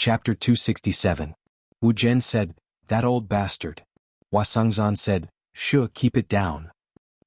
Chapter 267. Wu Zhen said, "That old bastard." Hua Sengzan said, "Sure, keep it down.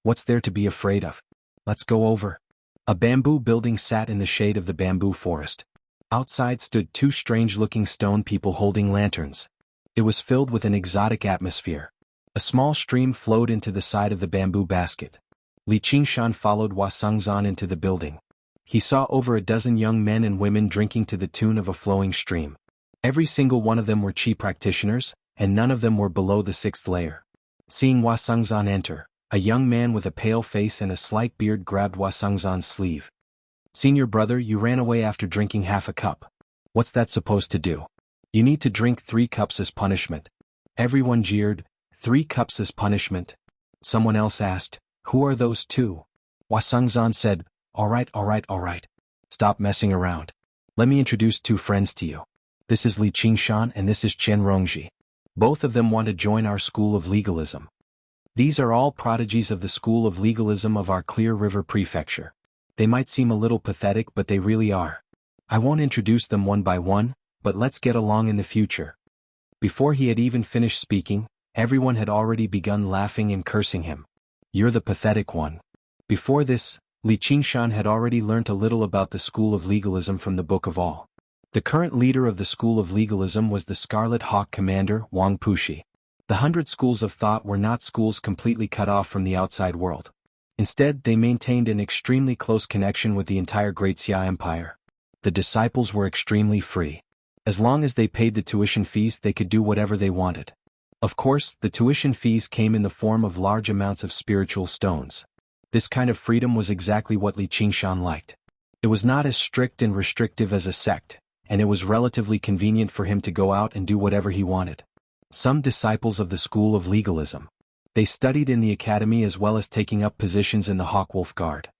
What's there to be afraid of? Let's go over." A bamboo building sat in the shade of the bamboo forest. Outside stood two strange-looking stone people holding lanterns. It was filled with an exotic atmosphere. A small stream flowed into the side of the bamboo basket. Li Qingshan followed Hua Sengzan into the building. He saw over a dozen young men and women drinking to the tune of a flowing stream. Every single one of them were Qi practitioners, and none of them were below the 6th layer. Seeing Hua Sengzan enter, a young man with a pale face and a slight beard grabbed Hua Sengzan's sleeve. "Senior brother, you ran away after drinking half a cup. What's that supposed to do?" "You need to drink 3 cups as punishment." Everyone jeered. 3 cups as punishment? Someone else asked, "Who are those two?" Hua Sengzan said, All right. Stop messing around. Let me introduce 2 friends to you. This is Li Qingshan and this is Chen Rongji. Both of them want to join our school of legalism. These are all prodigies of the school of legalism of our Clear River Prefecture. They might seem a little pathetic, but they really are. I won't introduce them one by one, but let's get along in the future. Before he had even finished speaking, everyone had already begun laughing and cursing him. "You're the pathetic one." Before this, Li Qingshan had already learnt a little about the school of legalism from the Book of All. The current leader of the school of legalism was the Scarlet Hawk commander, Wang Pushi. The 100 schools of thought were not schools completely cut off from the outside world. Instead, they maintained an extremely close connection with the entire Great Xia Empire. The disciples were extremely free. As long as they paid the tuition fees, they could do whatever they wanted. Of course, the tuition fees came in the form of large amounts of spiritual stones. This kind of freedom was exactly what Li Qingshan liked. It was not as strict and restrictive as a sect, and it was relatively convenient for him to go out and do whatever he wanted. Some disciples of the school of legalism. They studied in the academy as well as taking up positions in the Hawkwolf Guard.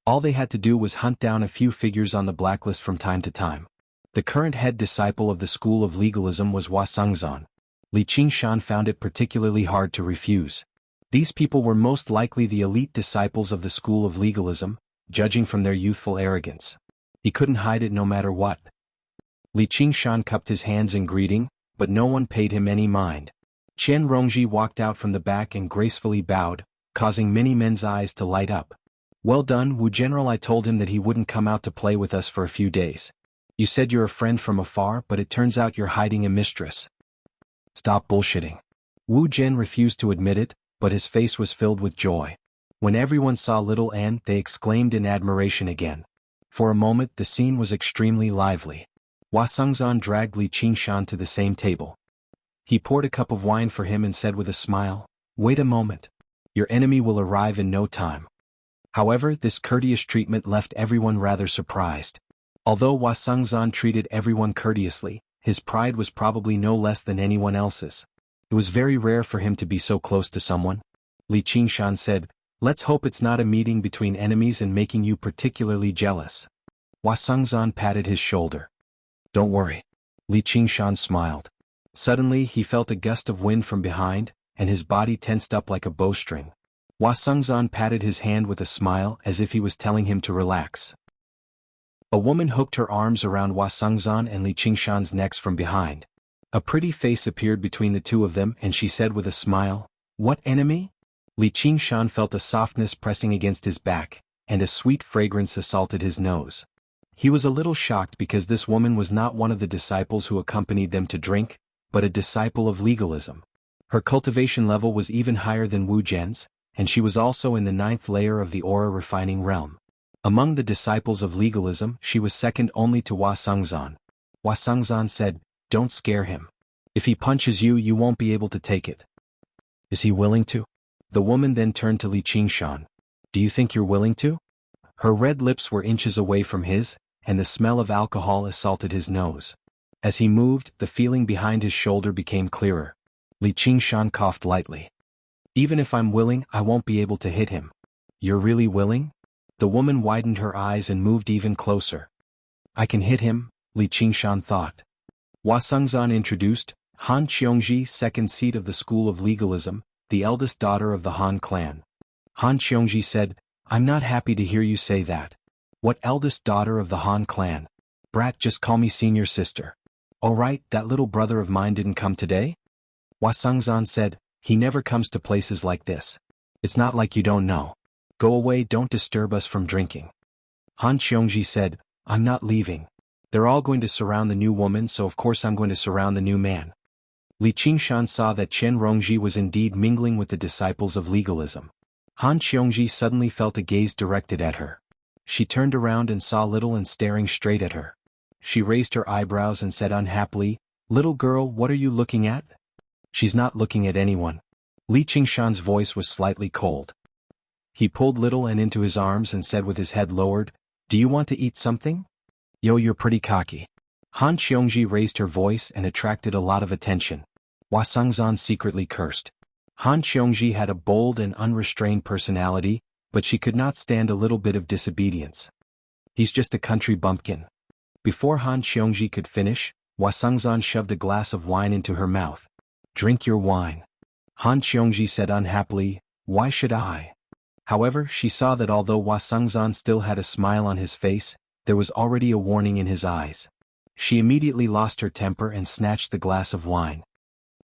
All they had to do was hunt down a few figures on the blacklist from time to time. The current head disciple of the school of legalism was Hua Sengzan. Li Qingshan found it particularly hard to refuse. These people were most likely the elite disciples of the school of legalism, judging from their youthful arrogance. He couldn't hide it no matter what. Li Qingshan cupped his hands in greeting, but no one paid him any mind. Chen Rongji walked out from the back and gracefully bowed, causing many men's eyes to light up. "Well done, Wu General. I told him that he wouldn't come out to play with us for a few days. You said you're a friend from afar, but it turns out you're hiding a mistress." "Stop bullshitting." Wu Zhen refused to admit it, but his face was filled with joy. When everyone saw little Anne, they exclaimed in admiration again. For a moment the scene was extremely lively. Hua Sengzan dragged Li Qingshan to the same table. He poured a cup of wine for him and said with a smile, "Wait a moment. Your enemy will arrive in no time." However, this courteous treatment left everyone rather surprised. Although Hua Sengzan treated everyone courteously, his pride was probably no less than anyone else's. It was very rare for him to be so close to someone. Li Qingshan said, "Let's hope it's not a meeting between enemies and making you particularly jealous." Hua Sengzan patted his shoulder. "Don't worry." Li Qingshan smiled. Suddenly he felt a gust of wind from behind, and his body tensed up like a bowstring. Hua Sengzan patted his hand with a smile as if he was telling him to relax. A woman hooked her arms around Hua Sengzan and Li Qingshan's necks from behind. A pretty face appeared between the two of them and she said with a smile, "What enemy?" Li Qingshan felt a softness pressing against his back, and a sweet fragrance assaulted his nose. He was a little shocked because this woman was not one of the disciples who accompanied them to drink, but a disciple of legalism. Her cultivation level was even higher than Wu Zhen's, and she was also in the 9th layer of the aura refining realm. Among the disciples of legalism, she was second only to Hua Sengzan. Hua Sengzan said, "Don't scare him. If he punches you, you won't be able to take it." "Is he willing to?" The woman then turned to Li Qingshan. "Do you think you're willing to?" Her red lips were inches away from his, and the smell of alcohol assaulted his nose. As he moved, the feeling behind his shoulder became clearer. Li Qingshan coughed lightly. "Even if I'm willing, I won't be able to hit him." "You're really willing?" The woman widened her eyes and moved even closer. "I can hit him," Li Qingshan thought. Hua Sengzan introduced Han Qiongji, second seat of the school of legalism, the eldest daughter of the Han clan. Han Qiongji said, "I'm not happy to hear you say that." "What eldest daughter of the Han clan? Brat, just call me senior sister." "Oh right, that little brother of mine didn't come today?" Hua Sengzan said, "He never comes to places like this. It's not like you don't know. Go away, don't disturb us from drinking." Han Qiongji said, "I'm not leaving. They're all going to surround the new woman, so of course I'm going to surround the new man." Li Qingshan saw that Chen Rongji was indeed mingling with the disciples of legalism. Han Qiongji suddenly felt a gaze directed at her. She turned around and saw Little An staring straight at her. She raised her eyebrows and said unhappily, "Little girl, what are you looking at?" "She's not looking at anyone." Li Qingshan's voice was slightly cold. He pulled Little An into his arms and said with his head lowered, "Do you want to eat something?" "Yo, you're pretty cocky." Han Qiongji raised her voice and attracted a lot of attention. Hua Sengzan secretly cursed. Han Qiongji had a bold and unrestrained personality, but she could not stand a little bit of disobedience. "He's just a country bumpkin." Before Han Qiongji could finish, Hua Sengzan shoved a glass of wine into her mouth. "Drink your wine." Han Qiongji said unhappily, "Why should I?" However, she saw that although Hua Sengzan still had a smile on his face, there was already a warning in his eyes. She immediately lost her temper and snatched the glass of wine.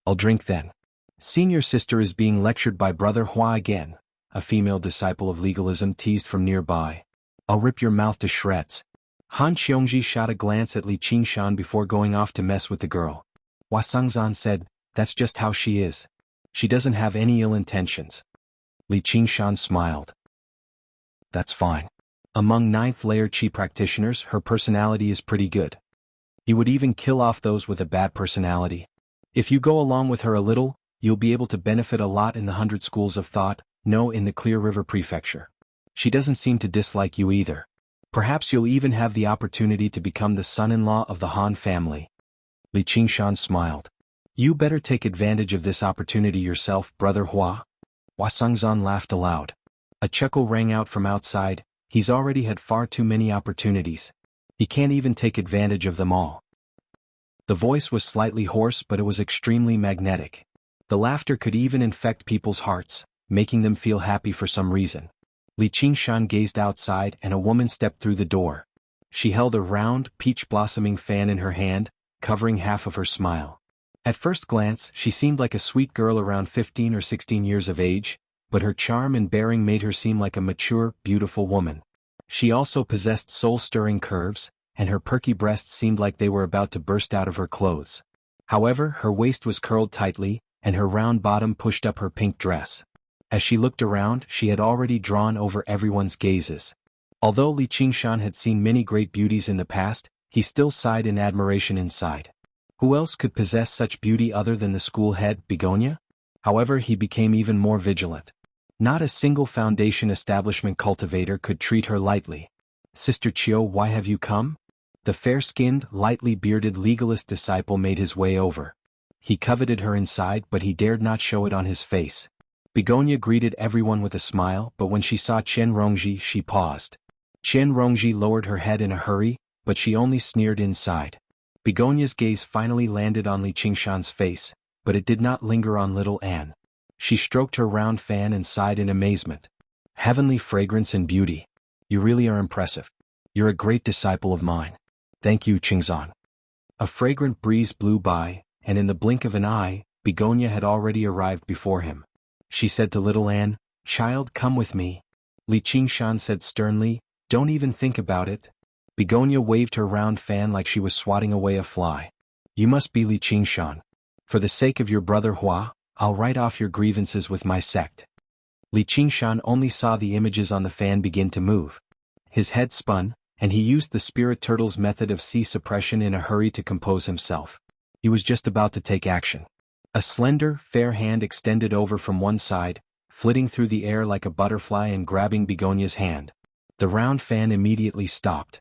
"I'll drink then." "Senior sister is being lectured by Brother Hua again," a female disciple of legalism teased from nearby. "I'll rip your mouth to shreds." Han Qiongji shot a glance at Li Qingshan before going off to mess with the girl. Hua Sengzan said, "That's just how she is. She doesn't have any ill intentions." Li Qingshan smiled. "That's fine. Among 9th layer Qi practitioners, her personality is pretty good. You would even kill off those with a bad personality. If you go along with her a little, you'll be able to benefit a lot in the 100 schools of thought, no in the Clear River Prefecture. She doesn't seem to dislike you either. Perhaps you'll even have the opportunity to become the son-in-law of the Han family." Li Qingshan smiled. "You better take advantage of this opportunity yourself, Brother Hua." Hua Sengzan laughed aloud. A chuckle rang out from outside. He's already had far too many opportunities. He can't even take advantage of them all. The voice was slightly hoarse, but it was extremely magnetic. The laughter could even infect people's hearts, making them feel happy for some reason. Li Qingshan gazed outside and a woman stepped through the door. She held a round, peach-blossoming fan in her hand, covering half of her smile. At first glance, she seemed like a sweet girl around 15 or 16 years of age, but her charm and bearing made her seem like a mature, beautiful woman. She also possessed soul-stirring curves, and her perky breasts seemed like they were about to burst out of her clothes. However, her waist was curled tightly, and her round bottom pushed up her pink dress. As she looked around, she had already drawn over everyone's gazes. Although Li Qingshan had seen many great beauties in the past, he still sighed in admiration inside. Who else could possess such beauty other than the school head, Begonia? However, he became even more vigilant. Not a single foundation establishment cultivator could treat her lightly. "Sister Chio, why have you come?" The fair-skinned, lightly bearded legalist disciple made his way over. He coveted her inside, but he dared not show it on his face. Begonia greeted everyone with a smile, but when she saw Chen Rongji, she paused. Chen Rongji lowered her head in a hurry, but she only sneered inside. Begonia's gaze finally landed on Li Qingshan's face, but it did not linger on little Anne. She stroked her round fan and sighed in amazement. "Heavenly fragrance and beauty. You really are impressive. You're a great disciple of mine." "Thank you, Qingzan." A fragrant breeze blew by, and in the blink of an eye, Begonia had already arrived before him. She said to little Anne, "Child, come with me." Li Qingshan said sternly, "Don't even think about it." Begonia waved her round fan like she was swatting away a fly. "You must be Li Qingshan. For the sake of your brother Hua, I'll write off your grievances with my sect." Li Qingshan only saw the images on the fan begin to move. His head spun, and he used the spirit turtle's method of sea suppression in a hurry to compose himself. He was just about to take action. A slender, fair hand extended over from one side, flitting through the air like a butterfly and grabbing Begonia's hand. The round fan immediately stopped.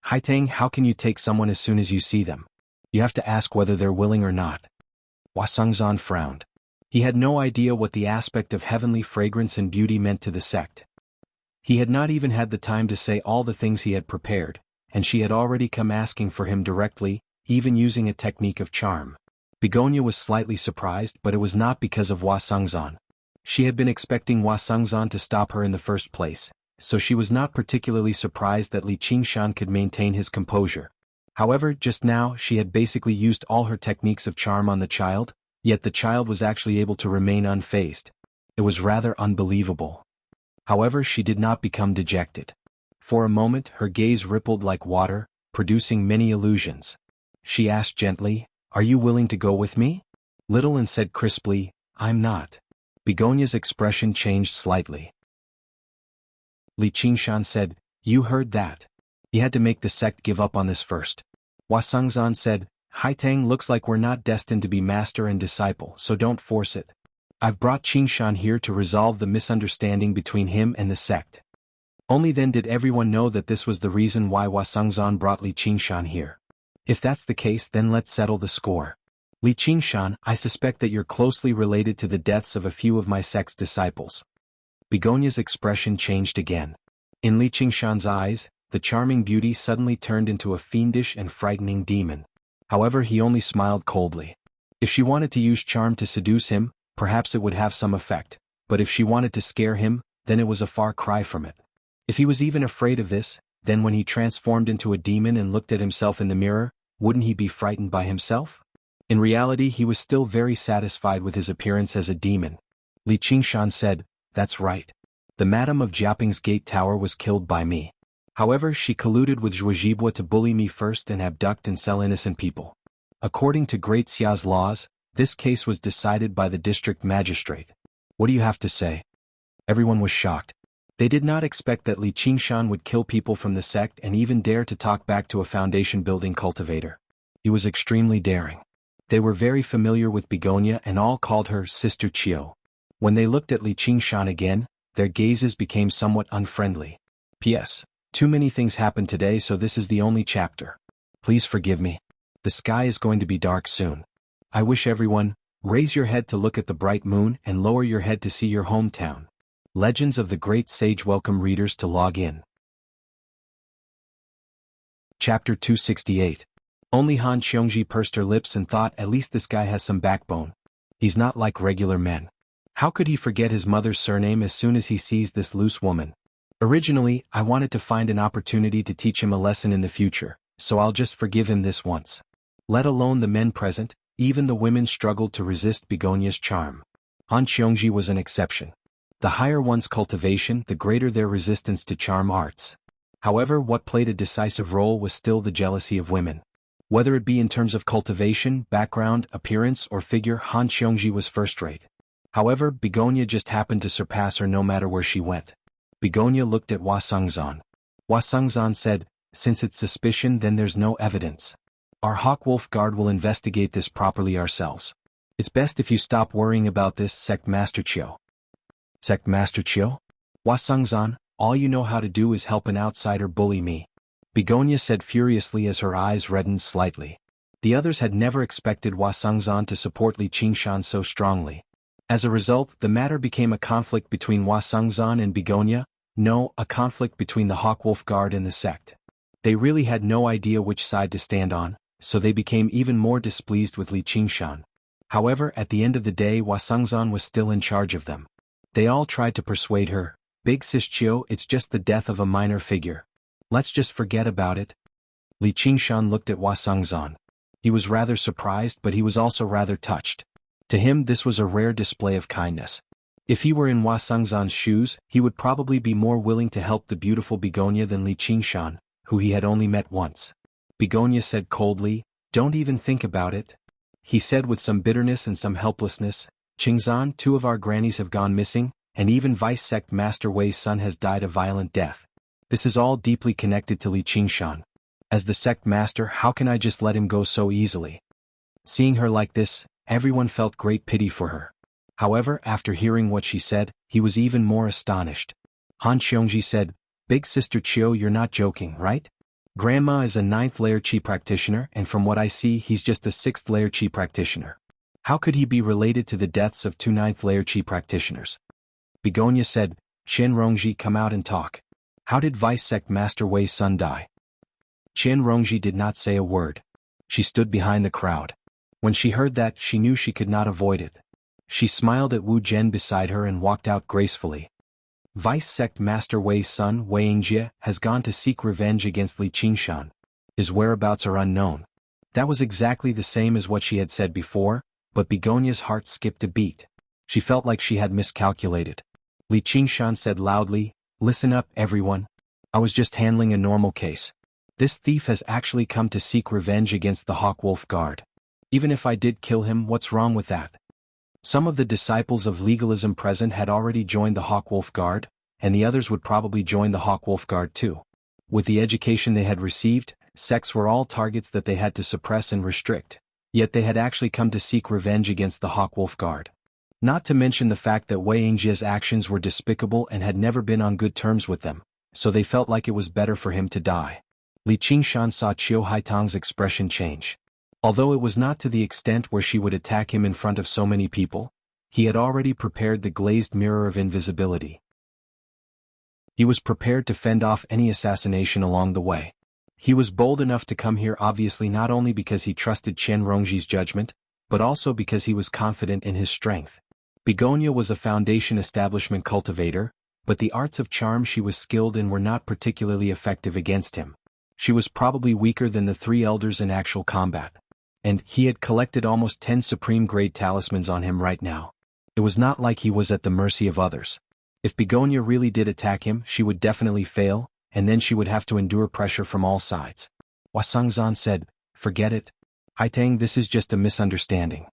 "Haitang, how can you take someone as soon as you see them? You have to ask whether they're willing or not." Hua Sengzan frowned. He had no idea what the aspect of heavenly fragrance and beauty meant to the sect. He had not even had the time to say all the things he had prepared, and she had already come asking for him directly, even using a technique of charm. Begonia was slightly surprised, but it was not because of Hua Sengzan. She had been expecting Hua Sengzan to stop her in the first place, so she was not particularly surprised that Li Qingshan could maintain his composure. However, just now she had basically used all her techniques of charm on the child, yet the child was actually able to remain unfazed. It was rather unbelievable. However, she did not become dejected. For a moment her gaze rippled like water, producing many illusions. She asked gently, "Are you willing to go with me?" Little An said crisply, "I'm not." Begonia's expression changed slightly. Li Qingshan said, "You heard that. He had to make the sect give up on this first." Hua Sengzan said, "Haitang, looks like we're not destined to be master and disciple, so don't force it. I've brought Qingshan here to resolve the misunderstanding between him and the sect." Only then did everyone know that this was the reason why Hua Sengzan brought Li Qingshan here. "If that's the case, then let's settle the score. Li Qingshan, I suspect that you're closely related to the deaths of a few of my sect's disciples." Begonia's expression changed again. In Li Qingshan's eyes, the charming beauty suddenly turned into a fiendish and frightening demon. However, he only smiled coldly. If she wanted to use charm to seduce him, perhaps it would have some effect, but if she wanted to scare him, then it was a far cry from it. If he was even afraid of this, then when he transformed into a demon and looked at himself in the mirror, wouldn't he be frightened by himself? In reality, he was still very satisfied with his appearance as a demon. Li Qingshan said, "That's right. The Madam of Jiaping's Gate Tower was killed by me. However, she colluded with Zhuozhibwa to bully me first and abduct and sell innocent people. According to Great Xia's laws, this case was decided by the district magistrate. What do you have to say?" Everyone was shocked. They did not expect that Li Qingshan would kill people from the sect and even dare to talk back to a foundation-building cultivator. He was extremely daring. They were very familiar with Begonia and all called her Sister Chiu. When they looked at Li Qingshan again, their gazes became somewhat unfriendly. P.S. Too many things happened today, so this is the only chapter. Please forgive me. The sky is going to be dark soon. I wish everyone, raise your head to look at the bright moon and lower your head to see your hometown. Legends of the Great Sage welcome readers to log in. Chapter 268. Only Han Xiongji pursed her lips and thought, at least this guy has some backbone. He's not like regular men. How could he forget his mother's surname as soon as he sees this loose woman? Originally, I wanted to find an opportunity to teach him a lesson in the future, so I'll just forgive him this once. Let alone the men present, even the women struggled to resist Begonia's charm. Han Xiongji was an exception. The higher one's cultivation, the greater their resistance to charm arts. However, what played a decisive role was still the jealousy of women. Whether it be in terms of cultivation, background, appearance, or figure, Han Xiongji was first-rate. However, Begonia just happened to surpass her no matter where she went. Begonia looked at Hua Sengzan. Hua Sengzan said, "Since it's suspicion, then there's no evidence. Our Hawkwolf Guard will investigate this properly ourselves. It's best if you stop worrying about this, Sect Master Chiu." Sect Master Chiu? Hua Sengzan, all you know how to do is help an outsider bully me. Begonia said furiously as her eyes reddened slightly. The others had never expected Hua Sengzan to support Li Qingshan so strongly. As a result, the matter became a conflict between Hua Sengzan and Begonia, no, a conflict between the Hawkwolf Guard and the sect. They really had no idea which side to stand on, so they became even more displeased with Li Qingshan. However, at the end of the day, Hua Sengzan was still in charge of them. They all tried to persuade her, "Big Sis Chiu, it's just the death of a minor figure. Let's just forget about it." Li Qingshan looked at Hua Sengzan. He was rather surprised, but he was also rather touched. To him, this was a rare display of kindness. If he were in Hua Sengzan's shoes, he would probably be more willing to help the beautiful Begonia than Li Qingshan, who he had only met once. Begonia said coldly, "Don't even think about it." He said with some bitterness and some helplessness, "Qingzan, 2 of our grannies have gone missing, and even Vice Sect Master Wei's son has died a violent death. This is all deeply connected to Li Qingshan. As the sect master, how can I just let him go so easily?" Seeing her like this, everyone felt great pity for her. However, after hearing what she said, he was even more astonished. Han Xiongji said, "Big Sister Chiu, you're not joking, right? Grandma is a 9th layer Qi practitioner, and from what I see, he's just a 6th layer Qi practitioner. How could he be related to the deaths of 2 9th layer Qi practitioners?" Begonia said, "Chen Rongji, come out and talk. How did Vice Sect Master Wei's son die?" Chen Rongji did not say a word. She stood behind the crowd. When she heard that, she knew she could not avoid it. She smiled at Wu Zhen beside her and walked out gracefully. Vice Sect Master Wei's son, Wei Yingjie, has gone to seek revenge against Li Qingshan. His whereabouts are unknown. That was exactly the same as what she had said before, but Begonia's heart skipped a beat. She felt like she had miscalculated. Li Qingshan said loudly, "Listen up, everyone. I was just handling a normal case. This thief has actually come to seek revenge against the Hawkwolf Guard. Even if I did kill him, what's wrong with that?" Some of the disciples of legalism present had already joined the Hawkwolf Guard, and the others would probably join the Hawkwolf Guard too. With the education they had received, sects were all targets that they had to suppress and restrict. Yet they had actually come to seek revenge against the Hawkwolf Guard. Not to mention the fact that Wei Yingjia's actions were despicable and had never been on good terms with them, so they felt like it was better for him to die. Li Qingshan saw Qiu Haitang's expression change. Although it was not to the extent where she would attack him in front of so many people, he had already prepared the glazed mirror of invisibility. He was prepared to fend off any assassination along the way. He was bold enough to come here obviously not only because he trusted Chen Rongji's judgment, but also because he was confident in his strength. Begonia was a foundation establishment cultivator, but the arts of charm she was skilled in were not particularly effective against him. She was probably weaker than the three elders in actual combat. And he had collected almost 10 supreme-grade talismans on him right now. It was not like he was at the mercy of others. If Begonia really did attack him, she would definitely fail, and then she would have to endure pressure from all sides. Wasangzan said, "Forget it. Haitang, this is just a misunderstanding."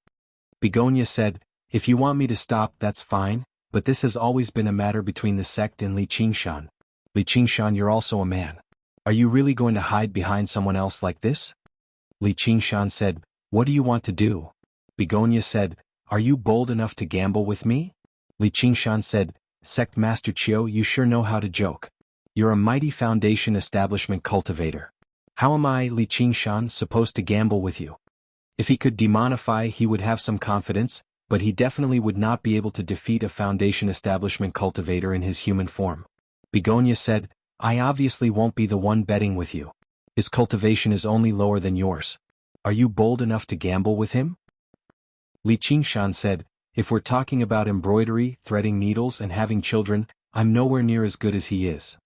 Begonia said, "If you want me to stop, that's fine, but this has always been a matter between the sect and Li Qingshan. Li Qingshan, you're also a man. Are you really going to hide behind someone else like this?" Li Qingshan said, "What do you want to do?" Begonia said, "Are you bold enough to gamble with me?" Li Qingshan said, "Sect Master Qiu, you sure know how to joke. You're a mighty foundation establishment cultivator. How am I, Li Qingshan, supposed to gamble with you?" If he could demonify, he would have some confidence, but he definitely would not be able to defeat a foundation establishment cultivator in his human form. Begonia said, "I obviously won't be the one betting with you. His cultivation is only lower than yours. Are you bold enough to gamble with him?" Li Qingshan said, "If we're talking about embroidery, threading needles and having children, I'm nowhere near as good as he is."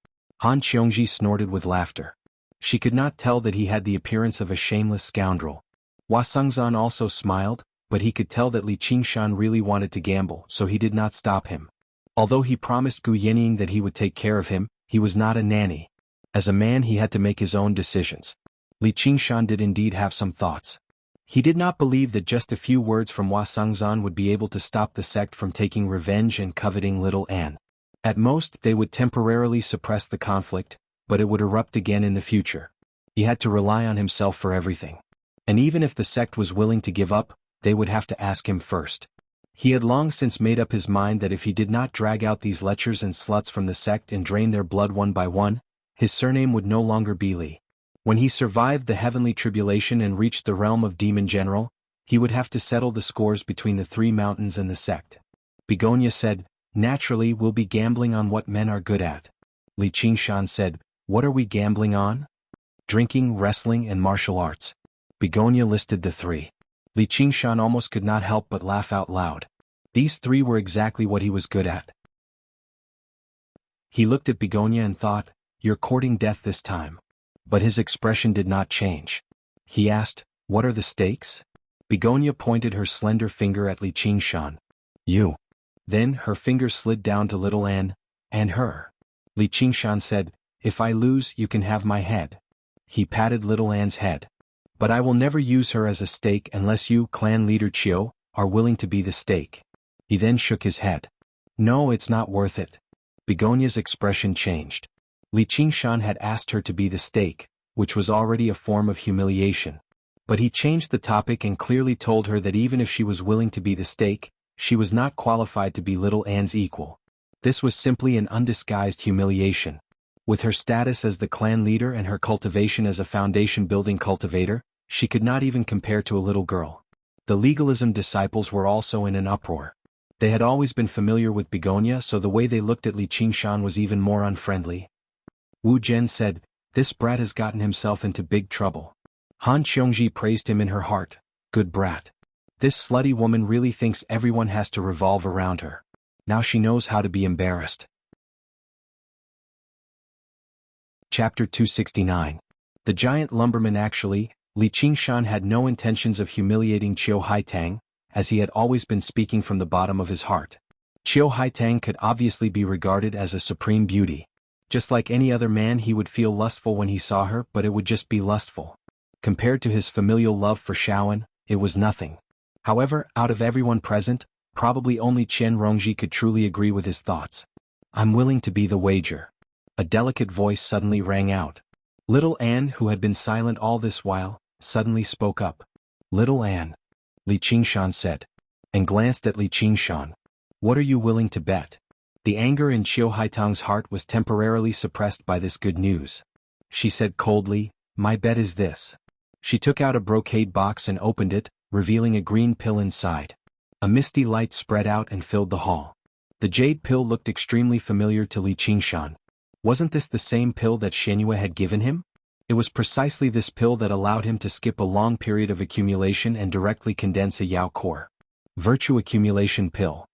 Han Qiongji snorted with laughter. She could not tell that he had the appearance of a shameless scoundrel. Wasangzan also smiled, but he could tell that Li Qingshan really wanted to gamble, so he did not stop him. Although he promised Gu Yenying that he would take care of him, he was not a nanny. As a man he had to make his own decisions. Li Qingshan did indeed have some thoughts. He did not believe that just a few words from Wasangzan would be able to stop the sect from taking revenge and coveting little Anne. At most, they would temporarily suppress the conflict, but it would erupt again in the future. He had to rely on himself for everything. And even if the sect was willing to give up, they would have to ask him first. He had long since made up his mind that if he did not drag out these lechers and sluts from the sect and drain their blood one by one, his surname would no longer be Li. When he survived the heavenly tribulation and reached the realm of Demon General, he would have to settle the scores between the three mountains and the sect. Begonia said, "Naturally, we'll be gambling on what men are good at." Li Qingshan said, "What are we gambling on?" "Drinking, wrestling, and martial arts." Begonia listed the three. Li Qingshan almost could not help but laugh out loud. These three were exactly what he was good at. He looked at Begonia and thought, "You're courting death this time." But his expression did not change. He asked, "What are the stakes?" Begonia pointed her slender finger at Li Qingshan. "You." Then her finger slid down to little Anne, and her. Li Qingshan said, "If I lose, you can have my head." He patted little Anne's head. "But I will never use her as a stake unless you, clan leader Qiu, are willing to be the stake." He then shook his head. "No, it's not worth it." Begonia's expression changed. Li Qingshan had asked her to be the stake, which was already a form of humiliation. But he changed the topic and clearly told her that even if she was willing to be the stake, she was not qualified to be little Anne's equal. This was simply an undisguised humiliation. With her status as the clan leader and her cultivation as a foundation-building cultivator, she could not even compare to a little girl. The legalism disciples were also in an uproar. They had always been familiar with Begonia, so the way they looked at Li Qingshan was even more unfriendly. Wu Zhen said, "This brat has gotten himself into big trouble." Han Qiongji praised him in her heart, "Good brat. This slutty woman really thinks everyone has to revolve around her. Now she knows how to be embarrassed." Chapter 269. The giant lumberman actually, Li Qingshan had no intentions of humiliating Qiu Haitang, as he had always been speaking from the bottom of his heart. Qiu Haitang could obviously be regarded as a supreme beauty. Just like any other man, he would feel lustful when he saw her, but it would just be lustful. Compared to his familial love for Shaoan, it was nothing. However, out of everyone present, probably only Chen Rongji could truly agree with his thoughts. "I'm willing to be the wager." A delicate voice suddenly rang out. Little Anne, who had been silent all this while, suddenly spoke up. "Little Anne," Li Qingshan said, and glanced at Li Qingshan. "What are you willing to bet?" The anger in Qiu Haitang's heart was temporarily suppressed by this good news. She said coldly, "My bet is this." She took out a brocade box and opened it, revealing a green pill inside. A misty light spread out and filled the hall. The jade pill looked extremely familiar to Li Qingshan. Wasn't this the same pill that Shenyue had given him? It was precisely this pill that allowed him to skip a long period of accumulation and directly condense a Yao core. Virtue accumulation pill.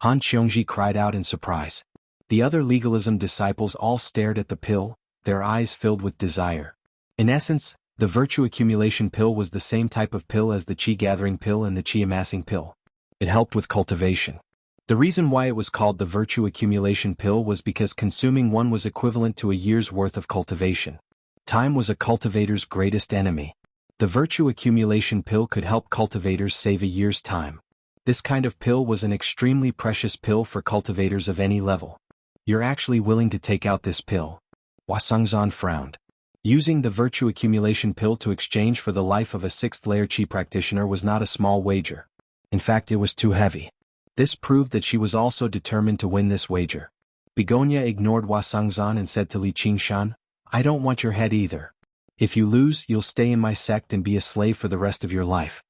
Han Qiongji cried out in surprise. The other legalism disciples all stared at the pill, their eyes filled with desire. In essence, the virtue accumulation pill was the same type of pill as the qi gathering pill and the qi amassing pill. It helped with cultivation. The reason why it was called the virtue accumulation pill was because consuming one was equivalent to a year's worth of cultivation. Time was a cultivator's greatest enemy. The virtue accumulation pill could help cultivators save a year's time. This kind of pill was an extremely precious pill for cultivators of any level. "You're actually willing to take out this pill?" Hua Sengzan frowned. Using the virtue accumulation pill to exchange for the life of a 6th-layer qi practitioner was not a small wager. In fact, it was too heavy. This proved that she was also determined to win this wager. Begonia ignored Hua Sengzan and said to Li Qingshan, "I don't want your head either. If you lose, you'll stay in my sect and be a slave for the rest of your life.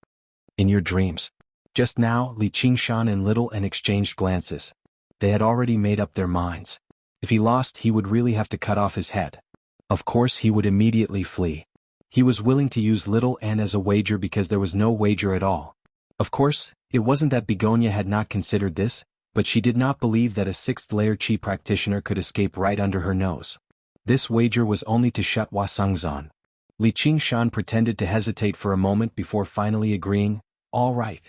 In your dreams." Just now, Li Qingshan and Little Anne exchanged glances. They had already made up their minds. If he lost, he would really have to cut off his head. Of course, he would immediately flee. He was willing to use Little Anne as a wager because there was no wager at all. Of course, it wasn't that Begonia had not considered this, but she did not believe that a 6th-layer qi practitioner could escape right under her nose. This wager was only to shut Hua Sengzan. Li Qingshan pretended to hesitate for a moment before finally agreeing, "All right.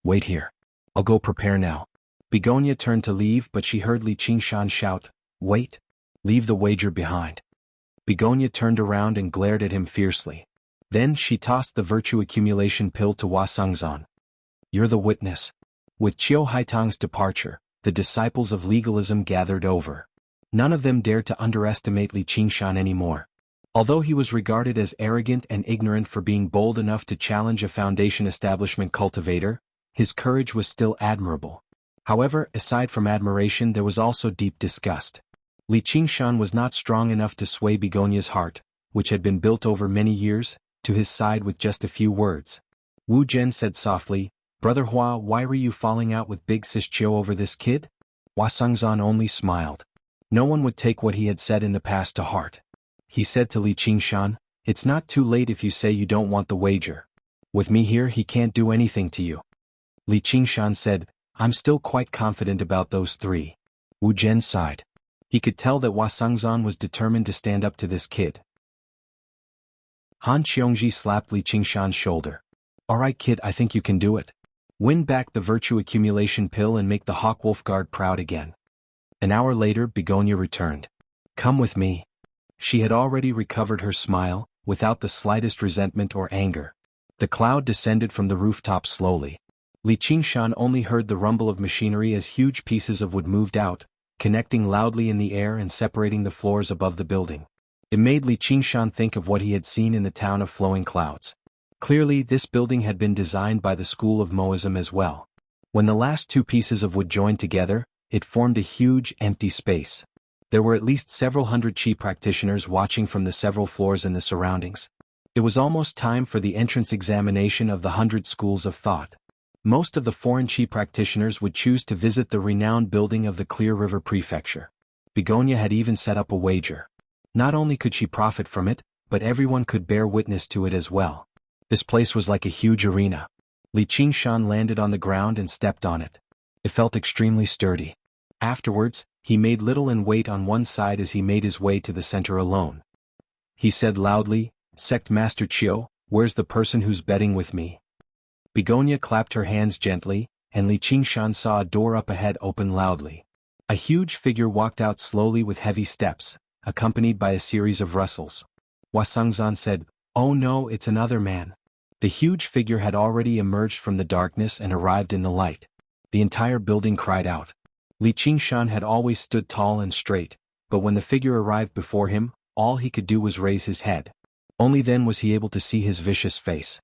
Wait here. I'll go prepare now." Begonia turned to leave, but she heard Li Qingshan shout, "Wait. Leave the wager behind." Begonia turned around and glared at him fiercely. Then she tossed the virtue accumulation pill to Hua Sengzan. "You're the witness." With Qiu Haitang's departure, the disciples of legalism gathered over. None of them dared to underestimate Li Qingshan anymore. Although he was regarded as arrogant and ignorant for being bold enough to challenge a foundation establishment cultivator, his courage was still admirable. However, aside from admiration, there was also deep disgust. Li Qingshan was not strong enough to sway Begonia's heart, which had been built over many years, to his side with just a few words. Wu Zhen said softly, "Brother Hua, why were you falling out with Big Sis Qiu over this kid?" Hua Sengzan only smiled. No one would take what he had said in the past to heart. He said to Li Qingshan, "It's not too late if you say you don't want the wager. With me here, he can't do anything to you." Li Qingshan said, "I'm still quite confident about those three." Wu Zhen sighed. He could tell that Hua Sengzan was determined to stand up to this kid. Han Qiongji slapped Li Qingshan's shoulder. "All right, kid, I think you can do it. Win back the virtue accumulation pill and make the Hawkwolf Guard proud again." An hour later, Begonia returned. "Come with me." She had already recovered her smile, without the slightest resentment or anger. The cloud descended from the rooftop slowly. Li Qingshan only heard the rumble of machinery as huge pieces of wood moved out, connecting loudly in the air and separating the floors above the building. It made Li Qingshan think of what he had seen in the town of flowing clouds. Clearly, this building had been designed by the school of Moism as well. When the last two pieces of wood joined together, it formed a huge, empty space. There were at least several hundred qi practitioners watching from the several floors in the surroundings. It was almost time for the entrance examination of the 100 schools of thought. Most of the foreign qi practitioners would choose to visit the renowned building of the Clear River Prefecture. Begonia had even set up a wager. Not only could she profit from it, but everyone could bear witness to it as well. This place was like a huge arena. Li Qingshan landed on the ground and stepped on it. It felt extremely sturdy. Afterwards, he made Little Anne wait on one side as he made his way to the center alone. He said loudly, "Sect Master Chiu, where's the person who's betting with me?" Begonia clapped her hands gently, and Li Qingshan saw a door up ahead open loudly. A huge figure walked out slowly with heavy steps, accompanied by a series of rustles. Hua Sengzan said, "Oh no, it's another man." The huge figure had already emerged from the darkness and arrived in the light. The entire building cried out. Li Qingshan had always stood tall and straight, but when the figure arrived before him, all he could do was raise his head. Only then was he able to see his vicious face.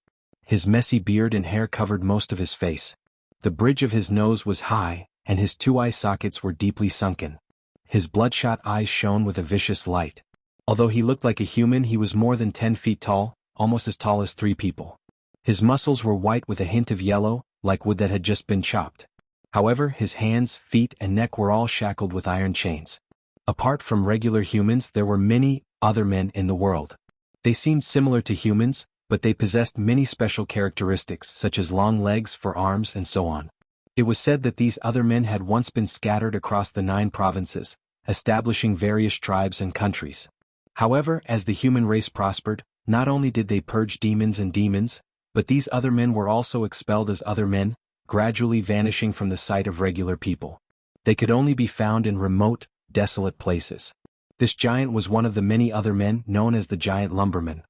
His messy beard and hair covered most of his face. The bridge of his nose was high, and his two eye sockets were deeply sunken. His bloodshot eyes shone with a vicious light. Although he looked like a human, he was more than 10 feet tall, almost as tall as 3 people. His muscles were white with a hint of yellow, like wood that had just been chopped. However, his hands, feet, and neck were all shackled with iron chains. Apart from regular humans, there were many other men in the world. They seemed similar to humans, but they possessed many special characteristics such as long legs for arms and so on. It was said that these other men had once been scattered across the 9 provinces, establishing various tribes and countries. However, as the human race prospered, not only did they purge demons, but these other men were also expelled as other men, gradually vanishing from the sight of regular people. They could only be found in remote, desolate places. This giant was one of the many other men known as the giant lumbermen.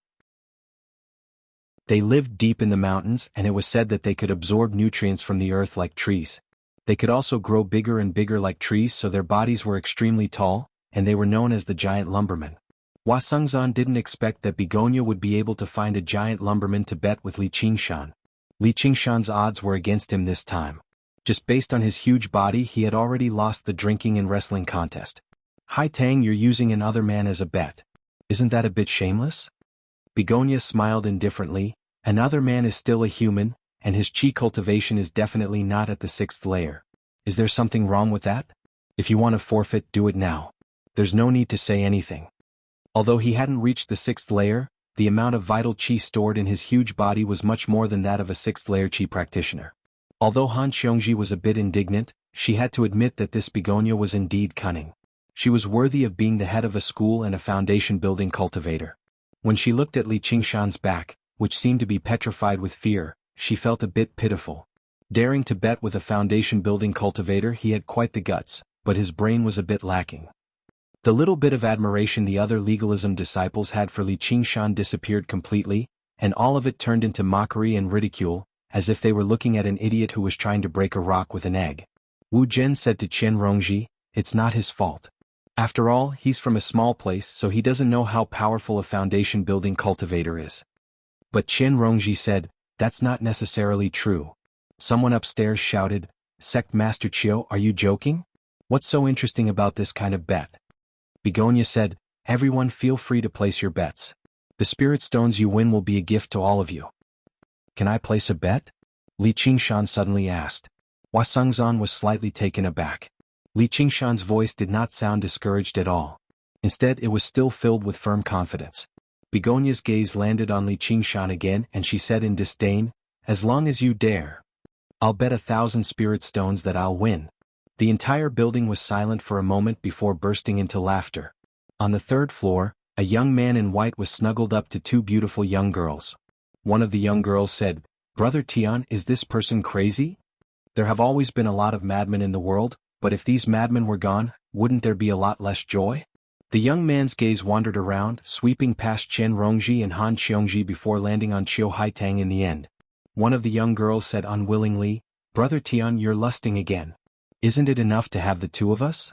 They lived deep in the mountains, and it was said that they could absorb nutrients from the earth like trees. They could also grow bigger and bigger like trees, so their bodies were extremely tall, and they were known as the giant lumbermen. Hua Sengzan didn't expect that Begonia would be able to find a giant lumberman to bet with Li Qingshan. Li Qingshan's odds were against him this time. Just based on his huge body, he had already lost the drinking and wrestling contest. "Hai Tang, you're using another man as a bet. Isn't that a bit shameless?" Begonia smiled indifferently. "Another man is still a human, and his chi cultivation is definitely not at the 6th layer. Is there something wrong with that? If you want to forfeit, do it now. There's no need to say anything." Although he hadn't reached the 6th layer, the amount of vital chi stored in his huge body was much more than that of a 6th layer chi practitioner. Although Han Xiongji was a bit indignant, she had to admit that this Begonia was indeed cunning. She was worthy of being the head of a school and a foundation-building cultivator. When she looked at Li Qingshan's back, which seemed to be petrified with fear, she felt a bit pitiful. Daring to bet with a foundation-building cultivator, he had quite the guts, but his brain was a bit lacking. The little bit of admiration the other legalism disciples had for Li Qingshan disappeared completely, and all of it turned into mockery and ridicule, as if they were looking at an idiot who was trying to break a rock with an egg. Wu Zhen said to Chen Rongji, "It's not his fault. After all, he's from a small place, so he doesn't know how powerful a foundation-building cultivator is." But Chen Rongji said, "That's not necessarily true." Someone upstairs shouted, "Sect Master Chiu, are you joking? What's so interesting about this kind of bet?" Begonia said, "Everyone feel free to place your bets. The spirit stones you win will be a gift to all of you." "Can I place a bet?" Li Qingshan suddenly asked. Hua Sengzan was slightly taken aback. Li Qingshan's voice did not sound discouraged at all. Instead, it was still filled with firm confidence. Begonia's gaze landed on Li Qingshan again, and she said in disdain, "As long as you dare. I'll bet 1,000 spirit stones that I'll win." The entire building was silent for a moment before bursting into laughter. On the 3rd floor, a young man in white was snuggled up to 2 beautiful young girls. One of the young girls said, "Brother Tian, is this person crazy? There have always been a lot of madmen in the world, but if these madmen were gone, wouldn't there be a lot less joy?" The young man's gaze wandered around, sweeping past Chen Rongji and Han Xiongji before landing on Chiu Haitang in the end. One of the young girls said unwillingly, "Brother Tian, you're lusting again. Isn't it enough to have the 2 of us?"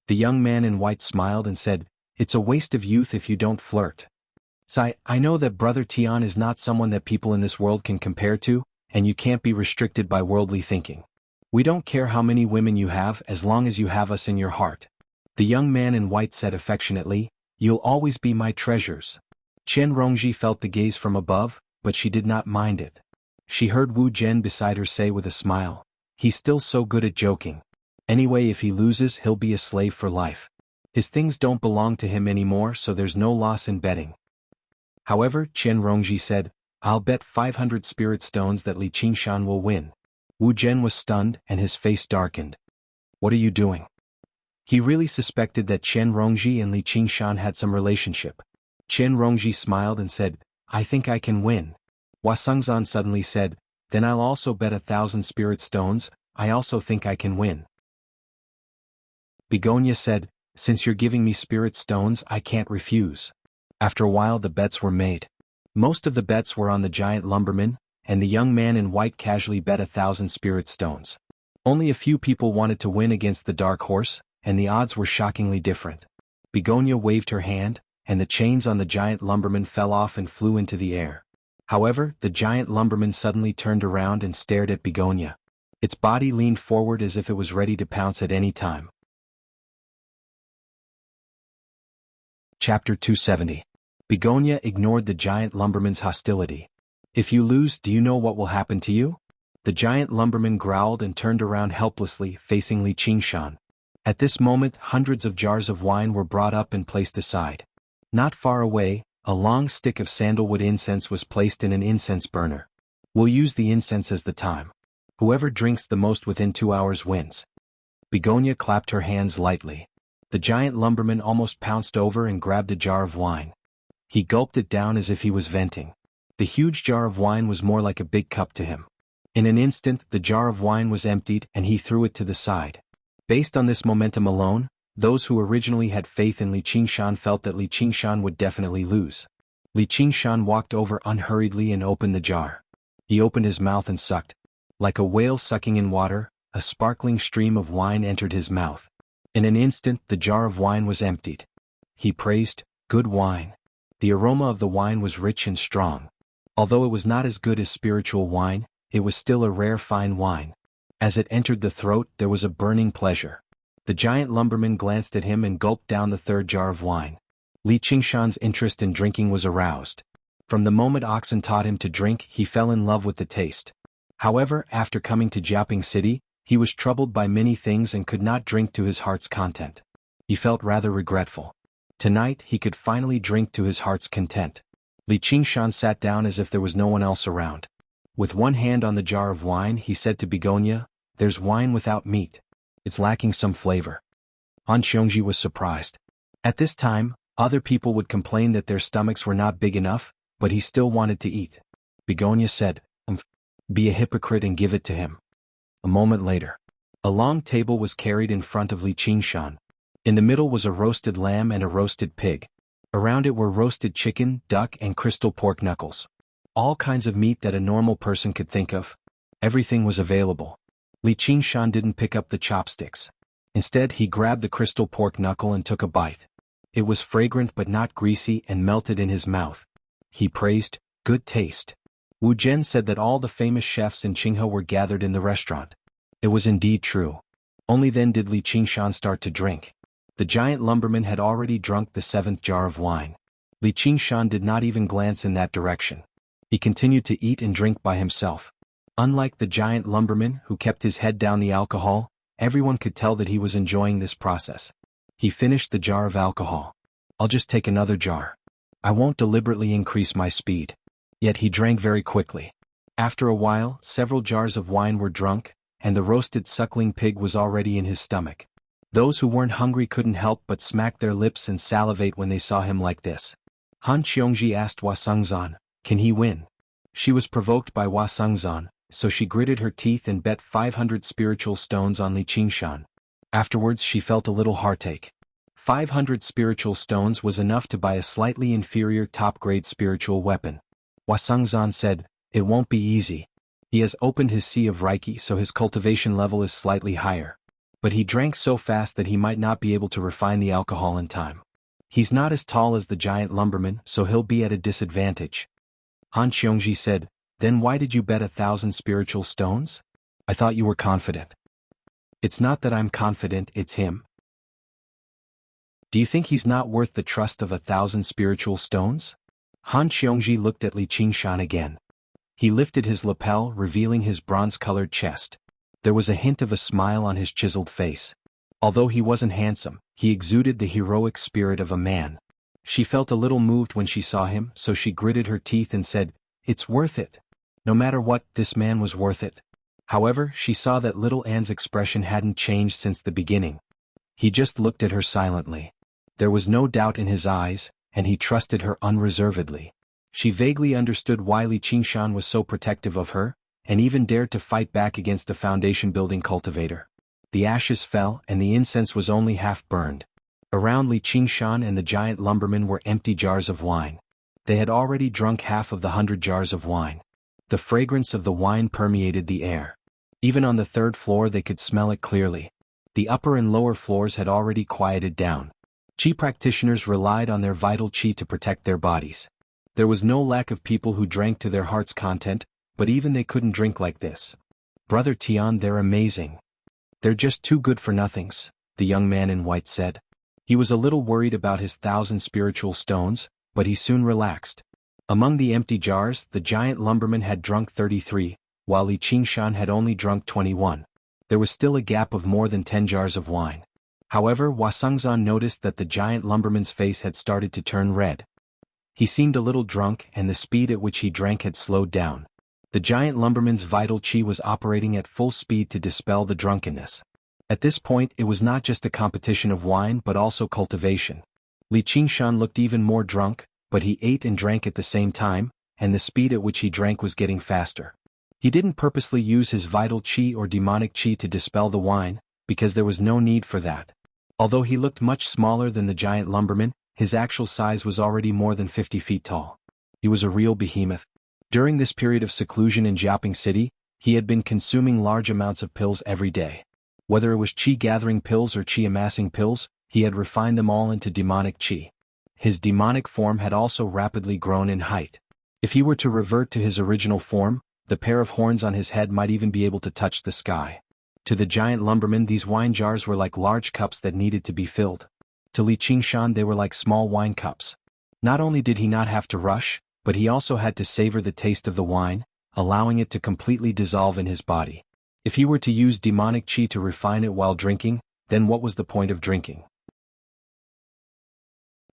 The young man in white smiled and said, "It's a waste of youth if you don't flirt. I know that Brother Tian is not someone that people in this world can compare to, and you can't be restricted by worldly thinking. We don't care how many women you have as long as you have us in your heart." The young man in white said affectionately, "You'll always be my treasures." Chen Rongji felt the gaze from above, but she did not mind it. She heard Wu Zhen beside her say with a smile, "He's still so good at joking. Anyway, if he loses, he'll be a slave for life. His things don't belong to him anymore, so there's no loss in betting." However, Chen Rongji said, "I'll bet 500 spirit stones that Li Qingshan will win." Wu Zhen was stunned, and his face darkened. "What are you doing?" He really suspected that Chen Rongji and Li Qingshan had some relationship. Chen Rongji smiled and said, I think I can win. Wasungzan suddenly said, then I'll also bet 1,000 spirit stones, I also think I can win. Begonia said, since you're giving me spirit stones I can't refuse. After a while the bets were made. Most of the bets were on the giant lumberman, and the young man in white casually bet 1,000 spirit stones. Only a few people wanted to win against the dark horse, and the odds were shockingly different. Begonia waved her hand, and the chains on the giant lumberman fell off and flew into the air. However, the giant lumberman suddenly turned around and stared at Begonia. Its body leaned forward as if it was ready to pounce at any time. Chapter 270. Begonia ignored the giant lumberman's hostility. If you lose, do you know what will happen to you? The giant lumberman growled and turned around helplessly, facing Li Qingshan. At this moment, hundreds of jars of wine were brought up and placed aside. Not far away, a long stick of sandalwood incense was placed in an incense burner. We'll use the incense as the time. Whoever drinks the most within 2 hours wins. Begonia clapped her hands lightly. The giant lumberman almost pounced over and grabbed a jar of wine. He gulped it down as if he was venting. The huge jar of wine was more like a big cup to him. In an instant, the jar of wine was emptied and he threw it to the side. Based on this momentum alone, those who originally had faith in Li Qingshan felt that Li Qingshan would definitely lose. Li Qingshan walked over unhurriedly and opened the jar. He opened his mouth and sucked. Like a whale sucking in water, a sparkling stream of wine entered his mouth. In an instant, the jar of wine was emptied. He praised, good wine. The aroma of the wine was rich and strong. Although it was not as good as spiritual wine, it was still a rare fine wine. As it entered the throat, there was a burning pleasure. The giant lumberman glanced at him and gulped down the third jar of wine. Li Qingshan's interest in drinking was aroused. From the moment Oxen taught him to drink, he fell in love with the taste. However, after coming to Jiaoping City, he was troubled by many things and could not drink to his heart's content. He felt rather regretful. Tonight, he could finally drink to his heart's content. Li Qingshan sat down as if there was no one else around. With one hand on the jar of wine, he said to Begonia, there's wine without meat. It's lacking some flavor. Han Xiongji was surprised. At this time, other people would complain that their stomachs were not big enough, but he still wanted to eat. Begonia said, be a hypocrite and give it to him. A moment later, a long table was carried in front of Li Qingshan. In the middle was a roasted lamb and a roasted pig. Around it were roasted chicken, duck, and crystal pork knuckles. All kinds of meat that a normal person could think of. Everything was available. Li Qingshan didn't pick up the chopsticks. Instead, he grabbed the crystal pork knuckle and took a bite. It was fragrant but not greasy and melted in his mouth. He praised, good taste. Wu Zhen said that all the famous chefs in Qinghe were gathered in the restaurant. It was indeed true. Only then did Li Qingshan start to drink. The giant lumberman had already drunk the 7th jar of wine. Li Qingshan did not even glance in that direction. He continued to eat and drink by himself. Unlike the giant lumberman who kept his head down the alcohol, everyone could tell that he was enjoying this process. He finished the jar of alcohol. I'll just take another jar. I won't deliberately increase my speed. Yet he drank very quickly. After a while, several jars of wine were drunk, and the roasted suckling pig was already in his stomach. Those who weren't hungry couldn't help but smack their lips and salivate when they saw him like this. Han Xiongji asked Wasungzan, can he win? She was provoked by Wasungzan, so she gritted her teeth and bet 500 spiritual stones on Li Qingshan. Afterwards she felt a little heartache. 500 spiritual stones was enough to buy a slightly inferior top-grade spiritual weapon. Wasungzan said, it won't be easy. He has opened his sea of Reiki so his cultivation level is slightly higher. But he drank so fast that he might not be able to refine the alcohol in time. He's not as tall as the giant lumberman, so he'll be at a disadvantage. Han Xiongji said, then why did you bet 1,000 spiritual stones? I thought you were confident. It's not that I'm confident, it's him. Do you think he's not worth the trust of 1,000 spiritual stones? Han Xiongji looked at Li Qingshan again. He lifted his lapel, revealing his bronze-colored chest. There was a hint of a smile on his chiseled face. Although he wasn't handsome, he exuded the heroic spirit of a man. She felt a little moved when she saw him, so she gritted her teeth and said, it's worth it. No matter what, this man was worth it. However, she saw that little Anne's expression hadn't changed since the beginning. He just looked at her silently. There was no doubt in his eyes, and he trusted her unreservedly. She vaguely understood why Li Qingshan was so protective of her, and even dared to fight back against the foundation-building cultivator. The ashes fell and the incense was only half burned. Around Li Qingshan and the giant lumberman were empty jars of wine. They had already drunk half of the 100 jars of wine. The fragrance of the wine permeated the air. Even on the third floor they could smell it clearly. The upper and lower floors had already quieted down. Qi practitioners relied on their vital qi to protect their bodies. There was no lack of people who drank to their heart's content, but even they couldn't drink like this. "Brother Tian, they're amazing. They're just too good for nothings," the young man in white said. He was a little worried about his 1,000 spiritual stones, but he soon relaxed. Among the empty jars, the giant lumberman had drunk 33, while Li Qingshan had only drunk 21. There was still a gap of more than 10 jars of wine. However, Huasangzan noticed that the giant lumberman's face had started to turn red. He seemed a little drunk and the speed at which he drank had slowed down. The giant lumberman's vital qi was operating at full speed to dispel the drunkenness. At this point it was not just a competition of wine but also cultivation. Li Qingshan looked even more drunk, but he ate and drank at the same time, and the speed at which he drank was getting faster. He didn't purposely use his vital qi or demonic qi to dispel the wine, because there was no need for that. Although he looked much smaller than the giant lumberman, his actual size was already more than 50 feet tall. He was a real behemoth. During this period of seclusion in Jiaoping City, he had been consuming large amounts of pills every day. Whether it was qi-gathering pills or qi-amassing pills, he had refined them all into demonic qi. His demonic form had also rapidly grown in height. If he were to revert to his original form, the pair of horns on his head might even be able to touch the sky. To the giant lumberman these wine jars were like large cups that needed to be filled. To Li Qingshan they were like small wine cups. Not only did he not have to rush, but he also had to savor the taste of the wine, allowing it to completely dissolve in his body. If he were to use demonic qi to refine it while drinking, then what was the point of drinking?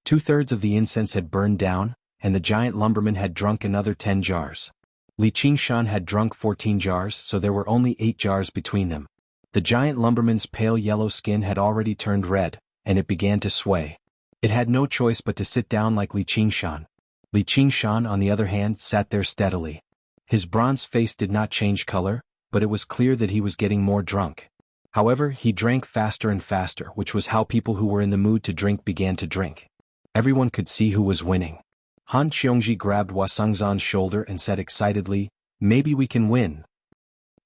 2/3 of the incense had burned down, and the giant lumberman had drunk another 10 jars. Li Qingshan had drunk 14 jars, so there were only 8 jars between them. The giant lumberman's pale yellow skin had already turned red, and it began to sway. It had no choice but to sit down like Li Qingshan. Li Qingshan, on the other hand, sat there steadily. His bronze face did not change color, but it was clear that he was getting more drunk. However, he drank faster and faster, which was how people who were in the mood to drink began to drink. Everyone could see who was winning. Han Qiongji grabbed Huasangzan's shoulder and said excitedly, "Maybe we can win."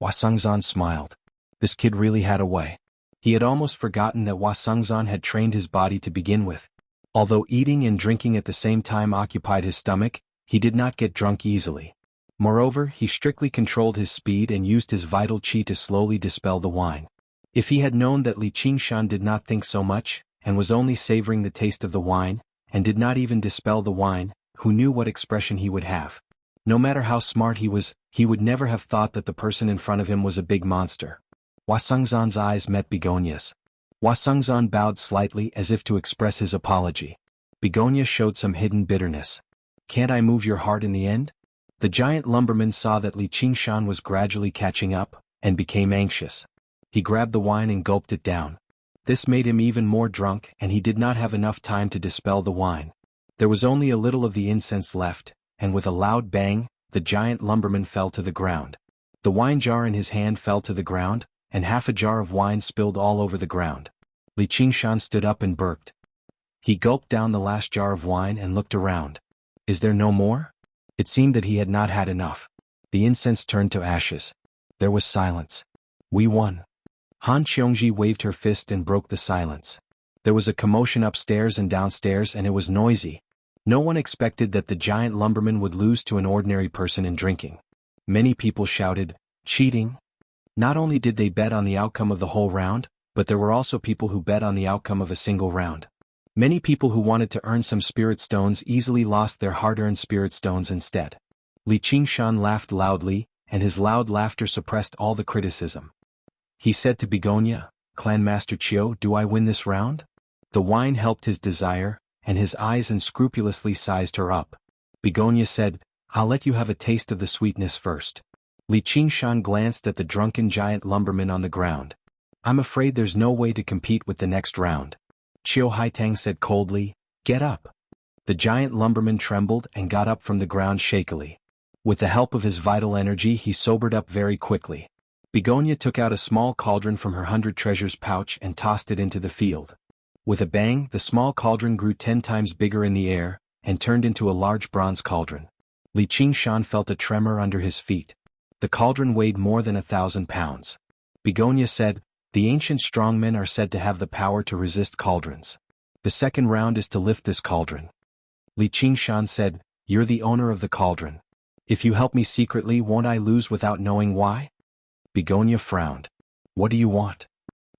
Huasangzan smiled. This kid really had a way. He had almost forgotten that Huasangzan had trained his body to begin with. Although eating and drinking at the same time occupied his stomach, he did not get drunk easily. Moreover, he strictly controlled his speed and used his vital qi to slowly dispel the wine. If he had known that Li Qingshan did not think so much, and was only savoring the taste of the wine, and did not even dispel the wine, who knew what expression he would have? No matter how smart he was, he would never have thought that the person in front of him was a big monster. Huasangzan's eyes met Begonia's. Huasangzan bowed slightly as if to express his apology. Begonia showed some hidden bitterness. "Can't I move your heart in the end?" The giant lumberman saw that Li Qingshan was gradually catching up, and became anxious. He grabbed the wine and gulped it down. This made him even more drunk, and he did not have enough time to dispel the wine. There was only a little of the incense left, and with a loud bang, the giant lumberman fell to the ground. The wine jar in his hand fell to the ground, and half a jar of wine spilled all over the ground. Li Qingshan stood up and burped. He gulped down the last jar of wine and looked around. Is there no more? It seemed that he had not had enough. The incense turned to ashes. There was silence. "We won." Han Qiongji waved her fist and broke the silence. There was a commotion upstairs and downstairs, and it was noisy. No one expected that the giant lumberman would lose to an ordinary person in drinking. Many people shouted, "Cheating!" Not only did they bet on the outcome of the whole round, but there were also people who bet on the outcome of a single round. Many people who wanted to earn some spirit stones easily lost their hard-earned spirit stones instead. Li Qingshan laughed loudly, and his loud laughter suppressed all the criticism. He said to Begonia, "Clan Master Chiu, do I win this round?" The wine helped his desire, and his eyes unscrupulously sized her up. Begonia said, "I'll let you have a taste of the sweetness first." Li Qingshan glanced at the drunken giant lumberman on the ground. "I'm afraid there's no way to compete with the next round." Chiu Haitang said coldly, "Get up." The giant lumberman trembled and got up from the ground shakily. With the help of his vital energy he sobered up very quickly. Begonia took out a small cauldron from her 100 treasures pouch and tossed it into the field. With a bang, the small cauldron grew 10 times bigger in the air, and turned into a large bronze cauldron. Li Qingshan felt a tremor under his feet. The cauldron weighed more than 1,000 pounds. Begonia said, "The ancient strongmen are said to have the power to resist cauldrons. The second round is to lift this cauldron." Li Qingshan said, "You're the owner of the cauldron. If you help me secretly, won't I lose without knowing why?" Begonia frowned. "What do you want?"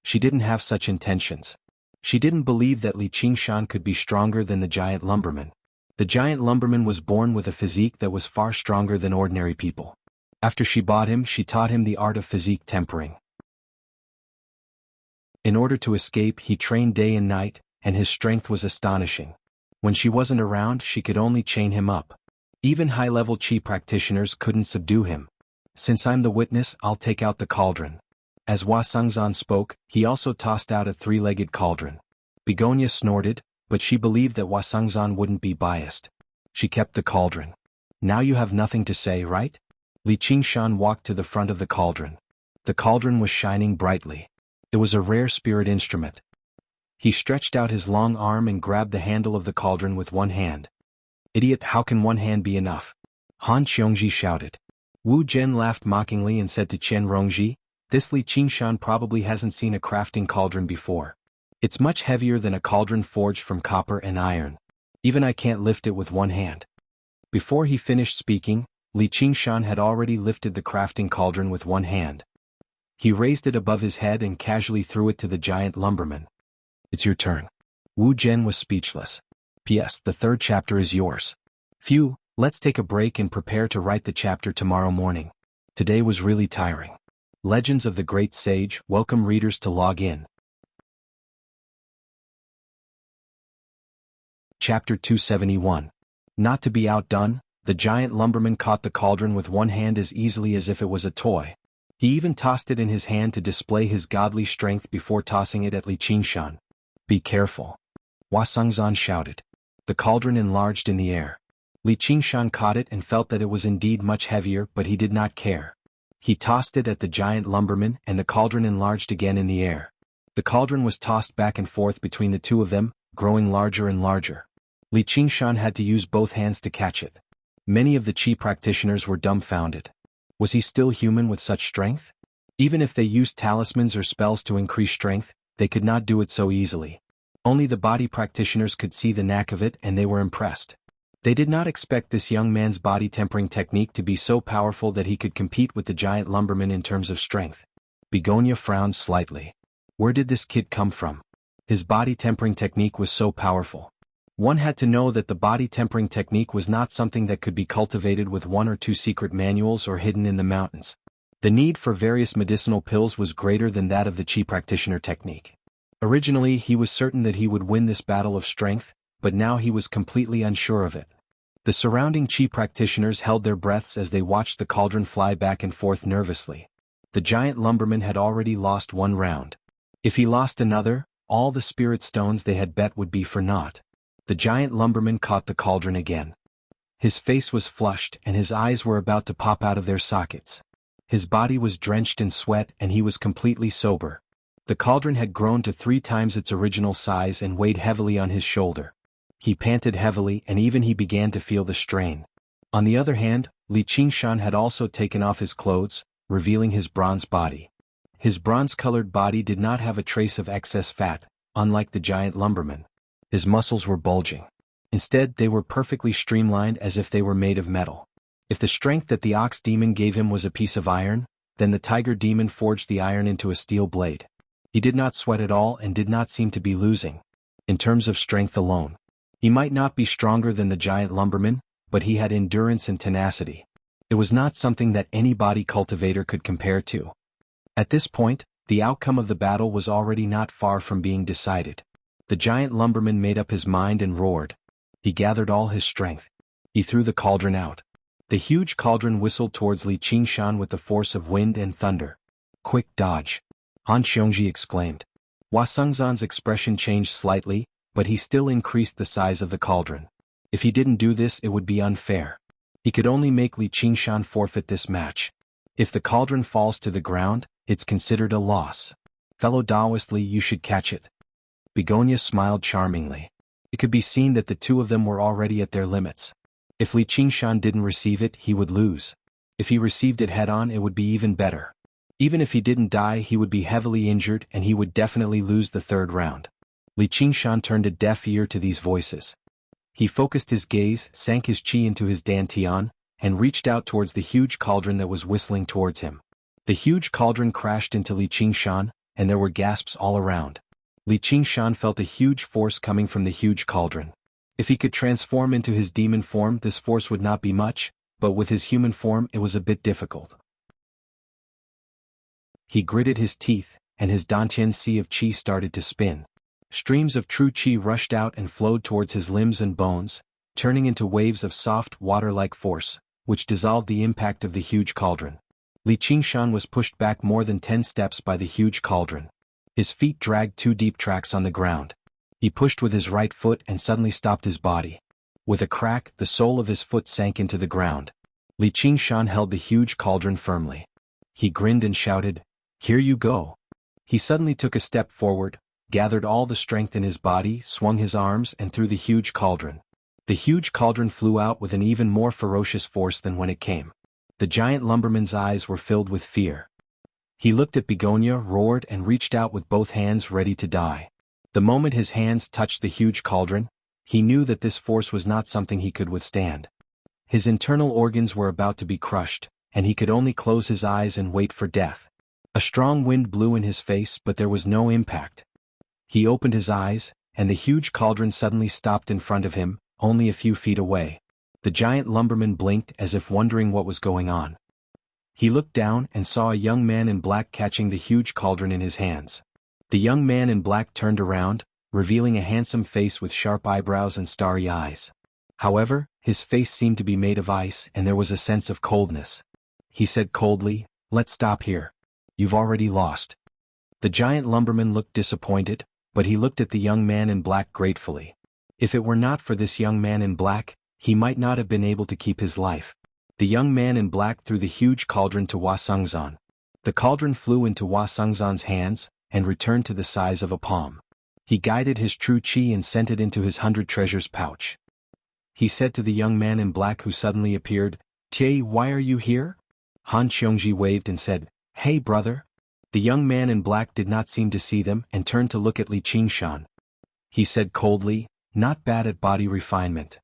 She didn't have such intentions. She didn't believe that Li Qingshan could be stronger than the giant lumberman. The giant lumberman was born with a physique that was far stronger than ordinary people. After she bought him, she taught him the art of physique tempering. In order to escape, he trained day and night, and his strength was astonishing. When she wasn't around, she could only chain him up. Even high-level chi practitioners couldn't subdue him. "Since I'm the witness, I'll take out the cauldron." As Hua Sengzan spoke, he also tossed out a 3-legged cauldron. Begonia snorted, but she believed that Hua Sengzan wouldn't be biased. She kept the cauldron. "Now you have nothing to say, right?" Li Qingshan walked to the front of the cauldron. The cauldron was shining brightly. It was a rare spirit instrument. He stretched out his long arm and grabbed the handle of the cauldron with one hand. "Idiot, how can one hand be enough?" Han Qiongji shouted. Wu Zhen laughed mockingly and said to Chen Rongji, "This Li Qingshan probably hasn't seen a crafting cauldron before. It's much heavier than a cauldron forged from copper and iron. Even I can't lift it with one hand." Before he finished speaking, Li Qingshan had already lifted the crafting cauldron with one hand. He raised it above his head and casually threw it to the giant lumberman. "It's your turn." Wu Zhen was speechless. "P.S. The 3rd chapter is yours." "Phew, let's take a break and prepare to write the chapter tomorrow morning. Today was really tiring." Legends of the Great Sage welcome readers to log in. Chapter 271. Not to be outdone, the giant lumberman caught the cauldron with one hand as easily as if it was a toy. He even tossed it in his hand to display his godly strength before tossing it at Li Qingshan. "Be careful." Hua Sengzan shouted. The cauldron enlarged in the air. Li Qingshan caught it and felt that it was indeed much heavier, but he did not care. He tossed it at the giant lumberman and the cauldron enlarged again in the air. The cauldron was tossed back and forth between the two of them, growing larger and larger. Li Qingshan had to use both hands to catch it. Many of the chi practitioners were dumbfounded. Was he still human with such strength? Even if they used talismans or spells to increase strength, they could not do it so easily. Only the body practitioners could see the knack of it and they were impressed. They did not expect this young man's body tempering technique to be so powerful that he could compete with the giant lumberman in terms of strength. Begonia frowned slightly. Where did this kid come from? His body tempering technique was so powerful. One had to know that the body tempering technique was not something that could be cultivated with 1 or 2 secret manuals or hidden in the mountains. The need for various medicinal pills was greater than that of the chi practitioner technique. Originally he was certain that he would win this battle of strength, but now he was completely unsure of it. The surrounding chi practitioners held their breaths as they watched the cauldron fly back and forth nervously. The giant lumberman had already lost 1 round. If he lost another, all the spirit stones they had bet would be for naught. The giant lumberman caught the cauldron again. His face was flushed and his eyes were about to pop out of their sockets. His body was drenched in sweat and he was completely sober. The cauldron had grown to 3 times its original size and weighed heavily on his shoulder. He panted heavily and even he began to feel the strain. On the other hand, Li Qingshan had also taken off his clothes, revealing his bronze body. His bronze-colored body did not have a trace of excess fat, unlike the giant lumberman. His muscles were bulging. Instead, they were perfectly streamlined as if they were made of metal. If the strength that the ox demon gave him was a piece of iron, then the tiger demon forged the iron into a steel blade. He did not sweat at all and did not seem to be losing. In terms of strength alone, he might not be stronger than the giant lumberman, but he had endurance and tenacity. It was not something that any body cultivator could compare to. At this point, the outcome of the battle was already not far from being decided. The giant lumberman made up his mind and roared. He gathered all his strength. He threw the cauldron out. The huge cauldron whistled towards Li Qingshan with the force of wind and thunder. "Quick dodge!" Han Xiongji exclaimed. Hua Sengzan's expression changed slightly, but he still increased the size of the cauldron. If he didn't do this, it would be unfair. He could only make Li Qingshan forfeit this match. If the cauldron falls to the ground, it's considered a loss. Fellow Taoist Li, you should catch it. Begonia smiled charmingly. It could be seen that the two of them were already at their limits. If Li Qingshan didn't receive it, he would lose. If he received it head-on, it would be even better. Even if he didn't die, he would be heavily injured and he would definitely lose the third round. Li Qingshan turned a deaf ear to these voices. He focused his gaze, sank his chi into his dantian, and reached out towards the huge cauldron that was whistling towards him. The huge cauldron crashed into Li Qingshan, and there were gasps all around. Li Qingshan felt a huge force coming from the huge cauldron. If he could transform into his demon form, this force would not be much, but with his human form it was a bit difficult. He gritted his teeth, and his dantian sea of chi started to spin. Streams of true chi rushed out and flowed towards his limbs and bones, turning into waves of soft, water-like force, which dissolved the impact of the huge cauldron. Li Qingshan was pushed back more than 10 steps by the huge cauldron. His feet dragged 2 deep tracks on the ground. He pushed with his right foot and suddenly stopped his body. With a crack, the sole of his foot sank into the ground. Li Qingshan held the huge cauldron firmly. He grinned and shouted, "Here you go." He suddenly took a step forward, gathered all the strength in his body, swung his arms and threw the huge cauldron. The huge cauldron flew out with an even more ferocious force than when it came. The giant lumberman's eyes were filled with fear. He looked at Begonia, roared and reached out with both hands ready to die. The moment his hands touched the huge cauldron, he knew that this force was not something he could withstand. His internal organs were about to be crushed, and he could only close his eyes and wait for death. A strong wind blew in his face, but there was no impact. He opened his eyes, and the huge cauldron suddenly stopped in front of him, only a few feet away. The giant lumberman blinked as if wondering what was going on. He looked down and saw a young man in black catching the huge cauldron in his hands. The young man in black turned around, revealing a handsome face with sharp eyebrows and starry eyes. However, his face seemed to be made of ice and there was a sense of coldness. He said coldly, "Let's stop here. You've already lost." The giant lumberman looked disappointed, but he looked at the young man in black gratefully. If it were not for this young man in black, he might not have been able to keep his life. The young man in black threw the huge cauldron to Hua Sengzan. The cauldron flew into Hua Sengzan's hands and returned to the size of a palm. He guided his true chi and sent it into his 100 treasures pouch. He said to the young man in black who suddenly appeared, "Tie, why are you here?" Han Qiongji waved and said, "Hey brother." The young man in black did not seem to see them and turned to look at Li Qingshan. He said coldly, "Not bad at body refinement."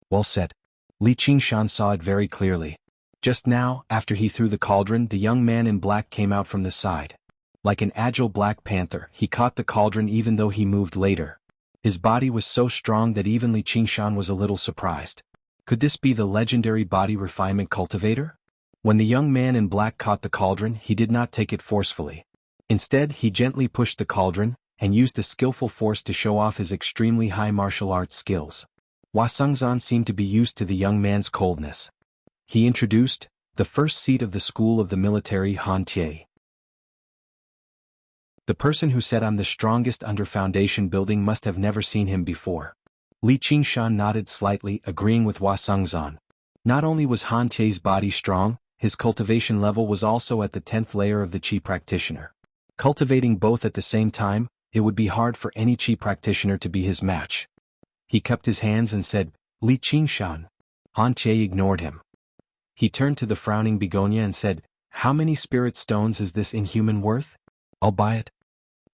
"Well said." Li Qingshan saw it very clearly. Just now, after he threw the cauldron, the young man in black came out from the side. Like an agile black panther, he caught the cauldron even though he moved later. His body was so strong that even Li Qingshan was a little surprised. Could this be the legendary body refinement cultivator? When the young man in black caught the cauldron, he did not take it forcefully. Instead, he gently pushed the cauldron, and used a skillful force to show off his extremely high martial arts skills. Hua Sengzan seemed to be used to the young man's coldness. He introduced, the first seat of the school of the military Han Tie. The person who said "I'm the strongest under foundation building" must have never seen him before. Li Qingshan nodded slightly, agreeing with Hua Sengzan. Not only was Han Tie's body strong, his cultivation level was also at the 10th layer of the Qi practitioner. Cultivating both at the same time, it would be hard for any Qi practitioner to be his match. He cupped his hands and said, "Li Qingshan." Han Tie ignored him. He turned to the frowning Begonia and said, "How many spirit stones is this inhuman worth? I'll buy it."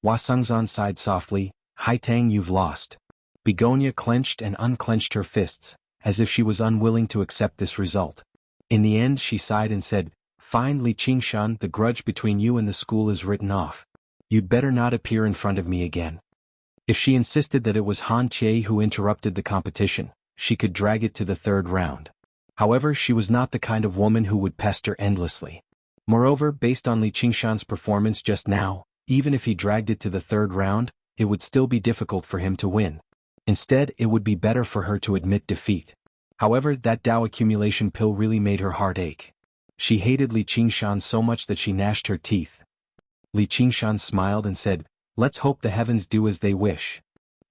Hua Sengzan sighed softly, "Hai Tang, you've lost." Begonia clenched and unclenched her fists, as if she was unwilling to accept this result. In the end she sighed and said, "Fine Li Qingshan, the grudge between you and the school is written off. You'd better not appear in front of me again." If she insisted that it was Han Tie who interrupted the competition, she could drag it to the third round. However, she was not the kind of woman who would pester endlessly. Moreover, based on Li Qingshan's performance just now, even if he dragged it to the third round, it would still be difficult for him to win. Instead, it would be better for her to admit defeat. However, that Dao accumulation pill really made her heart ache. She hated Li Qingshan so much that she gnashed her teeth. Li Qingshan smiled and said, "Let's hope the heavens do as they wish."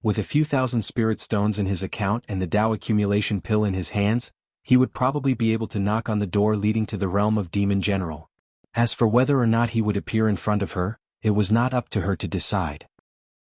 With a few thousand spirit stones in his account and the Tao accumulation pill in his hands, he would probably be able to knock on the door leading to the realm of Demon General. As for whether or not he would appear in front of her, it was not up to her to decide.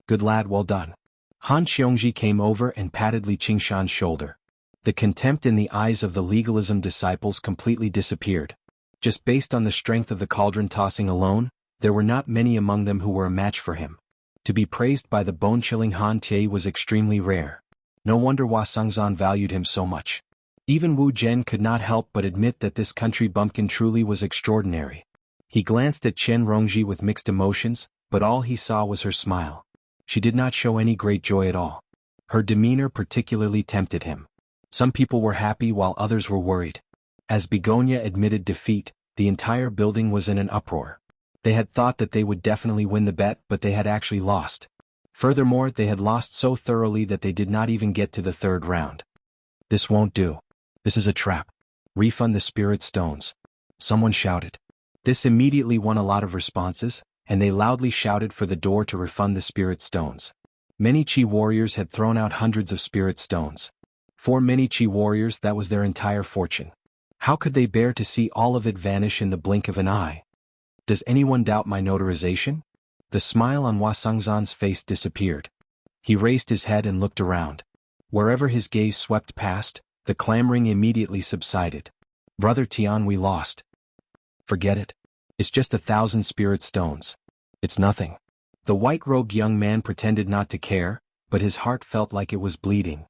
Good lad, well done. Han Xiongji came over and patted Li Qingshan's shoulder. The contempt in the eyes of the legalism disciples completely disappeared. Just based on the strength of the cauldron tossing alone, there were not many among them who were a match for him. To be praised by the bone-chilling Han Tie was extremely rare. No wonder Hua Sengzan valued him so much. Even Wu Zhen could not help but admit that this country bumpkin truly was extraordinary. He glanced at Chen Rongji with mixed emotions, but all he saw was her smile. She did not show any great joy at all. Her demeanor particularly tempted him. Some people were happy while others were worried. As Begonia admitted defeat, the entire building was in an uproar. They had thought that they would definitely win the bet, but they had actually lost. Furthermore, they had lost so thoroughly that they did not even get to the third round. This won't do. This is a trap. Refund the spirit stones. Someone shouted. This immediately won a lot of responses, and they loudly shouted for the door to refund the spirit stones. Many Qi warriors had thrown out hundreds of spirit stones. For many Qi warriors, that was their entire fortune. How could they bear to see all of it vanish in the blink of an eye? Does anyone doubt my notarization? The smile on Hua Sengzan's face disappeared. He raised his head and looked around. Wherever his gaze swept past, the clamoring immediately subsided. Brother Tian, we lost. Forget it. It's just 1,000 spirit stones. It's nothing. The white-robed young man pretended not to care, but his heart felt like it was bleeding.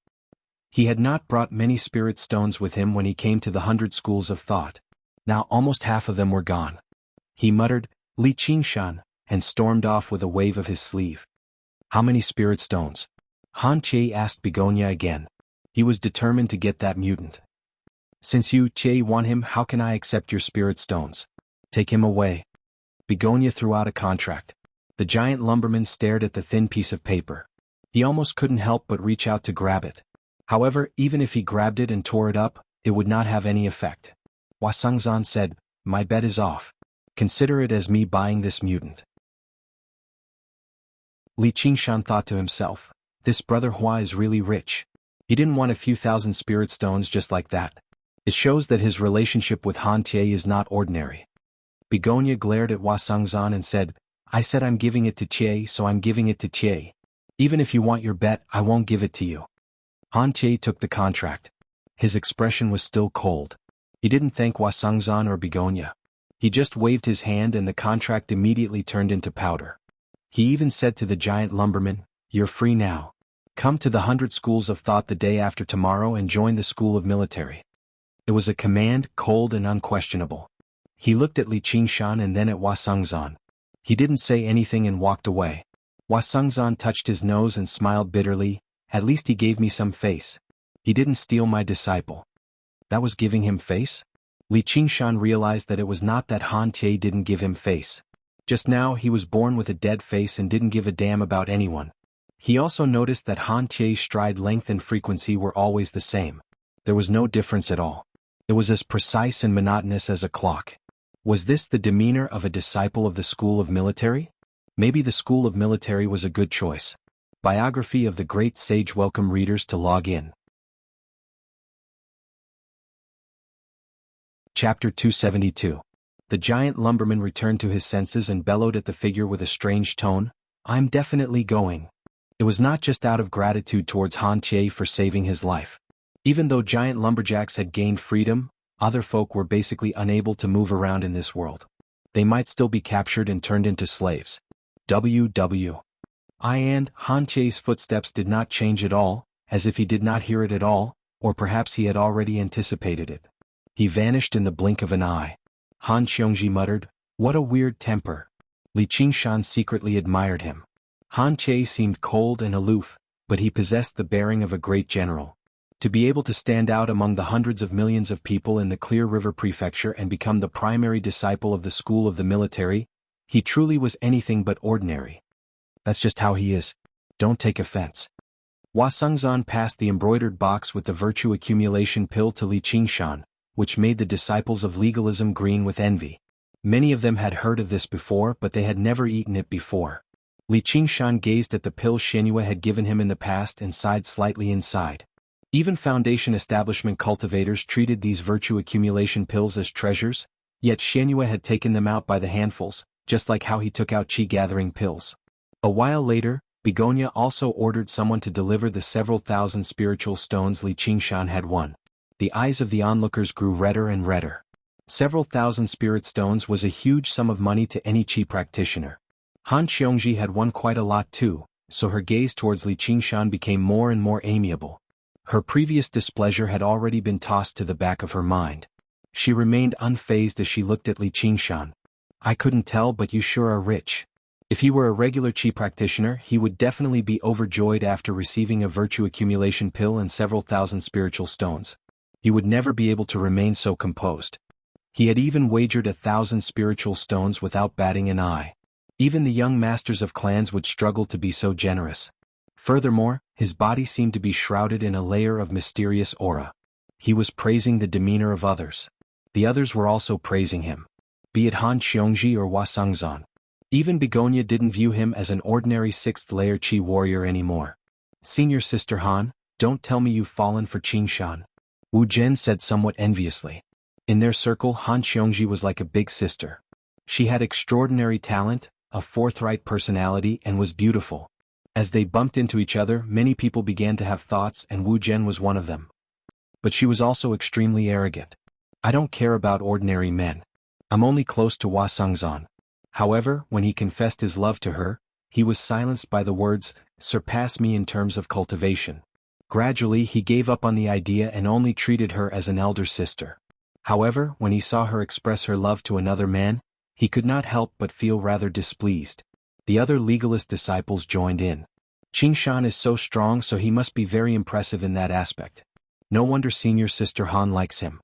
He had not brought many spirit stones with him when he came to the 100 schools of thought. Now almost half of them were gone. He muttered, Li Qingshan, and stormed off with a wave of his sleeve. How many spirit stones? Han Che asked Begonia again. He was determined to get that mutant. Since you, Che, want him, how can I accept your spirit stones? Take him away. Begonia threw out a contract. The giant lumberman stared at the thin piece of paper. He almost couldn't help but reach out to grab it. However, even if he grabbed it and tore it up, it would not have any effect. Hua Sengzan said, my bet is off. Consider it as me buying this mutant. Li Qingshan thought to himself, this brother Hua is really rich. He didn't want a few thousand spirit stones just like that. It shows that his relationship with Han Tie is not ordinary. Begonia glared at Hua Sengzan and said, I said I'm giving it to Tie, so I'm giving it to Tie. Even if you want your bet, I won't give it to you. Han Tie took the contract. His expression was still cold. He didn't thank Hua Sengzan or Begonia. He just waved his hand and the contract immediately turned into powder. He even said to the giant lumberman, you're free now. Come to the 100 schools of thought the day after tomorrow and join the school of military. It was a command, cold and unquestionable. He looked at Li Qingshan and then at Hua Sengzan. He didn't say anything and walked away. Hua Sengzan touched his nose and smiled bitterly, at least he gave me some face. He didn't steal my disciple. That was giving him face? Li Qingshan realized that it was not that Han Tie didn't give him face. Just now he was born with a dead face and didn't give a damn about anyone. He also noticed that Han Tie's stride length and frequency were always the same. There was no difference at all. It was as precise and monotonous as a clock. Was this the demeanor of a disciple of the school of military? Maybe the school of military was a good choice. Biography of the great sage. Welcome readers to log in. Chapter 272. The giant lumberman returned to his senses and bellowed at the figure with a strange tone, I'm definitely going. It was not just out of gratitude towards Han Tie for saving his life. Even though giant lumberjacks had gained freedom, other folk were basically unable to move around in this world. They might still be captured and turned into slaves. And Han Tie's footsteps did not change at all, as if he did not hear it at all, or perhaps he had already anticipated it. He vanished in the blink of an eye. Han Xiongji muttered, what a weird temper. Li Qingshan secretly admired him. Han Tie seemed cold and aloof, but he possessed the bearing of a great general. To be able to stand out among the hundreds of millions of people in the Clear River Prefecture and become the primary disciple of the school of the military, he truly was anything but ordinary. That's just how he is. Don't take offense. Hua Sengzan passed the embroidered box with the virtue accumulation pill to Li Qingshan, which made the disciples of legalism green with envy. Many of them had heard of this before, but they had never eaten it before. Li Qingshan gazed at the pills Xianyue had given him in the past and sighed slightly inside. Even Foundation establishment cultivators treated these virtue accumulation pills as treasures, yet Xianyue had taken them out by the handfuls, just like how he took out qi-gathering pills. A while later, Begonia also ordered someone to deliver the several thousand spiritual stones Li Qingshan had won. The eyes of the onlookers grew redder and redder. Several thousand spirit stones was a huge sum of money to any qi practitioner. Han Xiongji had won quite a lot too, so her gaze towards Li Qingshan became more and more amiable. Her previous displeasure had already been tossed to the back of her mind. She remained unfazed as she looked at Li Qingshan. I couldn't tell, but you sure are rich. If he were a regular qi practitioner, he would definitely be overjoyed after receiving a virtue accumulation pill and several thousand spiritual stones. He would never be able to remain so composed. He had even wagered 1,000 spiritual stones without batting an eye. Even the young masters of clans would struggle to be so generous. Furthermore, his body seemed to be shrouded in a layer of mysterious aura. He was praising the demeanor of others. The others were also praising him. Be it Han Xiongji or Hua Sangzan. Even Begonia didn't view him as an ordinary 6th-layer qi warrior anymore. Senior Sister Han, don't tell me you've fallen for Qingshan. Wu Zhen said somewhat enviously. In their circle, Han Xiongji was like a big sister. She had extraordinary talent, a forthright personality, and was beautiful. As they bumped into each other, many people began to have thoughts, and Wu Zhen was one of them. But she was also extremely arrogant. I don't care about ordinary men. I'm only close to Hua Sangzan. However, when he confessed his love to her, he was silenced by the words, surpass me in terms of cultivation. Gradually he gave up on the idea and only treated her as an elder sister. However, when he saw her express her love to another man, he could not help but feel rather displeased. The other legalist disciples joined in. Qingshan is so strong, so he must be very impressive in that aspect. No wonder Senior Sister Han likes him.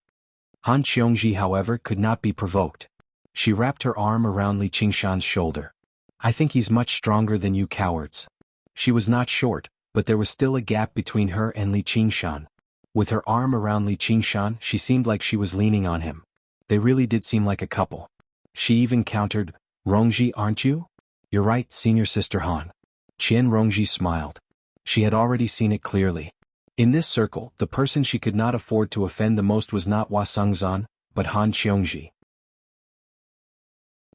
Han Xiongji, however, could not be provoked. She wrapped her arm around Li Qingshan's shoulder. I think he's much stronger than you cowards. She was not short, but there was still a gap between her and Li Qingshan. With her arm around Li Qingshan, she seemed like she was leaning on him. They really did seem like a couple. She even countered, Rongji, aren't you? You're right, Senior Sister Han. Qian Rongji smiled. She had already seen it clearly. In this circle, the person she could not afford to offend the most was not Hua Sangzan, but Han Xiongji.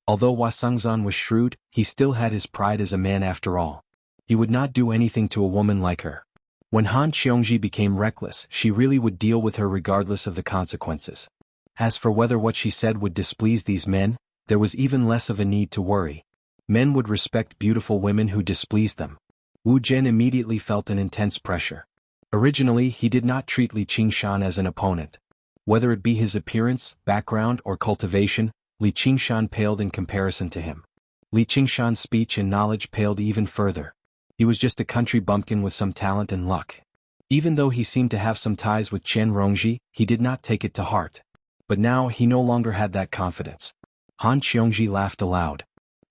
Although Hua Sangzan was shrewd, he still had his pride as a man after all. He would not do anything to a woman like her. When Han Xiongji became reckless, she really would deal with her regardless of the consequences. As for whether what she said would displease these men, there was even less of a need to worry. Men would respect beautiful women who displeased them. Wu Zhen immediately felt an intense pressure. Originally, he did not treat Li Qingshan as an opponent. Whether it be his appearance, background, or cultivation, Li Qingshan paled in comparison to him. Li Qingshan's speech and knowledge paled even further. He was just a country bumpkin with some talent and luck. Even though he seemed to have some ties with Qian Rongji, he did not take it to heart. But now he no longer had that confidence. Han Xiongji laughed aloud.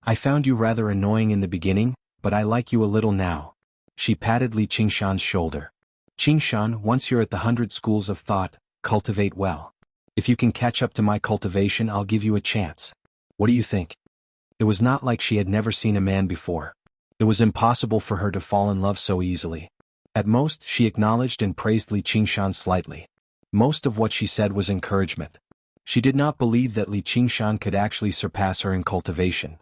I found you rather annoying in the beginning, but I like you a little now. She patted Li Qingshan's shoulder. Qingshan, once you're at the 100 schools of thought, cultivate well. If you can catch up to my cultivation, I'll give you a chance. What do you think? It was not like she had never seen a man before. It was impossible for her to fall in love so easily. At most, she acknowledged and praised Li Qingshan slightly. Most of what she said was encouragement. She did not believe that Li Qingshan could actually surpass her in cultivation.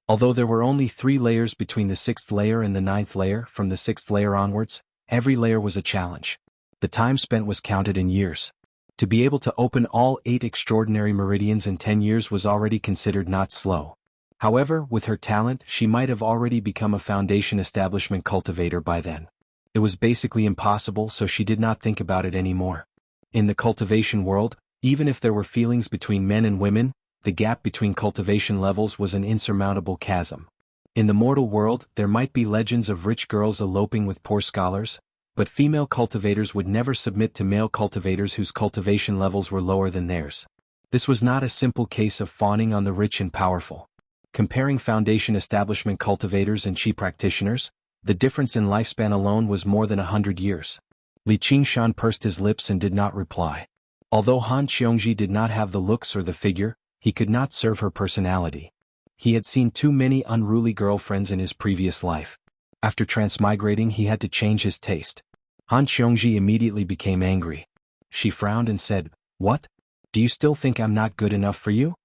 Although there were only 3 layers between the 6th layer and the 9th layer, from the 6th layer onwards, every layer was a challenge. The time spent was counted in years. To be able to open all 8 extraordinary meridians in 10 years was already considered not slow. However, with her talent, she might have already become a foundation establishment cultivator by then. It was basically impossible, so she did not think about it anymore. In the cultivation world, even if there were feelings between men and women, the gap between cultivation levels was an insurmountable chasm. In the mortal world, there might be legends of rich girls eloping with poor scholars, but female cultivators would never submit to male cultivators whose cultivation levels were lower than theirs. This was not a simple case of fawning on the rich and powerful. Comparing foundation establishment cultivators and qi practitioners, the difference in lifespan alone was more than 100 years. Li Qingshan pursed his lips and did not reply. Although Han Xiongji did not have the looks or the figure, he could not serve her personality. He had seen too many unruly girlfriends in his previous life. After transmigrating, he had to change his taste. Han Xiongji immediately became angry. She frowned and said, "What? Do you still think I'm not good enough for you?"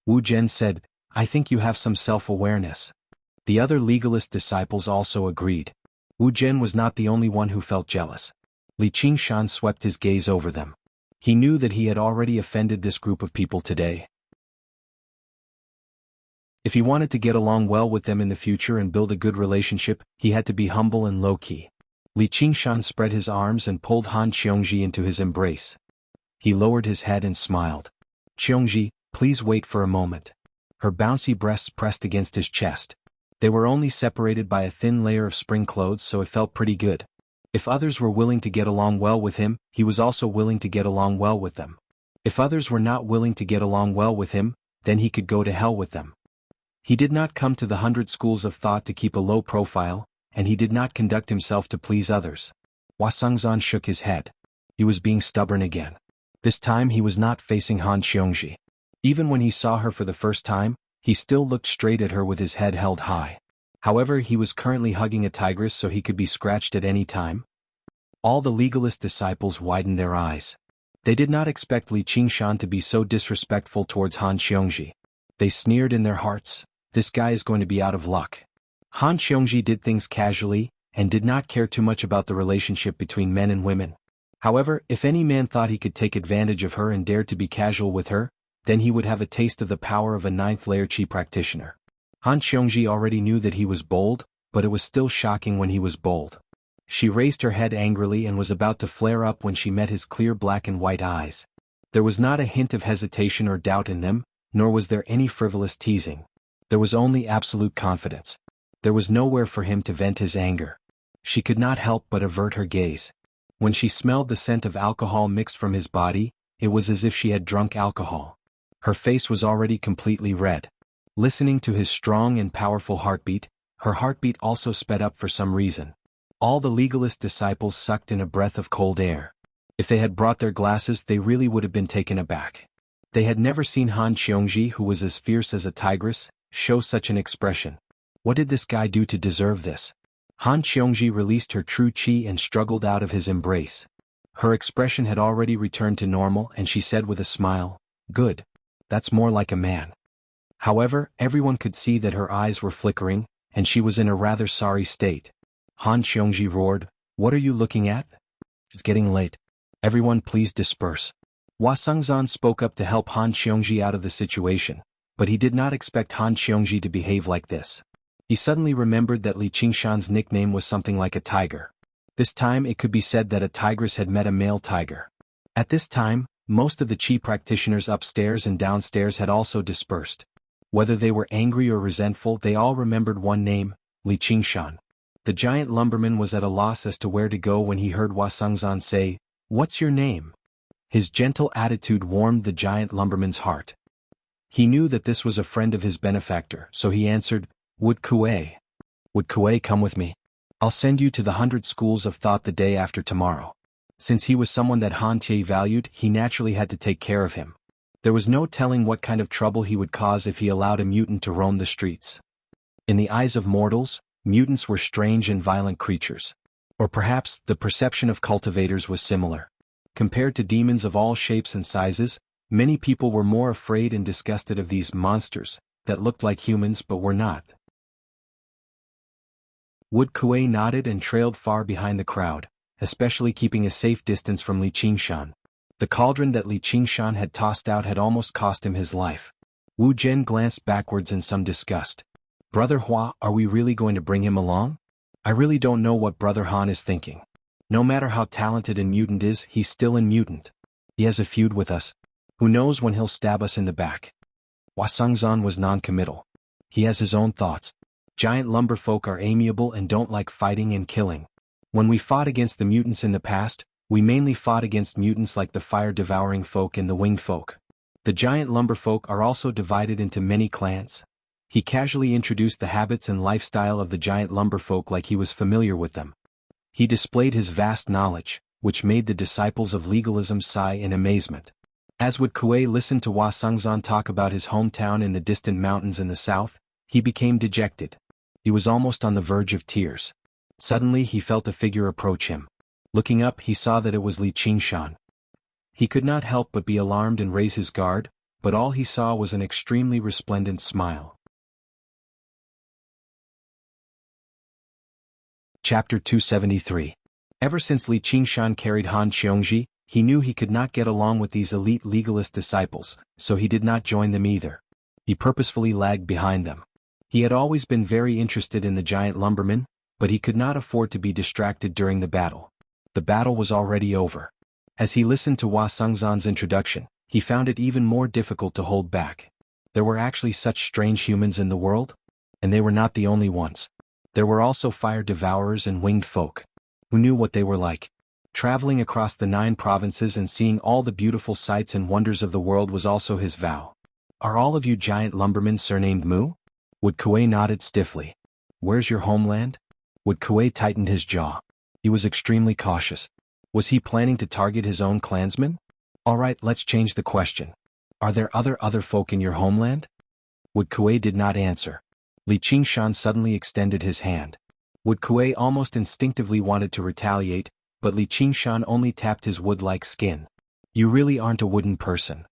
Wu Zhen said, "I think you have some self-awareness." The other legalist disciples also agreed. Wu Zhen was not the only one who felt jealous. Li Qingshan swept his gaze over them. He knew that he had already offended this group of people today. If he wanted to get along well with them in the future and build a good relationship, he had to be humble and low-key. Li Qingshan spread his arms and pulled Han Xiongji into his embrace. He lowered his head and smiled. "Xiongji, please wait for a moment." Her bouncy breasts pressed against his chest. They were only separated by a thin layer of spring clothes, so it felt pretty good. If others were willing to get along well with him, he was also willing to get along well with them. If others were not willing to get along well with him, then he could go to hell with them. He did not come to the 100 schools of thought to keep a low profile, and he did not conduct himself to please others. Hua Sengzan shook his head. He was being stubborn again. This time he was not facing Han Xiongji. Even when he saw her for the first time, he still looked straight at her with his head held high. However, he was currently hugging a tigress, so he could be scratched at any time. All the legalist disciples widened their eyes. They did not expect Li Qingshan to be so disrespectful towards Han Xiongji. They sneered in their hearts, "This guy is going to be out of luck." Han Xiongji did things casually, and did not care too much about the relationship between men and women. However, if any man thought he could take advantage of her and dared to be casual with her, then he would have a taste of the power of a 9th-layer Qi practitioner. Han Xiongji already knew that he was bold, but it was still shocking when he was bold. She raised her head angrily and was about to flare up when she met his clear black and white eyes. There was not a hint of hesitation or doubt in them, nor was there any frivolous teasing. There was only absolute confidence. There was nowhere for him to vent his anger. She could not help but avert her gaze. When she smelled the scent of alcohol mixed from his body, it was as if she had drunk alcohol. Her face was already completely red. Listening to his strong and powerful heartbeat, her heartbeat also sped up for some reason. All the legalist disciples sucked in a breath of cold air. If they had brought their glasses, they really would have been taken aback. They had never seen Han Xiongji, who was as fierce as a tigress, show such an expression. What did this guy do to deserve this? Han Xiongji released her true qi and struggled out of his embrace. Her expression had already returned to normal, and she said with a smile, "Good. That's more like a man." However, everyone could see that her eyes were flickering, and she was in a rather sorry state. Han Xiongji roared, "What are you looking at? It's getting late. Everyone please disperse." Hua Sengzan spoke up to help Han Xiongji out of the situation, but he did not expect Han Xiongji to behave like this. He suddenly remembered that Li Qingshan's nickname was something like a tiger. This time it could be said that a tigress had met a male tiger. At this time, most of the Qi practitioners upstairs and downstairs had also dispersed. Whether they were angry or resentful, they all remembered one name, Li Qingshan. The giant lumberman was at a loss as to where to go when he heard Hua Sengzan say, "What's your name?" His gentle attitude warmed the giant lumberman's heart. He knew that this was a friend of his benefactor, so he answered, "Would Kuei? Would Kuei come with me? I'll send you to the 100 schools of thought the day after tomorrow." Since he was someone that Han Tie valued, he naturally had to take care of him. There was no telling what kind of trouble he would cause if he allowed a mutant to roam the streets. In the eyes of mortals, mutants were strange and violent creatures. Or perhaps, the perception of cultivators was similar. Compared to demons of all shapes and sizes, many people were more afraid and disgusted of these monsters, that looked like humans but were not. Wood Kuei nodded and trailed far behind the crowd, especially keeping a safe distance from Li Qingshan. The cauldron that Li Qingshan had tossed out had almost cost him his life. Wu Zhen glanced backwards in some disgust. "Brother Hua, are we really going to bring him along? I really don't know what Brother Han is thinking. No matter how talented a mutant is, he's still a mutant. He has a feud with us. Who knows when he'll stab us in the back?" Hua Sengzan was non-committal. He has his own thoughts. Giant lumberfolk are amiable and don't like fighting and killing. When we fought against the mutants in the past, we mainly fought against mutants like the fire-devouring folk and the winged folk. The giant lumberfolk are also divided into many clans. He casually introduced the habits and lifestyle of the giant lumberfolk like he was familiar with them. He displayed his vast knowledge, which made the disciples of legalism sigh in amazement. As would Kuei listened to Hua Sengzan talk about his hometown in the distant mountains in the south, he became dejected. He was almost on the verge of tears. Suddenly he felt a figure approach him. Looking up he saw that it was Li Qingshan. He could not help but be alarmed and raise his guard, but all he saw was an extremely resplendent smile. Chapter 273. Ever since Li Qingshan carried Han Qiongji, he knew he could not get along with these elite legalist disciples, so he did not join them either. He purposefully lagged behind them. He had always been very interested in the giant lumberman, but he could not afford to be distracted during the battle. The battle was already over. As he listened to Hua Sengzan's introduction, he found it even more difficult to hold back. There were actually such strange humans in the world? And they were not the only ones. There were also fire devourers and winged folk. Who knew what they were like? Traveling across the 9 provinces and seeing all the beautiful sights and wonders of the world was also his vow. Are all of you giant lumbermen surnamed Mu? Would Kuei nodded stiffly. Where's your homeland? Would Kuei tightened his jaw. He was extremely cautious. Was he planning to target his own clansmen? Alright, let's change the question. Are there other folk in your homeland? Would Kuei did not answer. Li Qingshan suddenly extended his hand. Would Kuei almost instinctively wanted to retaliate, but Li Qingshan only tapped his wood-like skin. You really aren't a wooden person.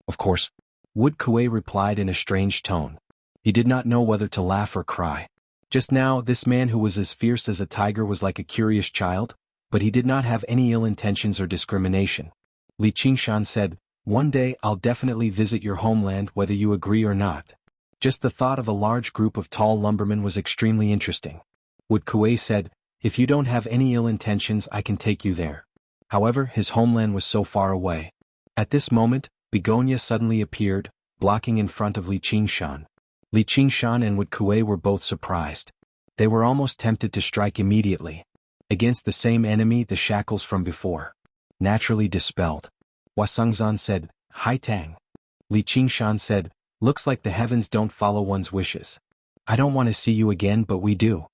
Of course. Would Kuei replied in a strange tone. He did not know whether to laugh or cry. Just now, this man who was as fierce as a tiger was like a curious child, but he did not have any ill intentions or discrimination. Li Qingshan said, one day I'll definitely visit your homeland whether you agree or not. Just the thought of a large group of tall lumbermen was extremely interesting. Would Kuei said, if you don't have any ill intentions I can take you there. However, his homeland was so far away. At this moment, Begonia suddenly appeared, blocking in front of Li Qingshan. Li Qingshan and Would Kuei were both surprised. They were almost tempted to strike immediately. Against the same enemy the shackles from before. Naturally dispelled. Hua Sengzan said, Hai Tang. Li Qingshan said, looks like the heavens don't follow one's wishes. I don't want to see you again but we do.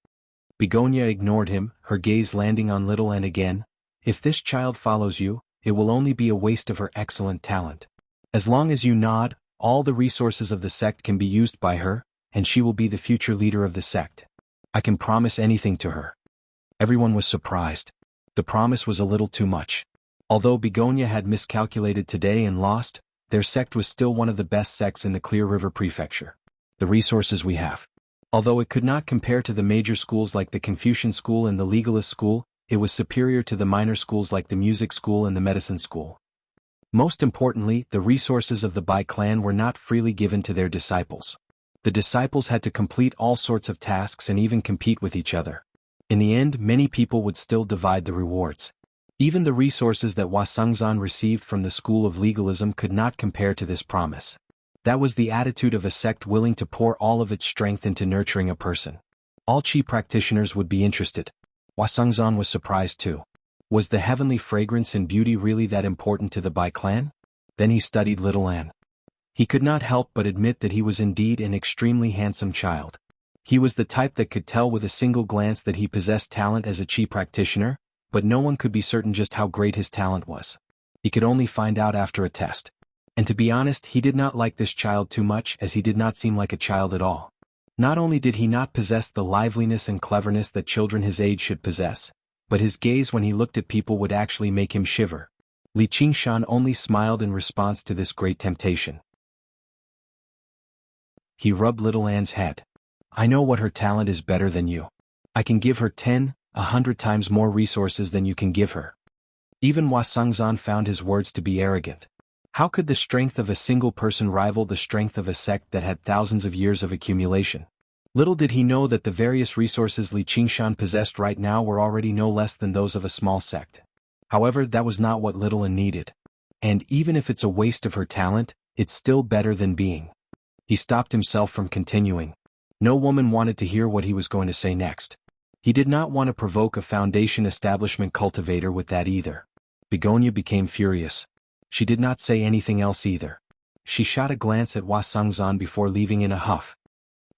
Begonia ignored him, her gaze landing on Little N again. If this child follows you, it will only be a waste of her excellent talent. As long as you nod, all the resources of the sect can be used by her, and she will be the future leader of the sect. I can promise anything to her. Everyone was surprised. The promise was a little too much. Although Begonia had miscalculated today and lost, their sect was still one of the best sects in the Clear River Prefecture. The resources we have. Although it could not compare to the major schools like the Confucian School and the Legalist School, it was superior to the minor schools like the Music School and the Medicine School. Most importantly, the resources of the Bai clan were not freely given to their disciples. The disciples had to complete all sorts of tasks and even compete with each other. In the end, many people would still divide the rewards. Even the resources that Hua Sengzan received from the School of Legalism could not compare to this promise. That was the attitude of a sect willing to pour all of its strength into nurturing a person. All Qi practitioners would be interested. Hua Sengzan was surprised too. Was the heavenly fragrance and beauty really that important to the Bai clan? Then he studied Little An. He could not help but admit that he was indeed an extremely handsome child. He was the type that could tell with a single glance that he possessed talent as a Qi practitioner, but no one could be certain just how great his talent was. He could only find out after a test. And to be honest, he did not like this child too much as he did not seem like a child at all. Not only did he not possess the liveliness and cleverness that children his age should possess, but his gaze when he looked at people would actually make him shiver. Li Qingshan only smiled in response to this great temptation. He rubbed Little An's head. I know what her talent is better than you. I can give her 10, 100 times more resources than you can give her. Even Hua Sengzan found his words to be arrogant. How could the strength of a single person rival the strength of a sect that had thousands of years of accumulation? Little did he know that the various resources Li Qingshan possessed right now were already no less than those of a small sect. However, that was not what Little An needed. And even if it's a waste of her talent, it's still better than being. He stopped himself from continuing. No woman wanted to hear what he was going to say next. He did not want to provoke a foundation establishment cultivator with that either. Begonia became furious. She did not say anything else either. She shot a glance at Hua Sengzan before leaving in a huff.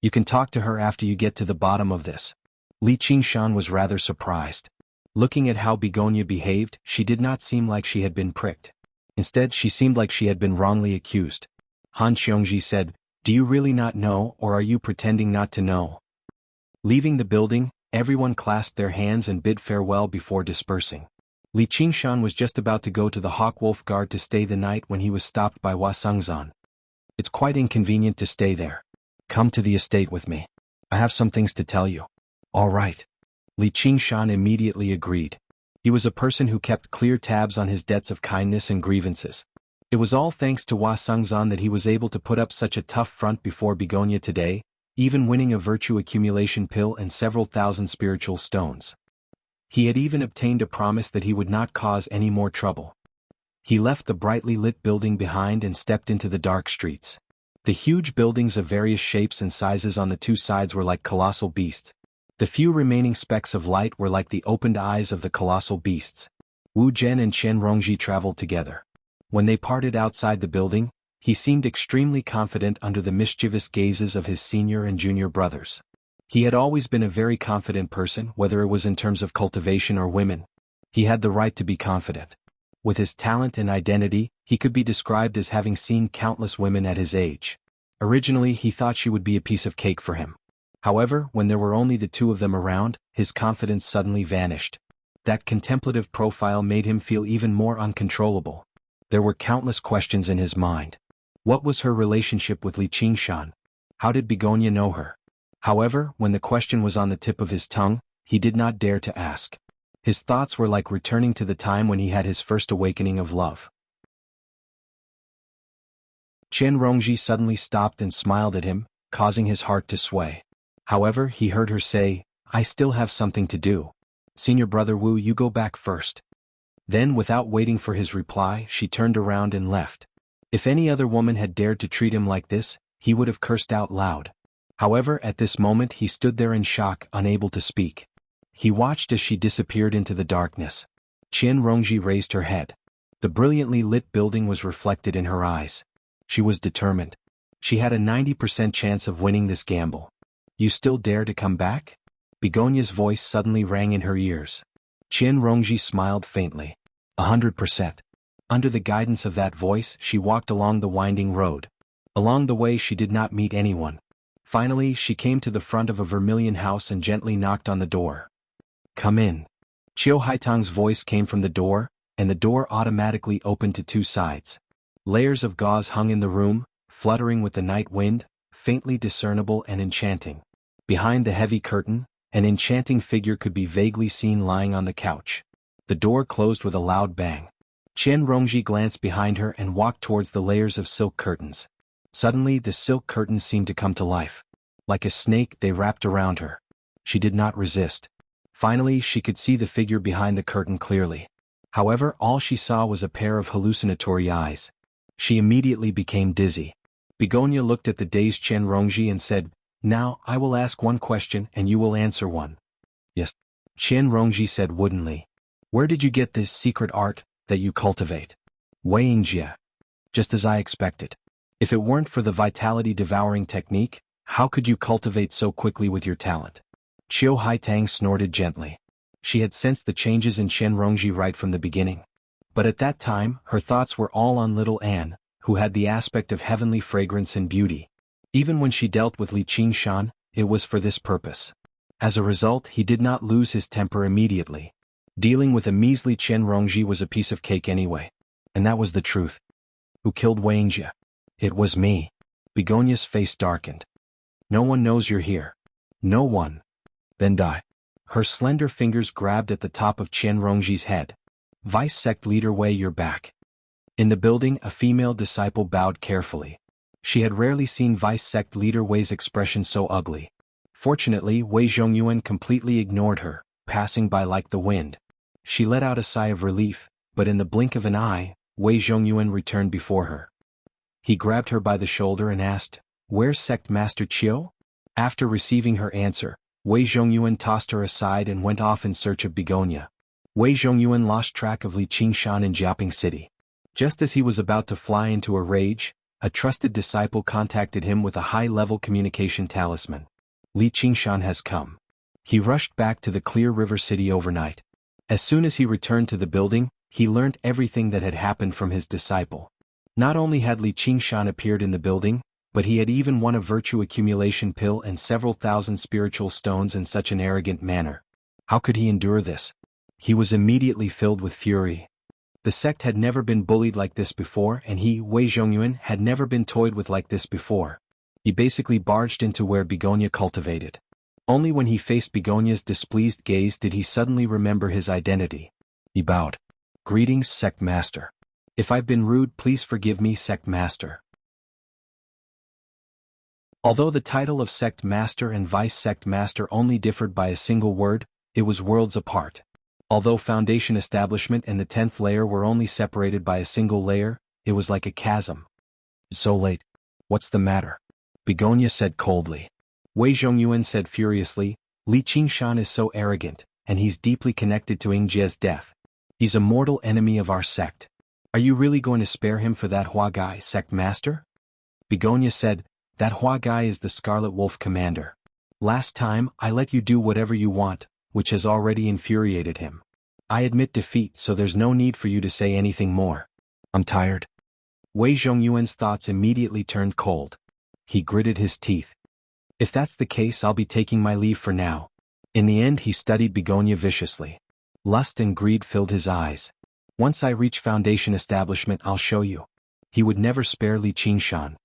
You can talk to her after you get to the bottom of this. Li Qingshan was rather surprised. Looking at how Begonia behaved, she did not seem like she had been pricked. Instead, she seemed like she had been wrongly accused. Han Xiongji said, "Do you really not know, or are you pretending not to know?" Leaving the building, everyone clasped their hands and bid farewell before dispersing. Li Qingshan was just about to go to the Hawkwolf Guard to stay the night when he was stopped by Hua Sengzan. "It's quite inconvenient to stay there. Come to the estate with me. I have some things to tell you." "All right." Li Qingshan immediately agreed. He was a person who kept clear tabs on his debts of kindness and grievances. It was all thanks to Hua Sengzan that he was able to put up such a tough front before Begonia today, even winning a virtue accumulation pill and several thousand spiritual stones. He had even obtained a promise that he would not cause any more trouble. He left the brightly lit building behind and stepped into the dark streets. The huge buildings of various shapes and sizes on the two sides were like colossal beasts. The few remaining specks of light were like the opened eyes of the colossal beasts. Wu Zhen and Chen Rongji traveled together. When they parted outside the building, he seemed extremely confident under the mischievous gazes of his senior and junior brothers. He had always been a very confident person, whether it was in terms of cultivation or women. He had the right to be confident. With his talent and identity, he could be described as having seen countless women at his age. Originally, he thought she would be a piece of cake for him. However, when there were only the two of them around, his confidence suddenly vanished. That contemplative profile made him feel even more uncontrollable. There were countless questions in his mind. What was her relationship with Li Qingshan? How did Begonia know her? However, when the question was on the tip of his tongue, he did not dare to ask. His thoughts were like returning to the time when he had his first awakening of love. Chen Rongji suddenly stopped and smiled at him, causing his heart to sway. However, he heard her say, "I still have something to do. Senior brother Wu, you go back first." Then, without waiting for his reply, she turned around and left. If any other woman had dared to treat him like this, he would have cursed out loud. However, at this moment he stood there in shock, unable to speak. He watched as she disappeared into the darkness. Chen Rongji raised her head. The brilliantly lit building was reflected in her eyes. She was determined. She had a 90% chance of winning this gamble. "You still dare to come back?" Begonia's voice suddenly rang in her ears. Chen Rongji smiled faintly. 100%. Under the guidance of that voice, she walked along the winding road. Along the way she did not meet anyone. Finally, she came to the front of a vermilion house and gently knocked on the door. "Come in." Qiu Haitang's voice came from the door, and the door automatically opened to two sides. Layers of gauze hung in the room, fluttering with the night wind, faintly discernible and enchanting. Behind the heavy curtain, an enchanting figure could be vaguely seen lying on the couch. The door closed with a loud bang. Chen Rongji glanced behind her and walked towards the layers of silk curtains. Suddenly, the silk curtains seemed to come to life. Like a snake, they wrapped around her. She did not resist. Finally, she could see the figure behind the curtain clearly. However, all she saw was a pair of hallucinatory eyes. She immediately became dizzy. Begonia looked at the dazed Chen Rongji and said, "Now, I will ask one question and you will answer one." "Yes." Chen Rongji said woodenly. "Where did you get this secret art that you cultivate?" "Weiyingjie." "Just as I expected. If it weren't for the vitality devouring technique, how could you cultivate so quickly with your talent?" Qiu Haitang snorted gently. She had sensed the changes in Chen Rongji right from the beginning. But at that time, her thoughts were all on little Anne, who had the aspect of heavenly fragrance and beauty. Even when she dealt with Li Qingshan, it was for this purpose. As a result, he did not lose his temper immediately. Dealing with a measly Chen Rongji was a piece of cake anyway. And that was the truth. "Who killed Weiyingjie?" "It was me." Begonia's face darkened. "No one knows you're here." "No one." "Then die." Her slender fingers grabbed at the top of Chen Rongji's head. "Vice sect leader Wei, you're back." In the building, a female disciple bowed carefully. She had rarely seen Vice sect leader Wei's expression so ugly. Fortunately, Wei Zhongyuan completely ignored her, passing by like the wind. She let out a sigh of relief, but in the blink of an eye, Wei Zhongyuan returned before her. He grabbed her by the shoulder and asked, "Where's Sect Master Qiu?" After receiving her answer, Wei Zhongyuan tossed her aside and went off in search of Begonia. Wei Zhongyuan lost track of Li Qingshan in Jiaoping City. Just as he was about to fly into a rage, a trusted disciple contacted him with a high-level communication talisman. "Li Qingshan has come." He rushed back to the Clear River City overnight. As soon as he returned to the building, He learnt everything that had happened from his disciple. Not only had Li Qingshan appeared in the building, but he had even won a virtue accumulation pill and several thousand spiritual stones in such an arrogant manner. How could he endure this? He was immediately filled with fury. The sect had never been bullied like this before, and he, Wei Zhongyuan, had never been toyed with like this before. He basically barged into where Begonia cultivated. Only when he faced Begonia's displeased gaze did he suddenly remember his identity. He bowed. "Greetings, sect master. If I've been rude, please forgive me, sect master." Although the title of sect master and vice sect master only differed by a single word, it was worlds apart. Although foundation establishment and the 10th layer were only separated by a single layer, it was like a chasm. "So late. What's the matter?" Begonia said coldly. Wei Zhongyuan said furiously, "Li Qingshan is so arrogant, and he's deeply connected to Yingjie's death. He's a mortal enemy of our sect. Are you really going to spare him for that Hua guy, sect master?" Begonia said, "That Hua guy is the Scarlet Wolf commander. Last time, I let you do whatever you want, which has already infuriated him. I admit defeat, so there's no need for you to say anything more. I'm tired." Wei Zhongyuan's thoughts immediately turned cold. He gritted his teeth. "If that's the case, I'll be taking my leave for now." In the end, he studied Begonia viciously. Lust and greed filled his eyes. "Once I reach foundation establishment, I'll show you." He would never spare Li Qingshan.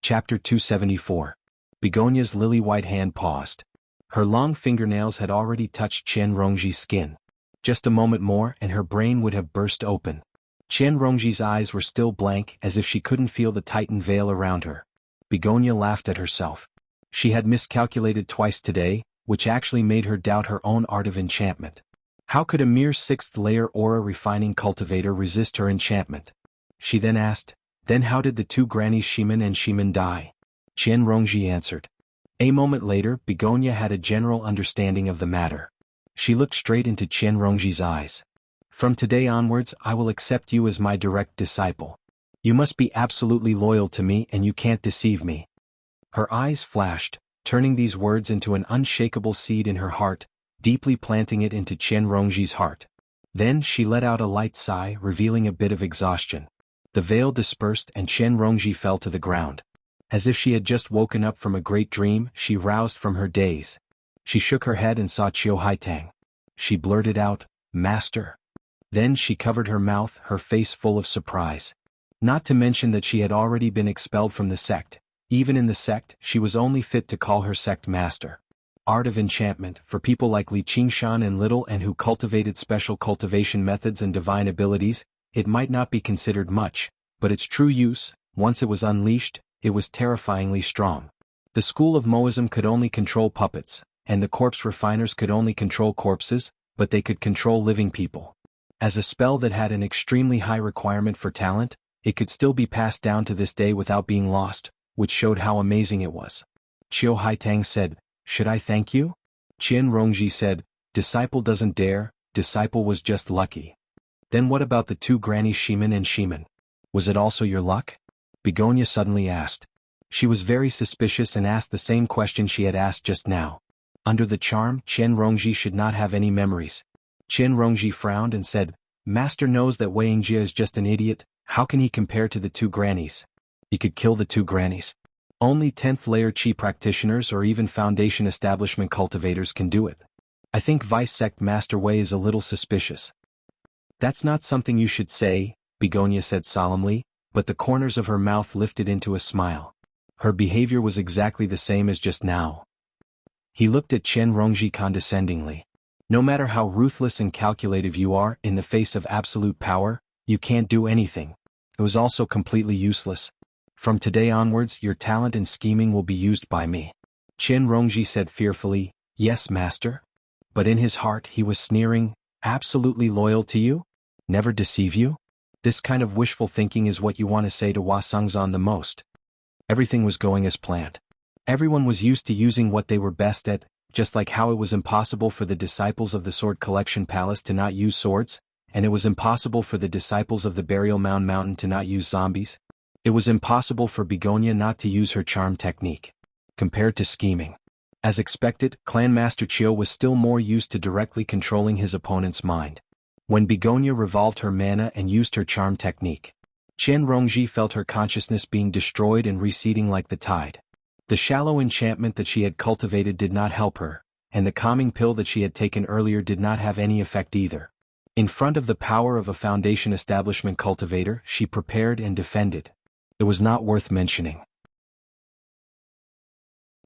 Chapter 274. Begonia's lily-white hand paused. Her long fingernails had already touched Qian Rongji's skin. Just a moment more and her brain would have burst open. Qian Rongji's eyes were still blank, as if she couldn't feel the tightened veil around her. Begonia laughed at herself. She had miscalculated twice today, which actually made her doubt her own art of enchantment. How could a mere 6th-layer aura-refining cultivator resist her enchantment? She then asked, "Then how did the two grannies Shimen and Shimen die?" Qian Rongji answered. A moment later, Begonia had a general understanding of the matter. She looked straight into Qian Rongji's eyes. "From today onwards, I will accept you as my direct disciple. You must be absolutely loyal to me and you can't deceive me." Her eyes flashed, turning these words into an unshakable seed in her heart, deeply planting it into Qian Rongji's heart. Then she let out a light sigh, revealing a bit of exhaustion. The veil dispersed and Qian Rongji fell to the ground. As if she had just woken up from a great dream, she roused from her daze. She shook her head and saw Qiu Haitang. She blurted out, "Master." Then she covered her mouth, her face full of surprise. Not to mention that she had already been expelled from the sect. Even in the sect, she was only fit to call her sect master. Art of enchantment, for people like Li Qingshan and Little and who cultivated special cultivation methods and divine abilities, it might not be considered much, but its true use, once it was unleashed, it was terrifyingly strong. The school of Moism could only control puppets, and the corpse refiners could only control corpses, but they could control living people. As a spell that had an extremely high requirement for talent, it could still be passed down to this day without being lost, which showed how amazing it was. Qiu Haitang said, "Should I thank you?" Qian Rongji said, "Disciple doesn't dare, disciple was just lucky." "Then what about the two grannies Shimen and Shimen? Was it also your luck?" Begonia suddenly asked. She was very suspicious and asked the same question she had asked just now. Under the charm, Qian Rongji should not have any memories. Qian Rongji frowned and said, "Master knows that Wei Yingjie is just an idiot. How can he compare to the two grannies?" He could kill the two grannies. Only 10th layer Qi practitioners or even foundation establishment cultivators can do it. I think Vice Sect Master Wei is a little suspicious. "That's not something you should say," Begonia said solemnly, but the corners of her mouth lifted into a smile. Her behavior was exactly the same as just now. He looked at Qian Rongji condescendingly. "No matter how ruthless and calculative you are, in the face of absolute power, you can't do anything." It was also completely useless. "From today onwards, your talent and scheming will be used by me." Qian Rongji said fearfully, "Yes, master." But in his heart he was sneering, "Absolutely loyal to you? Never deceive you? This kind of wishful thinking is what you want to say to Hua Sengzan the most." Everything was going as planned. Everyone was used to using what they were best at, just like how it was impossible for the disciples of the Sword Collection Palace to not use swords, and it was impossible for the disciples of the Burial Mound Mountain to not use zombies. It was impossible for Begonia not to use her charm technique. Compared to scheming, As expected, Clan Master Chiu was still more used to directly controlling his opponent's mind. When Begonia revolved her mana and used her charm technique, Chen Rongji felt her consciousness being destroyed and receding like the tide. The shallow enchantment that she had cultivated did not help her, and the calming pill that she had taken earlier did not have any effect either. In front of the power of a foundation establishment cultivator, she prepared and defended. It was not worth mentioning.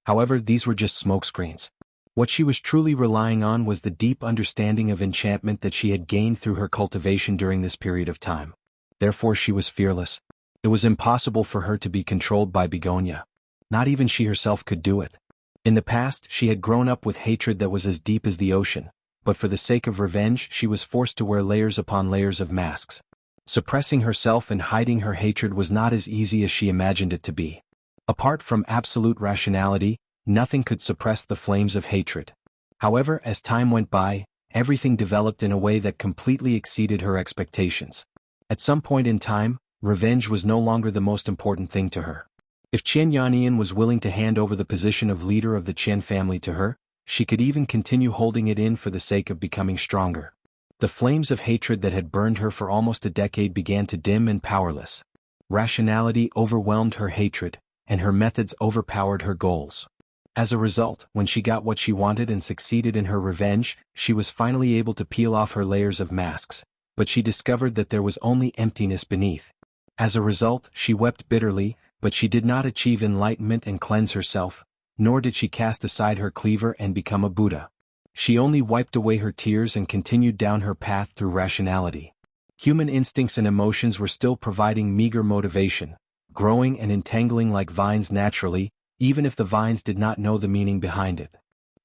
However, these were just smokescreens. What she was truly relying on was the deep understanding of enchantment that she had gained through her cultivation during this period of time. Therefore she was fearless. It was impossible for her to be controlled by Begonia. Not even she herself could do it. In the past, she had grown up with hatred that was as deep as the ocean, but for the sake of revenge she was forced to wear layers upon layers of masks. Suppressing herself and hiding her hatred was not as easy as she imagined it to be. Apart from absolute rationality, nothing could suppress the flames of hatred. However, as time went by, everything developed in a way that completely exceeded her expectations. At some point in time, revenge was no longer the most important thing to her. If Chen Yannian was willing to hand over the position of leader of the Chen family to her, she could even continue holding it in for the sake of becoming stronger. The flames of hatred that had burned her for almost a decade began to dim and powerless. Rationality overwhelmed her hatred, and her methods overpowered her goals. As a result, when she got what she wanted and succeeded in her revenge, she was finally able to peel off her layers of masks, but she discovered that there was only emptiness beneath. As a result, she wept bitterly, but she did not achieve enlightenment and cleanse herself, nor did she cast aside her cleaver and become a Buddha. She only wiped away her tears and continued down her path through rationality. Human instincts and emotions were still providing meager motivation, growing and entangling like vines naturally, even if the vines did not know the meaning behind it.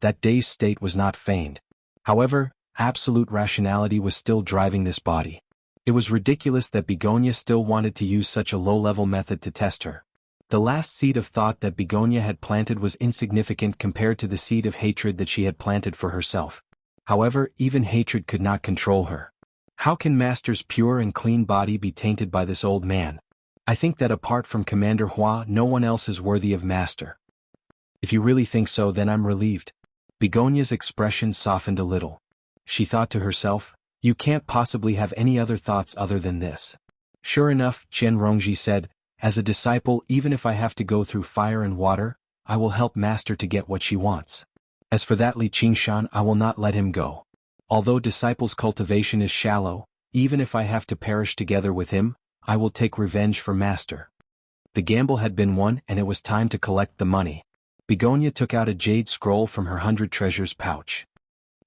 That dazed state was not feigned. However, absolute rationality was still driving this body. It was ridiculous that Begonia still wanted to use such a low-level method to test her. The last seed of thought that Begonia had planted was insignificant compared to the seed of hatred that she had planted for herself. However, even hatred could not control her. How can Master's pure and clean body be tainted by this old man? I think that apart from Commander Hua, no one else is worthy of Master. If you really think so, then I'm relieved. Begonia's expression softened a little. She thought to herself, you can't possibly have any other thoughts other than this. Sure enough, Chen Rongji said, as a disciple, even if I have to go through fire and water, I will help Master to get what she wants. As for that Li Qingshan, I will not let him go. Although disciple's cultivation is shallow, even if I have to perish together with him, I will take revenge for Master. The gamble had been won and it was time to collect the money. Begonia took out a jade scroll from her 100 treasures pouch.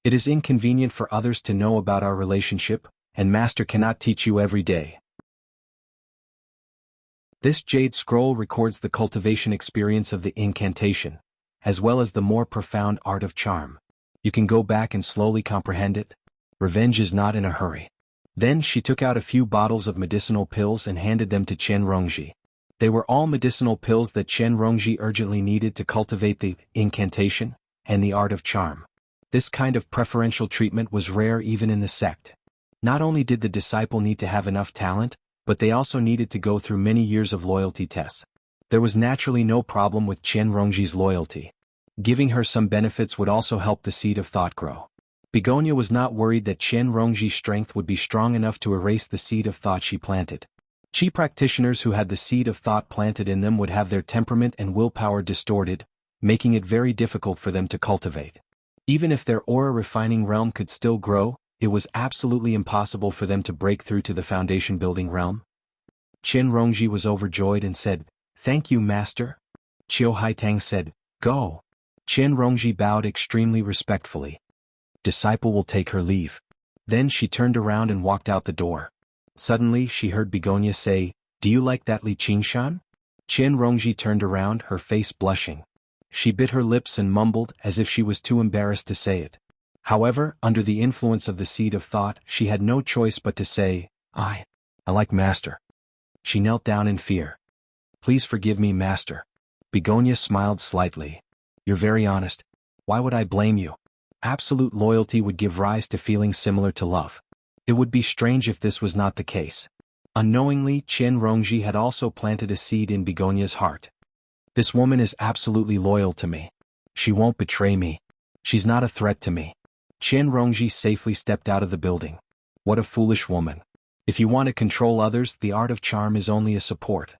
It is inconvenient for others to know about our relationship, and Master cannot teach you every day. This jade scroll records the cultivation experience of the incantation, as well as the more profound art of charm. You can go back and slowly comprehend it. Revenge is not in a hurry. Then she took out a few bottles of medicinal pills and handed them to Chen Rongji. They were all medicinal pills that Chen Rongji urgently needed to cultivate the incantation and the art of charm. This kind of preferential treatment was rare even in the sect. Not only did the disciple need to have enough talent, but they also needed to go through many years of loyalty tests. There was naturally no problem with Chen Rongji's loyalty. Giving her some benefits would also help the seed of thought grow. Begonia was not worried that Chen Rongji's strength would be strong enough to erase the seed of thought she planted. Qi practitioners who had the seed of thought planted in them would have their temperament and willpower distorted, making it very difficult for them to cultivate. Even if their aura refining realm could still grow, it was absolutely impossible for them to break through to the foundation building realm. Chen Rongji was overjoyed and said, "Thank you, Master." Qiu Haitang said, "Go." Chen Rongji bowed extremely respectfully. Disciple will take her leave. Then she turned around and walked out the door. Suddenly she heard Begonia say, "Do you like that Li Qingshan?" Chen Rongji turned around, her face blushing. She bit her lips and mumbled as if she was too embarrassed to say it. However, under the influence of the seed of thought, she had no choice but to say, I like Master." She knelt down in fear. "Please forgive me, Master." Begonia smiled slightly. "You're very honest. Why would I blame you? Absolute loyalty would give rise to feelings similar to love. It would be strange if this was not the case." Unknowingly, Chen Rongji had also planted a seed in Begonia's heart. "This woman is absolutely loyal to me. She won't betray me. She's not a threat to me. Qian Rongji safely stepped out of the building. What a foolish woman. If you want to control others, the art of charm is only a support.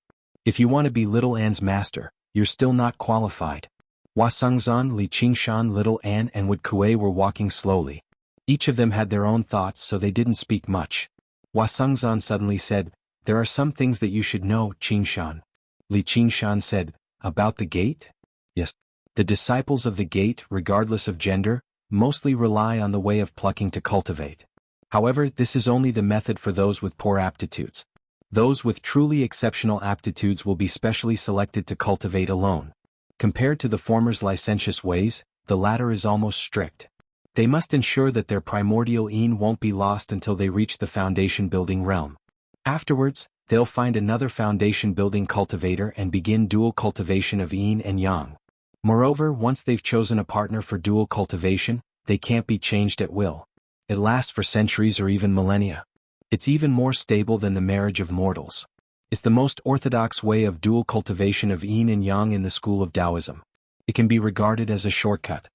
If you want to be Little Anne's master, you're still not qualified. Hua Sengzan, Li Qingshan, Little Anne and Wu Kuei were walking slowly. Each of them had their own thoughts, so they didn't speak much. Hua Sengzan suddenly said, "There are some things that you should know, Qingshan." Li Qingshan said, "About the gate?" "Yes." The disciples of the gate, regardless of gender, mostly rely on the way of plucking to cultivate. However, this is only the method for those with poor aptitudes. Those with truly exceptional aptitudes will be specially selected to cultivate alone. Compared to the former's licentious ways, the latter is almost strict. They must ensure that their primordial yin won't be lost until they reach the foundation-building realm. Afterwards, they'll find another foundation-building cultivator and begin dual cultivation of yin and yang. Moreover, once they've chosen a partner for dual cultivation, they can't be changed at will. It lasts for centuries or even millennia. It's even more stable than the marriage of mortals. It's the most orthodox way of dual cultivation of yin and yang in the school of Taoism. It can be regarded as a shortcut.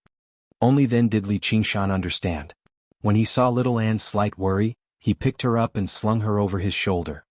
Only then did Li Qingshan understand. When he saw Little Anne's slight worry, he picked her up and slung her over his shoulder.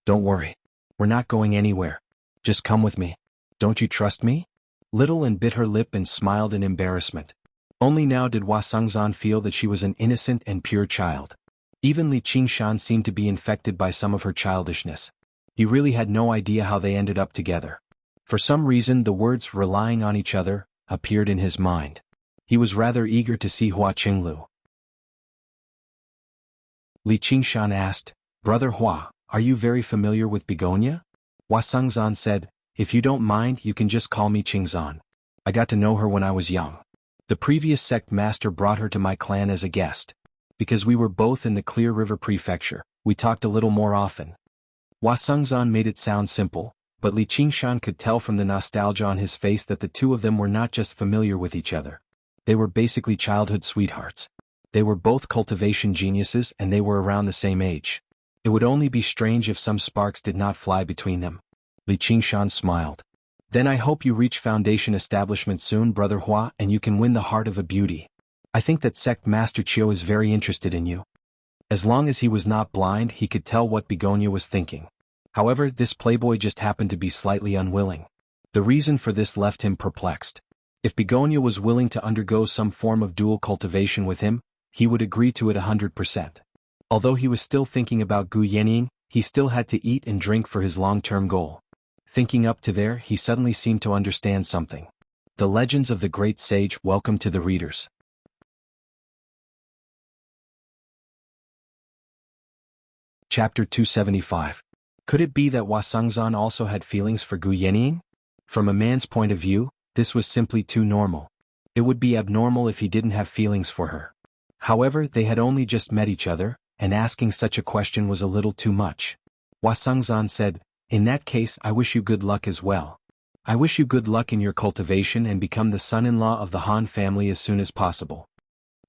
"Don't worry. We're not going anywhere. Just come with me. Don't you trust me?" Little Anne bit her lip and smiled in embarrassment. Only now did Hua Sengzan feel that she was an innocent and pure child. Even Li Qingshan seemed to be infected by some of her childishness. He really had no idea how they ended up together. For some reason, the words "relying on each other" appeared in his mind. He was rather eager to see Hua Qinglu. Li Qingshan asked, "Brother Hua, are you very familiar with Begonia?" Hua Sengzan said, "If you don't mind, you can just call me Qingzan. I got to know her when I was young. The previous sect master brought her to my clan as a guest. Because we were both in the Clear River Prefecture, we talked a little more often." Hua Sengzan made it sound simple, but Li Qingshan could tell from the nostalgia on his face that the two of them were not just familiar with each other. They were basically childhood sweethearts. They were both cultivation geniuses and they were around the same age. It would only be strange if some sparks did not fly between them. Li Qingshan smiled. "Then I hope you reach foundation establishment soon, Brother Hua, and you can win the heart of a beauty. I think that Sect Master Chiu is very interested in you." As long as he was not blind, he could tell what Begonia was thinking. However, this playboy just happened to be slightly unwilling. The reason for this left him perplexed. If Begonia was willing to undergo some form of dual cultivation with him, he would agree to it 100%. Although he was still thinking about Gu Yanning, he still had to eat and drink for his long-term goal. Thinking up to there, he suddenly seemed to understand something. The legends of the great sage. Welcome to the readers. Chapter 275. Could it be that Hua Sengzan also had feelings for Gu Yanning? From a man's point of view, this was simply too normal. It would be abnormal if he didn't have feelings for her. However, they had only just met each other, and asking such a question was a little too much. Hua Sengzan said, "In that case, I wish you good luck as well. I wish you good luck in your cultivation and become the son-in-law of the Han family as soon as possible."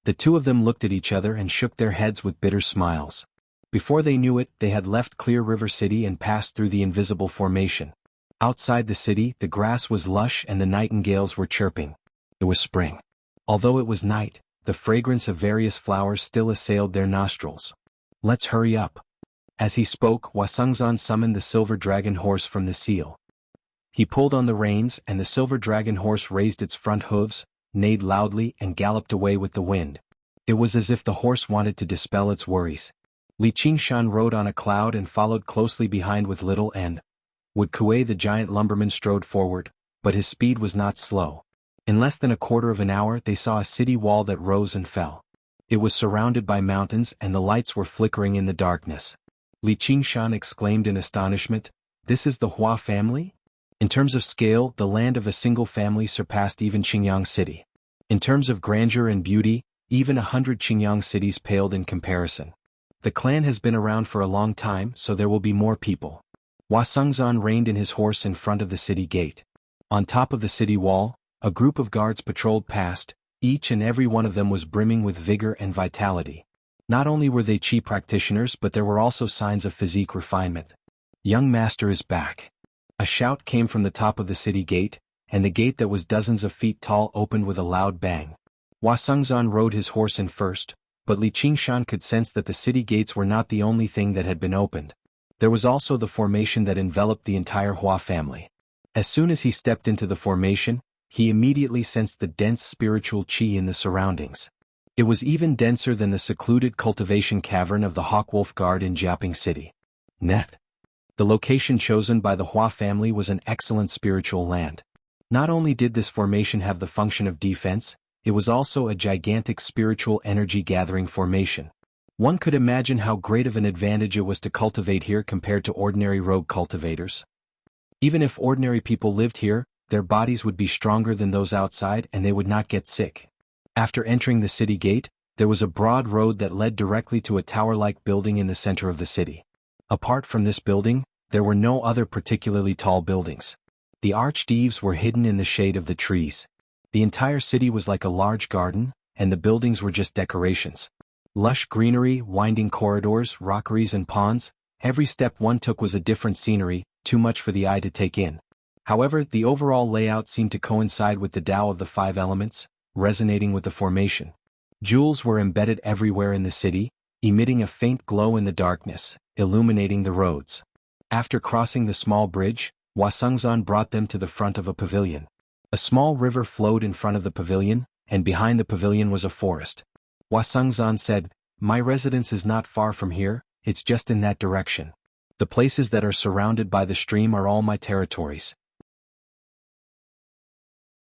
The two of them looked at each other and shook their heads with bitter smiles. Before they knew it, they had left Clear River City and passed through the invisible formation. Outside the city, the grass was lush and the nightingales were chirping. It was spring. Although it was night, the fragrance of various flowers still assailed their nostrils. "Let's hurry up." As he spoke, Hua Sengzan summoned the silver dragon horse from the seal. He pulled on the reins and the silver dragon horse raised its front hooves, neighed loudly and galloped away with the wind. It was as if the horse wanted to dispel its worries. Li Qingshan rode on a cloud and followed closely behind with Little Anne. Wu Kuei the giant lumberman strode forward, but his speed was not slow. In less than a quarter of an hour they saw a city wall that rose and fell. It was surrounded by mountains and the lights were flickering in the darkness. Li Qingshan exclaimed in astonishment, "This is the Hua family?" In terms of scale, the land of a single family surpassed even Qingyang City. In terms of grandeur and beauty, even 100 Qingyang cities paled in comparison. The clan has been around for a long time, so there will be more people. Hua Sengzan reined in his horse in front of the city gate. On top of the city wall, a group of guards patrolled past, each and every one of them was brimming with vigor and vitality. Not only were they Qi practitioners but there were also signs of physique refinement. "Young master is back." A shout came from the top of the city gate, and the gate that was dozens of feet tall opened with a loud bang. Hua Sengzan rode his horse in first, but Li Qingshan could sense that the city gates were not the only thing that had been opened. There was also the formation that enveloped the entire Hua family. As soon as he stepped into the formation, he immediately sensed the dense spiritual qi in the surroundings. It was even denser than the secluded cultivation cavern of the Hawkwolf Guard in Jiaping City. Net. The location chosen by the Hua family was an excellent spiritual land. Not only did this formation have the function of defense, it was also a gigantic spiritual energy gathering formation. One could imagine how great of an advantage it was to cultivate here compared to ordinary rogue cultivators. Even if ordinary people lived here, their bodies would be stronger than those outside and they would not get sick. After entering the city gate, there was a broad road that led directly to a tower-like building in the center of the city. Apart from this building, there were no other particularly tall buildings. The arched eaves were hidden in the shade of the trees. The entire city was like a large garden, and the buildings were just decorations. Lush greenery, winding corridors, rockeries and ponds, every step one took was a different scenery, too much for the eye to take in. However, the overall layout seemed to coincide with the Tao of the five elements, resonating with the formation. Jewels were embedded everywhere in the city, emitting a faint glow in the darkness, illuminating the roads. After crossing the small bridge, Hua Sengzan brought them to the front of a pavilion. A small river flowed in front of the pavilion, and behind the pavilion was a forest. Hua Sengzan said, "My residence is not far from here, it's just in that direction. The places that are surrounded by the stream are all my territories.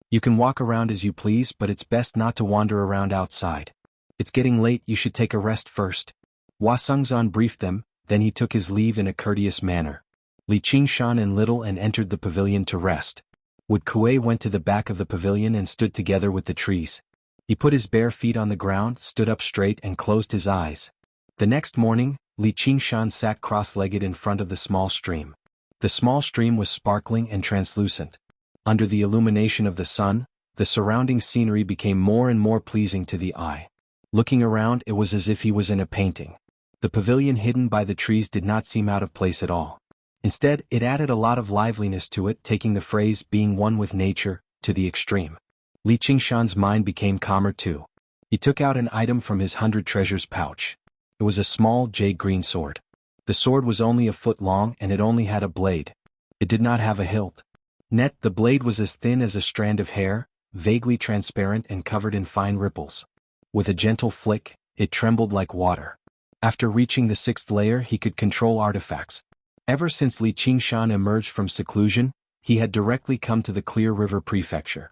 You can walk around as you please, but it's best not to wander around outside. It's getting late, you should take a rest first." Hua Sengzan briefed them, then he took his leave in a courteous manner. Li Qingshan and Little and entered the pavilion to rest. Wood Kuei went to the back of the pavilion and stood together with the trees. He put his bare feet on the ground, stood up straight and closed his eyes. The next morning, Li Qingshan sat cross-legged in front of the small stream. The small stream was sparkling and translucent. Under the illumination of the sun, the surrounding scenery became more and more pleasing to the eye. Looking around, it was as if he was in a painting. The pavilion hidden by the trees did not seem out of place at all. Instead, it added a lot of liveliness to it, taking the phrase "being one with nature" to the extreme. Li Qingshan's mind became calmer too. He took out an item from his 100 treasures pouch. It was a small jade-green sword. The sword was only a foot long and it only had a blade. It did not have a hilt. The blade was as thin as a strand of hair, vaguely transparent and covered in fine ripples. With a gentle flick, it trembled like water. After reaching the 6th layer, he could control artifacts. Ever since Li Qingshan emerged from seclusion, he had directly come to the Clear River Prefecture.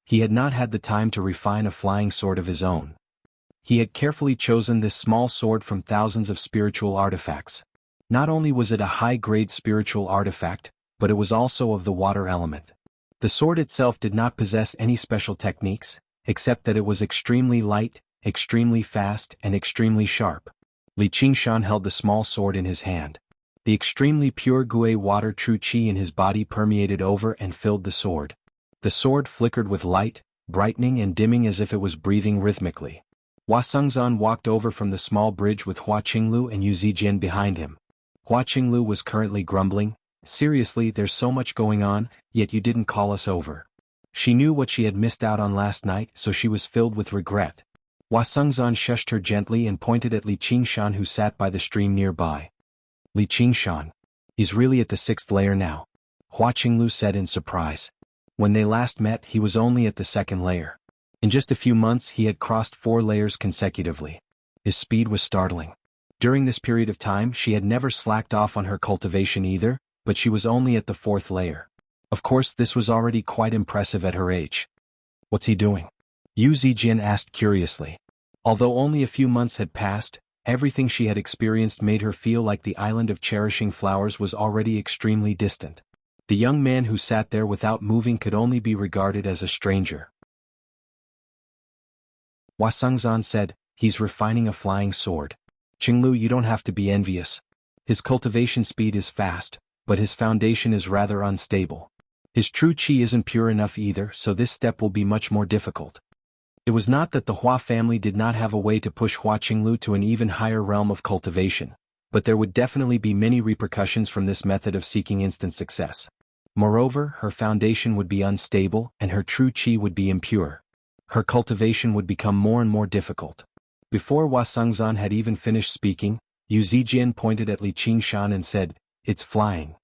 He had not had the time to refine a flying sword of his own. He had carefully chosen this small sword from thousands of spiritual artifacts. Not only was it a high-grade spiritual artifact, but it was also of the water element. The sword itself did not possess any special techniques, except that it was extremely light, extremely fast, and extremely sharp. Li Qingshan held the small sword in his hand. The extremely pure Gui water true qi in his body permeated over and filled the sword. The sword flickered with light, brightening and dimming as if it was breathing rhythmically. Hua Sengzan walked over from the small bridge with Hua Qinglu and Yu Zijian behind him. Hua Qinglu was currently grumbling, "Seriously, there's so much going on, yet you didn't call us over." She knew what she had missed out on last night, so she was filled with regret. Hua Sengzan shushed her gently and pointed at Li Qingshan who sat by the stream nearby. "Li Qingshan. He's really at the 6th layer now," Hua Qinglu said in surprise. When they last met, he was only at the 2nd layer. In just a few months he had crossed 4 layers consecutively. His speed was startling. During this period of time she had never slacked off on her cultivation either, but she was only at the 4th layer. Of course this was already quite impressive at her age. "What's he doing?" Yu Zijian asked curiously. Although only a few months had passed, everything she had experienced made her feel like the island of cherishing flowers was already extremely distant. The young man who sat there without moving could only be regarded as a stranger. Hua Sengzan said, "He's refining a flying sword. Qinglu, you don't have to be envious. His cultivation speed is fast, but his foundation is rather unstable. His true qi isn't pure enough either, so this step will be much more difficult." It was not that the Hua family did not have a way to push Hua Qinglu to an even higher realm of cultivation, but there would definitely be many repercussions from this method of seeking instant success. Moreover, her foundation would be unstable and her true qi would be impure. Her cultivation would become more and more difficult. Before Hua Sengzan had even finished speaking, Yu Zijian pointed at Li Qingshan and said, "It's flying."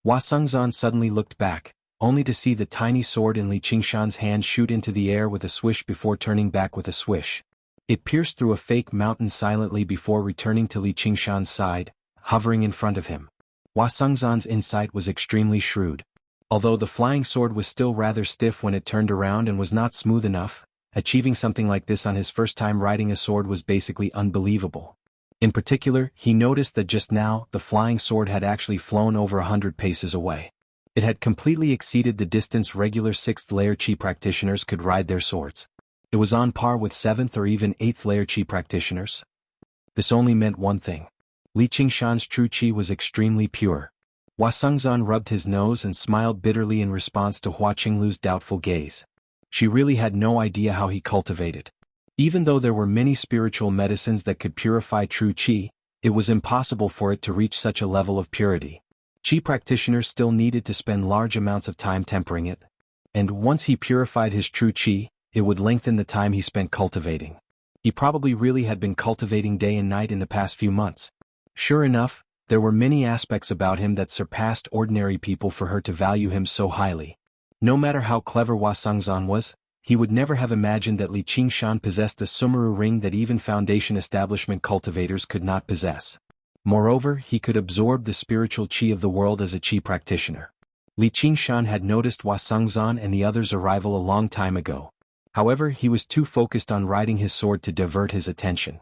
Hua Sengzan suddenly looked back, only to see the tiny sword in Li Qingshan's hand shoot into the air with a swish before turning back with a swish. It pierced through a fake mountain silently before returning to Li Qingshan's side, hovering in front of him. Hua Sengzan's insight was extremely shrewd. Although the flying sword was still rather stiff when it turned around and was not smooth enough, achieving something like this on his first time riding a sword was basically unbelievable. In particular, he noticed that just now, the flying sword had actually flown over 100 paces away. It had completely exceeded the distance regular 6th layer Qi practitioners could ride their swords. It was on par with 7th or even 8th layer Qi practitioners. This only meant one thing. Li Qingshan's true Qi was extremely pure. Hua Sengzan rubbed his nose and smiled bitterly in response to Hua Qinglu's doubtful gaze. She really had no idea how he cultivated. Even though there were many spiritual medicines that could purify true Qi, it was impossible for it to reach such a level of purity. Qi practitioners still needed to spend large amounts of time tempering it. And once he purified his true Qi, it would lengthen the time he spent cultivating. He probably really had been cultivating day and night in the past few months. Sure enough, there were many aspects about him that surpassed ordinary people for her to value him so highly. No matter how clever Hua Sengzan was, he would never have imagined that Li Qingshan possessed a Sumeru ring that even foundation establishment cultivators could not possess. Moreover, he could absorb the spiritual qi of the world as a qi practitioner. Li Qingshan had noticed Hua Sengzan and the others' arrival a long time ago. However, he was too focused on riding his sword to divert his attention.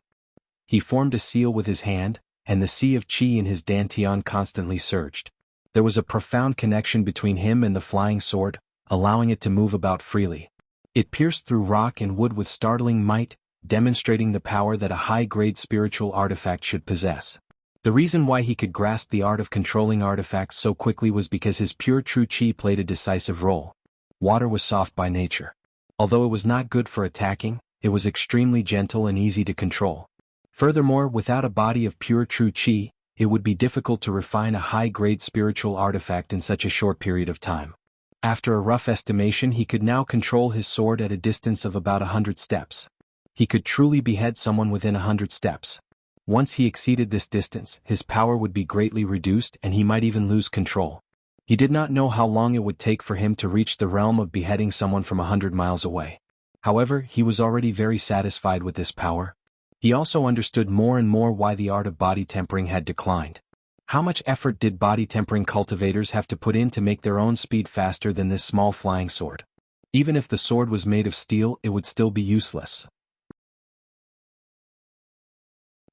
He formed a seal with his hand, and the sea of qi in his dantian constantly surged. There was a profound connection between him and the flying sword, allowing it to move about freely. It pierced through rock and wood with startling might, demonstrating the power that a high-grade spiritual artifact should possess. The reason why he could grasp the art of controlling artifacts so quickly was because his pure true qi played a decisive role. Water was soft by nature. Although it was not good for attacking, it was extremely gentle and easy to control. Furthermore, without a body of pure true qi, it would be difficult to refine a high-grade spiritual artifact in such a short period of time. After a rough estimation, he could now control his sword at a distance of about 100 steps. He could truly behead someone within 100 steps. Once he exceeded this distance, his power would be greatly reduced and he might even lose control. He did not know how long it would take for him to reach the realm of beheading someone from 100 miles away. However, he was already very satisfied with this power. He also understood more and more why the art of body tempering had declined. How much effort did body tempering cultivators have to put in to make their own speed faster than this small flying sword? Even if the sword was made of steel, it would still be useless.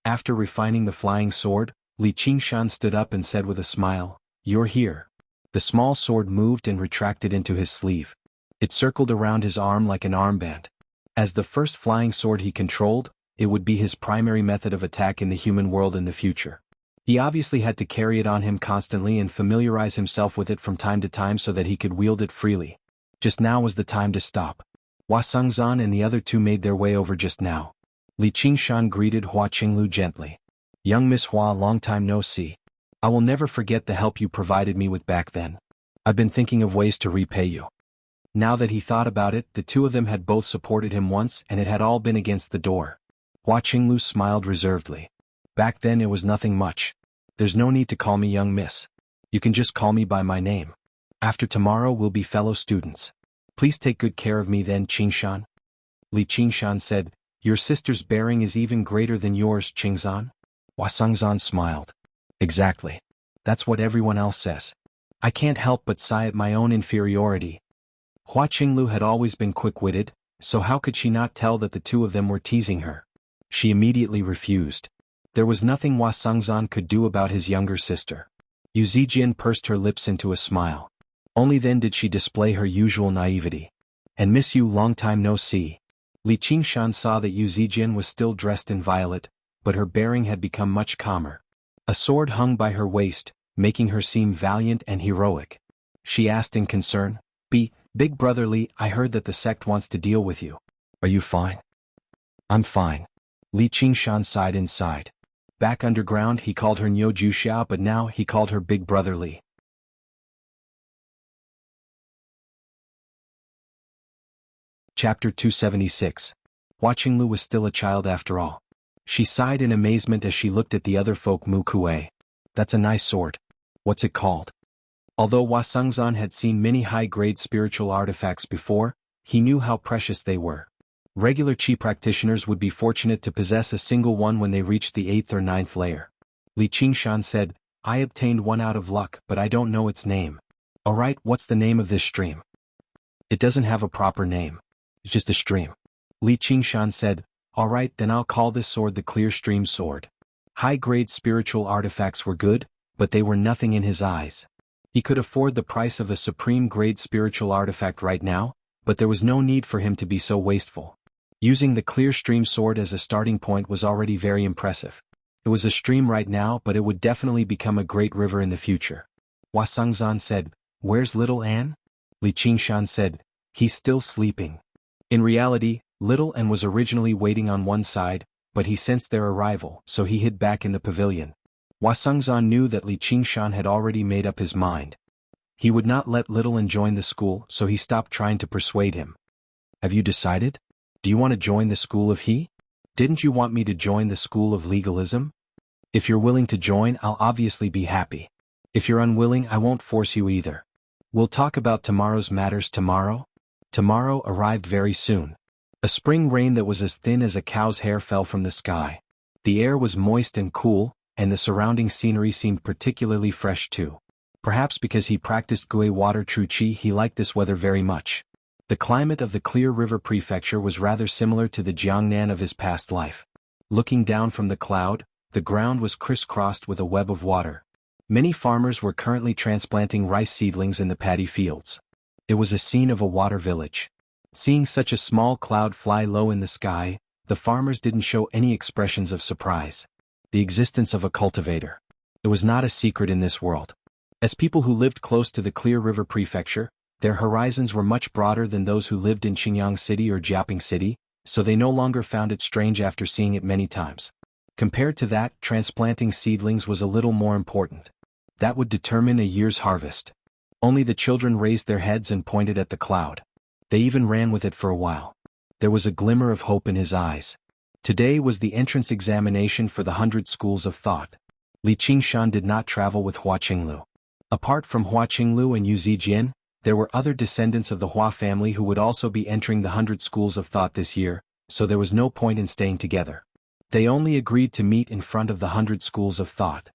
After refining the flying sword, Li Qingshan stood up and said with a smile, "You're here." The small sword moved and retracted into his sleeve. It circled around his arm like an armband. As the first flying sword he controlled, it would be his primary method of attack in the human world in the future. He obviously had to carry it on him constantly and familiarize himself with it from time to time so that he could wield it freely. Just now was the time to stop. Hua Sengzan and the other two made their way over just now. Li Qingshan greeted Hua Qinglu gently. "Young Miss Hua, long time no see. I will never forget the help you provided me with back then. I've been thinking of ways to repay you." Now that he thought about it, the two of them had both supported him once and it had all been against the door. Hua Qinglu smiled reservedly. "Back then it was nothing much. There's no need to call me young miss. You can just call me by my name. After tomorrow we'll be fellow students. Please take good care of me then, Qingshan." Li Qingshan said, "Your sister's bearing is even greater than yours, Qingzan." Hua Sengzan smiled. "Exactly. That's what everyone else says. I can't help but sigh at my own inferiority." Hua Qinglu had always been quick-witted, so how could she not tell that the two of them were teasing her? She immediately refused. There was nothing Hua Sengzan could do about his younger sister. Yu Zijian pursed her lips into a smile. Only then did she display her usual naivety. "And miss you, long time no see." Li Qingshan saw that Yu Zijian was still dressed in violet, but her bearing had become much calmer. A sword hung by her waist, making her seem valiant and heroic. She asked in concern, Big brother Li, I heard that the sect wants to deal with you. Are you fine?" "I'm fine." Li Qingshan sighed inside. Back underground he called her Nyo Juxia, but now he called her Big Brother Li. Chapter 276. Hua Qinglu was still a child after all. She sighed in amazement as she looked at the other folk. Mu Kuei. That's a nice sword. What's it called? Although Hua Sengzan had seen many high-grade spiritual artifacts before, he knew how precious they were. Regular Qi practitioners would be fortunate to possess a single one when they reached the 8th or 9th layer. Li Qingshan said, I obtained one out of luck, but I don't know its name. Alright, what's the name of this stream? It doesn't have a proper name. It's just a stream. Li Qingshan said, Alright, then I'll call this sword the Clear Stream Sword. High-grade spiritual artifacts were good, but they were nothing in his eyes. He could afford the price of a supreme-grade spiritual artifact right now, but there was no need for him to be so wasteful. Using the Clear Stream Sword as a starting point was already very impressive. It was a stream right now, but it would definitely become a great river in the future. Hua Sengzan said, Where's little An? Li Qingshan said, He's still sleeping. In reality, little An was originally waiting on one side, but he sensed their arrival, so he hid back in the pavilion. Hua Sengzan knew that Li Qingshan had already made up his mind. He would not let little An join the school, so he stopped trying to persuade him. Have you decided? Do you want to join the school of He? Didn't you want me to join the school of legalism? If you're willing to join, I'll obviously be happy. If you're unwilling, I won't force you either. We'll talk about tomorrow's matters tomorrow. Tomorrow arrived very soon. A spring rain that was as thin as a cow's hair fell from the sky. The air was moist and cool, and the surrounding scenery seemed particularly fresh too. Perhaps because he practiced Gui water true Qi, he liked this weather very much. The climate of the Clear River Prefecture was rather similar to the Jiangnan of his past life. Looking down from the cloud, the ground was crisscrossed with a web of water. Many farmers were currently transplanting rice seedlings in the paddy fields. It was a scene of a water village. Seeing such a small cloud fly low in the sky, the farmers didn't show any expressions of surprise. The existence of a cultivator. It was not a secret in this world. As people who lived close to the Clear River Prefecture, their horizons were much broader than those who lived in Qingyang City or Jiaping City, so they no longer found it strange after seeing it many times. Compared to that, transplanting seedlings was a little more important. That would determine a year's harvest. Only the children raised their heads and pointed at the cloud. They even ran with it for a while. There was a glimmer of hope in his eyes. Today was the entrance examination for the 100 schools of thought. Li Qingshan did not travel with Hua Qinglu. Apart from Hua Qinglu and Yu Zijian, there were other descendants of the Hua family who would also be entering the 100 schools of thought this year, so there was no point in staying together. They only agreed to meet in front of the 100 schools of thought.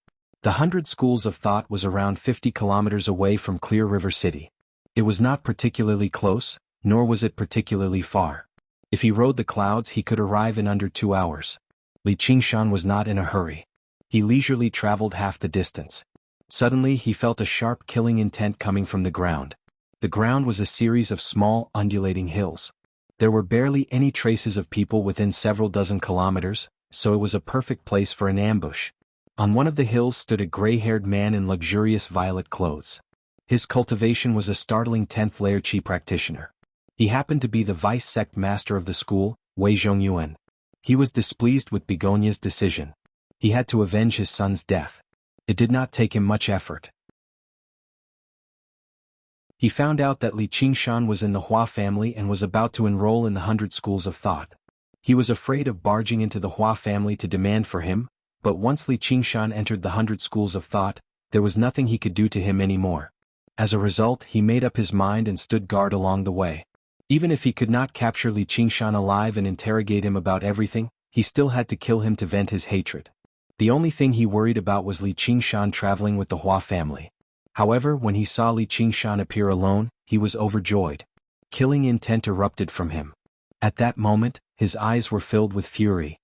The 100 schools of thought was around 50 kilometers away from Clear River City. It was not particularly close, nor was it particularly far. If he rode the clouds, he could arrive in under 2 hours. Li Qingshan was not in a hurry. He leisurely traveled half the distance. Suddenly he felt a sharp killing intent coming from the ground. The ground was a series of small, undulating hills. There were barely any traces of people within several dozen kilometers, so it was a perfect place for an ambush. On one of the hills stood a gray-haired man in luxurious violet clothes. His cultivation was a startling 10th layer Qi practitioner. He happened to be the vice sect master of the school, Wei Zhongyuan. He was displeased with Begonia's decision. He had to avenge his son's death. It did not take him much effort. He found out that Li Qingshan was in the Hua family and was about to enroll in the 100 schools of thought. He was afraid of barging into the Hua family to demand for him, but once Li Qingshan entered the 100 schools of thought, there was nothing he could do to him anymore. As a result, he made up his mind and stood guard along the way. Even if he could not capture Li Qingshan alive and interrogate him about everything, he still had to kill him to vent his hatred. The only thing he worried about was Li Qingshan traveling with the Hua family. However, when he saw Li Qingshan appear alone, he was overjoyed. Killing intent erupted from him. At that moment, his eyes were filled with fury.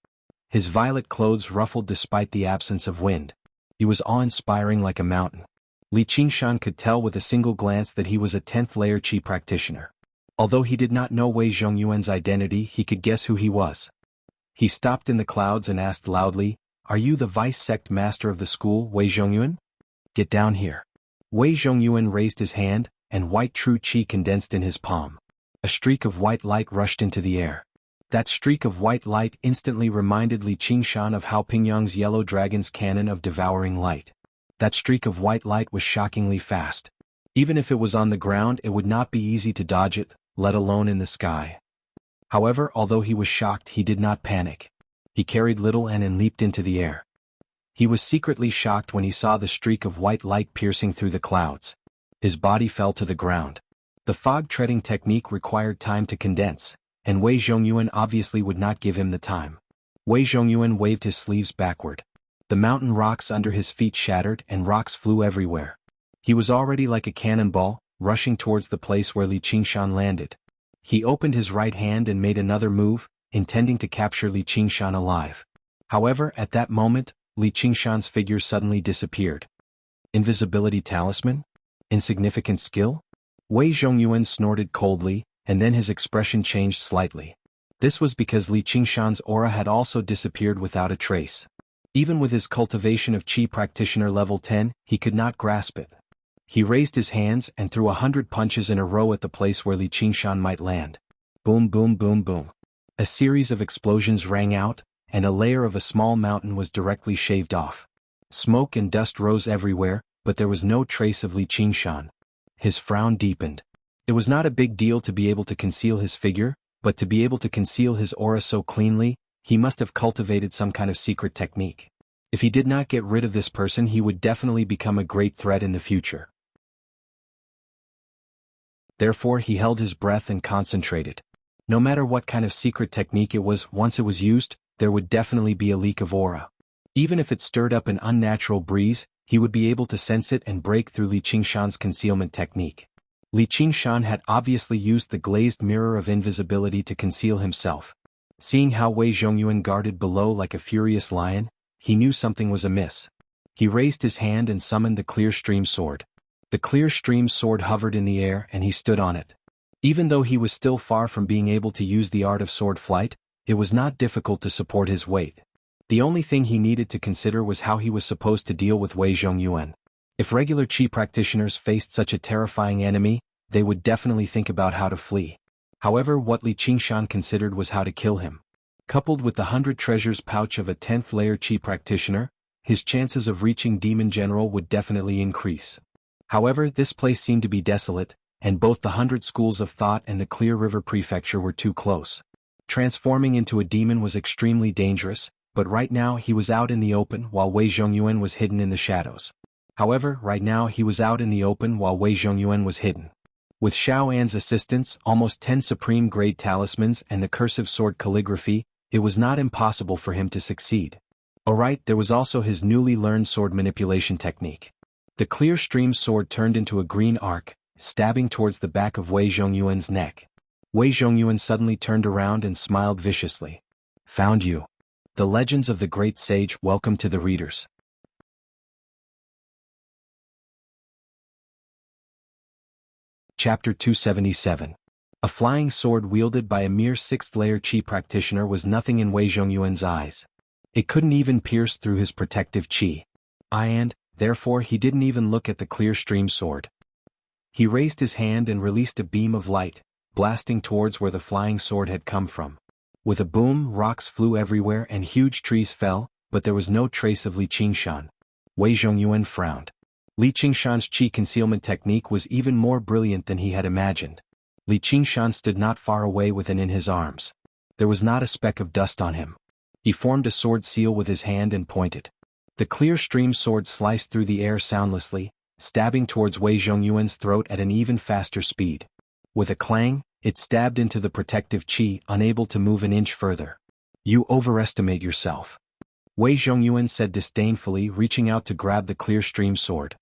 His violet clothes ruffled despite the absence of wind. He was awe-inspiring like a mountain. Li Qingshan could tell with a single glance that he was a 10th layer Qi practitioner. Although he did not know Wei Zhongyuan's identity, he could guess who he was. He stopped in the clouds and asked loudly, Are you the vice sect master of the school, Wei Zhongyuan? Get down here. Wei Zhongyuan raised his hand, and white true Qi condensed in his palm. A streak of white light rushed into the air. That streak of white light instantly reminded Li Qingshan of Hao Pingyang's Yellow Dragon's cannon of devouring light. That streak of white light was shockingly fast. Even if it was on the ground, it would not be easy to dodge it, let alone in the sky. However, although he was shocked, he did not panic. He carried little and leaped into the air. He was secretly shocked when he saw the streak of white light piercing through the clouds. His body fell to the ground. The fog treading technique required time to condense, and Wei Zhongyuan obviously would not give him the time. Wei Zhongyuan waved his sleeves backward. The mountain rocks under his feet shattered and rocks flew everywhere. He was already like a cannonball, rushing towards the place where Li Qingshan landed. He opened his right hand and made another move, intending to capture Li Qingshan alive. However, at that moment, Li Qingshan's figure suddenly disappeared. Invisibility talisman? Insignificant skill? Wei Zhongyuan snorted coldly, and then his expression changed slightly. This was because Li Qingshan's aura had also disappeared without a trace. Even with his cultivation of Qi practitioner level 10, he could not grasp it. He raised his hands and threw 100 punches in a row at the place where Li Qingshan might land. Boom, boom, boom, boom. A series of explosions rang out, and a layer of a small mountain was directly shaved off. Smoke and dust rose everywhere, but there was no trace of Li Qingshan. His frown deepened. It was not a big deal to be able to conceal his figure, but to be able to conceal his aura so cleanly, he must have cultivated some kind of secret technique. If he did not get rid of this person, he would definitely become a great threat in the future. Therefore, he held his breath and concentrated. No matter what kind of secret technique it was, once it was used, there would definitely be a leak of aura. Even if it stirred up an unnatural breeze, he would be able to sense it and break through Li Qingshan's concealment technique. Li Qingshan had obviously used the glazed mirror of invisibility to conceal himself. Seeing how Wei Zhongyuan guarded below like a furious lion, he knew something was amiss. He raised his hand and summoned the clear stream sword. The clear stream sword hovered in the air and he stood on it. Even though he was still far from being able to use the art of sword flight, it was not difficult to support his weight. The only thing he needed to consider was how he was supposed to deal with Wei Zhongyuan. If regular Qi practitioners faced such a terrifying enemy, they would definitely think about how to flee. However, what Li Qingshan considered was how to kill him. Coupled with the 100 treasures pouch of a 10th layer Qi practitioner, his chances of reaching Demon General would definitely increase. However, this place seemed to be desolate, and both the 100 schools of thought and the Clear River Prefecture were too close. Transforming into a demon was extremely dangerous, but right now he was out in the open while Wei Zhongyuan was hidden in the shadows. However, right now he was out in the open while Wei Zhongyuan was hidden. With Xiao An's assistance, almost 10 supreme grade talismans and the cursive sword calligraphy, it was not impossible for him to succeed. Alright, there was also his newly learned sword manipulation technique. The clear stream sword turned into a green arc, stabbing towards the back of Wei Zhongyuan's neck. Wei Zhongyuan suddenly turned around and smiled viciously. Found you. The Legends of the Great Sage. Welcome to the readers. Chapter 277. A flying sword wielded by a mere 6th layer Qi practitioner was nothing in Wei Zhongyuan's eyes. It couldn't even pierce through his protective Qi. And, therefore, he didn't even look at the clear stream sword. He raised his hand and released a beam of light, blasting towards where the flying sword had come from. With a boom, rocks flew everywhere and huge trees fell, but there was no trace of Li Qingshan. Wei Zhongyuan frowned. Li Qingshan's Qi concealment technique was even more brilliant than he had imagined. Li Qingshan stood not far away with it in his arms. There was not a speck of dust on him. He formed a sword seal with his hand and pointed. The clear stream sword sliced through the air soundlessly, stabbing towards Wei Zhongyuan's throat at an even faster speed. With a clang, it stabbed into the protective Qi, unable to move an inch further. You overestimate yourself. Wei Zhongyuan said disdainfully, reaching out to grab the clear stream sword.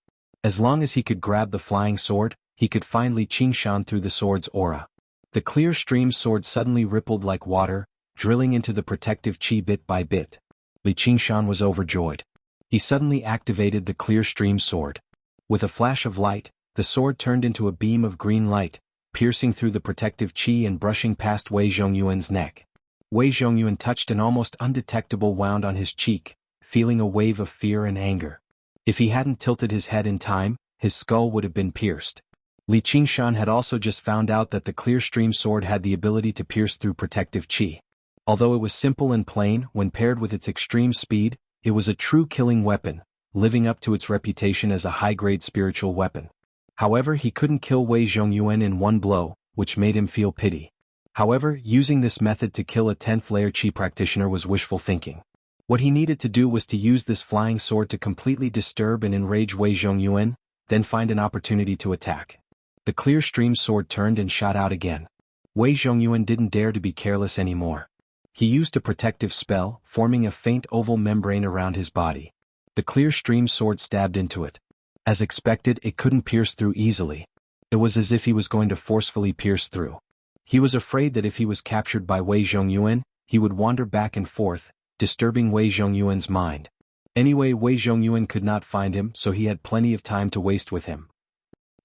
As long as he could grab the flying sword, he could find Li Qingshan through the sword's aura. The clear stream sword suddenly rippled like water, drilling into the protective Qi bit by bit. Li Qingshan was overjoyed. He suddenly activated the clear stream sword. With a flash of light, the sword turned into a beam of green light, piercing through the protective Qi and brushing past Wei Zhongyuan's neck. Wei Zhongyuan touched an almost undetectable wound on his cheek, feeling a wave of fear and anger. If he hadn't tilted his head in time, his skull would have been pierced. Li Qingshan had also just found out that the clear stream sword had the ability to pierce through protective Qi. Although it was simple and plain, when paired with its extreme speed, it was a true killing weapon, living up to its reputation as a high-grade spiritual weapon. However, he couldn't kill Wei Zhongyuan in one blow, which made him feel pity. However, using this method to kill a 10th layer Qi practitioner was wishful thinking. What he needed to do was to use this flying sword to completely disturb and enrage Wei Zhongyuan, then find an opportunity to attack. The clear stream sword turned and shot out again. Wei Zhongyuan didn't dare to be careless anymore. He used a protective spell, forming a faint oval membrane around his body. The clear stream sword stabbed into it. As expected, it couldn't pierce through easily. It was as if he was going to forcefully pierce through. He was afraid that if he was captured by Wei Zhongyuan, he would wander back and forth, disturbing Wei Zhongyuan's mind. Anyway, Wei Zhongyuan could not find him, so he had plenty of time to waste with him.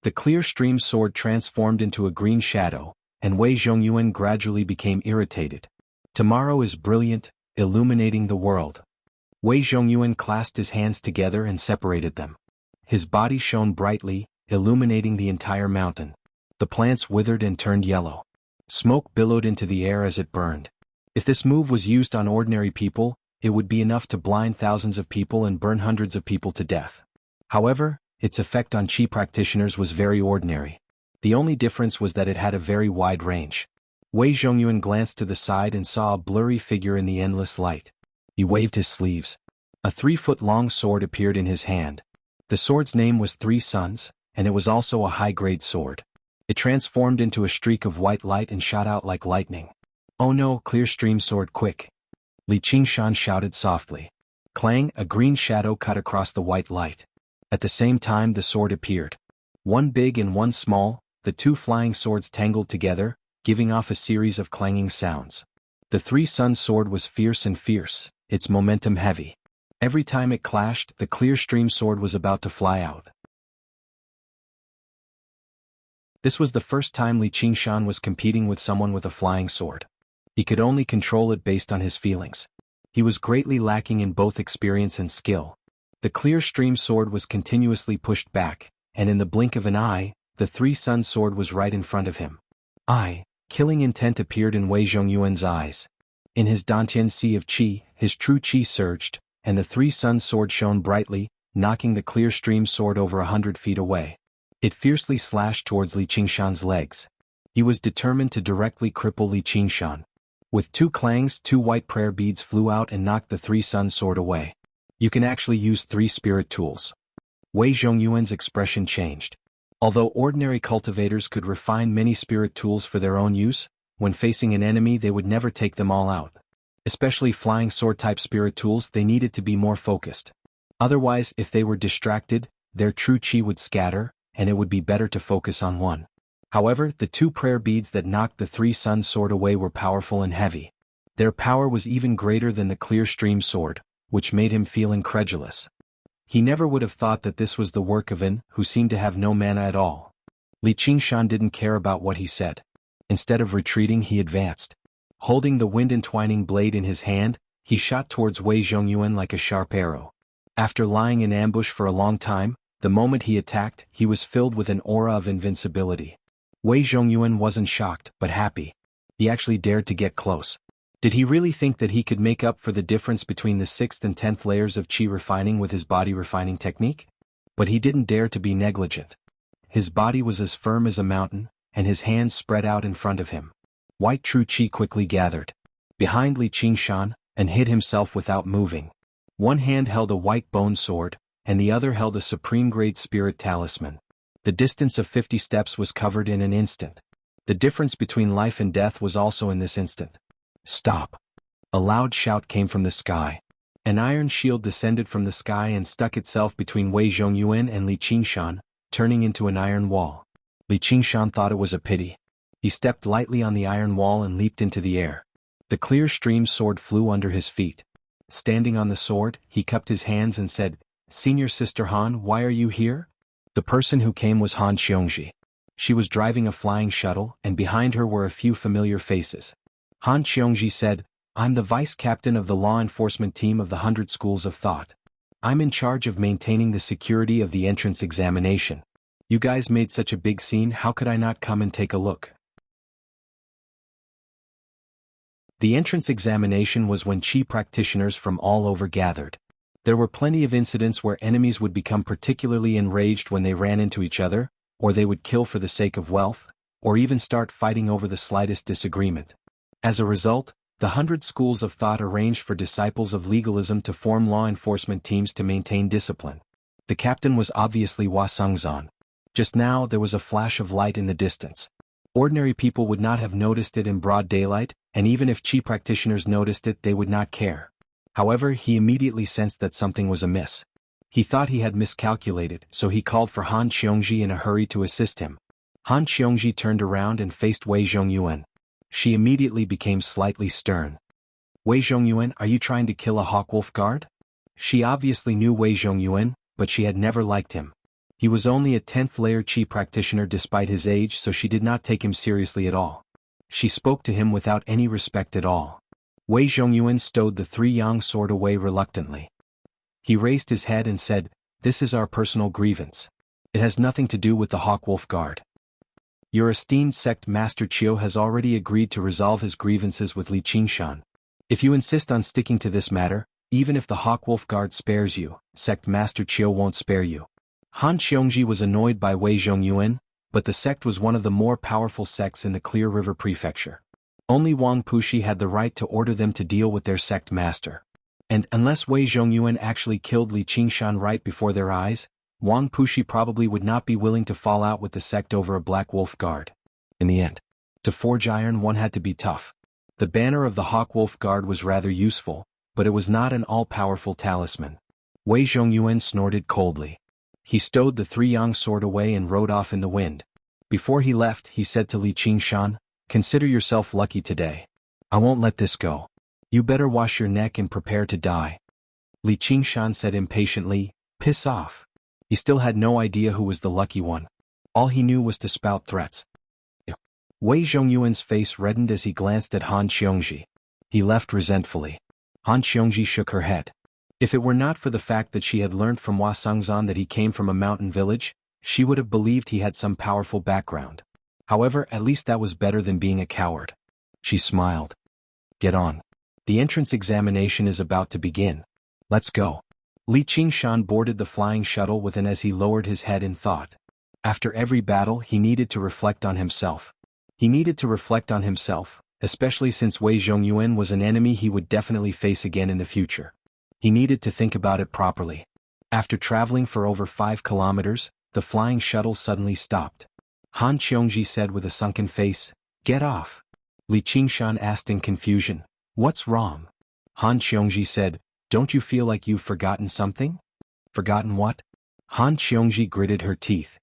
The clear stream sword transformed into a green shadow, and Wei Zhongyuan gradually became irritated. Tomorrow is brilliant, illuminating the world. Wei Zhongyuan clasped his hands together and separated them. His body shone brightly, illuminating the entire mountain. The plants withered and turned yellow. Smoke billowed into the air as it burned. If this move was used on ordinary people, it would be enough to blind thousands of people and burn hundreds of people to death. However, its effect on Qi practitioners was very ordinary. The only difference was that it had a very wide range. Wei Zhongyuan glanced to the side and saw a blurry figure in the endless light. He waved his sleeves. A 3-foot-long sword appeared in his hand. The sword's name was Three Suns, and it was also a high-grade sword. It transformed into a streak of white light and shot out like lightning. "Oh no, clear stream sword, quick!" Li Qingshan shouted softly. Clang, a green shadow cut across the white light. At the same time the sword appeared. One big and one small, the two flying swords tangled together, giving off a series of clanging sounds. The Three Suns sword was fierce and fierce, its momentum heavy. Every time it clashed, the clear stream sword was about to fly out. This was the first time Li Qingshan was competing with someone with a flying sword. He could only control it based on his feelings. He was greatly lacking in both experience and skill. The clear stream sword was continuously pushed back, and in the blink of an eye, the Three Suns sword was right in front of him. Killing intent appeared in Wei Zhongyuan's eyes. In his Dantian Sea of Qi, his true Qi surged, and the Three Suns sword shone brightly, knocking the clear stream sword over 100 feet away. It fiercely slashed towards Li Qingshan's legs. He was determined to directly cripple Li Qingshan. With two clangs, 2 white prayer beads flew out and knocked the Three Suns sword away. You can actually use 3 spirit tools. Wei Zhongyuan's expression changed. Although ordinary cultivators could refine many spirit tools for their own use, when facing an enemy they would never take them all out. Especially flying sword-type spirit tools, they needed to be more focused. Otherwise, if they were distracted, their true Qi would scatter, and it would be better to focus on one. However, the 2 prayer beads that knocked the Three Suns sword away were powerful and heavy. Their power was even greater than the clear stream sword, which made him feel incredulous. He never would have thought that this was the work of an who seemed to have no mana at all. Li Qingshan didn't care about what he said. Instead of retreating, he advanced. Holding the wind-entwining blade in his hand, he shot towards Wei Zhongyuan like a sharp arrow. After lying in ambush for a long time, the moment he attacked, he was filled with an aura of invincibility. Wei Zhongyuan wasn't shocked, but happy. He actually dared to get close. Did he really think that he could make up for the difference between the 6th and 10th layers of Qi refining with his body refining technique? But he didn't dare to be negligent. His body was as firm as a mountain, and his hands spread out in front of him. White true Qi quickly gathered behind Li Qingshan, and hid himself without moving. One hand held a white bone sword, and the other held a supreme-grade spirit talisman. The distance of 50 steps was covered in an instant. The difference between life and death was also in this instant. "Stop!" A loud shout came from the sky. An iron shield descended from the sky and stuck itself between Wei Zhongyuan and Li Qingshan, turning into an iron wall. Li Qingshan thought it was a pity. He stepped lightly on the iron wall and leaped into the air. The clear stream sword flew under his feet. Standing on the sword, he cupped his hands and said, "Senior Sister Han, why are you here?" The person who came was Han Xiongji. She was driving a flying shuttle, and behind her were a few familiar faces. Han Xiongji said, "I'm the vice captain of the law enforcement team of the 100 Schools of Thought. I'm in charge of maintaining the security of the entrance examination. You guys made such a big scene, how could I not come and take a look?" The entrance examination was when Qi practitioners from all over gathered. There were plenty of incidents where enemies would become particularly enraged when they ran into each other, or they would kill for the sake of wealth, or even start fighting over the slightest disagreement. As a result, the 100 schools of thought arranged for disciples of legalism to form law enforcement teams to maintain discipline. The captain was obviously Hua Sengzan. Just now there was a flash of light in the distance. Ordinary people would not have noticed it in broad daylight, and even if Qi practitioners noticed it they would not care. However, he immediately sensed that something was amiss. He thought he had miscalculated, so he called for Han Qiongji in a hurry to assist him. Han Qiongji turned around and faced Wei Zhongyuan. She immediately became slightly stern. Wei Zhongyuan, are you trying to kill a Hawkwolf guard? She obviously knew Wei Zhongyuan, but she had never liked him. He was only a 10th layer Qi practitioner despite his age, so she did not take him seriously at all. She spoke to him without any respect at all. Wei Zhongyuan stowed the 3-yang sword away reluctantly. He raised his head and said, "This is our personal grievance. It has nothing to do with the Hawkwolf guard. Your esteemed sect Master Chiu has already agreed to resolve his grievances with Li Qingshan. If you insist on sticking to this matter, even if the Hawkwolf guard spares you, sect Master Chiu won't spare you." Han Qiongji was annoyed by Wei Zhongyuan, but the sect was one of the more powerful sects in the Clear River Prefecture. Only Wang Puxi had the right to order them to deal with their sect master. And unless Wei Zhongyuan actually killed Li Qingshan right before their eyes, Wang Puxi probably would not be willing to fall out with the sect over a Black Wolf guard. In the end, to forge iron one had to be tough. The banner of the Hawkwolf guard was rather useful, but it was not an all-powerful talisman. Wei Zhongyuan snorted coldly. He stowed the 3-yang sword away and rode off in the wind. Before he left, he said to Li Qingshan, "Consider yourself lucky today. I won't let this go. You better wash your neck and prepare to die." Li Qingshan said impatiently, "Piss off." He still had no idea who was the lucky one. All he knew was to spout threats. Wei Zhongyuan's face reddened as he glanced at Han Qiongji. He left resentfully. Han Qiongji shook her head. If it were not for the fact that she had learned from Hua Sengzan that he came from a mountain village, she would have believed he had some powerful background. However, at least that was better than being a coward. She smiled. "Get on. The entrance examination is about to begin. Let's go." Li Qingshan boarded the flying shuttle with an as he lowered his head in thought. After every battle he needed to reflect on himself. He needed to reflect on himself, especially since Wei Zhongyuan was an enemy he would definitely face again in the future. He needed to think about it properly. After traveling for over 5 kilometers, the flying shuttle suddenly stopped. Han Qiongji said with a sunken face, "Get off." Li Qingshan asked in confusion, "What's wrong?" Han Qiongji said, "Don't you feel like you've forgotten something?" "Forgotten what?" Han Qiongji gritted her teeth.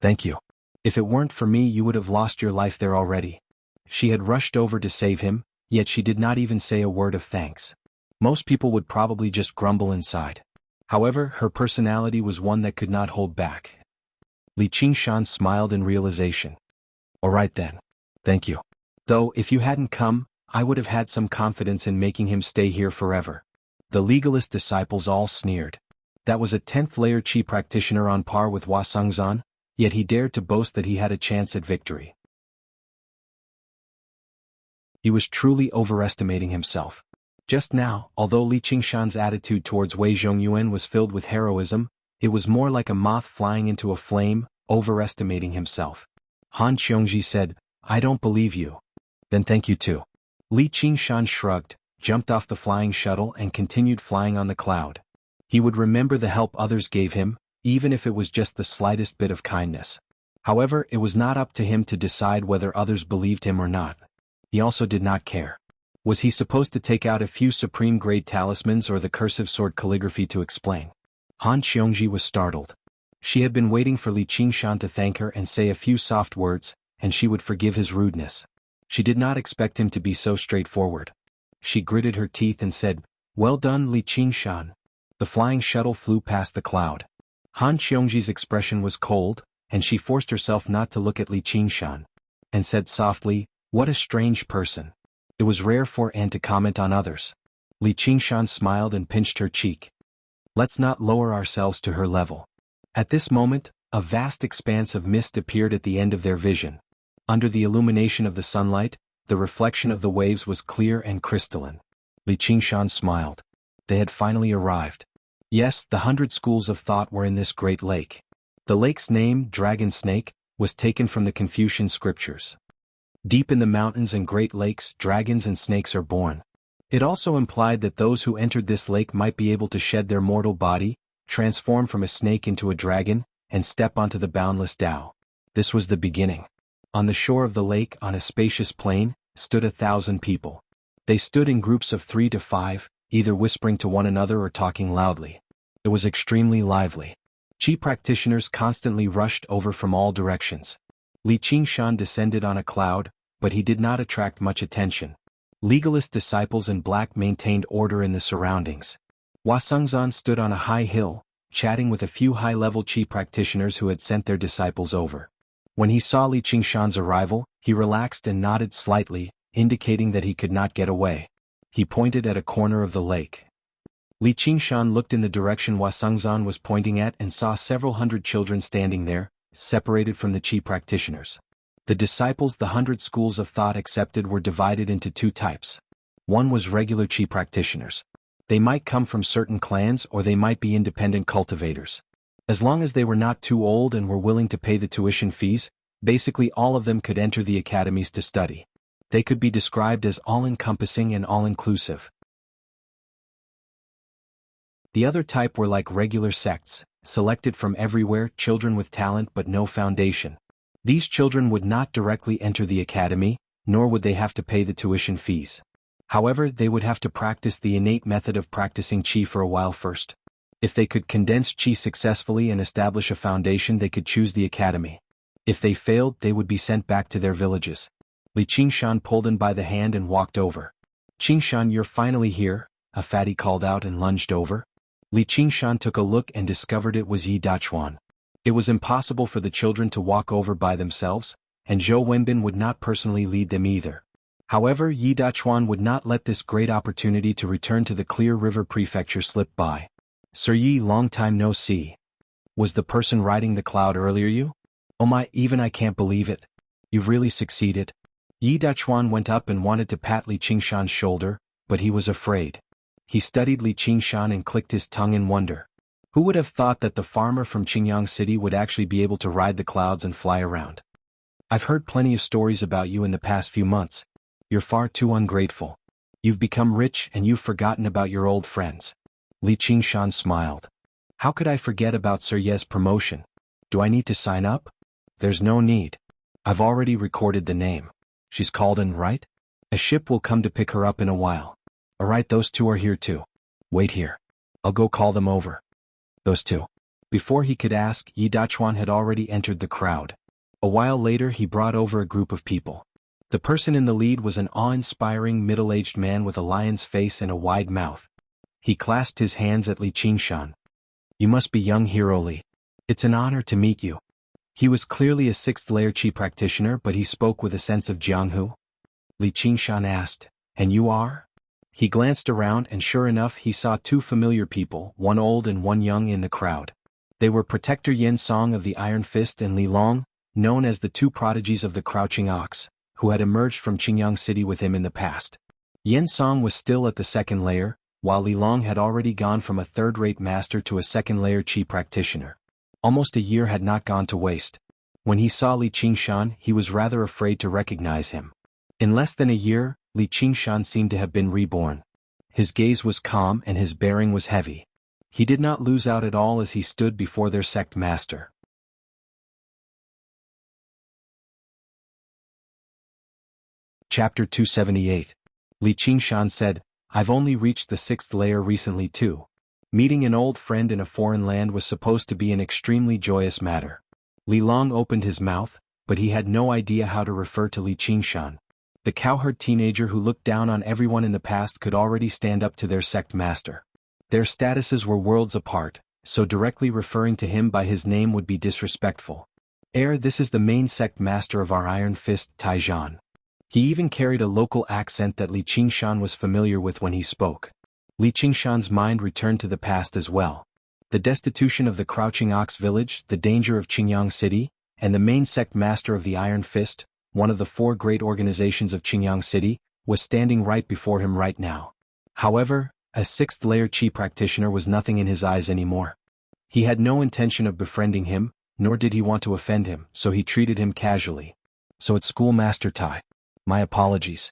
"Thank you. If it weren't for me you would have lost your life there already." She had rushed over to save him, yet she did not even say a word of thanks. Most people would probably just grumble inside. However, her personality was one that could not hold back. Li Qingshan smiled in realization. "All right then. Thank you. Though if you hadn't come, I would have had some confidence in making him stay here forever." The legalist disciples all sneered. That was a 10th layer Qi practitioner on par with Hua Sengzan, yet he dared to boast that he had a chance at victory. He was truly overestimating himself. Just now, although Li Qingshan's attitude towards Wei Zhongyuan was filled with heroism, it was more like a moth flying into a flame, overestimating himself. Han Qiongji said, "I don't believe you." "Then thank you too." Li Qingshan shrugged, jumped off the flying shuttle and continued flying on the cloud. He would remember the help others gave him, even if it was just the slightest bit of kindness. However, it was not up to him to decide whether others believed him or not. He also did not care. Was he supposed to take out a few supreme-grade talismans or the cursive sword calligraphy to explain? Han Qiongji was startled. She had been waiting for Li Qingshan to thank her and say a few soft words, and she would forgive his rudeness. She did not expect him to be so straightforward. She gritted her teeth and said, "Well done, Li Qingshan." The flying shuttle flew past the cloud. Han Qiongji's expression was cold, and she forced herself not to look at Li Qingshan, and said softly, "What a strange person." It was rare for Anne to comment on others. Li Qingshan smiled and pinched her cheek. "Let's not lower ourselves to her level." At this moment, a vast expanse of mist appeared at the end of their vision. Under the illumination of the sunlight, the reflection of the waves was clear and crystalline. Li Qingshan smiled. They had finally arrived. Yes, the 100 schools of thought were in this great lake. The lake's name, Dragon Snake, was taken from the Confucian scriptures. Deep in the mountains and great lakes, dragons and snakes are born. It also implied that those who entered this lake might be able to shed their mortal body, transform from a snake into a dragon, and step onto the boundless Tao. This was the beginning. On the shore of the lake, on a spacious plain, stood 1,000 people. They stood in groups of 3 to 5, either whispering to one another or talking loudly. It was extremely lively. Qi practitioners constantly rushed over from all directions. Li Qingshan descended on a cloud, but he did not attract much attention. Legalist disciples in black maintained order in the surroundings. Hua Sengzan stood on a high hill, chatting with a few high-level Qi practitioners who had sent their disciples over. When he saw Li Qingshan's arrival, he relaxed and nodded slightly, indicating that he could not get away. He pointed at a corner of the lake. Li Qingshan looked in the direction Hua Sengzan was pointing at and saw several hundred children standing there, separated from the Qi practitioners. The disciples the 100 schools of thought accepted were divided into 2 types. One was regular Qi practitioners. They might come from certain clans or they might be independent cultivators. As long as they were not too old and were willing to pay the tuition fees, basically all of them could enter the academies to study. They could be described as all-encompassing and all-inclusive. The other type were like regular sects, selected from everywhere, children with talent but no foundation. These children would not directly enter the academy, nor would they have to pay the tuition fees. However, they would have to practice the innate method of practicing Qi for a while first. If they could condense Qi successfully and establish a foundation, they could choose the academy. If they failed, they would be sent back to their villages. Li Qingshan pulled him by the hand and walked over. "Qingshan, you're finally here," a fatty called out and lunged over. Li Qingshan took a look and discovered it was Yi Dachuan. It was impossible for the children to walk over by themselves, and Zhou Wenbin would not personally lead them either. However, Yi Dachuan would not let this great opportunity to return to the Clear River Prefecture slip by. "Sir Yi, long time no see. Was the person riding the cloud earlier you? Oh my, even I can't believe it. You've really succeeded." Yi Dachuan went up and wanted to pat Li Qingshan's shoulder, but he was afraid. He studied Li Qingshan and clicked his tongue in wonder. Who would have thought that the farmer from Qingyang City would actually be able to ride the clouds and fly around? "I've heard plenty of stories about you in the past few months. You're far too ungrateful. You've become rich and you've forgotten about your old friends." Li Qingshan smiled. "How could I forget about Sir Ye's promotion? Do I need to sign up?" "There's no need. I've already recorded the name. She's called in, right? A ship will come to pick her up in a while. Alright, those 2 are here too. Wait here. I'll go call them over." "Those 2. Before he could ask, Yi Dachuan had already entered the crowd. A while later he brought over a group of people. The person in the lead was an awe-inspiring middle-aged man with a lion's face and a wide mouth. He clasped his hands at Li Qingshan. "You must be young hero Li. It's an honor to meet you." He was clearly a 6th-layer Qi practitioner, but he spoke with a sense of Jianghu. Li Qingshan asked, "And you are?" He glanced around and sure enough he saw 2 familiar people, one old and one young, in the crowd. They were Protector Yen Song of the Iron Fist and Li Long, known as the 2 prodigies of the Crouching Ox, who had emerged from Qingyang City with him in the past. Yen Song was still at the 2nd layer, while Li Long had already gone from a 3rd-rate master to a 2nd-layer Qi practitioner. Almost a year had not gone to waste. When he saw Li Qingshan, he was rather afraid to recognize him. In less than a year, Li Qingshan seemed to have been reborn. His gaze was calm and his bearing was heavy. He did not lose out at all as he stood before their sect master. Chapter 278. Li Qingshan said, "I've only reached the 6th layer recently too." Meeting an old friend in a foreign land was supposed to be an extremely joyous matter. Li Long opened his mouth, but he had no idea how to refer to Li Qingshan. The cowherd teenager who looked down on everyone in the past could already stand up to their sect master. Their statuses were worlds apart, so directly referring to him by his name would be disrespectful. This is the main sect master of our Iron Fist, Taijian." He even carried a local accent that Li Qingshan was familiar with when he spoke. Li Qingshan's mind returned to the past as well. The destitution of the Crouching Ox village, the danger of Qingyang City, and the main sect master of the Iron Fist, one of the 4 great organizations of Qingyang City, was standing right before him right now. However, a 6th-layer Qi practitioner was nothing in his eyes anymore. He had no intention of befriending him, nor did he want to offend him, so he treated him casually. So it's Schoolmaster Tai. My apologies.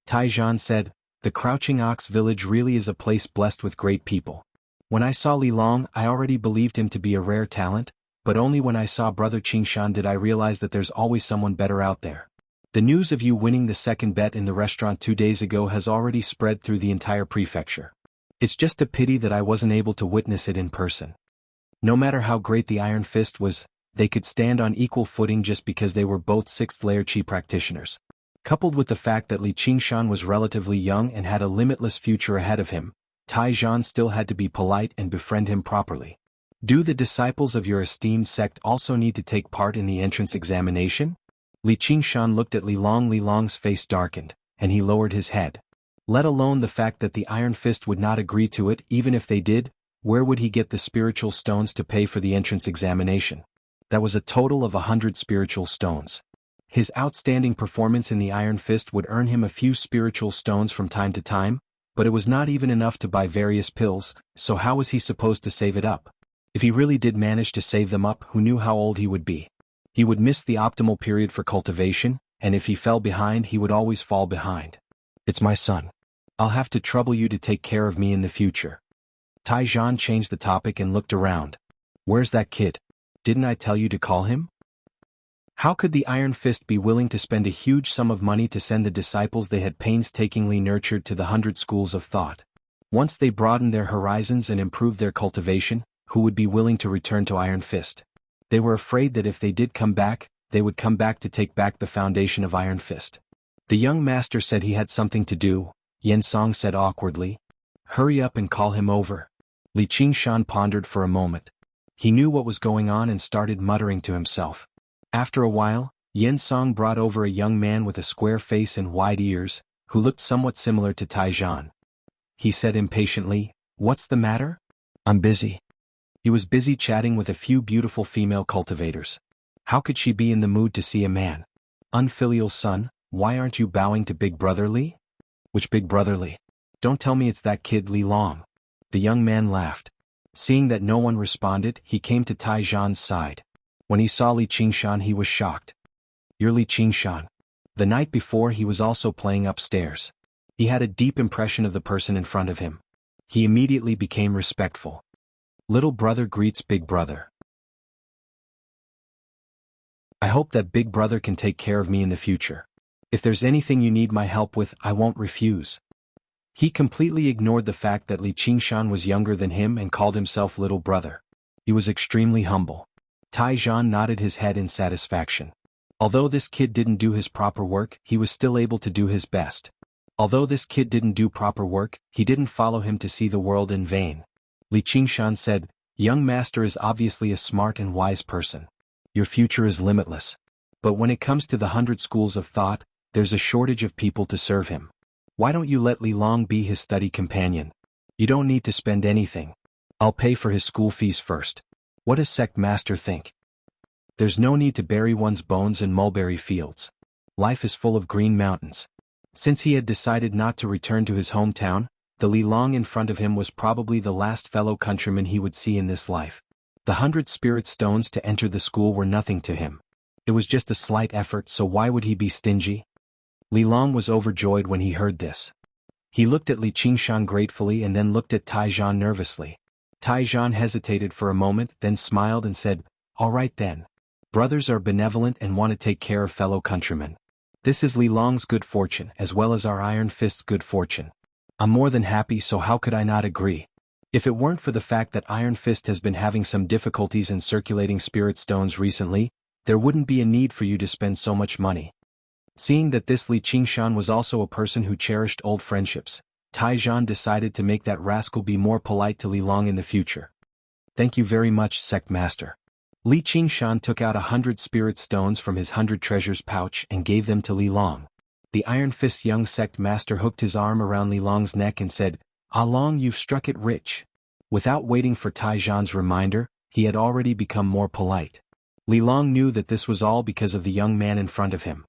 Taizhan said, the Crouching Ox Village really is a place blessed with great people. When I saw Li Long, I already believed him to be a rare talent, but only when I saw Brother Qingshan did I realize that there's always someone better out there. The news of you winning the second bet in the restaurant 2 days ago has already spread through the entire prefecture. It's just a pity that I wasn't able to witness it in person. No matter how great the Iron Fist was, they could stand on equal footing just because they were both 6th layer Qi practitioners. Coupled with the fact that Li Qingshan was relatively young and had a limitless future ahead of him, Taizhan still had to be polite and befriend him properly. Do the disciples of your esteemed sect also need to take part in the entrance examination? Li Qingshan looked at Li Long. Li Long's face darkened, and he lowered his head. Let alone the fact that the Iron Fist would not agree to it. Even if they did, where would he get the spiritual stones to pay for the entrance examination? That was a total of 100 spiritual stones. His outstanding performance in the Iron Fist would earn him a few spiritual stones from time to time, but it was not even enough to buy various pills, so how was he supposed to save it up? If he really did manage to save them up, who knew how old he would be? He would miss the optimal period for cultivation, and if he fell behind he would always fall behind. It's my son. I'll have to trouble you to take care of me in the future. Taizhan changed the topic and looked around. Where's that kid? Didn't I tell you to call him? How could the Iron Fist be willing to spend a huge sum of money to send the disciples they had painstakingly nurtured to the 100 schools of thought? Once they broadened their horizons and improved their cultivation, who would be willing to return to Iron Fist? They were afraid that if they did come back, they would come back to take back the foundation of Iron Fist. The young master said he had something to do, Yen Song said awkwardly. Hurry up and call him over. Li Qingshan pondered for a moment. He knew what was going on and started muttering to himself. After a while, Yen Song brought over a young man with a square face and wide ears, who looked somewhat similar to Taizhan. He said impatiently, "What's the matter?" "I'm busy." He was busy chatting with a few beautiful female cultivators. How could she be in the mood to see a man? Unfilial son, why aren't you bowing to Big Brother Li? Which Big Brother Li? Don't tell me it's that kid Li Long. The young man laughed. Seeing that no one responded, he came to Taizhan's side. When he saw Li Qingshan he was shocked. You're Li Qingshan. The night before he was also playing upstairs. He had a deep impression of the person in front of him. He immediately became respectful. Little brother greets big brother. I hope that big brother can take care of me in the future. If there's anything you need my help with, I won't refuse. He completely ignored the fact that Li Qingshan was younger than him and called himself little brother. He was extremely humble. Taizhan nodded his head in satisfaction. Although this kid didn't do his proper work, he was still able to do his best. Although this kid didn't do proper work, he didn't follow him to see the world in vain. Li Qingshan said, young master is obviously a smart and wise person. Your future is limitless. But when it comes to the 100 schools of thought, there's a shortage of people to serve him. Why don't you let Li Long be his study companion? You don't need to spend anything. I'll pay for his school fees first. What does sect master think? There's no need to bury one's bones in mulberry fields. Life is full of green mountains. Since he had decided not to return to his hometown, the Li Long in front of him was probably the last fellow countryman he would see in this life. The 100 spirit stones to enter the school were nothing to him. It was just a slight effort, so why would he be stingy? Li Long was overjoyed when he heard this. He looked at Li Qingshan gratefully and then looked at Taizhan nervously. Taizhan hesitated for a moment, then smiled and said, all right then. Brothers are benevolent and want to take care of fellow countrymen. This is Li Long's good fortune as well as our Iron Fist's good fortune. I'm more than happy, so how could I not agree? If it weren't for the fact that Iron Fist has been having some difficulties in circulating spirit stones recently, there wouldn't be a need for you to spend so much money. Seeing that this Li Qingshan was also a person who cherished old friendships, Taizhan decided to make that rascal be more polite to Li Long in the future. Thank you very much, sect master. Li Qingshan took out 100 spirit stones from his 100 treasures pouch and gave them to Li Long. The Iron Fist young sect master hooked his arm around Li Long's neck and said, Ah Long, you've struck it rich. Without waiting for Taizhan's reminder, he had already become more polite. Li Long knew that this was all because of the young man in front of him.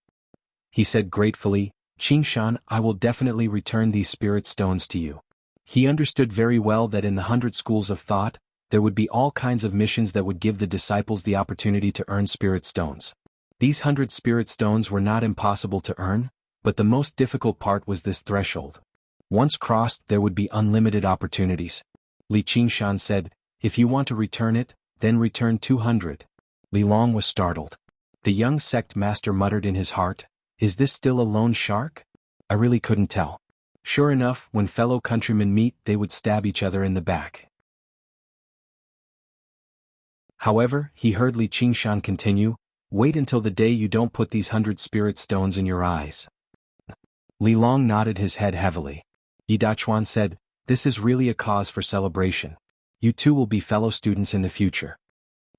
He said gratefully, Qingshan, I will definitely return these spirit stones to you. He understood very well that in the 100 schools of thought, there would be all kinds of missions that would give the disciples the opportunity to earn spirit stones. These 100 spirit stones were not impossible to earn, but the most difficult part was this threshold. Once crossed, there would be unlimited opportunities. Li Qingshan said, "If you want to return it, then return 200. Li Long was startled. The young sect master muttered in his heart, "Is this still a lone shark?" I really couldn't tell. Sure enough, when fellow countrymen meet, they would stab each other in the back. However, he heard Li Qingshan continue, "Wait until the day you don't put these 100 spirit stones in your eyes." Li Long nodded his head heavily. Yi Dachuan said, "This is really a cause for celebration. You two will be fellow students in the future."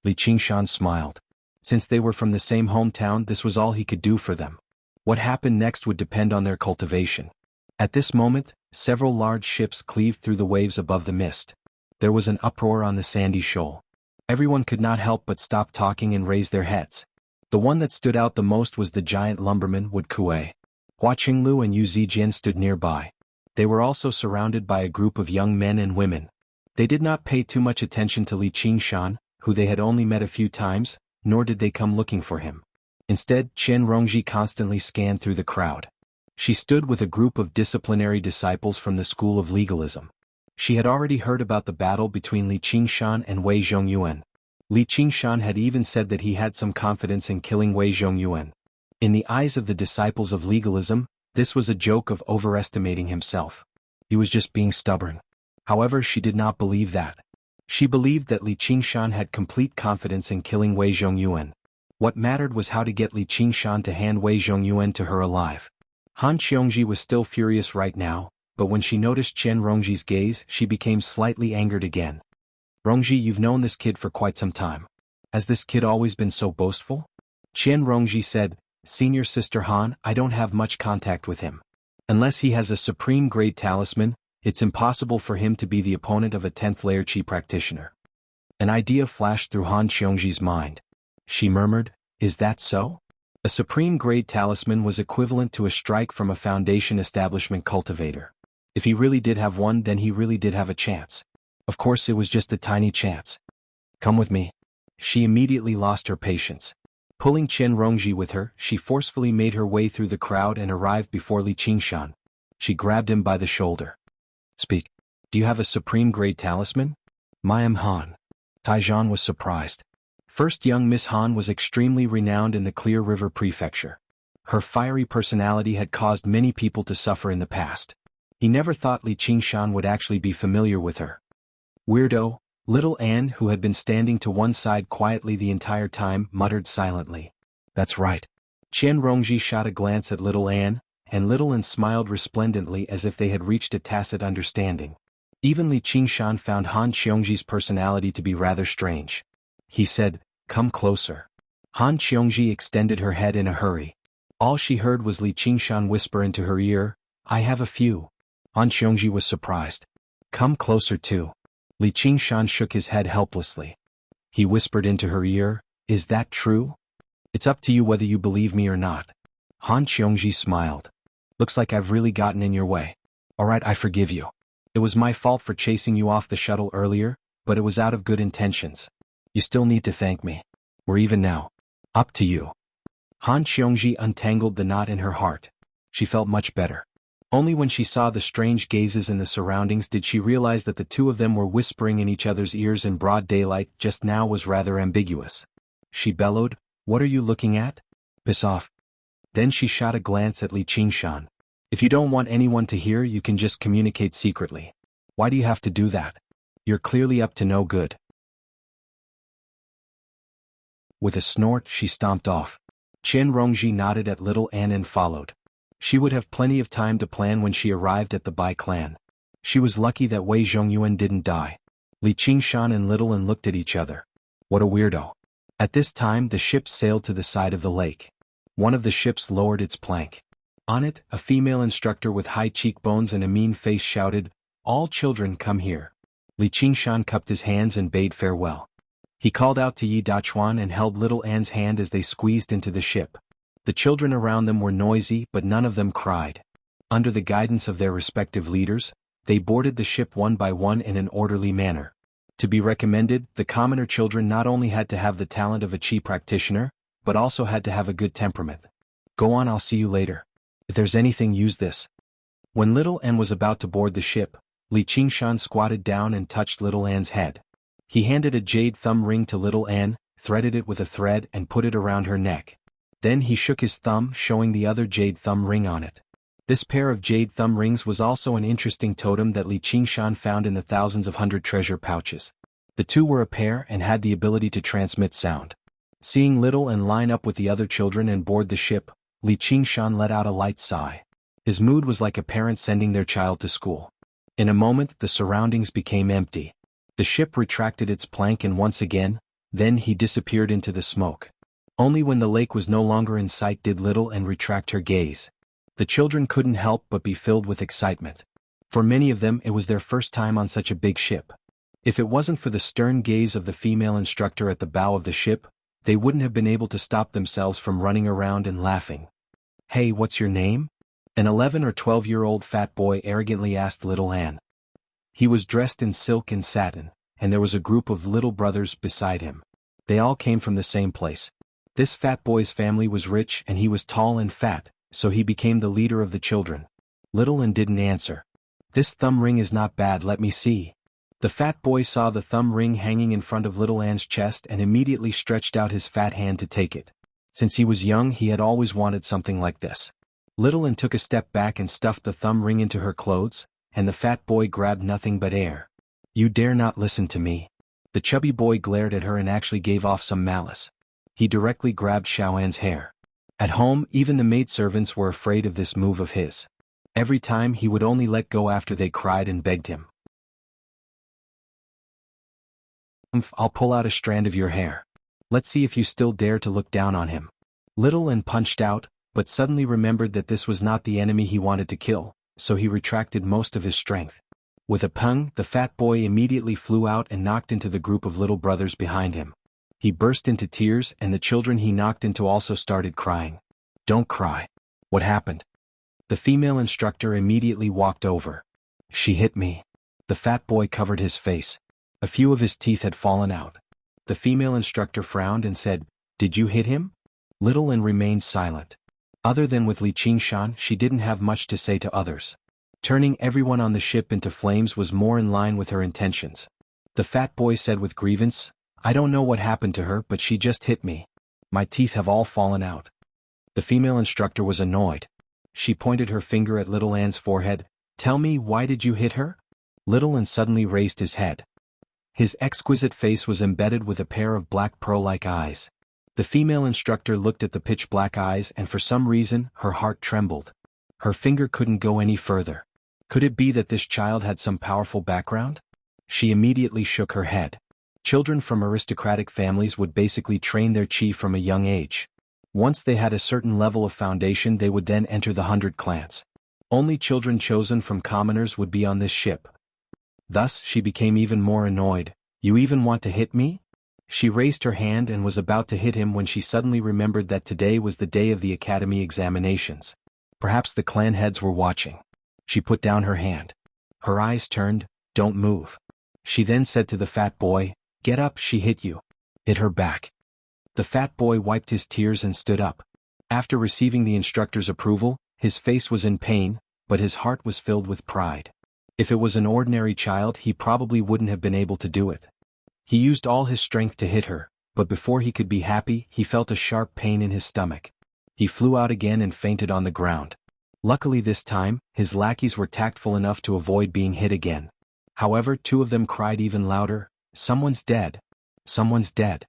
Li Qingshan smiled. Since they were from the same hometown, this was all he could do for them. What happened next would depend on their cultivation. At this moment, several large ships cleaved through the waves above the mist. There was an uproar on the sandy shoal. Everyone could not help but stop talking and raise their heads. The one that stood out the most was the giant lumberman Wood Kuei. Hua Qinglu and Yu Zijian stood nearby. They were also surrounded by a group of young men and women. They did not pay too much attention to Li Qingshan, who they had only met a few times, nor did they come looking for him. Instead, Chen Rongji constantly scanned through the crowd. She stood with a group of disciplinary disciples from the School of Legalism. She had already heard about the battle between Li Qingshan and Wei Zhongyuan. Li Qingshan had even said that he had some confidence in killing Wei Zhongyuan. In the eyes of the disciples of legalism, this was a joke of overestimating himself. He was just being stubborn. However, she did not believe that. She believed that Li Qingshan had complete confidence in killing Wei Zhongyuan. What mattered was how to get Li Qingshan to hand Wei Zhongyuan to her alive. Han Qiongji was still furious right now, but when she noticed Chen Rongji's gaze, she became slightly angered again. "Rongji, you've known this kid for quite some time. Has this kid always been so boastful?" Chen Rongji said, "Senior Sister Han, I don't have much contact with him. Unless he has a supreme-grade talisman, it's impossible for him to be the opponent of a 10th layer Qi practitioner." An idea flashed through Han Qiongji's mind. She murmured, "Is that so?" A supreme-grade talisman was equivalent to a strike from a foundation establishment cultivator. If he really did have one, then he really did have a chance. Of course, it was just a tiny chance. "Come with me." She immediately lost her patience. Pulling Chen Rongji with her, she forcefully made her way through the crowd and arrived before Li Qingshan. She grabbed him by the shoulder. "Speak. Do you have a supreme-grade talisman?" "Mayam Han." Taijian was surprised. First, young Miss Han was extremely renowned in the Clear River Prefecture. Her fiery personality had caused many people to suffer in the past. He never thought Li Qingshan would actually be familiar with her. "Weirdo," little Anne, who had been standing to one side quietly the entire time, muttered silently. "That's right." Chen Rongji shot a glance at little Anne, and little Anne smiled resplendently as if they had reached a tacit understanding. Even Li Qingshan found Han Qiongji's personality to be rather strange. He said, "Come closer." Han Qiongji extended her head in a hurry. All she heard was Li Qingshan whisper into her ear, "I have a few." Han Qiongji was surprised. "Come closer too." Li Qingshan shook his head helplessly. He whispered into her ear, "Is that true? It's up to you whether you believe me or not." Han Qiongji smiled. "Looks like I've really gotten in your way. Alright, I forgive you. It was my fault for chasing you off the shuttle earlier, but it was out of good intentions. You still need to thank me. We're even now. Up to you." Han Qiongji untangled the knot in her heart. She felt much better. Only when she saw the strange gazes in the surroundings did she realize that the two of them were whispering in each other's ears in broad daylight just now was rather ambiguous. She bellowed, "What are you looking at? Piss off." Then she shot a glance at Li Qingshan. "If you don't want anyone to hear, you can just communicate secretly. Why do you have to do that? You're clearly up to no good." With a snort, she stomped off. Chen Rongji nodded at little Anne and followed. She would have plenty of time to plan when she arrived at the Bai clan. She was lucky that Wei Zhongyuan didn't die. Li Qingshan and little Anne looked at each other. What a weirdo. At this time, the ship sailed to the side of the lake. One of the ships lowered its plank. On it, a female instructor with high cheekbones and a mean face shouted, "All children come here." Li Qingshan cupped his hands and bade farewell. He called out to Yi Dachuan and held little Anne's hand as they squeezed into the ship. The children around them were noisy, but none of them cried. Under the guidance of their respective leaders, they boarded the ship one by one in an orderly manner. To be recommended, the commoner children not only had to have the talent of a chi practitioner, but also had to have a good temperament. Go on, I'll see you later. If there's anything, use this. When little Anne was about to board the ship, Li Qingshan squatted down and touched little Anne's head. He handed a jade thumb ring to little Anne, threaded it with a thread and put it around her neck. Then he shook his thumb, showing the other jade thumb ring on it. This pair of jade thumb rings was also an interesting totem that Li Qingshan found in the thousands of hundred treasure pouches. The two were a pair and had the ability to transmit sound. Seeing little Anne line up with the other children and board the ship, Li Qingshan let out a light sigh. His mood was like a parent sending their child to school. In a moment, the surroundings became empty. The ship retracted its plank and once again, then he disappeared into the smoke. Only when the lake was no longer in sight did little Anne retract her gaze. The children couldn't help but be filled with excitement. For many of them, it was their first time on such a big ship. If it wasn't for the stern gaze of the female instructor at the bow of the ship, they wouldn't have been able to stop themselves from running around and laughing. "Hey, what's your name?" An 11 or 12-year-old fat boy arrogantly asked little Anne. He was dressed in silk and satin, and there was a group of little brothers beside him. They all came from the same place. This fat boy's family was rich and he was tall and fat, so he became the leader of the children. Little Anne didn't answer. "This thumb ring is not bad, let me see." The fat boy saw the thumb ring hanging in front of little Anne's chest and immediately stretched out his fat hand to take it. Since he was young, he had always wanted something like this. Little Anne took a step back and stuffed the thumb ring into her clothes, and the fat boy grabbed nothing but air. "You dare not listen to me." The chubby boy glared at her and actually gave off some malice. He directly grabbed Xiaoan's hair. At home, even the maidservants were afraid of this move of his. Every time he would only let go after they cried and begged him. "I'll pull out a strand of your hair. Let's see if you still dare to look down on him." Little Anne punched out, but suddenly remembered that this was not the enemy he wanted to kill, so he retracted most of his strength. With a pung, the fat boy immediately flew out and knocked into the group of little brothers behind him. He burst into tears and the children he knocked into also started crying. "Don't cry. What happened?" The female instructor immediately walked over. "She hit me." The fat boy covered his face. A few of his teeth had fallen out. The female instructor frowned and said, "Did you hit him?" Little Anne remained silent. Other than with Li Qingshan, she didn't have much to say to others. Turning everyone on the ship into flames was more in line with her intentions. The fat boy said with grievance, "I don't know what happened to her, but she just hit me. My teeth have all fallen out." The female instructor was annoyed. She pointed her finger at little Anne's forehead. "Tell me, why did you hit her?" Little Anne suddenly raised his head. His exquisite face was embedded with a pair of black pearl-like eyes. The female instructor looked at the pitch-black eyes and for some reason, her heart trembled. Her finger couldn't go any further. Could it be that this child had some powerful background? She immediately shook her head. Children from aristocratic families would basically train their chi from a young age. Once they had a certain level of foundation, they would then enter the 100 clans. Only children chosen from commoners would be on this ship. Thus, she became even more annoyed. "You even want to hit me?" She raised her hand and was about to hit him when she suddenly remembered that today was the day of the academy examinations. Perhaps the clan heads were watching. She put down her hand. Her eyes turned. "Don't move." She then said to the fat boy, "Get up, she hit you." Hit her back. The fat boy wiped his tears and stood up. After receiving the instructor's approval, his face was in pain, but his heart was filled with pride. If it was an ordinary child, he probably wouldn't have been able to do it. He used all his strength to hit her, but before he could be happy, he felt a sharp pain in his stomach. He flew out again and fainted on the ground. Luckily this time, his lackeys were tactful enough to avoid being hit again. However, two of them cried even louder, "Someone's dead. Someone's dead."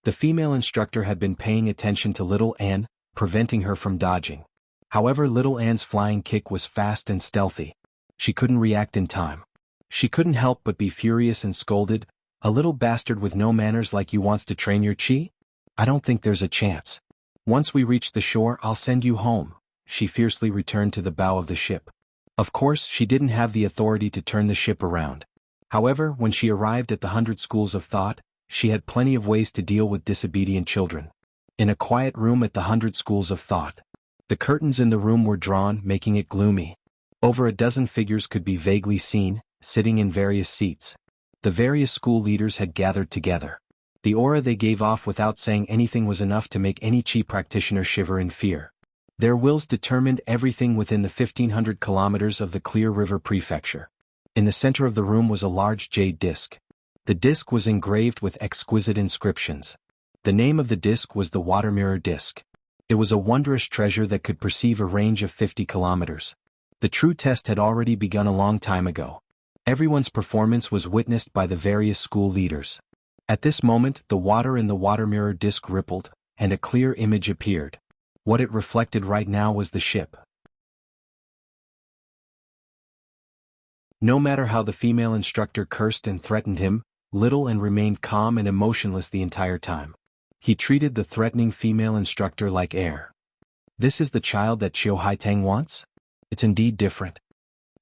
The female instructor had been paying attention to little Anne, preventing her from dodging. However, little Anne's flying kick was fast and stealthy. She couldn't react in time. She couldn't help but be furious and scolded, "A little bastard with no manners like you wants to train your chi? I don't think there's a chance. Once we reach the shore, I'll send you home." She fiercely returned to the bow of the ship. Of course, she didn't have the authority to turn the ship around. However, when she arrived at the 100 schools of thought, she had plenty of ways to deal with disobedient children. In a quiet room at the 100 schools of thought, the curtains in the room were drawn, making it gloomy. Over a dozen figures could be vaguely seen, sitting in various seats. The various school leaders had gathered together. The aura they gave off without saying anything was enough to make any Qi practitioner shiver in fear. Their wills determined everything within the 1500 kilometers of the Clear River Prefecture. In the center of the room was a large jade disc. The disc was engraved with exquisite inscriptions. The name of the disc was the Water Mirror Disc. It was a wondrous treasure that could perceive a range of 50 kilometers. The true test had already begun a long time ago. Everyone's performance was witnessed by the various school leaders. At this moment, the water in the Water Mirror Disc rippled, and a clear image appeared. What it reflected right now was the ship. No matter how the female instructor cursed and threatened him, Little and remained calm and emotionless the entire time. He treated the threatening female instructor like air. This is the child that Qiu Haitang wants? It's indeed different.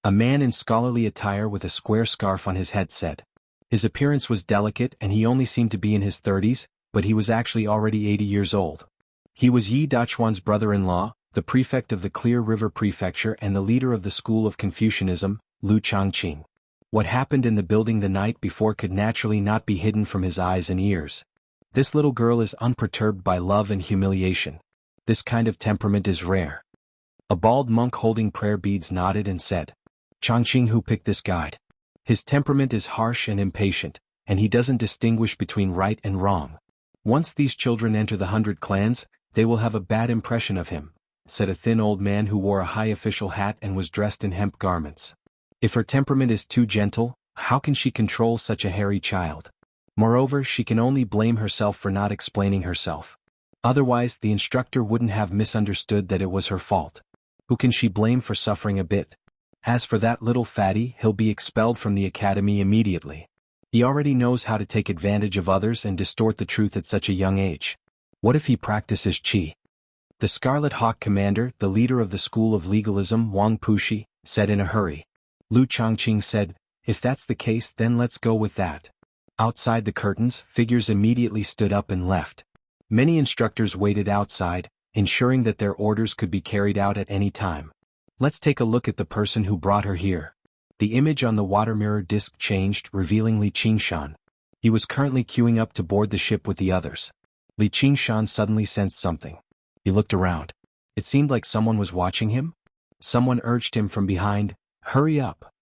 A man in scholarly attire with a square scarf on his head said. His appearance was delicate and he only seemed to be in his 30s, but he was actually already 80 years old. He was Yi Dachuan's brother-in-law, the prefect of the Clear River Prefecture and the leader of the school of Confucianism, Lu Changqing. What happened in the building the night before could naturally not be hidden from his eyes and ears. This little girl is unperturbed by love and humiliation. This kind of temperament is rare. A bald monk holding prayer beads nodded and said, Changqing, who picked this guide? His temperament is harsh and impatient, and he doesn't distinguish between right and wrong. Once these children enter the 100 clans, they will have a bad impression of him, said a thin old man who wore a high official hat and was dressed in hemp garments. If her temperament is too gentle, how can she control such a hairy child? Moreover, she can only blame herself for not explaining herself. Otherwise, the instructor wouldn't have misunderstood that it was her fault. Who can she blame for suffering a bit? As for that little fatty, he'll be expelled from the academy immediately. He already knows how to take advantage of others and distort the truth at such a young age. What if he practices Qi? The Scarlet Hawk commander, the leader of the School of Legalism, Wang Pushi, said in a hurry. Lu Changqing said, if that's the case then let's go with that. Outside the curtains, figures immediately stood up and left. Many instructors waited outside, ensuring that their orders could be carried out at any time. Let's take a look at the person who brought her here. The image on the water mirror disc changed, revealing Li Qingshan. He was currently queuing up to board the ship with the others. Li Qingshan suddenly sensed something. He looked around. It seemed like someone was watching him. Someone urged him from behind, hurry up.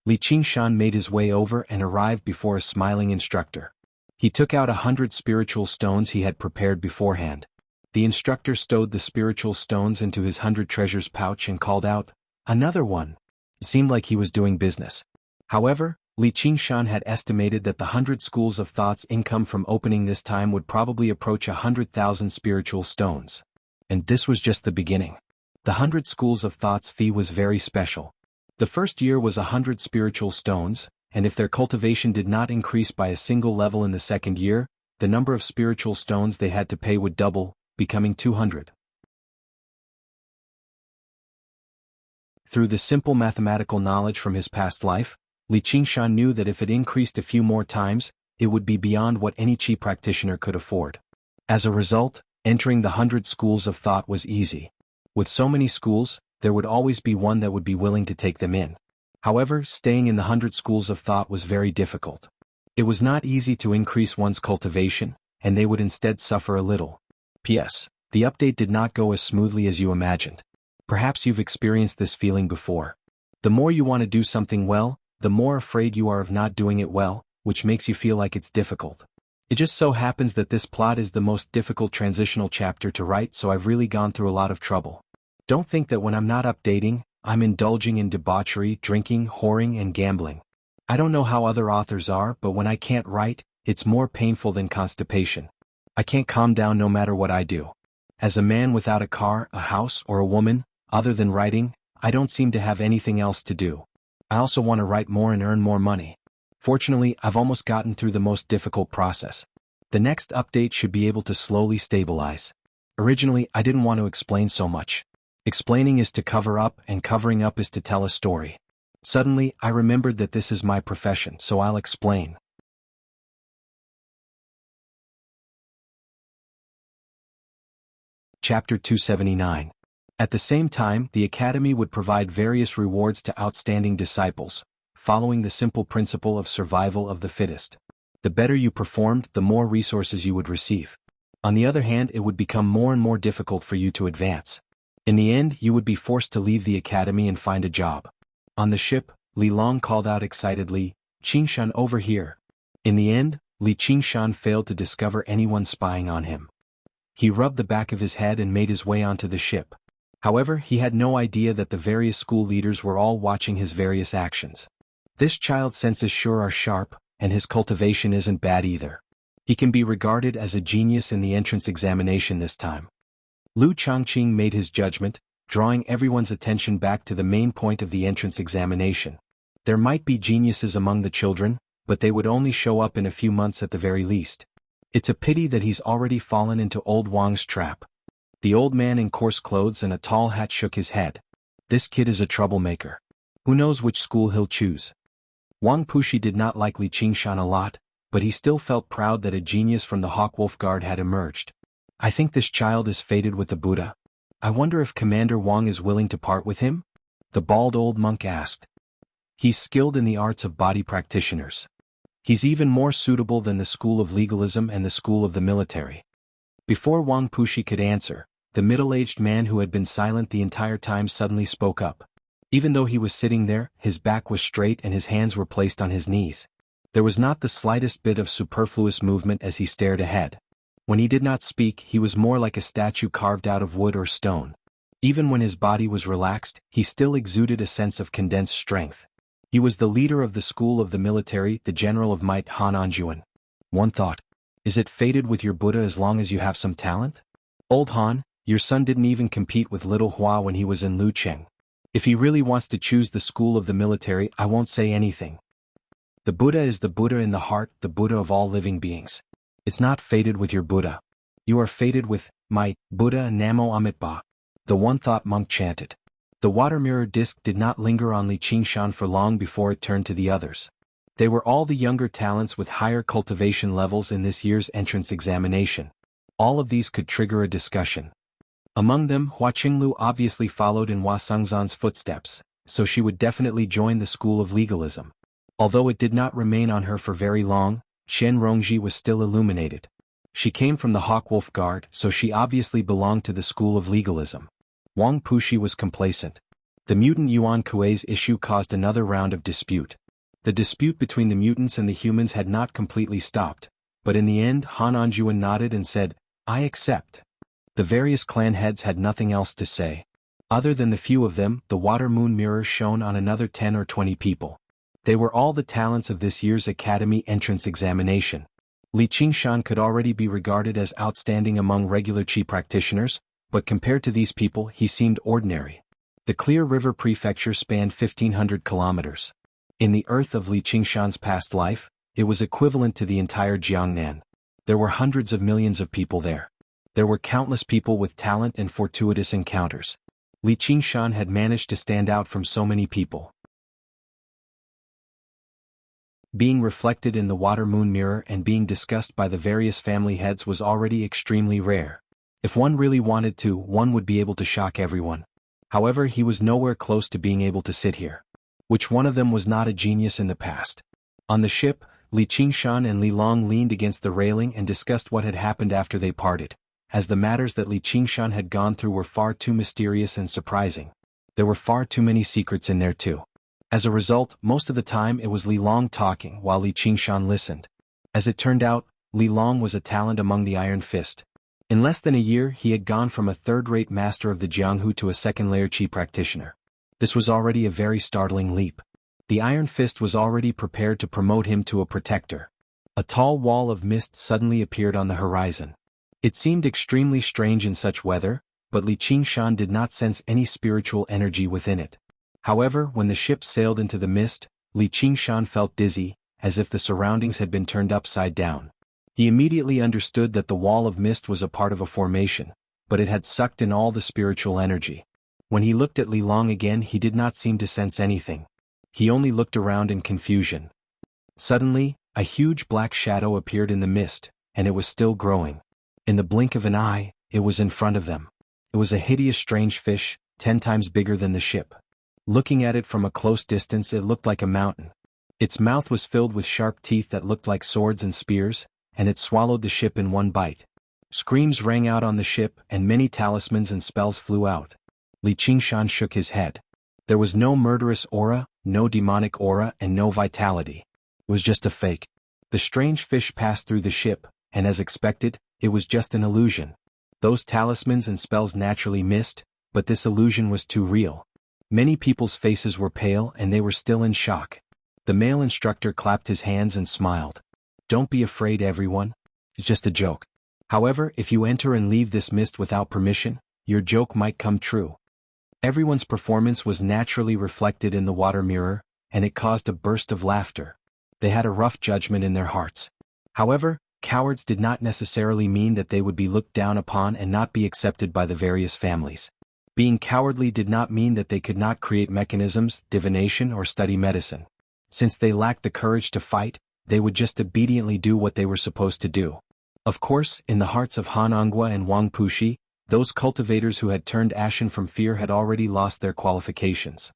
Li Qingshan made his way over and arrived before a smiling instructor. He took out 100 spiritual stones he had prepared beforehand. The instructor stowed the spiritual stones into his 100 treasures pouch and called out, another one. It seemed like he was doing business. However, Li Qingshan had estimated that the 100 schools of thought's income from opening this time would probably approach 100,000 spiritual stones. And this was just the beginning. The 100 schools of thought's fee was very special. The first year was 100 spiritual stones, and if their cultivation did not increase by a single level in the second year, the number of spiritual stones they had to pay would double, becoming 200. Through the simple mathematical knowledge from his past life, Li Qingshan knew that if it increased a few more times, it would be beyond what any Qi practitioner could afford. As a result, entering the 100 schools of thought was easy. With so many schools, there would always be one that would be willing to take them in. However, staying in the 100 schools of thought was very difficult. It was not easy to increase one's cultivation, and they would instead suffer a little. P.S. The update did not go as smoothly as you imagined. Perhaps you've experienced this feeling before. The more you want to do something well, the more afraid you are of not doing it well, which makes you feel like it's difficult. It just so happens that this plot is the most difficult transitional chapter to write, so I've really gone through a lot of trouble. Don't think that when I'm not updating, I'm indulging in debauchery, drinking, whoring, and gambling. I don't know how other authors are, but when I can't write, it's more painful than constipation. I can't calm down no matter what I do. As a man without a car, a house, or a woman, other than writing, I don't seem to have anything else to do. I also want to write more and earn more money. Fortunately, I've almost gotten through the most difficult process. The next update should be able to slowly stabilize. Originally, I didn't want to explain so much. Explaining is to cover up, and covering up is to tell a story. Suddenly, I remembered that this is my profession, so I'll explain. Chapter 279. At the same time, the Academy would provide various rewards to outstanding disciples. following the simple principle of survival of the fittest. The better you performed, the more resources you would receive. On the other hand, it would become more and more difficult for you to advance. In the end, you would be forced to leave the academy and find a job. On the ship, Li Long called out excitedly, "Qingshan, over here." In the end, Li Qingshan failed to discover anyone spying on him. He rubbed the back of his head and made his way onto the ship. However, he had no idea that the various school leaders were all watching his various actions. This child's senses sure are sharp, and his cultivation isn't bad either. He can be regarded as a genius in the entrance examination this time. Lu Changqing made his judgment, drawing everyone's attention back to the main point of the entrance examination. There might be geniuses among the children, but they would only show up in a few months at the very least. It's a pity that he's already fallen into old Wang's trap. The old man in coarse clothes and a tall hat shook his head. This kid is a troublemaker. Who knows which school he'll choose? Wang Pushi did not like Li Qingshan a lot, but he still felt proud that a genius from the Hawkwolf Guard had emerged. I think this child is fated with the Buddha. I wonder if Commander Wang is willing to part with him? The bald old monk asked. He's skilled in the arts of body practitioners. He's even more suitable than the school of legalism and the school of the military. Before Wang Pushi could answer, the middle-aged man who had been silent the entire time suddenly spoke up. Even though he was sitting there, his back was straight and his hands were placed on his knees. There was not the slightest bit of superfluous movement as he stared ahead. When he did not speak, he was more like a statue carved out of wood or stone. Even when his body was relaxed, he still exuded a sense of condensed strength. He was the leader of the school of the military, the general of might, Han Anjuan. One thought. Is it fated with your Buddha as long as you have some talent? Old Han, your son didn't even compete with little Hua when he was in Lucheng. If he really wants to choose the school of the military, I won't say anything. The Buddha is the Buddha in the heart, the Buddha of all living beings. It's not fated with your Buddha. You are fated with my Buddha Namo Amitabha. The one-thought monk chanted. The water mirror disc did not linger on Li Qingshan for long before it turned to the others. They were all the younger talents with higher cultivation levels in this year's entrance examination. All of these could trigger a discussion. Among them, Hua Qinglu obviously followed in Hua Sengzan's footsteps, so she would definitely join the school of legalism. Although it did not remain on her for very long, Chen Rongji was still illuminated. She came from the Hawkwolf Guard, so she obviously belonged to the school of legalism. Wang Pushi was complacent. The mutant Yuan Kuei's issue caused another round of dispute. The dispute between the mutants and the humans had not completely stopped, but in the end Han Anjuan nodded and said, "I accept." The various clan heads had nothing else to say. Other than the few of them, the water moon mirror shone on another 10 or 20 people. They were all the talents of this year's academy entrance examination. Li Qingshan could already be regarded as outstanding among regular Qi practitioners, but compared to these people he seemed ordinary. The Clear River Prefecture spanned 1,500 kilometers. In the earth of Li Qingshan's past life, it was equivalent to the entire Jiangnan. There were hundreds of millions of people there. There were countless people with talent and fortuitous encounters. Li Qingshan had managed to stand out from so many people. Being reflected in the water moon mirror and being discussed by the various family heads was already extremely rare. If one really wanted to, one would be able to shock everyone. However, he was nowhere close to being able to sit here. Which one of them was not a genius in the past? On the ship, Li Qingshan and Li Long leaned against the railing and discussed what had happened after they parted, as the matters that Li Qingshan had gone through were far too mysterious and surprising. There were far too many secrets in there too. As a result, most of the time it was Li Long talking while Li Qingshan listened. As it turned out, Li Long was a talent among the Iron Fist. In less than a year he had gone from a third-rate master of the Jianghu to a second-layer Qi practitioner. This was already a very startling leap. The Iron Fist was already prepared to promote him to a protector. A tall wall of mist suddenly appeared on the horizon. It seemed extremely strange in such weather, but Li Qingshan did not sense any spiritual energy within it. However, when the ship sailed into the mist, Li Qingshan felt dizzy, as if the surroundings had been turned upside down. He immediately understood that the wall of mist was a part of a formation, but it had sucked in all the spiritual energy. When he looked at Li Long again, he did not seem to sense anything. He only looked around in confusion. Suddenly, a huge black shadow appeared in the mist, and it was still growing. In the blink of an eye, it was in front of them. It was a hideous strange fish, 10 times bigger than the ship. Looking at it from a close distance, it looked like a mountain. Its mouth was filled with sharp teeth that looked like swords and spears, and it swallowed the ship in one bite. Screams rang out on the ship, and many talismans and spells flew out. Li Qingshan shook his head. There was no murderous aura, no demonic aura, and no vitality. It was just a fake. The strange fish passed through the ship, and as expected, it was just an illusion. Those talismans and spells naturally missed, but this illusion was too real. Many people's faces were pale and they were still in shock. The male instructor clapped his hands and smiled. Don't be afraid, everyone. It's just a joke. However, if you enter and leave this mist without permission, your joke might come true. Everyone's performance was naturally reflected in the water mirror, and it caused a burst of laughter. They had a rough judgment in their hearts. However, cowards did not necessarily mean that they would be looked down upon and not be accepted by the various families. Being cowardly did not mean that they could not create mechanisms, divination, or study medicine. Since they lacked the courage to fight, they would just obediently do what they were supposed to do. Of course, in the hearts of Han Anghua and Wang Pushi, those cultivators who had turned ashen from fear had already lost their qualifications.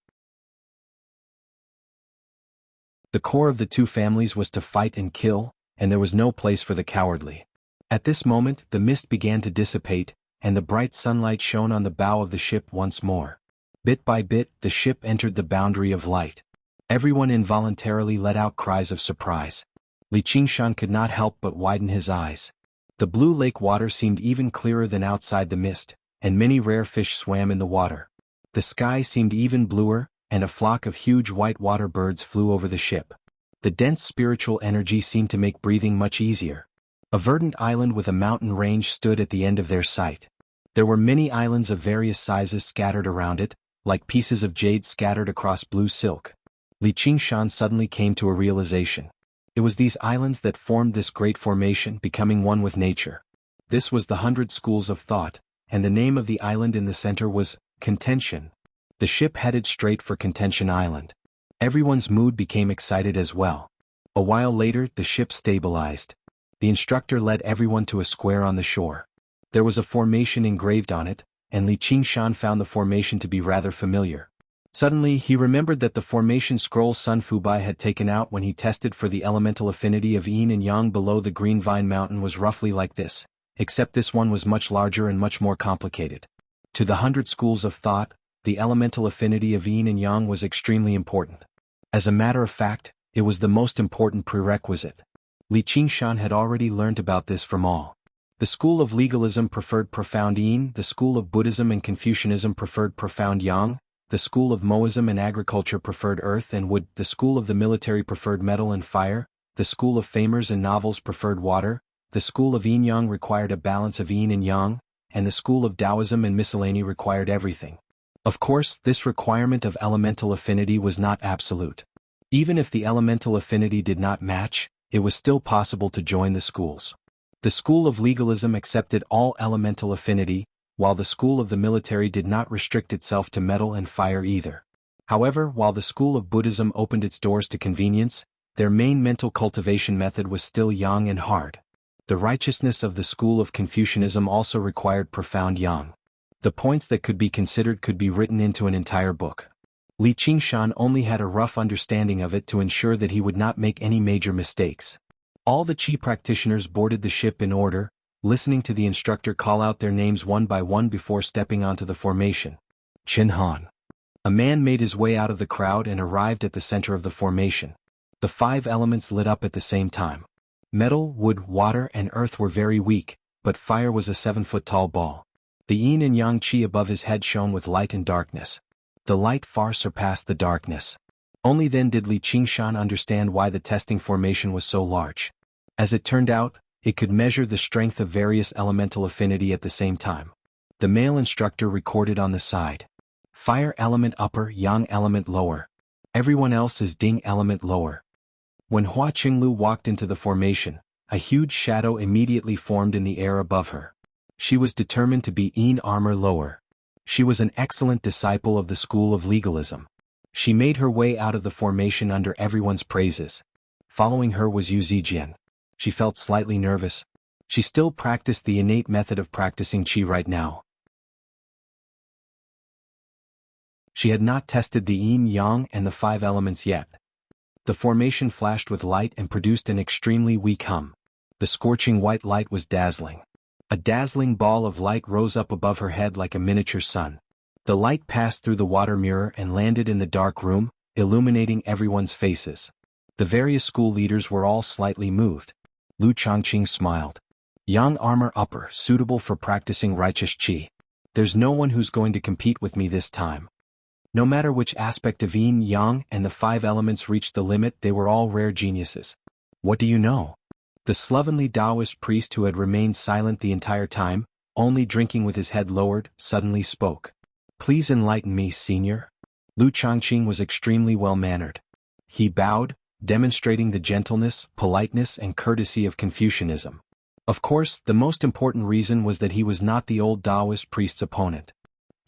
The core of the two families was to fight and kill, and there was no place for the cowardly. At this moment, the mist began to dissipate, and the bright sunlight shone on the bow of the ship once more. Bit by bit, the ship entered the boundary of light. Everyone involuntarily let out cries of surprise. Li Qingshan could not help but widen his eyes. The blue lake water seemed even clearer than outside the mist, and many rare fish swam in the water. The sky seemed even bluer, and a flock of huge white water birds flew over the ship. The dense spiritual energy seemed to make breathing much easier. A verdant island with a mountain range stood at the end of their sight. There were many islands of various sizes scattered around it, like pieces of jade scattered across blue silk. Li Qingshan suddenly came to a realization. It was these islands that formed this great formation, becoming one with nature. This was the 100 schools of thought, and the name of the island in the center was Contention. The ship headed straight for Contention Island. Everyone's mood became excited as well. A while later, the ship stabilized. The instructor led everyone to a square on the shore. There was a formation engraved on it, and Li Qingshan found the formation to be rather familiar. Suddenly, he remembered that the formation scroll Sun Fubai had taken out when he tested for the elemental affinity of yin and yang below the Green Vine Mountain was roughly like this, except this one was much larger and much more complicated. To the 100 schools of thought, the elemental affinity of yin and yang was extremely important. As a matter of fact, it was the most important prerequisite. Li Qingshan had already learned about this from all. The school of legalism preferred profound yin, the school of Buddhism and Confucianism preferred profound yang, the school of Moism and agriculture preferred earth and wood, the school of the military preferred metal and fire, the school of famers and novels preferred water, the school of yin-yang required a balance of yin and yang, and the school of Taoism and miscellany required everything. Of course, this requirement of elemental affinity was not absolute. Even if the elemental affinity did not match, it was still possible to join the schools. The school of legalism accepted all elemental affinity, while the school of the military did not restrict itself to metal and fire either. However, while the school of Buddhism opened its doors to convenience, their main mental cultivation method was still yang and hard. The righteousness of the school of Confucianism also required profound yang. The points that could be considered could be written into an entire book. Li Qingshan only had a rough understanding of it to ensure that he would not make any major mistakes. All the Qi practitioners boarded the ship in order, listening to the instructor call out their names one by one before stepping onto the formation. Qin Han. A man made his way out of the crowd and arrived at the center of the formation. The 5 elements lit up at the same time. Metal, wood, water, and earth were very weak, but fire was a 7-foot-tall ball. The yin and yang qi above his head shone with light and darkness. The light far surpassed the darkness. Only then did Li Qingshan understand why the testing formation was so large. As it turned out, it could measure the strength of various elemental affinity at the same time. The male instructor recorded on the side. Fire element upper, yang element lower. Everyone else is ding element lower. When Hua Qinglu walked into the formation, a huge shadow immediately formed in the air above her. She was determined to be yin armor lower. She was an excellent disciple of the school of legalism. She made her way out of the formation under everyone's praises. Following her was Yu Zijian. She felt slightly nervous. She still practiced the innate method of practicing qi right now. She had not tested the yin yang and the 5 elements yet. The formation flashed with light and produced an extremely weak hum. The scorching white light was dazzling. A dazzling ball of light rose up above her head like a miniature sun. The light passed through the water mirror and landed in the dark room, illuminating everyone's faces. The various school leaders were all slightly moved. Lu Changqing smiled. Yang armor upper, suitable for practicing righteous qi. There's no one who's going to compete with me this time. No matter which aspect of yin, yang, and the 5 elements reached the limit, they were all rare geniuses. What do you know? The slovenly Taoist priest who had remained silent the entire time, only drinking with his head lowered, suddenly spoke. Please enlighten me, senior. Lu Changqing was extremely well-mannered. He bowed, demonstrating the gentleness, politeness, and courtesy of Confucianism. Of course, the most important reason was that he was not the old Taoist priest's opponent.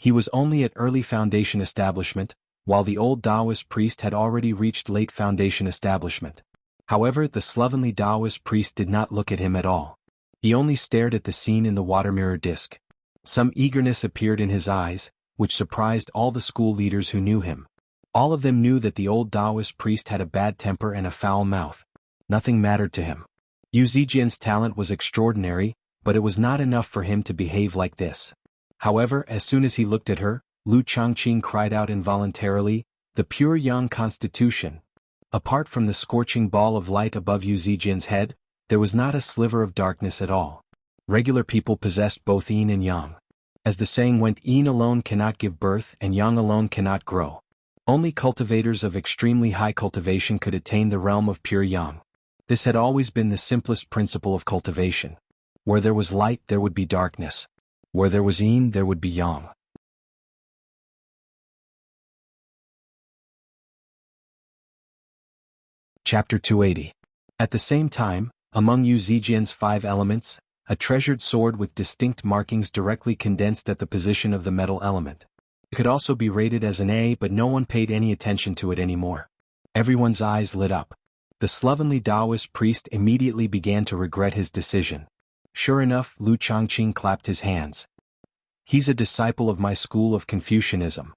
He was only at early foundation establishment, while the old Taoist priest had already reached late foundation establishment. However, the slovenly Taoist priest did not look at him at all. He only stared at the scene in the water mirror disc. Some eagerness appeared in his eyes, which surprised all the school leaders who knew him. All of them knew that the old Taoist priest had a bad temper and a foul mouth. Nothing mattered to him. Yu Zijian's talent was extraordinary, but it was not enough for him to behave like this. However, as soon as he looked at her, Lu Changqing cried out involuntarily, "The pure yang constitution." Apart from the scorching ball of light above Yu Zijian's head, there was not a sliver of darkness at all. Regular people possessed both yin and yang. As the saying went, yin alone cannot give birth and yang alone cannot grow. Only cultivators of extremely high cultivation could attain the realm of pure yang. This had always been the simplest principle of cultivation. Where there was light, there would be darkness. Where there was yin, there would be yang. Chapter 280. At the same time, among Yu Zijian's 5 elements, a treasured sword with distinct markings directly condensed at the position of the metal element. It could also be rated as an A, but no one paid any attention to it anymore. Everyone's eyes lit up. The slovenly Taoist priest immediately began to regret his decision. Sure enough, Lu Changqing clapped his hands. He's a disciple of my school of Confucianism.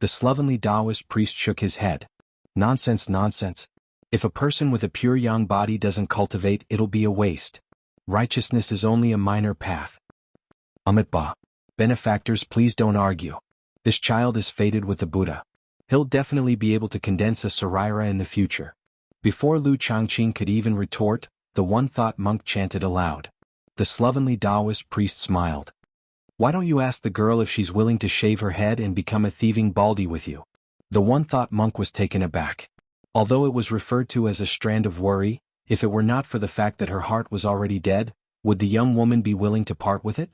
The slovenly Taoist priest shook his head. Nonsense, nonsense. If a person with a pure yang body doesn't cultivate, it'll be a waste. Righteousness is only a minor path. Amitabha. Benefactors, please don't argue. This child is fated with the Buddha. He'll definitely be able to condense a Saraira in the future. Before Lu Changqing could even retort, the one-thought monk chanted aloud. The slovenly Taoist priest smiled. Why don't you ask the girl if she's willing to shave her head and become a thieving baldy with you? The one-thought monk was taken aback. Although it was referred to as a strand of worry, if it were not for the fact that her heart was already dead, would the young woman be willing to part with it?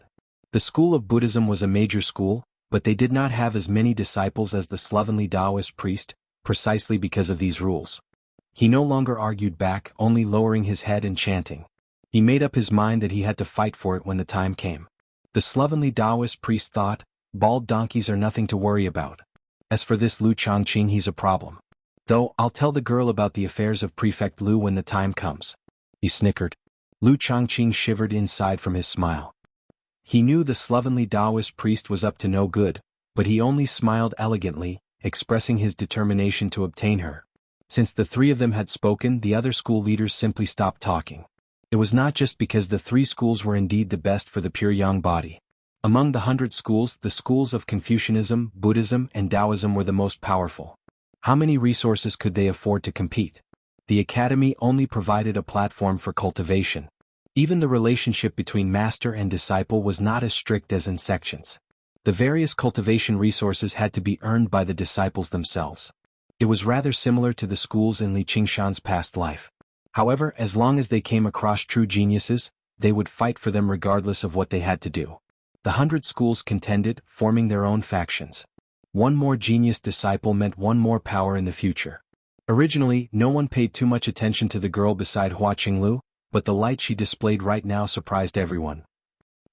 The school of Buddhism was a major school, but they did not have as many disciples as the slovenly Taoist priest, precisely because of these rules. He no longer argued back, only lowering his head and chanting. He made up his mind that he had to fight for it when the time came. The slovenly Taoist priest thought, bald donkeys are nothing to worry about. As for this Lu Changqing, he's a problem. Though, I'll tell the girl about the affairs of Prefect Lu when the time comes. He snickered. Lu Changqing shivered inside from his smile. He knew the slovenly Taoist priest was up to no good, but he only smiled elegantly, expressing his determination to obtain her. Since the 3 of them had spoken, the other school leaders simply stopped talking. It was not just because the 3 schools were indeed the best for the pure yang body. Among the 100 schools, the schools of Confucianism, Buddhism, and Taoism were the most powerful. How many resources could they afford to compete? The academy only provided a platform for cultivation. Even the relationship between master and disciple was not as strict as in sections. The various cultivation resources had to be earned by the disciples themselves. It was rather similar to the schools in Li Qingshan's past life. However, as long as they came across true geniuses, they would fight for them regardless of what they had to do. The 100 schools contended, forming their own factions. One more genius disciple meant one more power in the future. Originally, no one paid too much attention to the girl beside Hua Qinglu, but the light she displayed right now surprised everyone.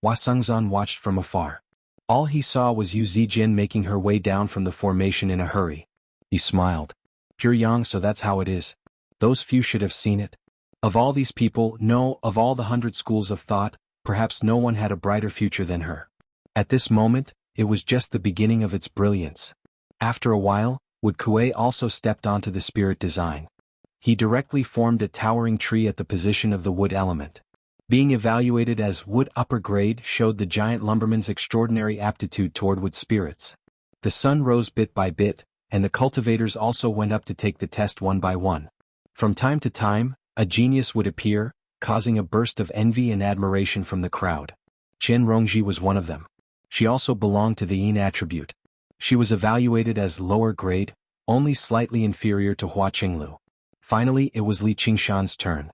Hua Sengzan watched from afar. All he saw was Yu Zijian making her way down from the formation in a hurry. He smiled. Pure yang, so that's how it is. Those few should have seen it. Of all these people, no, of all the 100 schools of thought, perhaps no one had a brighter future than her. At this moment, it was just the beginning of its brilliance. After a while, Wuxia also stepped onto the spirit design. He directly formed a towering tree at the position of the wood element. Being evaluated as wood upper grade showed the giant lumberman's extraordinary aptitude toward wood spirits. The sun rose bit by bit, and the cultivators also went up to take the test one by one. From time to time, a genius would appear, causing a burst of envy and admiration from the crowd. Chen Rongji was one of them. She also belonged to the Yin attribute. She was evaluated as lower grade, only slightly inferior to Hua Qinglu. Finally, it was Li Qingshan's turn.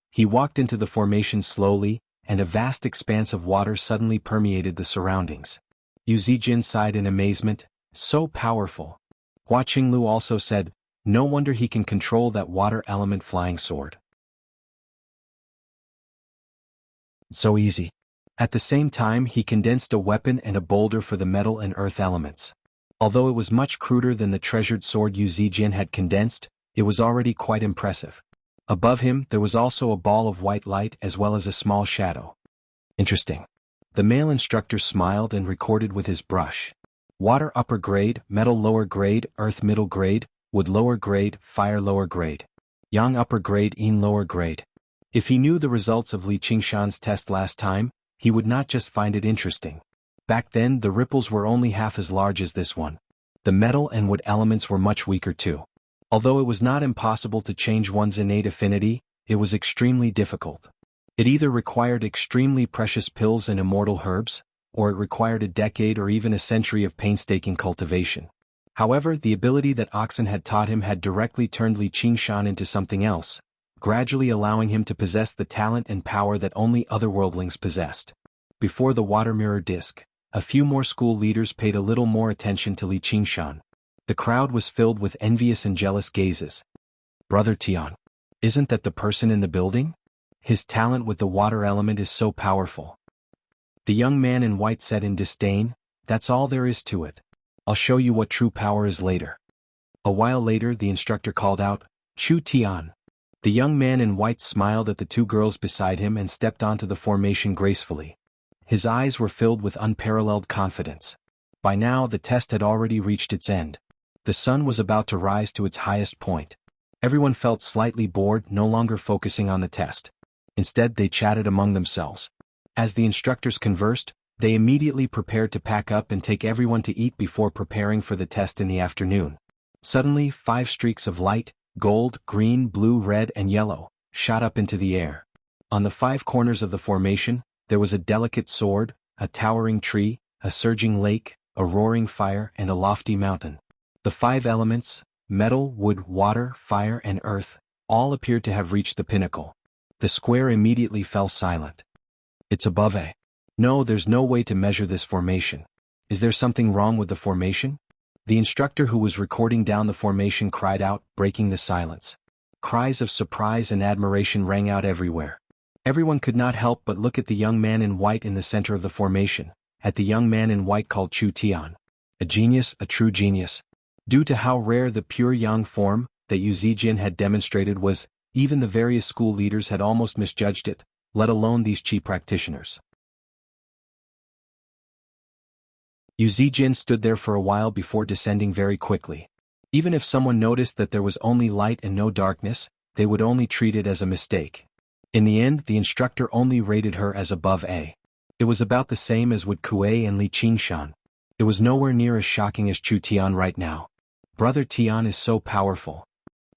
He walked into the formation slowly, and a vast expanse of water suddenly permeated the surroundings. Yu Zijin sighed in amazement, so powerful. Hua Qinglu also said, no wonder he can control that water element flying sword. So easy. At the same time, he condensed a weapon and a boulder for the metal and earth elements. Although it was much cruder than the treasured sword Yu Zijin had condensed, it was already quite impressive. Above him, there was also a ball of white light as well as a small shadow. Interesting. The male instructor smiled and recorded with his brush. Water upper grade, metal lower grade, earth middle grade, wood lower grade, fire lower grade. Yang upper grade, Yin lower grade. If he knew the results of Li Qingshan's test last time, he would not just find it interesting. Back then, the ripples were only half as large as this one. The metal and wood elements were much weaker too. Although it was not impossible to change one's innate affinity, it was extremely difficult. It either required extremely precious pills and immortal herbs, or it required a decade or even a century of painstaking cultivation. However, the ability that Oxen had taught him had directly turned Li Qingshan into something else, gradually allowing him to possess the talent and power that only otherworldlings possessed. Before the water mirror disc, a few more school leaders paid a little more attention to Li Qingshan. The crowd was filled with envious and jealous gazes. Brother Tian, isn't that the person in the building? His talent with the water element is so powerful. The young man in white said in disdain, that's all there is to it. I'll show you what true power is later. A while later, the instructor called out, Chu Tian. The young man in white smiled at the two girls beside him and stepped onto the formation gracefully. His eyes were filled with unparalleled confidence. By now, the test had already reached its end. The sun was about to rise to its highest point. Everyone felt slightly bored, no longer focusing on the test. Instead, they chatted among themselves. As the instructors conversed, they immediately prepared to pack up and take everyone to eat before preparing for the test in the afternoon. Suddenly, 5 streaks of light, gold, green, blue, red, and yellow, shot up into the air. On the 5 corners of the formation, there was a delicate sword, a towering tree, a surging lake, a roaring fire, and a lofty mountain. The 5 elements, metal, wood, water, fire, and earth, all appeared to have reached the pinnacle. The square immediately fell silent. It's above A. No, there's no way to measure this formation. Is there something wrong with the formation? The instructor who was recording down the formation cried out, breaking the silence. Cries of surprise and admiration rang out everywhere. Everyone could not help but look at the young man in white in the center of the formation, at the young man in white called Chu Tian. A genius, a true genius. Due to how rare the pure yang form that Yu Zijin had demonstrated was, even the various school leaders had almost misjudged it, let alone these chi practitioners. Yu Zijin stood there for a while before descending very quickly. Even if someone noticed that there was only light and no darkness, they would only treat it as a mistake. In the end, the instructor only rated her as above A. It was about the same as would Kuei and Li Qingshan. It was nowhere near as shocking as Chu Tian right now. Brother Tian is so powerful.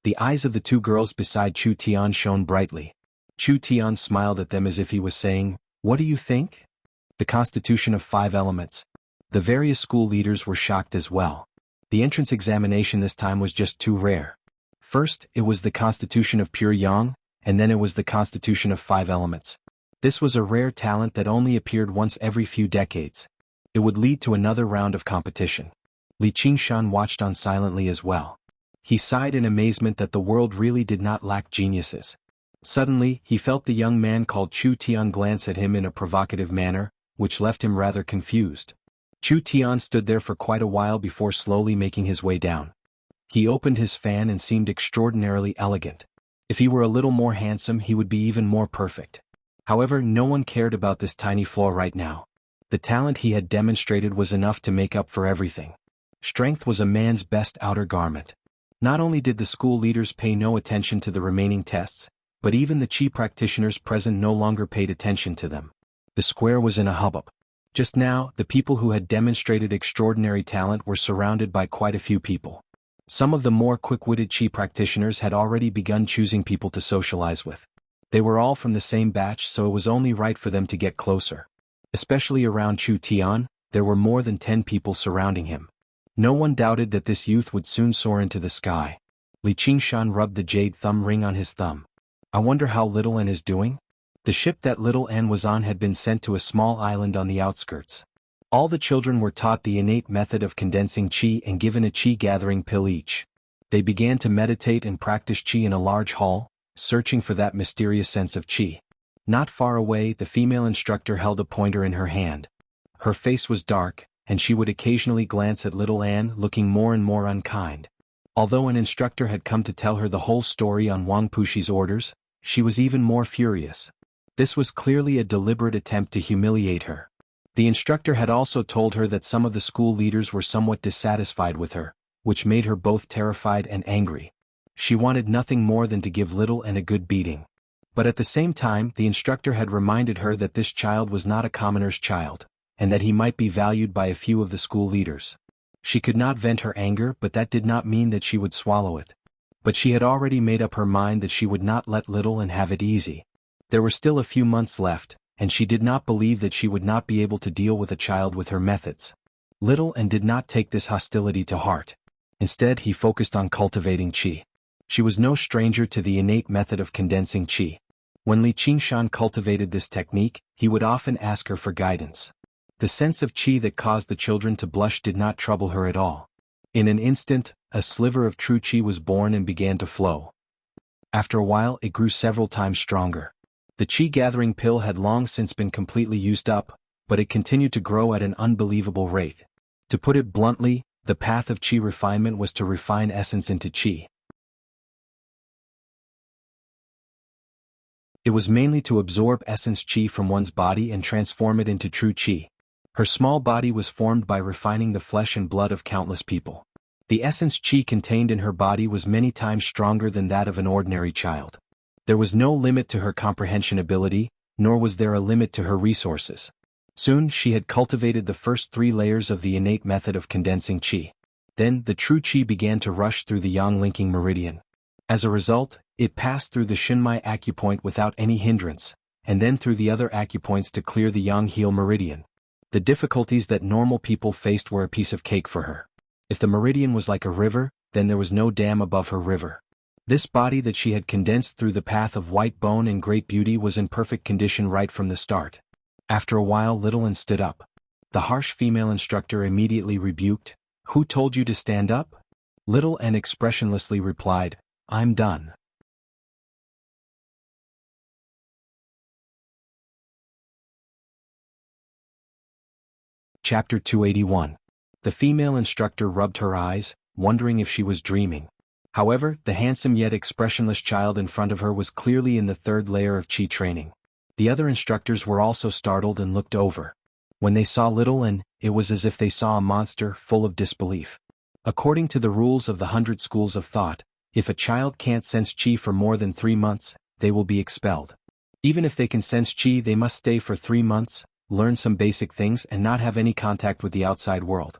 The eyes of the 2 girls beside Chu Tian shone brightly. Chu Tian smiled at them as if he was saying, what do you think? The constitution of 5 elements. The various school leaders were shocked as well. The entrance examination this time was just too rare. First, it was the constitution of pure yang, and then it was the constitution of 5 elements. This was a rare talent that only appeared once every few decades. It would lead to another round of competition. Li Qingshan watched on silently as well. He sighed in amazement that the world really did not lack geniuses. Suddenly, he felt the young man called Chu Tian glance at him in a provocative manner, which left him rather confused. Chu Tian stood there for quite a while before slowly making his way down. He opened his fan and seemed extraordinarily elegant. If he were a little more handsome, he would be even more perfect. However, no one cared about this tiny flaw right now. The talent he had demonstrated was enough to make up for everything. Strength was a man's best outer garment. Not only did the school leaders pay no attention to the remaining tests, but even the Qi practitioners present no longer paid attention to them. The square was in a hubbub. Just now, the people who had demonstrated extraordinary talent were surrounded by quite a few people. Some of the more quick-witted Qi practitioners had already begun choosing people to socialize with. They were all from the same batch, so it was only right for them to get closer. Especially around Chu Tian, there were more than 10 people surrounding him. No one doubted that this youth would soon soar into the sky. Li Qingshan rubbed the jade thumb ring on his thumb. I wonder how Little N is doing? The ship that Little N was on had been sent to a small island on the outskirts. All the children were taught the innate method of condensing Qi and given a Qi gathering pill each. They began to meditate and practice Qi in a large hall, searching for that mysterious sense of Qi. Not far away, the female instructor held a pointer in her hand. Her face was dark, and she would occasionally glance at little Anne, looking more and more unkind. Although an instructor had come to tell her the whole story on Wang Pushi's orders, she was even more furious. This was clearly a deliberate attempt to humiliate her. The instructor had also told her that some of the school leaders were somewhat dissatisfied with her, which made her both terrified and angry. She wanted nothing more than to give Little Anne a good beating. But at the same time, the instructor had reminded her that this child was not a commoner's child, and that he might be valued by a few of the school leaders. She could not vent her anger, but that did not mean that she would swallow it. But she had already made up her mind that she would not let Little Anne have it easy. There were still a few months left, and she did not believe that she would not be able to deal with a child with her methods. Little Anne did not take this hostility to heart. Instead, he focused on cultivating Qi. She was no stranger to the innate method of condensing Qi. When Li Qingshan cultivated this technique, he would often ask her for guidance. The sense of Qi that caused the children to blush did not trouble her at all. In an instant, a sliver of true Qi was born and began to flow. After a while, it grew several times stronger. The Qi gathering pill had long since been completely used up, but it continued to grow at an unbelievable rate. To put it bluntly, the path of Qi refinement was to refine essence into Qi. It was mainly to absorb essence Qi from one's body and transform it into true Qi. Her small body was formed by refining the flesh and blood of countless people. The essence Qi contained in her body was many times stronger than that of an ordinary child. There was no limit to her comprehension ability, nor was there a limit to her resources. Soon she had cultivated the first 3 layers of the innate method of condensing Qi. Then the true Qi began to rush through the yang linking meridian. As a result, it passed through the Shinmai acupoint without any hindrance, and then through the other acupoints to clear the yang heel meridian. The difficulties that normal people faced were a piece of cake for her. If the meridian was like a river, then there was no dam above her river. This body that she had condensed through the path of white bone and great beauty was in perfect condition right from the start. After a while, Little Anne stood up. The harsh female instructor immediately rebuked, "Who told you to stand up?" Little Anne expressionlessly replied, "I'm done." Chapter 281. The female instructor rubbed her eyes, wondering if she was dreaming. However, the handsome yet expressionless child in front of her was clearly in the 3rd layer of Qi training. The other instructors were also startled and looked over. When they saw Little Anne, it was as if they saw a monster, full of disbelief. According to the rules of the 100 schools of thought, if a child can't sense Qi for more than 3 months, they will be expelled. Even if they can sense Qi, they must stay for 3 months, learn some basic things and not have any contact with the outside world.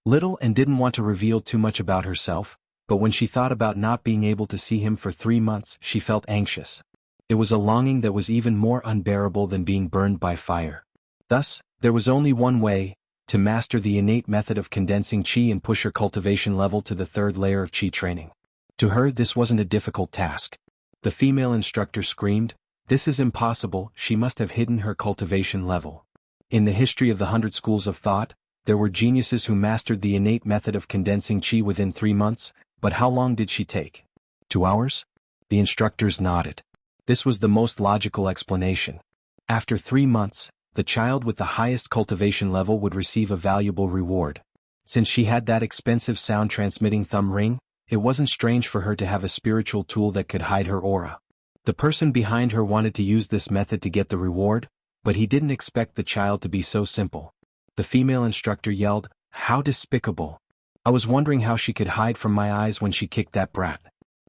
Little Anne didn't want to reveal too much about herself, but when she thought about not being able to see him for 3 months, she felt anxious. It was a longing that was even more unbearable than being burned by fire. Thus, there was only one way, to master the innate method of condensing Qi and push her cultivation level to the 3rd layer of Qi training. To her, this wasn't a difficult task. The female instructor screamed, "This is impossible," she must have hidden her cultivation level. In the history of the 100 schools of thought, there were geniuses who mastered the innate method of condensing Qi within 3 months, but how long did she take? 2 hours? The instructors nodded. This was the most logical explanation. After 3 months, the child with the highest cultivation level would receive a valuable reward. Since she had that expensive sound-transmitting thumb ring, it wasn't strange for her to have a spiritual tool that could hide her aura. The person behind her wanted to use this method to get the reward, but he didn't expect the child to be so simple. The female instructor yelled, "How despicable! I was wondering how she could hide from my eyes when she kicked that brat.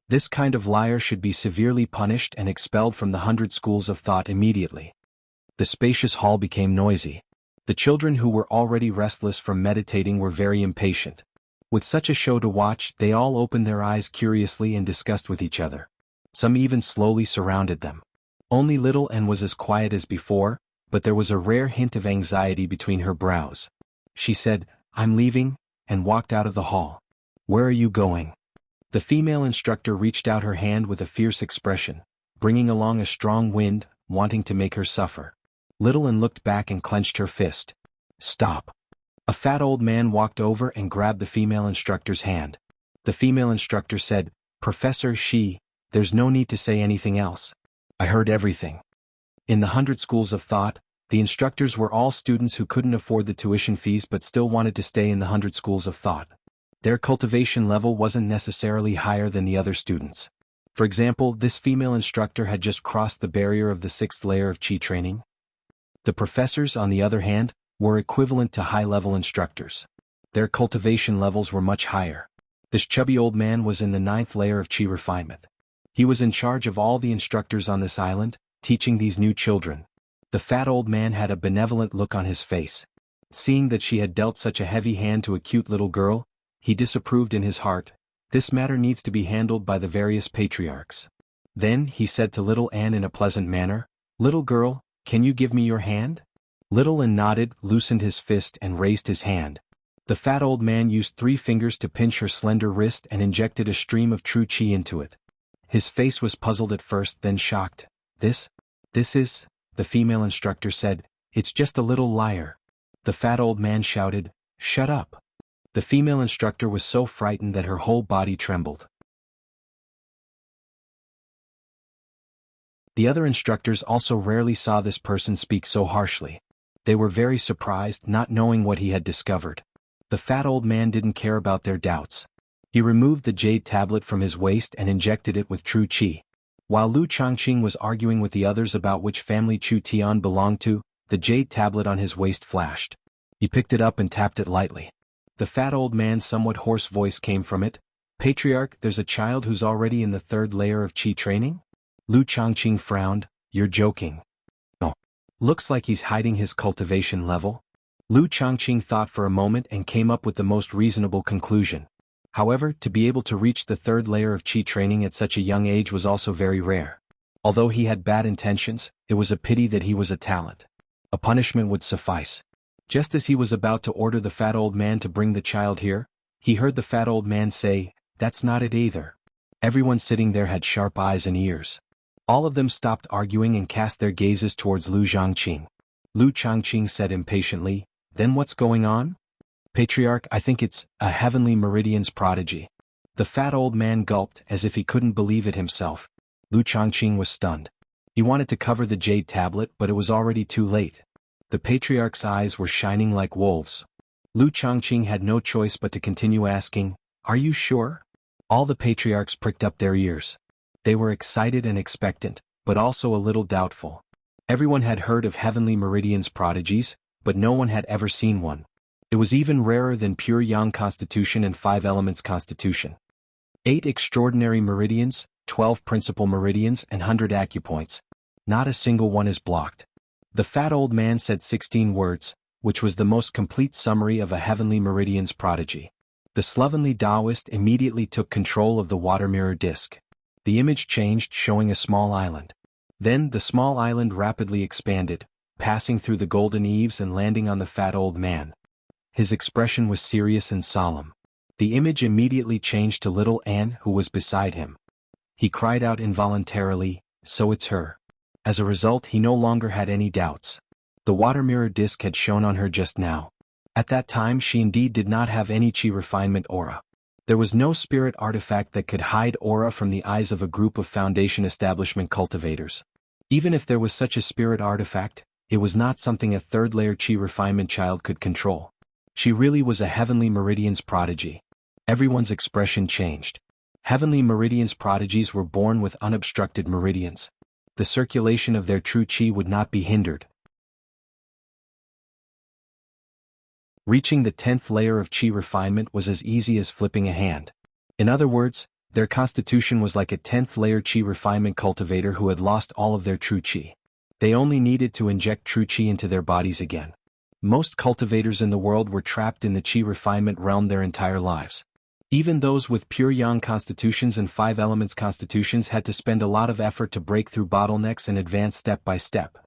This kind of liar should be severely punished and expelled from the 100 schools of thought immediately. The spacious hall became noisy. The children who were already restless from meditating were very impatient. With such a show to watch, they all opened their eyes curiously and discussed with each other. Some even slowly surrounded them. Only little Anne was as quiet as before, but there was a rare hint of anxiety between her brows. She said, "I'm leaving," and walked out of the hall. "Where are you going?" The female instructor reached out her hand with a fierce expression, bringing along a strong wind, wanting to make her suffer. Little Anne looked back and clenched her fist. "Stop." A fat old man walked over and grabbed the female instructor's hand. The female instructor said, "Professor Shi, there's no need to say anything else. I heard everything." In the 100 schools of thought, the instructors were all students who couldn't afford the tuition fees but still wanted to stay in the 100 schools of thought. Their cultivation level wasn't necessarily higher than the other students. For example, this female instructor had just crossed the barrier of the 6th layer of Qi training. The professors, on the other hand, were equivalent to high-level instructors. Their cultivation levels were much higher. This chubby old man was in the 9th layer of Qi refinement. He was in charge of all the instructors on this island, teaching these new children. The fat old man had a benevolent look on his face. Seeing that she had dealt such a heavy hand to a cute little girl, he disapproved in his heart. This matter needs to be handled by the various patriarchs. Then he said to little Anne in a pleasant manner, "Little girl, can you give me your hand?" Little Anne nodded, loosened his fist and raised his hand. The fat old man used 3 fingers to pinch her slender wrist and injected a stream of true Qi into it. His face was puzzled at first, then shocked. This is, the female instructor said, "It's just a little liar." The fat old man shouted, "Shut up." The female instructor was so frightened that her whole body trembled. The other instructors also rarely saw this person speak so harshly. They were very surprised, not knowing what he had discovered. The fat old man didn't care about their doubts. He removed the jade tablet from his waist and injected it with true Qi. While Lu Changqing was arguing with the others about which family Chu Tian belonged to, the jade tablet on his waist flashed. He picked it up and tapped it lightly. The fat old man's somewhat hoarse voice came from it. "Patriarch, there's a child who's already in the 3rd layer of Qi training?" Lu Changqing frowned. "You're joking." "No. Looks like he's hiding his cultivation level." Lu Changqing thought for a moment and came up with the most reasonable conclusion. However, to be able to reach the 3rd layer of Qi training at such a young age was also very rare. Although he had bad intentions, it was a pity that he was a talent. A punishment would suffice. Just as he was about to order the fat old man to bring the child here, he heard the fat old man say, "That's not it either." Everyone sitting there had sharp eyes and ears. All of them stopped arguing and cast their gazes towards Lu Zhangqing. Lu Changqing said impatiently, "Then what's going on?" "Patriarch, I think it's a heavenly meridian's prodigy." The fat old man gulped as if he couldn't believe it himself. Lu Changqing was stunned. He wanted to cover the jade tablet, but it was already too late. The patriarch's eyes were shining like wolves. Lu Changqing had no choice but to continue asking, "Are you sure?" All the patriarchs pricked up their ears. They were excited and expectant, but also a little doubtful. Everyone had heard of heavenly meridian's prodigies, but no one had ever seen one. It was even rarer than pure Yang constitution and 5 elements constitution. 8 extraordinary meridians, 12 principal meridians and 100 acupoints. Not a single one is blocked. The fat old man said 16 words, which was the most complete summary of a heavenly meridian's prodigy. The slovenly Taoist immediately took control of the water mirror disc. The image changed, showing a small island. Then the small island rapidly expanded, passing through the golden eaves and landing on the fat old man. His expression was serious and solemn. The image immediately changed to little Anne, who was beside him. He cried out involuntarily, "So it's her." As a result, he no longer had any doubts. The water mirror disc had shone on her just now. At that time she indeed did not have any Qi refinement aura. There was no spirit artifact that could hide aura from the eyes of a group of Foundation establishment cultivators. Even if there was such a spirit artifact, it was not something a 3rd layer Qi refinement child could control. She really was a heavenly meridian's prodigy. Everyone's expression changed. Heavenly meridian's prodigies were born with unobstructed meridians. The circulation of their true Qi would not be hindered. Reaching the 10th layer of Qi refinement was as easy as flipping a hand. In other words, their constitution was like a 10th layer Qi refinement cultivator who had lost all of their true Qi. They only needed to inject true Qi into their bodies again. Most cultivators in the world were trapped in the Qi refinement realm their entire lives. Even those with pure Yang constitutions and 5 elements constitutions had to spend a lot of effort to break through bottlenecks and advance step by step.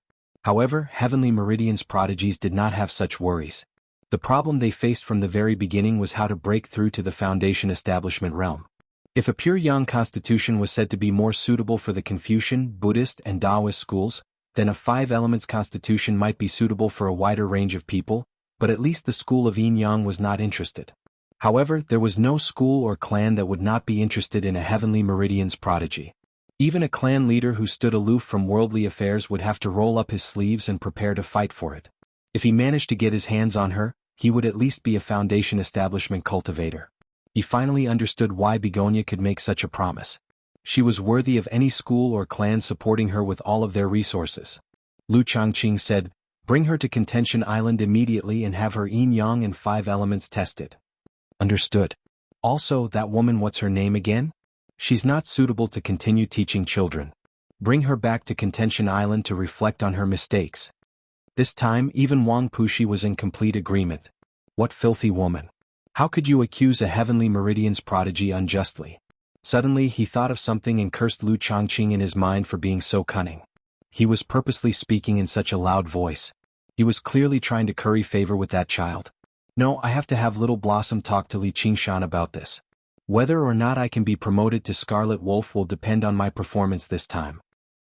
However, Heavenly Meridian's prodigies did not have such worries. The problem they faced from the very beginning was how to break through to the foundation establishment realm. If a pure Yang constitution was said to be more suitable for the Confucian, Buddhist, and Taoist schools, then a 5 elements constitution might be suitable for a wider range of people, but at least the school of Yin Yang was not interested. However, there was no school or clan that would not be interested in a Heavenly Meridian's prodigy. Even a clan leader who stood aloof from worldly affairs would have to roll up his sleeves and prepare to fight for it. If he managed to get his hands on her, he would at least be a foundation establishment cultivator. He finally understood why Begonia could make such a promise. She was worthy of any school or clan supporting her with all of their resources. Lu Changqing said, "Bring her to Contention Island immediately and have her Yin Yang and 5 elements tested." Understood. Also, that woman, what's her name again? She's not suitable to continue teaching children. Bring her back to Contention Island to reflect on her mistakes. This time, even Wang Pushi was in complete agreement. What filthy woman. How could you accuse a Heavenly Meridian's prodigy unjustly? Suddenly he thought of something and cursed Lu Changqing in his mind for being so cunning. He was purposely speaking in such a loud voice. He was clearly trying to curry favor with that child. No, I have to have Little Blossom talk to Li Qingshan about this. Whether or not I can be promoted to Scarlet Wolf will depend on my performance this time.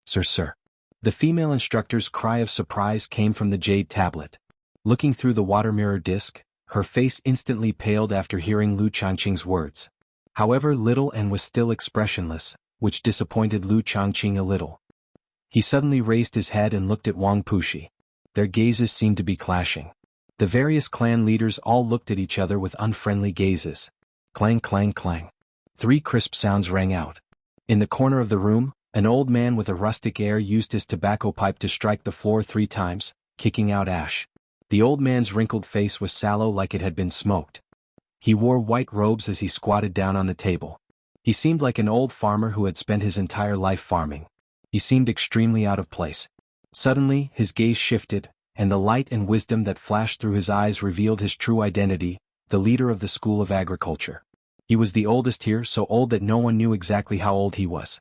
Sir. The female instructor's cry of surprise came from the jade tablet. Looking through the water mirror disc, her face instantly paled after hearing Lu Changqing's words. However, Little N was still expressionless, which disappointed Lu Changqing a little. He suddenly raised his head and looked at Wang Pushi. Their gazes seemed to be clashing. The various clan leaders all looked at each other with unfriendly gazes. Clang, clang, clang. 3 crisp sounds rang out. In the corner of the room, an old man with a rustic air used his tobacco pipe to strike the floor 3 times, kicking out ash. The old man's wrinkled face was sallow like it had been smoked. He wore white robes as he squatted down on the table. He seemed like an old farmer who had spent his entire life farming. He seemed extremely out of place. Suddenly, his gaze shifted, and the light and wisdom that flashed through his eyes revealed his true identity, the leader of the School of Agriculture. He was the oldest here, so old that no one knew exactly how old he was.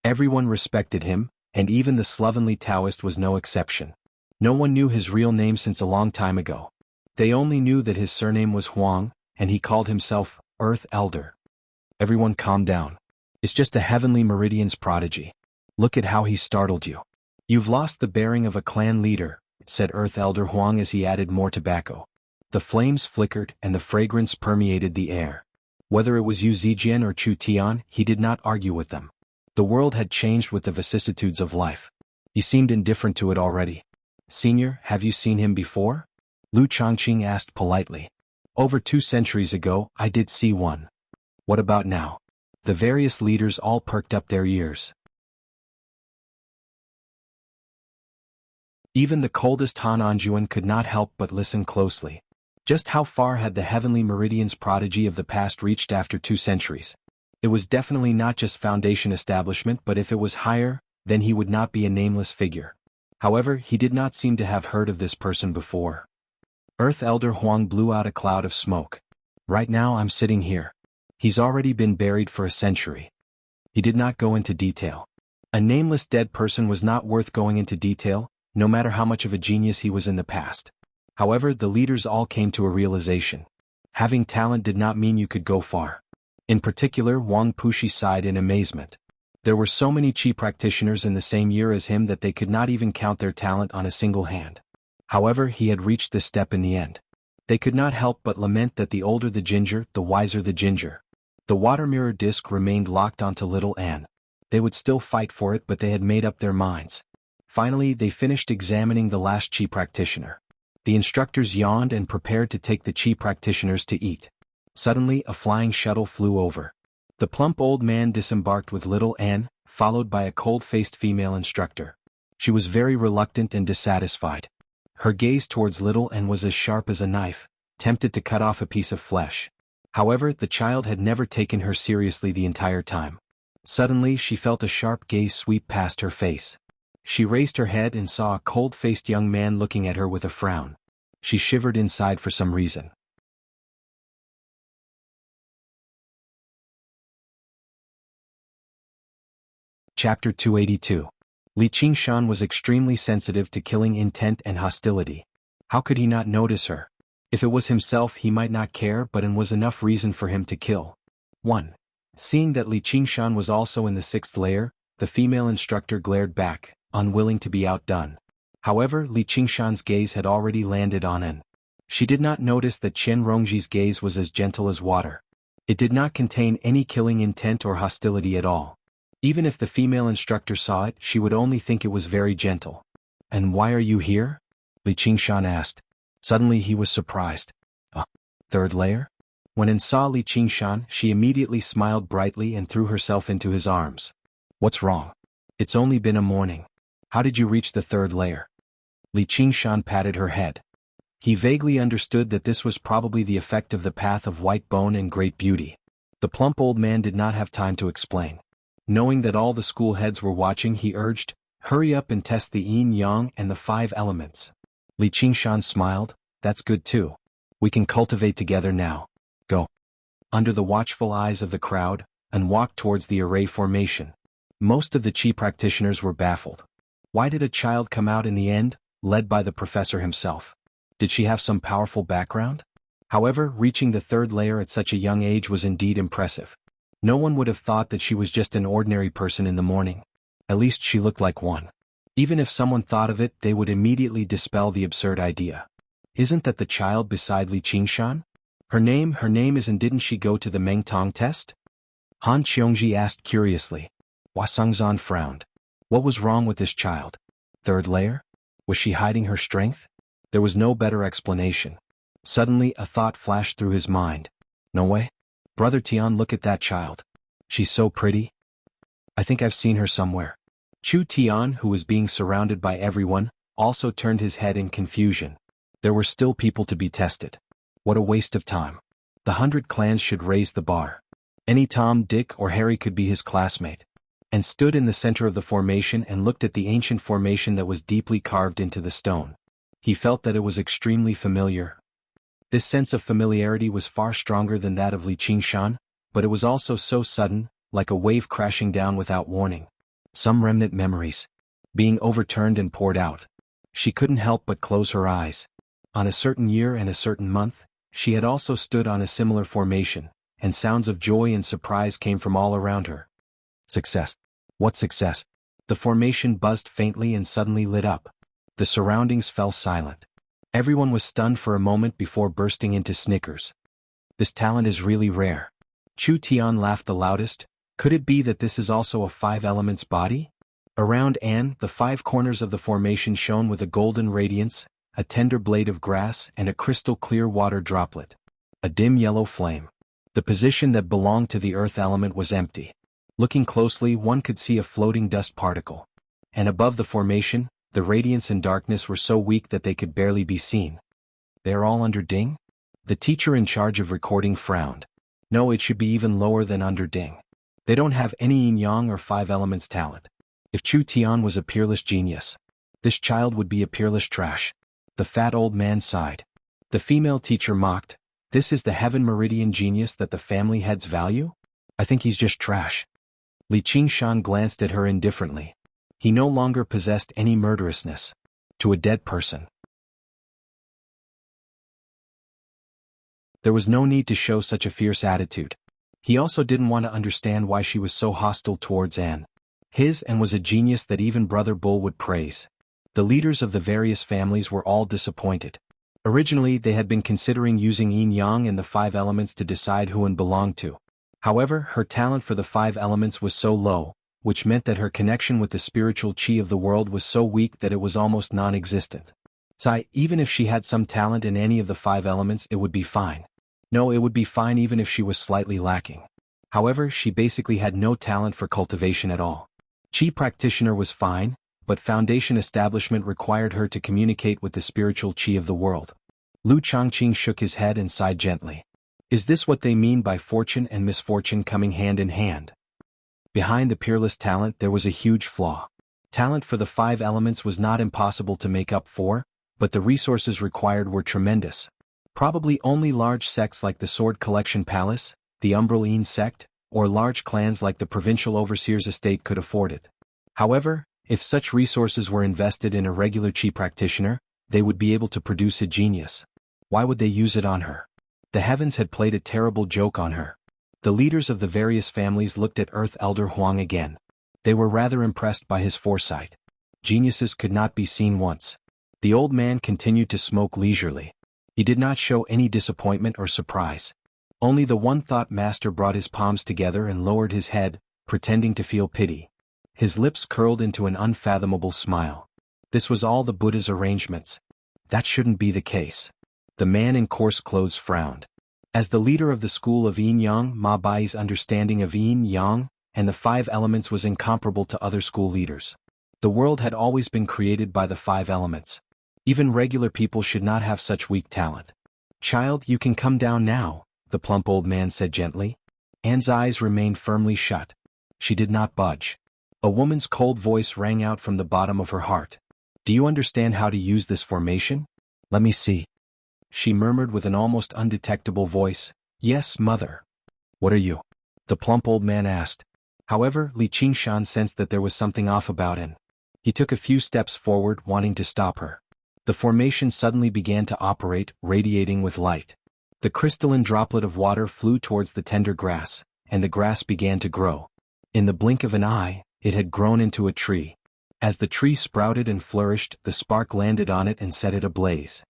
Everyone respected him, and even the slovenly Taoist was no exception. No one knew his real name since a long time ago. They only knew that his surname was Huang, and he called himself Earth Elder. Everyone calm down. It's just a Heavenly Meridian's prodigy. Look at how he startled you. You've lost the bearing of a clan leader, said Earth Elder Huang as he added more tobacco. The flames flickered and the fragrance permeated the air. Whether it was Yu Zijian or Chu Tian, he did not argue with them. The world had changed with the vicissitudes of life. He seemed indifferent to it already. Senior, have you seen him before? Lu Changqing asked politely. Over 2 centuries ago, I did see one. What about now? The various leaders all perked up their ears. Even the coldest Han Anjuan could not help but listen closely. Just how far had the Heavenly Meridian's prodigy of the past reached after 2 centuries? It was definitely not just foundation establishment, but if it was higher, then he would not be a nameless figure. However, he did not seem to have heard of this person before. Earth Elder Huang blew out a cloud of smoke. Right now I'm sitting here. He's already been buried for a century. He did not go into detail. A nameless dead person was not worth going into detail, no matter how much of a genius he was in the past. However, the leaders all came to a realization. Having talent did not mean you could go far. In particular, Wang Pushi sighed in amazement. There were so many Qi practitioners in the same year as him that they could not even count their talent on a single hand. However, he had reached this step in the end. They could not help but lament that the older the ginger, the wiser the ginger. The water mirror disc remained locked onto little Anne. They would still fight for it, but they had made up their minds. Finally, they finished examining the last Qi practitioner. The instructors yawned and prepared to take the Qi practitioners to eat. Suddenly, a flying shuttle flew over. The plump old man disembarked with little Anne, followed by a cold-faced female instructor. She was very reluctant and dissatisfied. Her gaze towards little Anne was as sharp as a knife, tempted to cut off a piece of flesh. However, the child had never taken her seriously the entire time. Suddenly she felt a sharp gaze sweep past her face. She raised her head and saw a cold-faced young man looking at her with a frown. She shivered inside for some reason. Chapter 282. Li Qingshan was extremely sensitive to killing intent and hostility. How could he not notice her? If it was himself he might not care, but it was enough reason for him to kill. 1. Seeing that Li Qingshan was also in the 6th layer, the female instructor glared back, unwilling to be outdone. However, Li Qingshan's gaze had already landed on An. She did not notice that Chen Rongji's gaze was as gentle as water. It did not contain any killing intent or hostility at all. Even if the female instructor saw it, she would only think it was very gentle. "And why are you here?" Li Qingshan asked. Suddenly he was surprised. "A 3rd layer?" When An saw Li Qingshan, she immediately smiled brightly and threw herself into his arms. "What's wrong? It's only been a morning. How did you reach the 3rd layer?" Li Qingshan patted her head. He vaguely understood that this was probably the effect of the path of white bone and great beauty. The plump old man did not have time to explain. Knowing that all the school heads were watching, he urged, "Hurry up and test the yin-yang and the 5 elements." Li Qingshan smiled. "That's good too. We can cultivate together now. Go." Under the watchful eyes of the crowd, An walked towards the array formation. Most of the Qi practitioners were baffled. Why did a child come out in the end, led by the professor himself? Did she have some powerful background? However, reaching the 3rd layer at such a young age was indeed impressive. No one would have thought that she was just an ordinary person in the morning. At least she looked like one. Even if someone thought of it, they would immediately dispel the absurd idea. Isn't that the child beside Li Qingshan? Her name is, and didn't she go to the Mengtong test? Han Qiongji asked curiously. Hua Sengzan frowned. What was wrong with this child? 3rd layer? Was she hiding her strength? There was no better explanation. Suddenly a thought flashed through his mind. No way. Brother Tian, look at that child. She's so pretty. I think I've seen her somewhere. Chu Tian, who was being surrounded by everyone, also turned his head in confusion. There were still people to be tested. What a waste of time. The 100 clans should raise the bar. Any Tom, Dick, or Harry could be his classmate. And stood in the center of the formation and looked at the ancient formation that was deeply carved into the stone. He felt that it was extremely familiar. This sense of familiarity was far stronger than that of Li Qingshan, but it was also so sudden, like a wave crashing down without warning. Some remnant memories. Being overturned and poured out. She couldn't help but close her eyes. On a certain year and a certain month, she had also stood on a similar formation, and sounds of joy and surprise came from all around her. Success. What success? The formation buzzed faintly and suddenly lit up. The surroundings fell silent. Everyone was stunned for a moment before bursting into snickers. This talent is really rare. Chu Tian laughed the loudest. Could it be that this is also a 5 elements body? Around An, the 5 corners of the formation shone with a golden radiance, a tender blade of grass and a crystal clear water droplet. A dim yellow flame. The position that belonged to the earth element was empty. Looking closely, one could see a floating dust particle. And above the formation, the radiance and darkness were so weak that they could barely be seen. They are all under Ding? The teacher in charge of recording frowned. No, it should be even lower than under Ding. They don't have any yin-yang or 5 elements talent. If Chu Tian was a peerless genius, this child would be a peerless trash. The fat old man sighed. The female teacher mocked. This is the heaven meridian genius that the family heads value? I think he's just trash. Li Qingshan glanced at her indifferently. He no longer possessed any murderousness. To a dead person. There was no need to show such a fierce attitude. He also didn't want to understand why she was so hostile towards An. His and was a genius that even Brother Bull would praise. The leaders of the various families were all disappointed. Originally they had been considering using yin-yang and the 5 elements to decide who An belonged to. However, her talent for the 5 elements was so low, which meant that her connection with the spiritual qi of the world was so weak that it was almost non-existent. So, even if she had some talent in any of the 5 elements, it would be fine. No, it would be fine even if she was slightly lacking. However, she basically had no talent for cultivation at all. Qi practitioner was fine, but foundation establishment required her to communicate with the spiritual qi of the world. Lu Changqing shook his head and sighed gently. Is this what they mean by fortune and misfortune coming hand in hand? Behind the peerless talent there was a huge flaw. Talent for the 5 elements was not impossible to make up for, but the resources required were tremendous. Probably only large sects like the Sword Collection Palace, the Umbraline sect, or large clans like the provincial overseer's estate could afford it. However, if such resources were invested in a regular chi practitioner, they would be able to produce a genius. Why would they use it on her? The heavens had played a terrible joke on her. The leaders of the various families looked at Earth Elder Huang again. They were rather impressed by his foresight. Geniuses could not be seen once. The old man continued to smoke leisurely. He did not show any disappointment or surprise. Only the one-thought master brought his palms together and lowered his head, pretending to feel pity. His lips curled into an unfathomable smile. This was all the Buddha's arrangements. That shouldn't be the case. The man in coarse clothes frowned. As the leader of the school of Yin-Yang, Ma Bai's understanding of Yin-Yang and the 5 elements was incomparable to other school leaders. The world had always been created by the 5 elements. Even regular people should not have such weak talent. Child, you can come down now, the plump old man said gently. Anne's eyes remained firmly shut. She did not budge. A woman's cold voice rang out from the bottom of her heart. Do you understand how to use this formation? Let me see. She murmured with an almost undetectable voice, Yes, mother. What are you? The plump old man asked. However, Li Qingshan sensed that there was something off about him. He took a few steps forward, wanting to stop her. The formation suddenly began to operate, radiating with light. The crystalline droplet of water flew towards the tender grass, and the grass began to grow. In the blink of an eye, it had grown into a tree. As the tree sprouted and flourished, the spark landed on it and set it ablaze.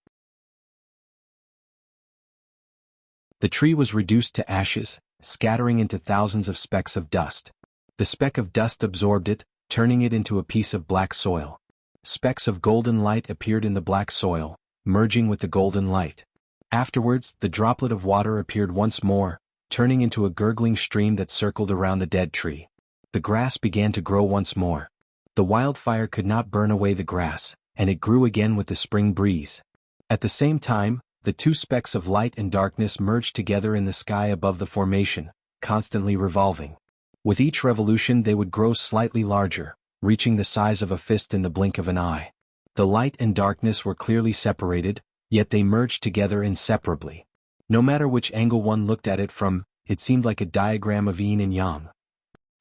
The tree was reduced to ashes, scattering into thousands of specks of dust. The speck of dust absorbed it, turning it into a piece of black soil. Specks of golden light appeared in the black soil, merging with the golden light. Afterwards, the droplet of water appeared once more, turning into a gurgling stream that circled around the dead tree. The grass began to grow once more. The wildfire could not burn away the grass, and it grew again with the spring breeze. At the same time, the 2 specks of light and darkness merged together in the sky above the formation, constantly revolving. With each revolution they would grow slightly larger, reaching the size of a fist in the blink of an eye. The light and darkness were clearly separated, yet they merged together inseparably. No matter which angle one looked at it from, it seemed like a diagram of yin and yang.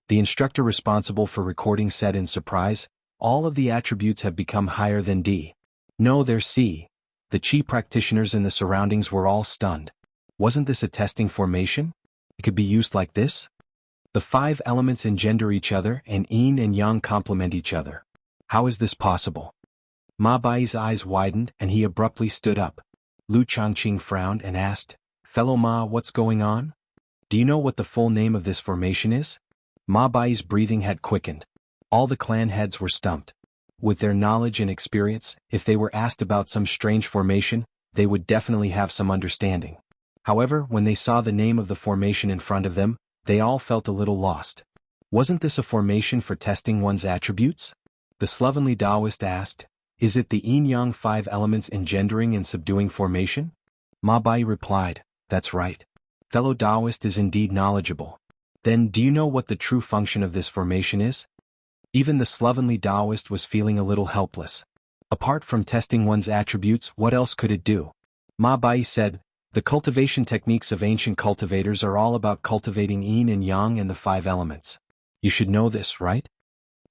The instructor responsible for recording said in surprise, all of the attributes have become higher than D. No, they're C. The chi practitioners in the surroundings were all stunned. Wasn't this a testing formation? It could be used like this? The 5 elements engender each other and yin and yang complement each other. How is this possible? Ma Bai's eyes widened and he abruptly stood up. Lu Changqing frowned and asked, Fellow Ma, what's going on? Do you know what the full name of this formation is? Ma Bai's breathing had quickened. All the clan heads were stumped. With their knowledge and experience, if they were asked about some strange formation, they would definitely have some understanding. However, when they saw the name of the formation in front of them, they all felt a little lost. Wasn't this a formation for testing one's attributes? The slovenly Taoist asked, Is it the yin-yang 5 elements engendering and subduing formation? Ma Bai replied, That's right. Fellow Taoist is indeed knowledgeable. Then do you know what the true function of this formation is? Even the slovenly Taoist was feeling a little helpless. Apart from testing one's attributes, what else could it do? Ma Bai said, The cultivation techniques of ancient cultivators are all about cultivating yin and yang and the 5 elements. You should know this, right?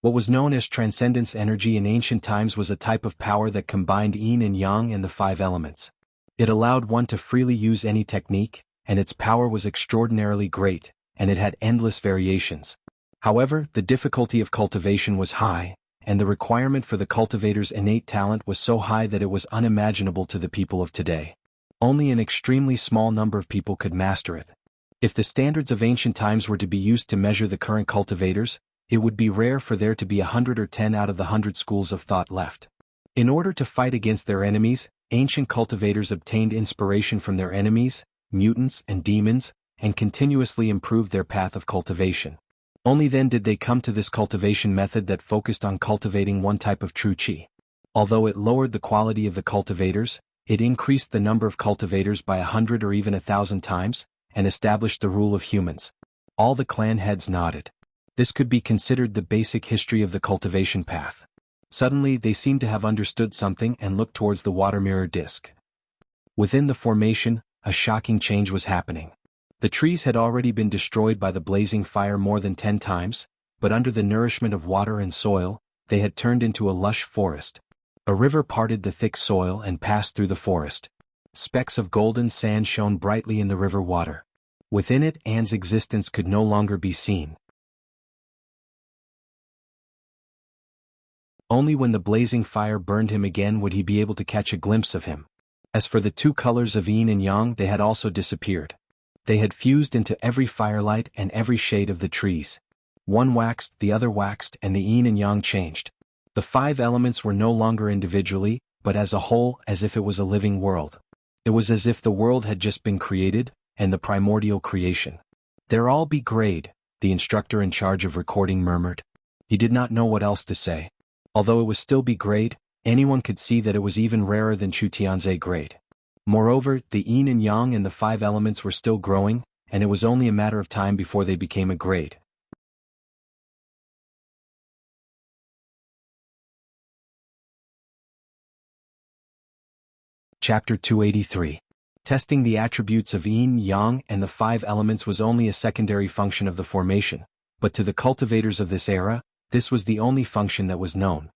What was known as transcendence energy in ancient times was a type of power that combined yin and yang and the 5 elements. It allowed one to freely use any technique, and its power was extraordinarily great, and it had endless variations. However, the difficulty of cultivation was high, and the requirement for the cultivator's innate talent was so high that it was unimaginable to the people of today. Only an extremely small number of people could master it. If the standards of ancient times were to be used to measure the current cultivators, it would be rare for there to be 100 or 10 out of the 100 schools of thought left. In order to fight against their enemies, ancient cultivators obtained inspiration from their enemies, mutants and demons, and continuously improved their path of cultivation. Only then did they come to this cultivation method that focused on cultivating one type of true qi. Although it lowered the quality of the cultivators, It increased the number of cultivators by 100 or even 1,000 times, and established the rule of humans. All the clan heads nodded. This could be considered the basic history of the cultivation path. Suddenly they seemed to have understood something and looked towards the water mirror disk. Within the formation, a shocking change was happening. The trees had already been destroyed by the blazing fire more than 10 times, but under the nourishment of water and soil, they had turned into a lush forest. A river parted the thick soil and passed through the forest. Specks of golden sand shone brightly in the river water. Within it, Anne's existence could no longer be seen. Only when the blazing fire burned him again would he be able to catch a glimpse of him. As for the two colors of yin and yang, they had also disappeared. They had fused into every firelight and every shade of the trees. One waxed, the other waxed, and the yin and yang changed. The 5 elements were no longer individually, but as a whole, as if it was a living world. It was as if the world had just been created, and the primordial creation. "There all be grade," the instructor in charge of recording murmured. He did not know what else to say. Although it was still B grade, anyone could see that it was even rarer than Chu Tian's A grade. Moreover, the yin and yang and the 5 elements were still growing, and it was only a matter of time before they became a grade. Chapter 283. Testing the attributes of yin, yang, and the 5 elements was only a secondary function of the formation, but to the cultivators of this era, this was the only function that was known.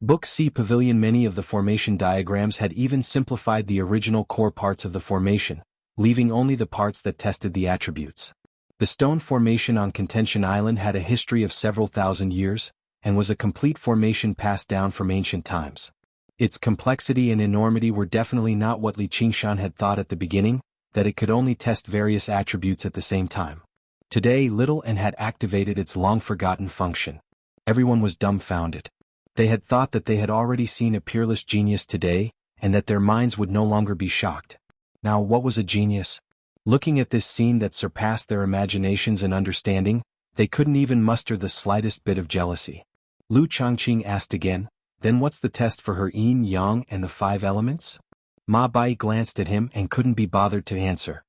Book C Pavilion. Many of the formation diagrams had even simplified the original core parts of the formation, leaving only the parts that tested the attributes. The stone formation on Contention Island had a history of several thousand years, and was a complete formation passed down from ancient times. Its complexity and enormity were definitely not what Li Qingshan had thought at the beginning, that it could only test various attributes at the same time. Today Little N had activated its long-forgotten function. Everyone was dumbfounded. They had thought that they had already seen a peerless genius today, and that their minds would no longer be shocked. Now what was a genius? Looking at this scene that surpassed their imaginations and understanding, they couldn't even muster the slightest bit of jealousy. Lu Changqing asked again, "Then what's the test for her yin, yang, and the 5 elements?" Ma Bai glanced at him and couldn't be bothered to answer.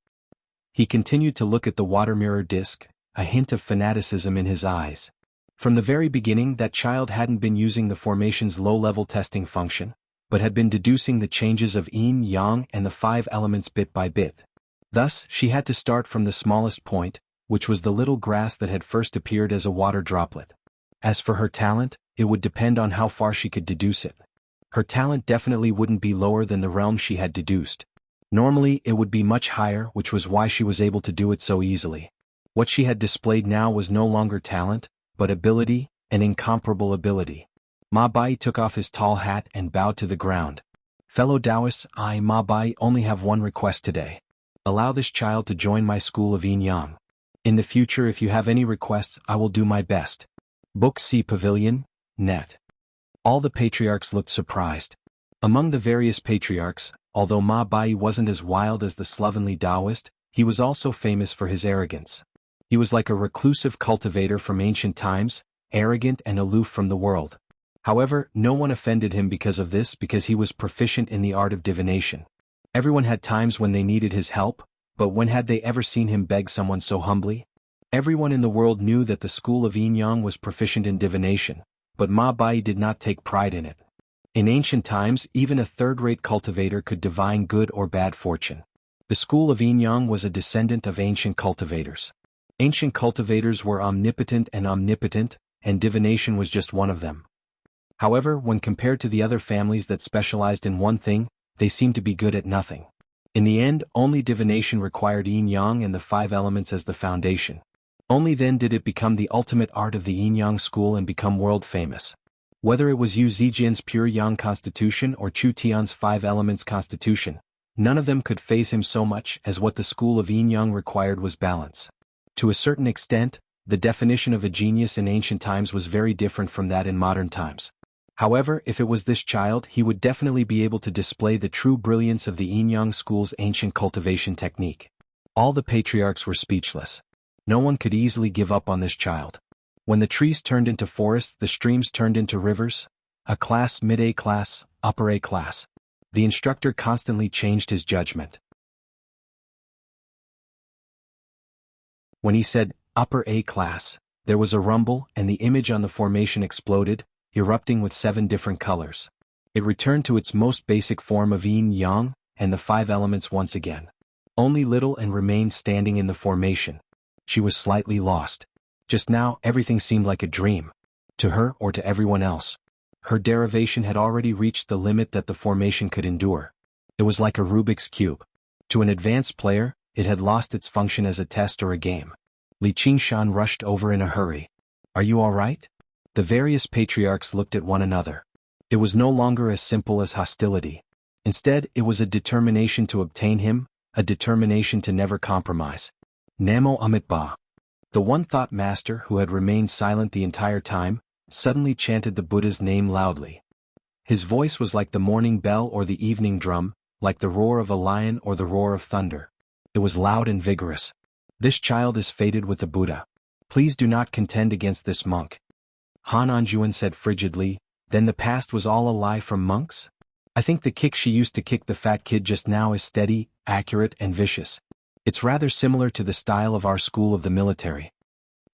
He continued to look at the water mirror disk, a hint of fanaticism in his eyes. From the very beginning, that child hadn't been using the formation's low-level testing function, but had been deducing the changes of yin, yang, and the 5 elements bit by bit. Thus, she had to start from the smallest point, which was the little grass that had first appeared as a water droplet. As for her talent, it would depend on how far she could deduce it. Her talent definitely wouldn't be lower than the realm she had deduced. Normally, it would be much higher, which was why she was able to do it so easily. What she had displayed now was no longer talent, but ability, an incomparable ability. Ma Bai took off his tall hat and bowed to the ground. "Fellow Taoists, I, Ma Bai, only have one request today. Allow this child to join my school of yin yang. In the future, if you have any requests, I will do my best." Book C Pavilion, Net. All the patriarchs looked surprised. Among the various patriarchs, although Ma Bai wasn't as wild as the slovenly Taoist, he was also famous for his arrogance. He was like a reclusive cultivator from ancient times, arrogant and aloof from the world. However, no one offended him because of this, because he was proficient in the art of divination. Everyone had times when they needed his help, but when had they ever seen him beg someone so humbly? Everyone in the world knew that the school of yin yang was proficient in divination, but Ma Bai did not take pride in it. In ancient times, even a third-rate cultivator could divine good or bad fortune. The school of yin yang was a descendant of ancient cultivators. Ancient cultivators were omnipotent, and divination was just one of them. However, when compared to the other families that specialized in one thing, they seemed to be good at nothing. In the end, only divination required yin-yang and the 5 elements as the foundation. Only then did it become the ultimate art of the yin-yang school and become world famous. Whether it was Yu Zijian's pure yang constitution or Chu Tian's 5 elements constitution, none of them could faze him so much as what the school of yin-yang required was balance. To a certain extent, the definition of a genius in ancient times was very different from that in modern times. However, if it was this child, he would definitely be able to display the true brilliance of the yin-yang school's ancient cultivation technique. All the patriarchs were speechless. No one could easily give up on this child. When the trees turned into forests, the streams turned into rivers. A class, mid-A class, upper A class. The instructor constantly changed his judgment. When he said, "Upper A class," there was a rumble and the image on the formation exploded, erupting with 7 different colors. It returned to its most basic form of yin-yang, and the 5 elements once again. Only Little Anne remained standing in the formation. She was slightly lost. Just now, everything seemed like a dream. To her or to everyone else. Her derivation had already reached the limit that the formation could endure. It was like a Rubik's Cube. To an advanced player, it had lost its function as a test or a game. Li Qingshan rushed over in a hurry. "Are you all right?" The various patriarchs looked at one another. It was no longer as simple as hostility. Instead, it was a determination to obtain him, a determination to never compromise. Namo Amitabha. The one-thought master who had remained silent the entire time, suddenly chanted the Buddha's name loudly. His voice was like the morning bell or the evening drum, like the roar of a lion or the roar of thunder. It was loud and vigorous. "This child is fated with the Buddha. Please do not contend against this monk." Han Anjuan said frigidly, "Then the past was all a lie from monks? I think the kick she used to kick the fat kid just now is steady, accurate and vicious. It's rather similar to the style of our school of the military."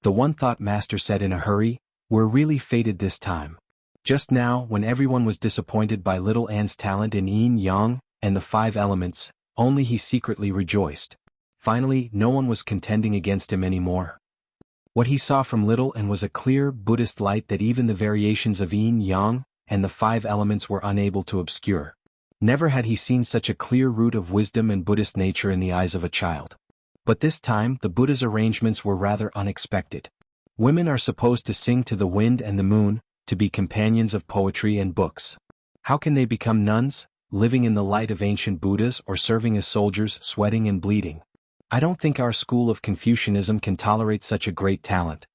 The one-thought master said in a hurry, "We're really fated this time." Just now, when everyone was disappointed by Little Anne's talent in yin-yang and the 5 elements, only he secretly rejoiced. Finally, no one was contending against him anymore. What he saw from Little Anne was a clear Buddhist light that even the variations of yin-yang and the 5 elements were unable to obscure. Never had he seen such a clear root of wisdom and Buddhist nature in the eyes of a child. But this time, the Buddha's arrangements were rather unexpected. Women are supposed to sing to the wind and the moon, to be companions of poetry and books. How can they become nuns, living in the light of ancient Buddhas or serving as soldiers, sweating and bleeding? I don't think our school of Confucianism can tolerate such a great talent.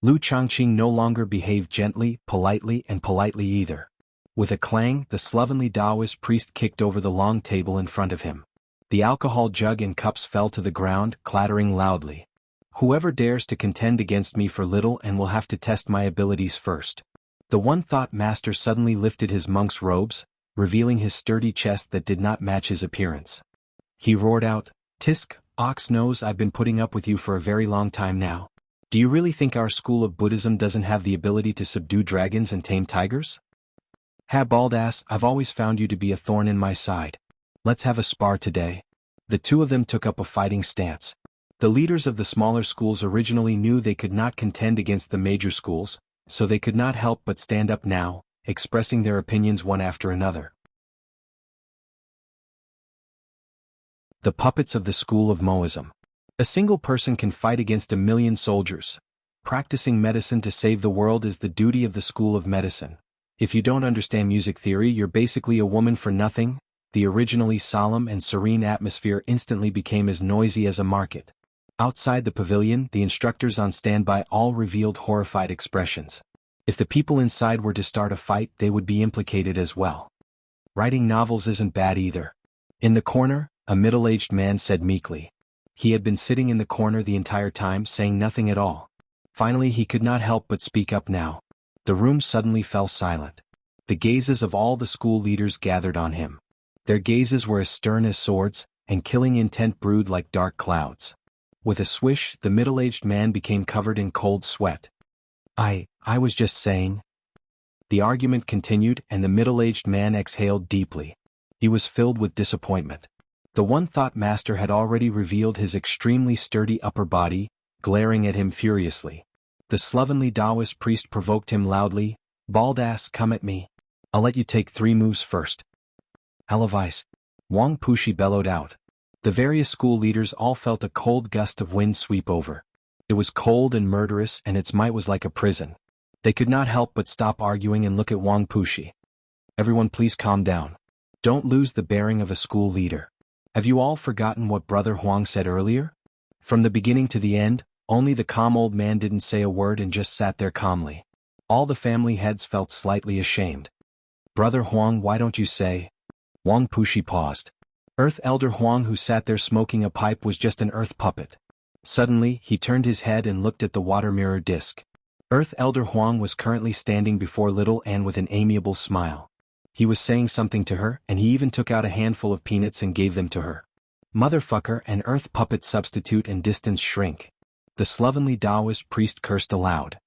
Lu Changqing no longer behaved gently, politely and politely either. With a clang, the slovenly Taoist priest kicked over the long table in front of him. The alcohol jug and cups fell to the ground, clattering loudly. "Whoever dares to contend against me for Little Anne will have to test my abilities first." The one-thought master suddenly lifted his monk's robes, revealing his sturdy chest that did not match his appearance. He roared out, "Tisk, ox nose, I've been putting up with you for a very long time now. Do you really think our school of Buddhism doesn't have the ability to subdue dragons and tame tigers? Ha baldass, I've always found you to be a thorn in my side. Let's have a spar today." The two of them took up a fighting stance. The leaders of the smaller schools originally knew they could not contend against the major schools, so they could not help but stand up now, expressing their opinions one after another. The puppets of the school of Moism. A single person can fight against 1,000,000 soldiers. Practicing medicine to save the world is the duty of the school of medicine. If you don't understand music theory, you're basically a woman for nothing. The originally solemn and serene atmosphere instantly became as noisy as a market. Outside the pavilion, the instructors on standby all revealed horrified expressions. If the people inside were to start a fight, they would be implicated as well. Writing novels isn't bad either. In the corner, a middle-aged man said meekly. He had been sitting in the corner the entire time, saying nothing at all. Finally, he could not help but speak up now. The room suddenly fell silent. The gazes of all the school leaders gathered on him. Their gazes were as stern as swords, and killing intent brewed like dark clouds. With a swish, the middle-aged man became covered in cold sweat. I was just saying." The argument continued, and the middle-aged man exhaled deeply. He was filled with disappointment. The one-thought master had already revealed his extremely sturdy upper body, glaring at him furiously. The slovenly Taoist priest provoked him loudly, "Baldass, come at me. I'll let you take 3 moves first." "Alavice," Wang Pushi bellowed out. The various school leaders all felt a cold gust of wind sweep over. It was cold and murderous, and its might was like a prison. They could not help but stop arguing and look at Wang Pushi. "Everyone please calm down. Don't lose the bearing of a school leader. Have you all forgotten what Brother Huang said earlier? From the beginning to the end, only the calm old man didn't say a word and just sat there calmly. All the family heads felt slightly ashamed. "Brother Huang, why don't you say?" Wang Pushi paused. Earth Elder Huang, who sat there smoking a pipe, was just an earth puppet. Suddenly, he turned his head and looked at the water mirror disc. Earth Elder Huang was currently standing before Little Anne with an amiable smile. He was saying something to her, and he even took out a handful of peanuts and gave them to her. Motherfucker, an earth puppet substitute and distance shrink. The slovenly Taoist priest cursed aloud.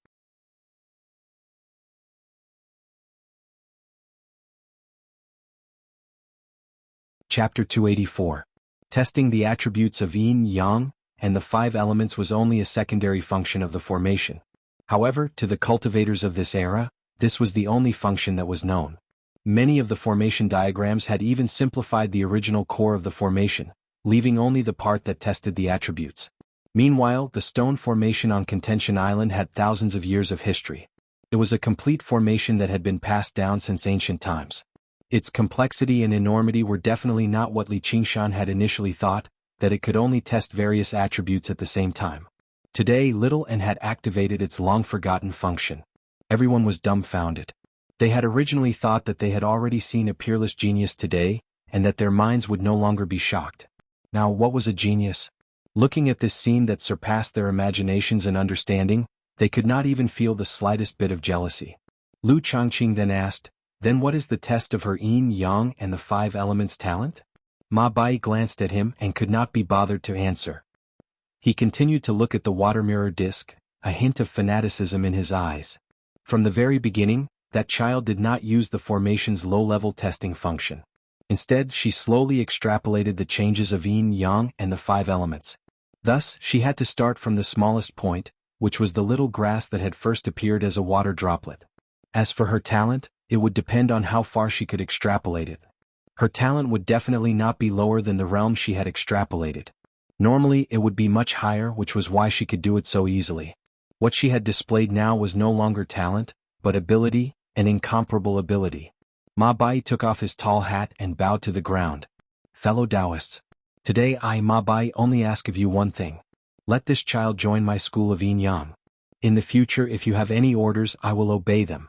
Chapter 284. Testing the attributes of yin, yang, and the five elements was only a secondary function of the formation. However, to the cultivators of this era, this was the only function that was known. Many of the formation diagrams had even simplified the original core of the formation, leaving only the part that tested the attributes. Meanwhile, the stone formation on Contention Island had thousands of years of history. It was a complete formation that had been passed down since ancient times. Its complexity and enormity were definitely not what Li Qingshan had initially thought, that it could only test various attributes at the same time. Today Little N had activated its long-forgotten function. Everyone was dumbfounded. They had originally thought that they had already seen a peerless genius today, and that their minds would no longer be shocked. Now what was a genius? Looking at this scene that surpassed their imaginations and understanding, they could not even feel the slightest bit of jealousy. Lu Changqing then asked, "Then what is the test of her yin, yang, and the five elements talent?" Ma Bai glanced at him and could not be bothered to answer. He continued to look at the water mirror disc, a hint of fanaticism in his eyes. From the very beginning, that child did not use the formation's low-level testing function. Instead, she slowly extrapolated the changes of yin, yang, and the five elements. Thus, she had to start from the smallest point, which was the little grass that had first appeared as a water droplet. As for her talent, it would depend on how far she could extrapolate it. Her talent would definitely not be lower than the realm she had extrapolated. Normally, it would be much higher, which was why she could do it so easily. What she had displayed now was no longer talent, but ability, an incomparable ability. Ma Bai took off his tall hat and bowed to the ground. "Fellow Taoists, today I, Ma Bai, only ask of you one thing. Let this child join my school of yin-yang. In the future, if you have any orders, I will obey them."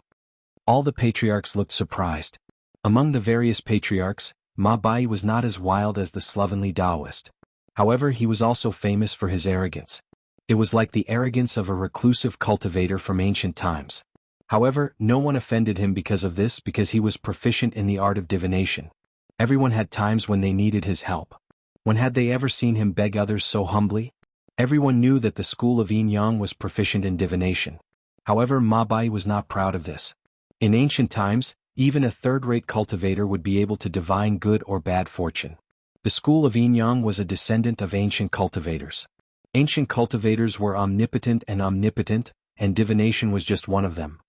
All the patriarchs looked surprised. Among the various patriarchs, Ma Bai was not as wild as the slovenly Taoist. However, he was also famous for his arrogance. It was like the arrogance of a reclusive cultivator from ancient times. However, no one offended him because of this, because he was proficient in the art of divination. Everyone had times when they needed his help. When had they ever seen him beg others so humbly? Everyone knew that the school of yin-yang was proficient in divination. However, Ma Bai was not proud of this. In ancient times, even a third-rate cultivator would be able to divine good or bad fortune. The school of yin-yang was a descendant of ancient cultivators. Ancient cultivators were omnipotent, and divination was just one of them.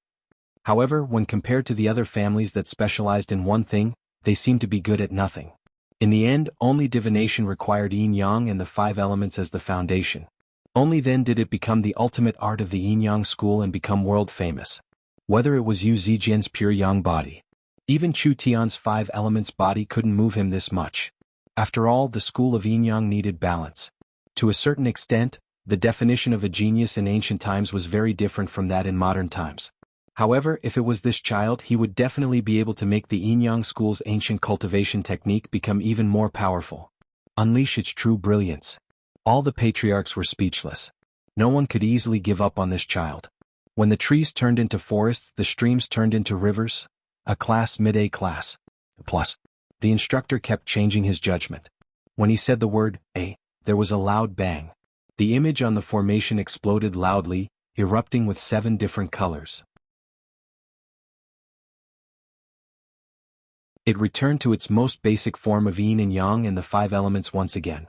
However, when compared to the other families that specialized in one thing, they seemed to be good at nothing. In the end, only divination required yin-yang and the five elements as the foundation. Only then did it become the ultimate art of the yin-yang school and become world-famous. Whether it was Yu Zijian's pure yang body. Even Chu Tian's five elements body couldn't move him this much. After all, the school of yin-yang needed balance. To a certain extent, the definition of a genius in ancient times was very different from that in modern times. However, if it was this child, he would definitely be able to make the yin-yang school's ancient cultivation technique become even more powerful. Unleash its true brilliance. All the patriarchs were speechless. No one could easily give up on this child. When the trees turned into forests, the streams turned into rivers. A class mid-A class. Plus. The instructor kept changing his judgment. When he said the word A, there was a loud bang. The image on the formation exploded loudly, erupting with 7 different colors. It returned to its most basic form of yin and yang and the five elements once again.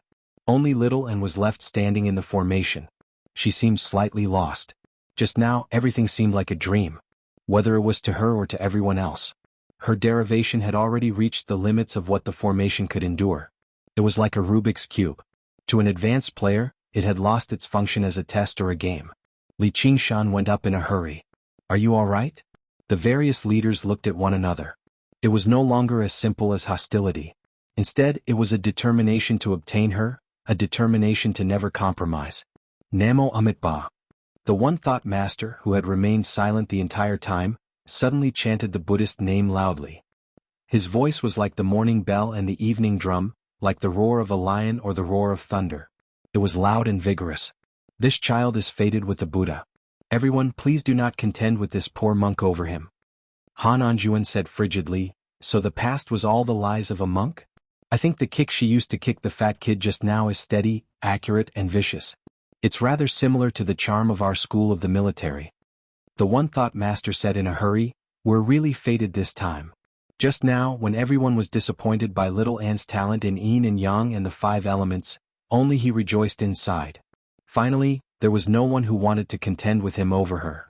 Only Little N was left standing in the formation. She seemed slightly lost. Just now, everything seemed like a dream. Whether it was to her or to everyone else. Her derivation had already reached the limits of what the formation could endure. It was like a Rubik's Cube. To an advanced player, it had lost its function as a test or a game. Li Qingshan went up in a hurry. "Are you all right?" The various leaders looked at one another. It was no longer as simple as hostility. Instead, it was a determination to obtain her, a determination to never compromise. Namo Amitabha. The one-thought master, who had remained silent the entire time, suddenly chanted the Buddhist name loudly. His voice was like the morning bell and the evening drum, like the roar of a lion or the roar of thunder. It was loud and vigorous. "This child is fated with the Buddha. Everyone, please do not contend with this poor monk over him." Han Anjuan said frigidly, So the past was all the lies of a monk? I think the kick she used to kick the fat kid just now is steady, accurate, and vicious. It's rather similar to the charm of our school of the military. The one thought master said in a hurry, "We're really fated this time." Just now, when everyone was disappointed by little Anne's talent in yin and yang and the 5 elements, only he rejoiced inside. Finally, there was no one who wanted to contend with him over her.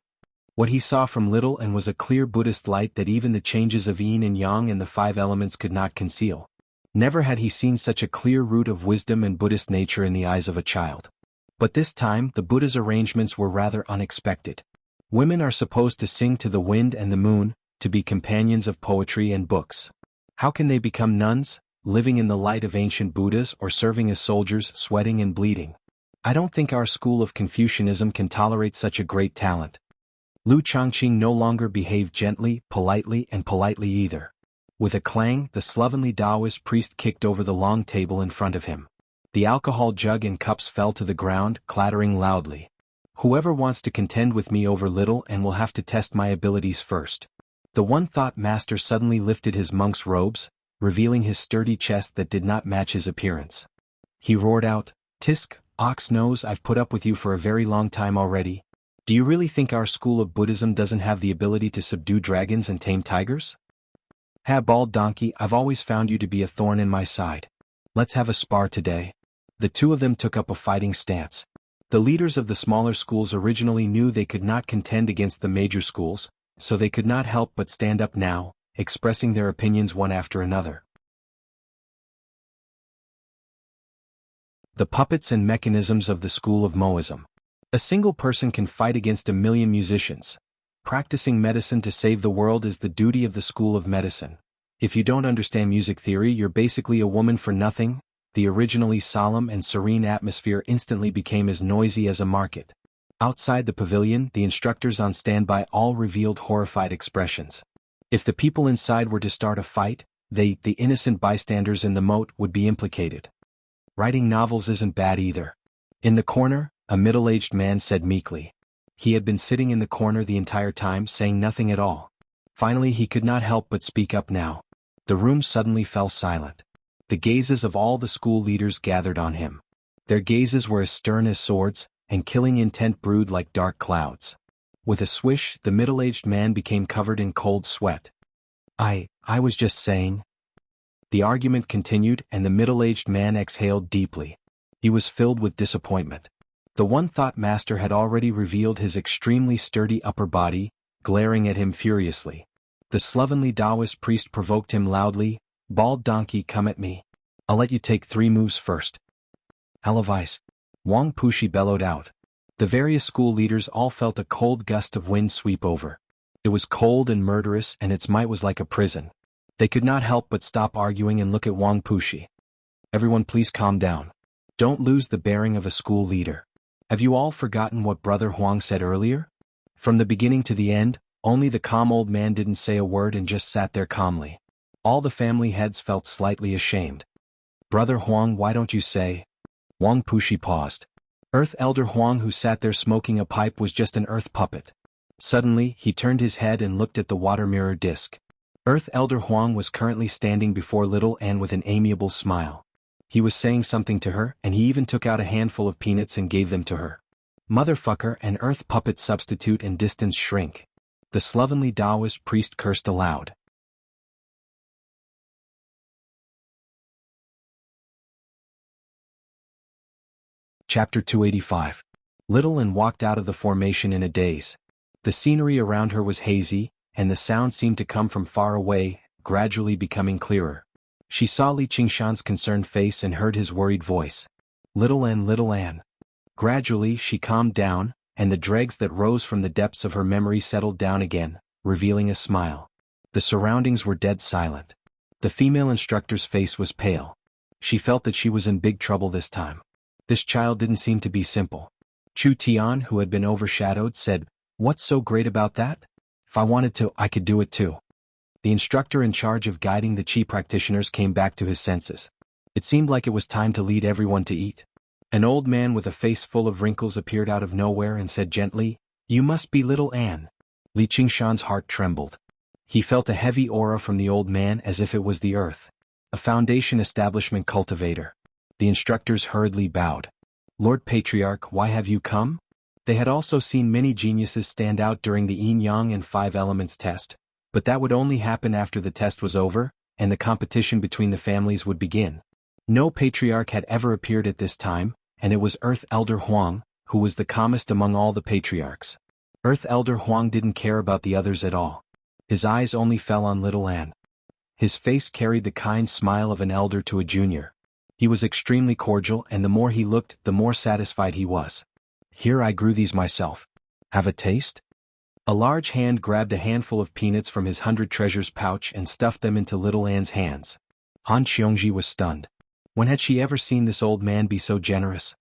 What he saw from little Anne was a clear Buddhist light that even the changes of yin and yang and the 5 elements could not conceal. Never had he seen such a clear root of wisdom and Buddhist nature in the eyes of a child. But this time, the Buddha's arrangements were rather unexpected. Women are supposed to sing to the wind and the moon, to be companions of poetry and books. How can they become nuns, living in the light of ancient Buddhas or serving as soldiers, sweating and bleeding? I don't think our school of Confucianism can tolerate such a great talent. Lu Changqing no longer behaved gently, politely either. With a clang, the slovenly Taoist priest kicked over the long table in front of him. The alcohol jug and cups fell to the ground, clattering loudly. Whoever wants to contend with me over little and will have to test my abilities first. The one thought master suddenly lifted his monk's robes, revealing his sturdy chest that did not match his appearance. He roared out, "Tisk, ox nose, I've put up with you for a very long time already. Do you really think our school of Buddhism doesn't have the ability to subdue dragons and tame tigers? Ha, bald donkey, I've always found you to be a thorn in my side. Let's have a spar today." The two of them took up a fighting stance. The leaders of the smaller schools originally knew they could not contend against the major schools, so they could not help but stand up now, expressing their opinions one after another. The puppets and mechanisms of the school of Moism. A single person can fight against a million musicians. Practicing medicine to save the world is the duty of the school of medicine. If you don't understand music theory, you're basically a woman for nothing. The originally solemn and serene atmosphere instantly became as noisy as a market. Outside the pavilion, the instructors on standby all revealed horrified expressions. If the people inside were to start a fight, the innocent bystanders in the moat, would be implicated. Writing novels isn't bad either. In the corner, a middle-aged man said meekly. He had been sitting in the corner the entire time, saying nothing at all. Finally he could not help but speak up now. The room suddenly fell silent. The gazes of all the school leaders gathered on him. Their gazes were as stern as swords, and killing intent brewed like dark clouds. With a swish, the middle-aged man became covered in cold sweat. I was just saying. The argument continued, and the middle-aged man exhaled deeply. He was filled with disappointment. The one thought master had already revealed his extremely sturdy upper body, glaring at him furiously. The slovenly Taoist priest provoked him loudly, "Bald donkey, come at me. I'll let you take 3 moves first." "Alavice," Wang Pushi bellowed out. The various school leaders all felt a cold gust of wind sweep over. It was cold and murderous, and its might was like a prison. They could not help but stop arguing and look at Wang Pushi. "Everyone please calm down. Don't lose the bearing of a school leader. Have you all forgotten what Brother Huang said earlier? From the beginning to the end, only the calm old man didn't say a word and just sat there calmly. All the family heads felt slightly ashamed. Brother Huang, why don't you say?" Wang Pushi paused. Earth Elder Huang, who sat there smoking a pipe, was just an earth puppet. Suddenly, he turned his head and looked at the water mirror disc. Earth Elder Huang was currently standing before little Anne with an amiable smile. He was saying something to her, and he even took out a handful of peanuts and gave them to her. "Motherfucker," an earth puppet substitute and distance shrink. The slovenly Taoist priest cursed aloud. Chapter 285. Little Anne walked out of the formation in a daze. The scenery around her was hazy, and the sound seemed to come from far away, gradually becoming clearer. She saw Li Qingshan's concerned face and heard his worried voice. "Little Anne, little Anne." Gradually she calmed down, and the dregs that rose from the depths of her memory settled down again, revealing a smile. The surroundings were dead silent. The female instructor's face was pale. She felt that she was in big trouble this time. This child didn't seem to be simple. Chu Tian, who had been overshadowed, said, "What's so great about that? If I wanted to, I could do it too." The instructor in charge of guiding the Qi practitioners came back to his senses. It seemed like it was time to lead everyone to eat. An old man with a face full of wrinkles appeared out of nowhere and said gently, "You must be little Anne." Li Qingshan's heart trembled. He felt a heavy aura from the old man as if it was the earth. A Foundation establishment cultivator. The instructors hurriedly bowed. Lord Patriarch, why have you come? They had also seen many geniuses stand out during the Yin-Yang and Five Elements test, but that would only happen after the test was over, and the competition between the families would begin. No patriarch had ever appeared at this time, and it was Earth Elder Huang, who was the calmest among all the patriarchs. Earth Elder Huang didn't care about the others at all. His eyes only fell on little Anne. His face carried the kind smile of an elder to a junior. He was extremely cordial, and the more he looked, the more satisfied he was. Here I grew these myself. Have a taste? A large hand grabbed a handful of peanuts from his 100 treasures pouch and stuffed them into little Anne's hands. Han Xiongji was stunned. When had she ever seen this old man be so generous?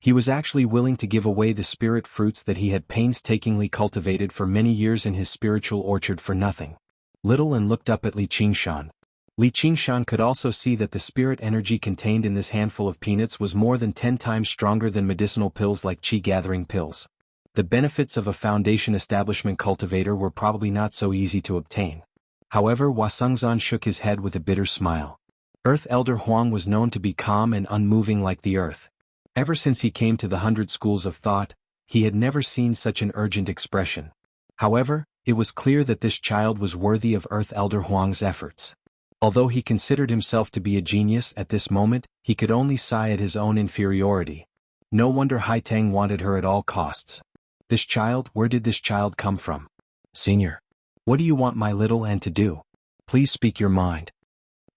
He was actually willing to give away the spirit fruits that he had painstakingly cultivated for many years in his spiritual orchard for nothing. Little Anne looked up at Li Qingshan. Li Qingshan could also see that the spirit energy contained in this handful of peanuts was more than 10 times stronger than medicinal pills like qi-gathering pills. The benefits of a Foundation establishment cultivator were probably not so easy to obtain. However, Wasungzan shook his head with a bitter smile. Earth Elder Huang was known to be calm and unmoving like the earth. Ever since he came to the 100 schools of thought, he had never seen such an urgent expression. However, it was clear that this child was worthy of Earth Elder Huang's efforts. Although he considered himself to be a genius at this moment, he could only sigh at his own inferiority. No wonder Haitang wanted her at all costs. This child, where did this child come from? Senior. What do you want my little Anne to do? Please speak your mind.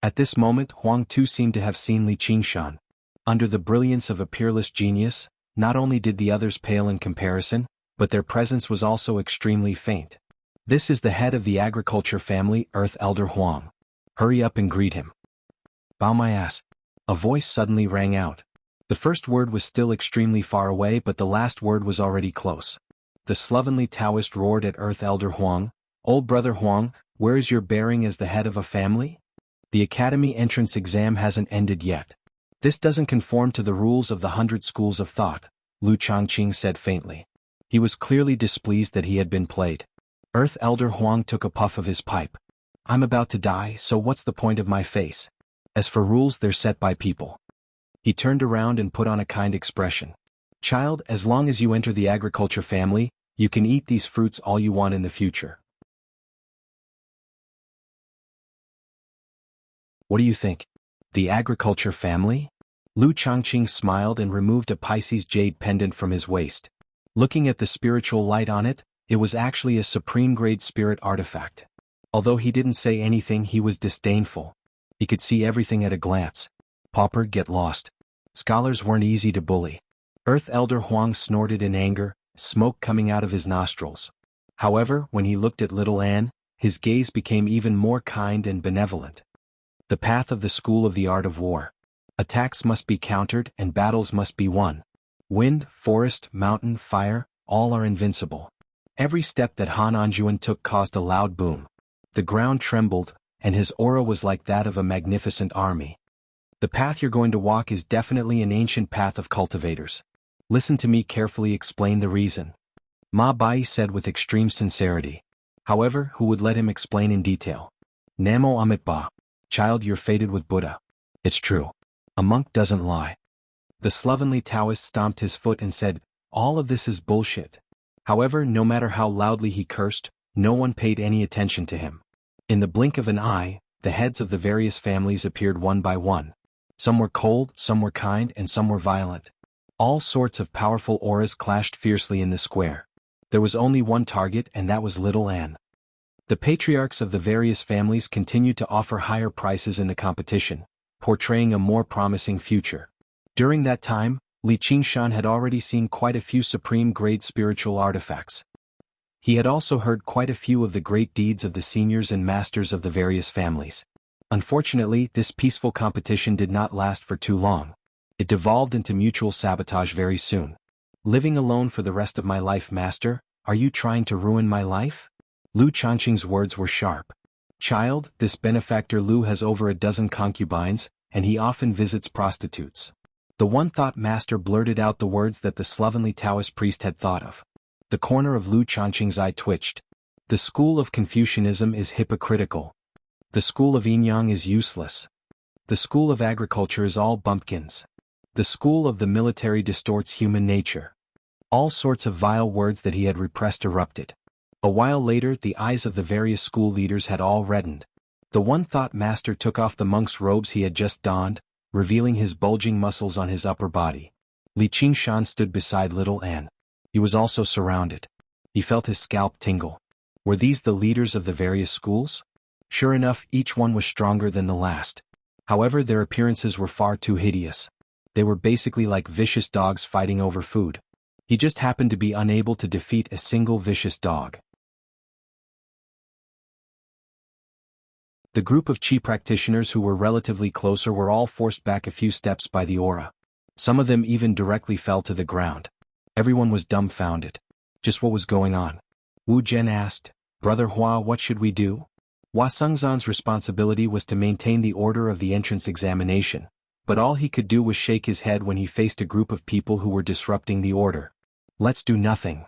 At this moment, Huang too seemed to have seen Li Qingshan. Under the brilliance of a peerless genius, not only did the others pale in comparison, but their presence was also extremely faint. This is the head of the agriculture family, Earth Elder Huang. Hurry up and greet him. Bow my ass. A voice suddenly rang out. The first word was still extremely far away, but the last word was already close. The slovenly Taoist roared at Earth Elder Huang. Old brother Huang, where is your bearing as the head of a family? The academy entrance exam hasn't ended yet. This doesn't conform to the rules of the 100 schools of thought, Lu Changqing said faintly. He was clearly displeased that he had been played. Earth Elder Huang took a puff of his pipe. I'm about to die, so what's the point of my face? As for rules, they're set by people. He turned around and put on a kind expression. Child, as long as you enter the agriculture family, you can eat these fruits all you want in the future. What do you think? The agriculture family? Lu Changqing smiled and removed a Pisces jade pendant from his waist. Looking at the spiritual light on it, it was actually a supreme-grade spirit artifact. Although he didn't say anything, he was disdainful. He could see everything at a glance. Pauper, get lost. Scholars weren't easy to bully. Earth Elder Huang snorted in anger, smoke coming out of his nostrils. However, when he looked at little Anne, his gaze became even more kind and benevolent. The path of the school of the art of war. Attacks must be countered and battles must be won. Wind, forest, mountain, fire, all are invincible. Every step that Han Anjuan took caused a loud boom. The ground trembled, and his aura was like that of a magnificent army. The path you're going to walk is definitely an ancient path of cultivators. Listen to me carefully explain the reason. Ma Bai said with extreme sincerity. However, who would let him explain in detail? Namo Amitba. Child, you're fated with Buddha. It's true. A monk doesn't lie. The slovenly Taoist stomped his foot and said, all of this is bullshit. However, no matter how loudly he cursed, no one paid any attention to him. In the blink of an eye, the heads of the various families appeared one by one. Some were cold, some were kind, and some were violent. All sorts of powerful auras clashed fiercely in the square. There was only one target, and that was little Anne. The patriarchs of the various families continued to offer higher prices in the competition, portraying a more promising future. During that time, Li Qingshan had already seen quite a few supreme-grade spiritual artifacts. He had also heard quite a few of the great deeds of the seniors and masters of the various families. Unfortunately, this peaceful competition did not last for too long. It devolved into mutual sabotage very soon. Living alone for the rest of my life, master, are you trying to ruin my life? Lu Changqing's words were sharp. Child, this benefactor Lu has over a dozen concubines, and he often visits prostitutes. The one-thought master blurted out the words that the slovenly Taoist priest had thought of. The corner of Lu Changqing's eye twitched. The school of Confucianism is hypocritical. The school of Yin-Yang is useless. The school of agriculture is all bumpkins. The school of the military distorts human nature. All sorts of vile words that he had repressed erupted. A while later, the eyes of the various school leaders had all reddened. The one-thought master took off the monk's robes he had just donned, revealing his bulging muscles on his upper body. Li Qingshan stood beside little Anne. He was also surrounded. He felt his scalp tingle. Were these the leaders of the various schools? Sure enough, each one was stronger than the last. However, their appearances were far too hideous. They were basically like vicious dogs fighting over food. He just happened to be unable to defeat a single vicious dog. The group of Qi practitioners who were relatively closer were all forced back a few steps by the aura. Some of them even directly fell to the ground. Everyone was dumbfounded. Just what was going on? Wu Zhen asked, "Brother Hua, what should we do?" Hua Sengzan's responsibility was to maintain the order of the entrance examination, but all he could do was shake his head when he faced a group of people who were disrupting the order. "Let's do nothing."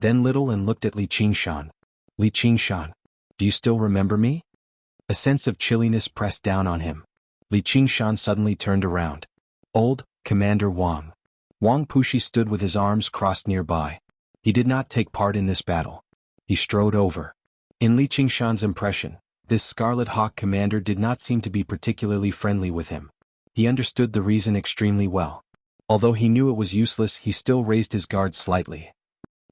Then little An looked at Li Qingshan. "Li Qingshan, do you still remember me?" A sense of chilliness pressed down on him. Li Qingshan suddenly turned around. "Old Commander Wang." Wang Pushi stood with his arms crossed nearby. He did not take part in this battle. He strode over. In Li Qingshan's impression, this Scarlet Hawk commander did not seem to be particularly friendly with him. He understood the reason extremely well. Although he knew it was useless, he still raised his guard slightly.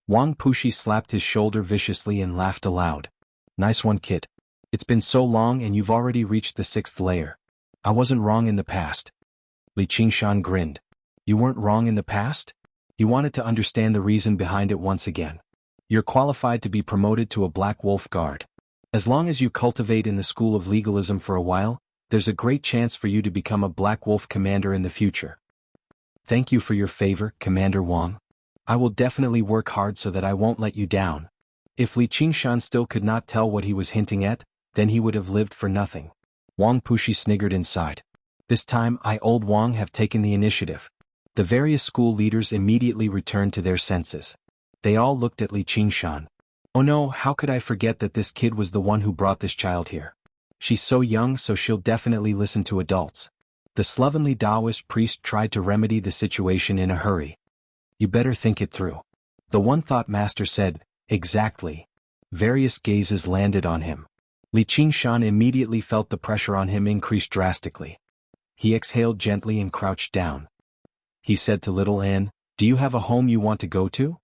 Wang Pushi slapped his shoulder viciously and laughed aloud. "Nice one, kid. It's been so long and you've already reached the 6th layer. I wasn't wrong in the past." Li Qingshan grinned. "You weren't wrong in the past?" He wanted to understand the reason behind it once again. "You're qualified to be promoted to a Black Wolf Guard. As long as you cultivate in the school of legalism for a while, there's a great chance for you to become a Black Wolf commander in the future." "Thank you for your favor, Commander Wang. I will definitely work hard so that I won't let you down." If Li Qingshan still could not tell what he was hinting at, then he would have lived for nothing. Wang Pushi sniggered inside. "This time old Wang have taken the initiative." The various school leaders immediately returned to their senses. They all looked at Li Qingshan. "Oh no, how could I forget that this kid was the one who brought this child here? She's so young, so she'll definitely listen to adults." The slovenly Taoist priest tried to remedy the situation in a hurry. "You better think it through." The one-thought master said, "Exactly." Various gazes landed on him. Li Qingshan immediately felt the pressure on him increase drastically. He exhaled gently and crouched down. He said to little Anne, "Do you have a home you want to go to?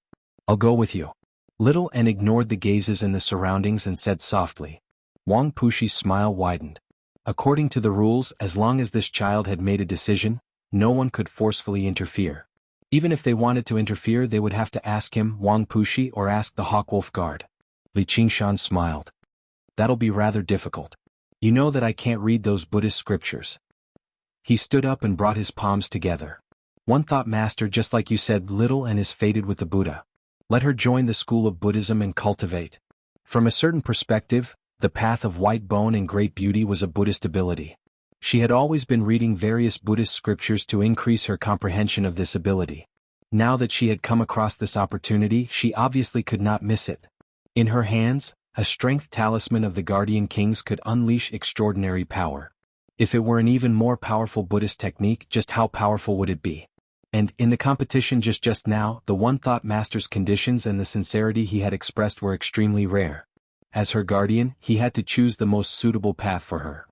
I'll go with you." Little Anne ignored the gazes in the surroundings and said softly. Wang Pushi's smile widened. According to the rules, as long as this child had made a decision, no one could forcefully interfere. Even if they wanted to interfere, they would have to ask him, Wang Pushi, or ask the Hawkwolf Guard. Li Qingshan smiled. "That'll be rather difficult. You know that I can't read those Buddhist scriptures." He stood up and brought his palms together. "One thought, Master, just like you said, little Anne is fated with the Buddha. Let her join the school of Buddhism and cultivate." From a certain perspective, the path of white bone and great beauty was a Buddhist ability. She had always been reading various Buddhist scriptures to increase her comprehension of this ability. Now that she had come across this opportunity, she obviously could not miss it. In her hands, a strength talisman of the Guardian Kings could unleash extraordinary power. If it were an even more powerful Buddhist technique, just how powerful would it be? And, in the competition just now, the one-thought master's conditions and the sincerity he had expressed were extremely rare. As her guardian, he had to choose the most suitable path for her.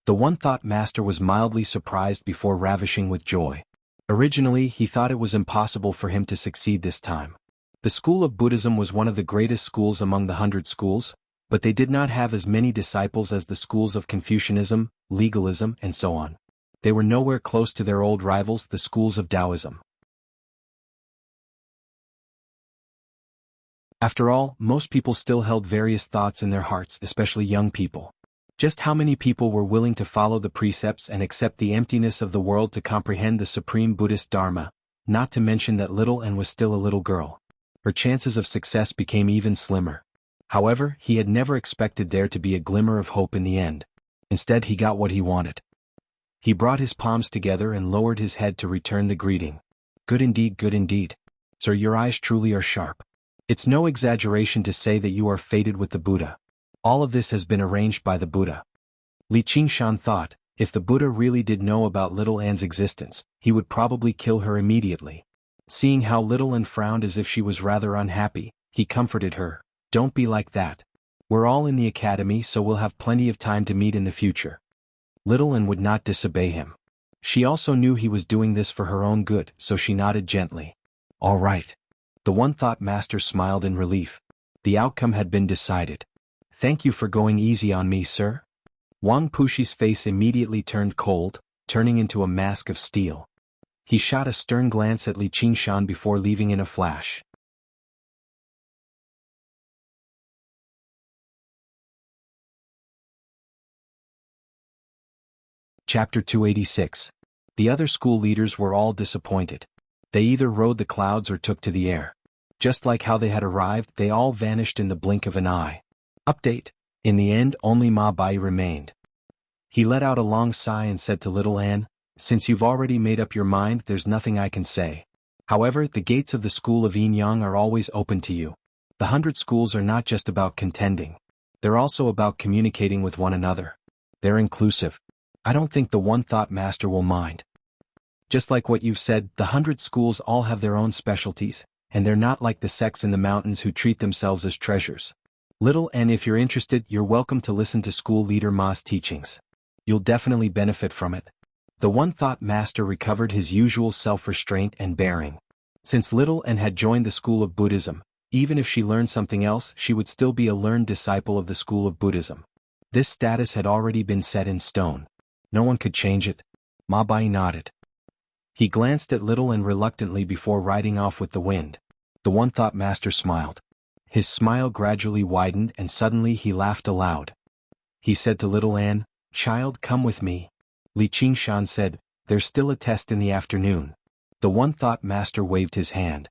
The one-thought master was mildly surprised before ravishing with joy. Originally, he thought it was impossible for him to succeed this time. The school of Buddhism was one of the greatest schools among the 100 schools, but they did not have as many disciples as the schools of Confucianism, legalism, and so on. They were nowhere close to their old rivals, the schools of Taoism. After all, most people still held various thoughts in their hearts, especially young people. Just how many people were willing to follow the precepts and accept the emptiness of the world to comprehend the supreme Buddhist Dharma, not to mention that little Anne was still a little girl. Her chances of success became even slimmer. However, he had never expected there to be a glimmer of hope in the end. Instead, he got what he wanted. He brought his palms together and lowered his head to return the greeting. "Good indeed, good indeed. Sir, your eyes truly are sharp. It's no exaggeration to say that you are fated with the Buddha. All of this has been arranged by the Buddha. Li Qingshan thought, if the Buddha really did know about Little Anne's existence, he would probably kill her immediately. Seeing how Little Anne frowned as if she was rather unhappy, he comforted her. Don't be like that. We're all in the academy, so we'll have plenty of time to meet in the future. Little Anne would not disobey him. She also knew he was doing this for her own good, so she nodded gently. All right. The one-thought master smiled in relief. The outcome had been decided. Thank you for going easy on me, sir. Wang Pushi's face immediately turned cold, turning into a mask of steel. He shot a stern glance at Li Qingshan before leaving in a flash. Chapter 286. The other school leaders were all disappointed. They either rode the clouds or took to the air. Just like how they had arrived, they all vanished in the blink of an eye. Update. In the end, only Ma Bai remained. He let out a long sigh and said to Little Anne, since you've already made up your mind, there's nothing I can say. However, the gates of the school of Yin Yang are always open to you. The 100 schools are not just about contending. They're also about communicating with one another. They're inclusive. I don't think the one-thought master will mind. Just like what you've said, the 100 schools all have their own specialties, and they're not like the sects in the mountains who treat themselves as treasures. Little Anne, if you're interested, you're welcome to listen to school leader Ma's teachings. You'll definitely benefit from it. The one-thought master recovered his usual self-restraint and bearing. Since Little Anne had joined the school of Buddhism, even if she learned something else, she would still be a learned disciple of the school of Buddhism. This status had already been set in stone. No one could change it. Ma Bai nodded. He glanced at Little Anne reluctantly before riding off with the wind. The one-thought master smiled. His smile gradually widened and suddenly he laughed aloud. He said to Little Anne, "Child, come with me." Li Qingshan said, "There's still a test in the afternoon." The one-thought master waved his hand.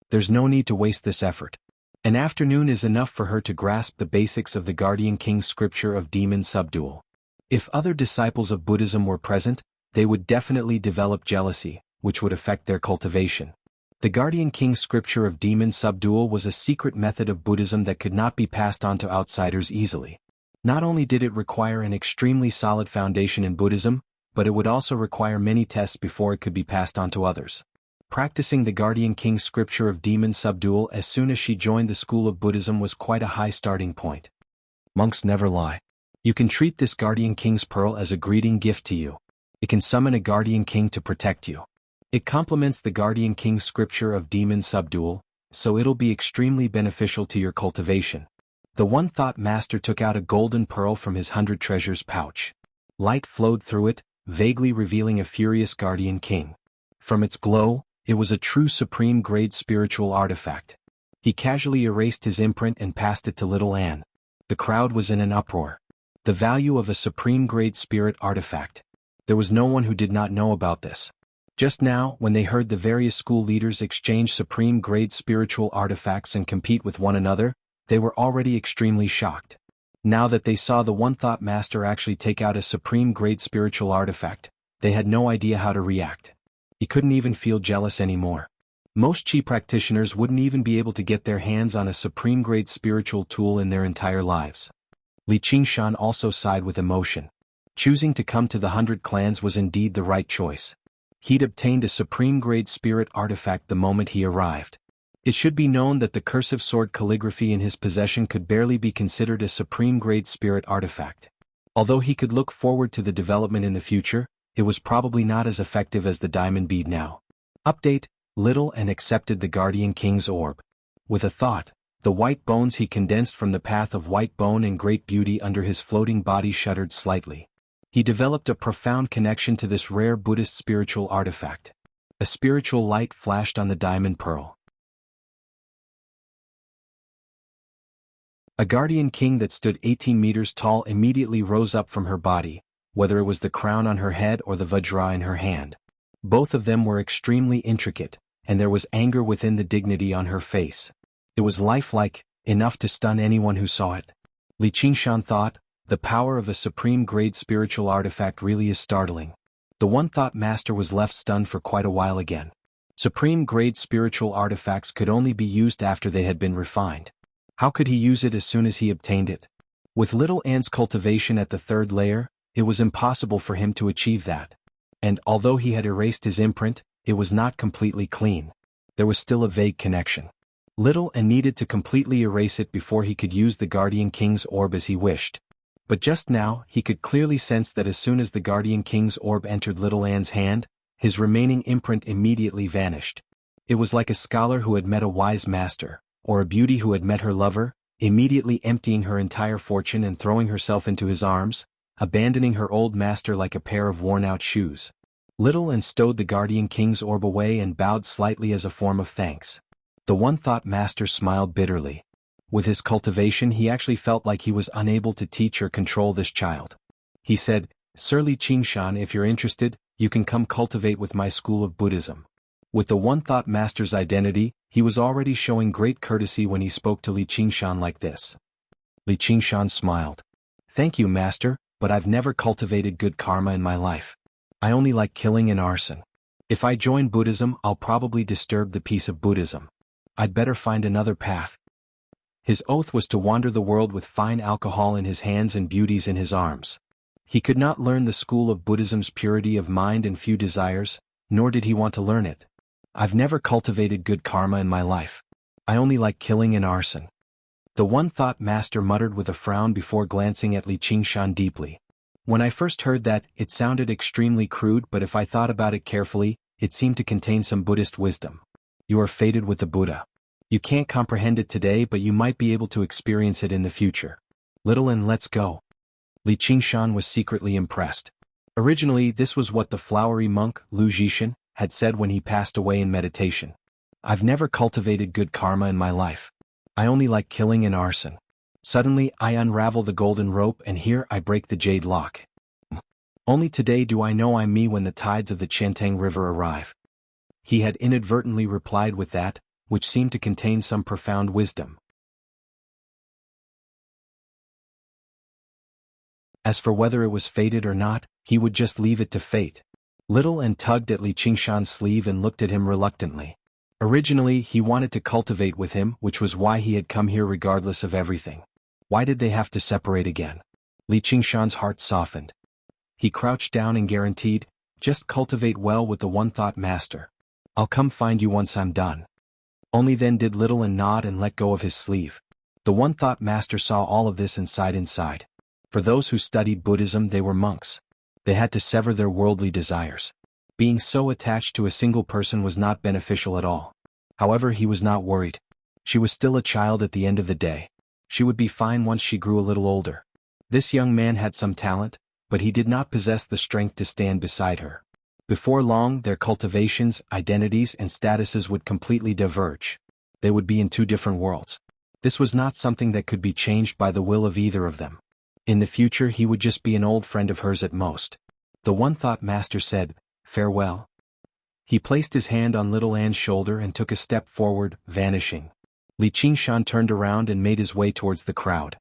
There's no need to waste this effort. An afternoon is enough for her to grasp the basics of the Guardian King's scripture of demon subdual. If other disciples of Buddhism were present, they would definitely develop jealousy, which would affect their cultivation. The Guardian King's scripture of demon subdual was a secret method of Buddhism that could not be passed on to outsiders easily. Not only did it require an extremely solid foundation in Buddhism, but it would also require many tests before it could be passed on to others. Practicing the Guardian King's scripture of demon subdual as soon as she joined the school of Buddhism was quite a high starting point. Monks never lie. You can treat this Guardian King's pearl as a greeting gift to you. It can summon a Guardian King to protect you. It complements the Guardian King's scripture of demon subdual, so it'll be extremely beneficial to your cultivation. The one-thought master took out a golden pearl from his 100 treasures pouch. Light flowed through it, vaguely revealing a furious Guardian King. From its glow, it was a true supreme-grade spiritual artifact. He casually erased his imprint and passed it to Little Anne. The crowd was in an uproar. The value of a supreme-grade spirit artifact. There was no one who did not know about this. Just now, when they heard the various school leaders exchange supreme-grade spiritual artifacts and compete with one another, they were already extremely shocked. Now that they saw the one-thought master actually take out a supreme-grade spiritual artifact, they had no idea how to react. He couldn't even feel jealous anymore. Most Qi practitioners wouldn't even be able to get their hands on a supreme-grade spiritual tool in their entire lives. Li Qingshan also sighed with emotion. Choosing to come to the 100 clans was indeed the right choice. He'd obtained a supreme-grade spirit artifact the moment he arrived. It should be known that the cursive sword calligraphy in his possession could barely be considered a supreme-grade spirit artifact. Although he could look forward to the development in the future, it was probably not as effective as the diamond bead now. Update: Little Anne accepted the Guardian King's orb. With a thought, the white bones he condensed from the path of white bone and great beauty under his floating body shuddered slightly. He developed a profound connection to this rare Buddhist spiritual artifact. A spiritual light flashed on the diamond pearl. A Guardian King that stood 18 meters tall immediately rose up from her body, whether it was the crown on her head or the vajra in her hand. Both of them were extremely intricate, and there was anger within the dignity on her face. It was lifelike, enough to stun anyone who saw it. Li Qingshan thought, the power of a supreme-grade spiritual artifact really is startling. The one-thought master was left stunned for quite a while again. Supreme-grade spiritual artifacts could only be used after they had been refined. How could he use it as soon as he obtained it? With little Anne's cultivation at the third layer, it was impossible for him to achieve that. And, although he had erased his imprint, it was not completely clean. There was still a vague connection. Little Anne needed to completely erase it before he could use the Guardian King's orb as he wished. But just now, he could clearly sense that as soon as the Guardian King's orb entered little Anne's hand, his remaining imprint immediately vanished. It was like a scholar who had met a wise master, or a beauty who had met her lover, immediately emptying her entire fortune and throwing herself into his arms, abandoning her old master like a pair of worn-out shoes. Little Anne stowed the Guardian King's orb away and bowed slightly as a form of thanks. The one-thought master smiled bitterly. With his cultivation he actually felt like he was unable to teach or control this child. He said, "Sir Li Qingshan, if you're interested, you can come cultivate with my school of Buddhism." With the one-thought master's identity, he was already showing great courtesy when he spoke to Li Qingshan like this. Li Qingshan smiled. "Thank you, master, but I've never cultivated good karma in my life. I only like killing and arson. If I join Buddhism, I'll probably disturb the peace of Buddhism. I'd better find another path." His oath was to wander the world with fine alcohol in his hands and beauties in his arms. He could not learn the school of Buddhism's purity of mind and few desires, nor did he want to learn it. "I've never cultivated good karma in my life. I only like killing and arson." The one-thought master muttered with a frown before glancing at Li Qingshan deeply. "When I first heard that, it sounded extremely crude, but if I thought about it carefully, it seemed to contain some Buddhist wisdom. You are fated with the Buddha. You can't comprehend it today, but you might be able to experience it in the future. Little Anne, let's go." Li Qingshan was secretly impressed. Originally, this was what the flowery monk, Lu Zhishan, had said when he passed away in meditation. "I've never cultivated good karma in my life. I only like killing and arson. Suddenly, I unravel the golden rope and here I break the jade lock. Only today do I know I'm me when the tides of the Qiantang River arrive." He had inadvertently replied with that, which seemed to contain some profound wisdom. As for whether it was fated or not, he would just leave it to fate. Little Anne tugged at Li Qingshan's sleeve and looked at him reluctantly. Originally, he wanted to cultivate with him, which was why he had come here regardless of everything. Why did they have to separate again? Li Qingshan's heart softened. He crouched down and guaranteed, "Just cultivate well with the one-thought master. I'll come find you once I'm done." Only then did Little Anne nod and let go of his sleeve. The one-thought master saw all of this and sighed inside. For those who studied Buddhism, they were monks. They had to sever their worldly desires. Being so attached to a single person was not beneficial at all. However, he was not worried. She was still a child at the end of the day. She would be fine once she grew a little older. This young man had some talent, but he did not possess the strength to stand beside her. Before long, their cultivations, identities, and statuses would completely diverge. They would be in two different worlds. This was not something that could be changed by the will of either of them. In the future, he would just be an old friend of hers at most. The one-thought master said, "Farewell." He placed his hand on Little Anne's shoulder and took a step forward, vanishing. Li Qingshan turned around and made his way towards the crowd.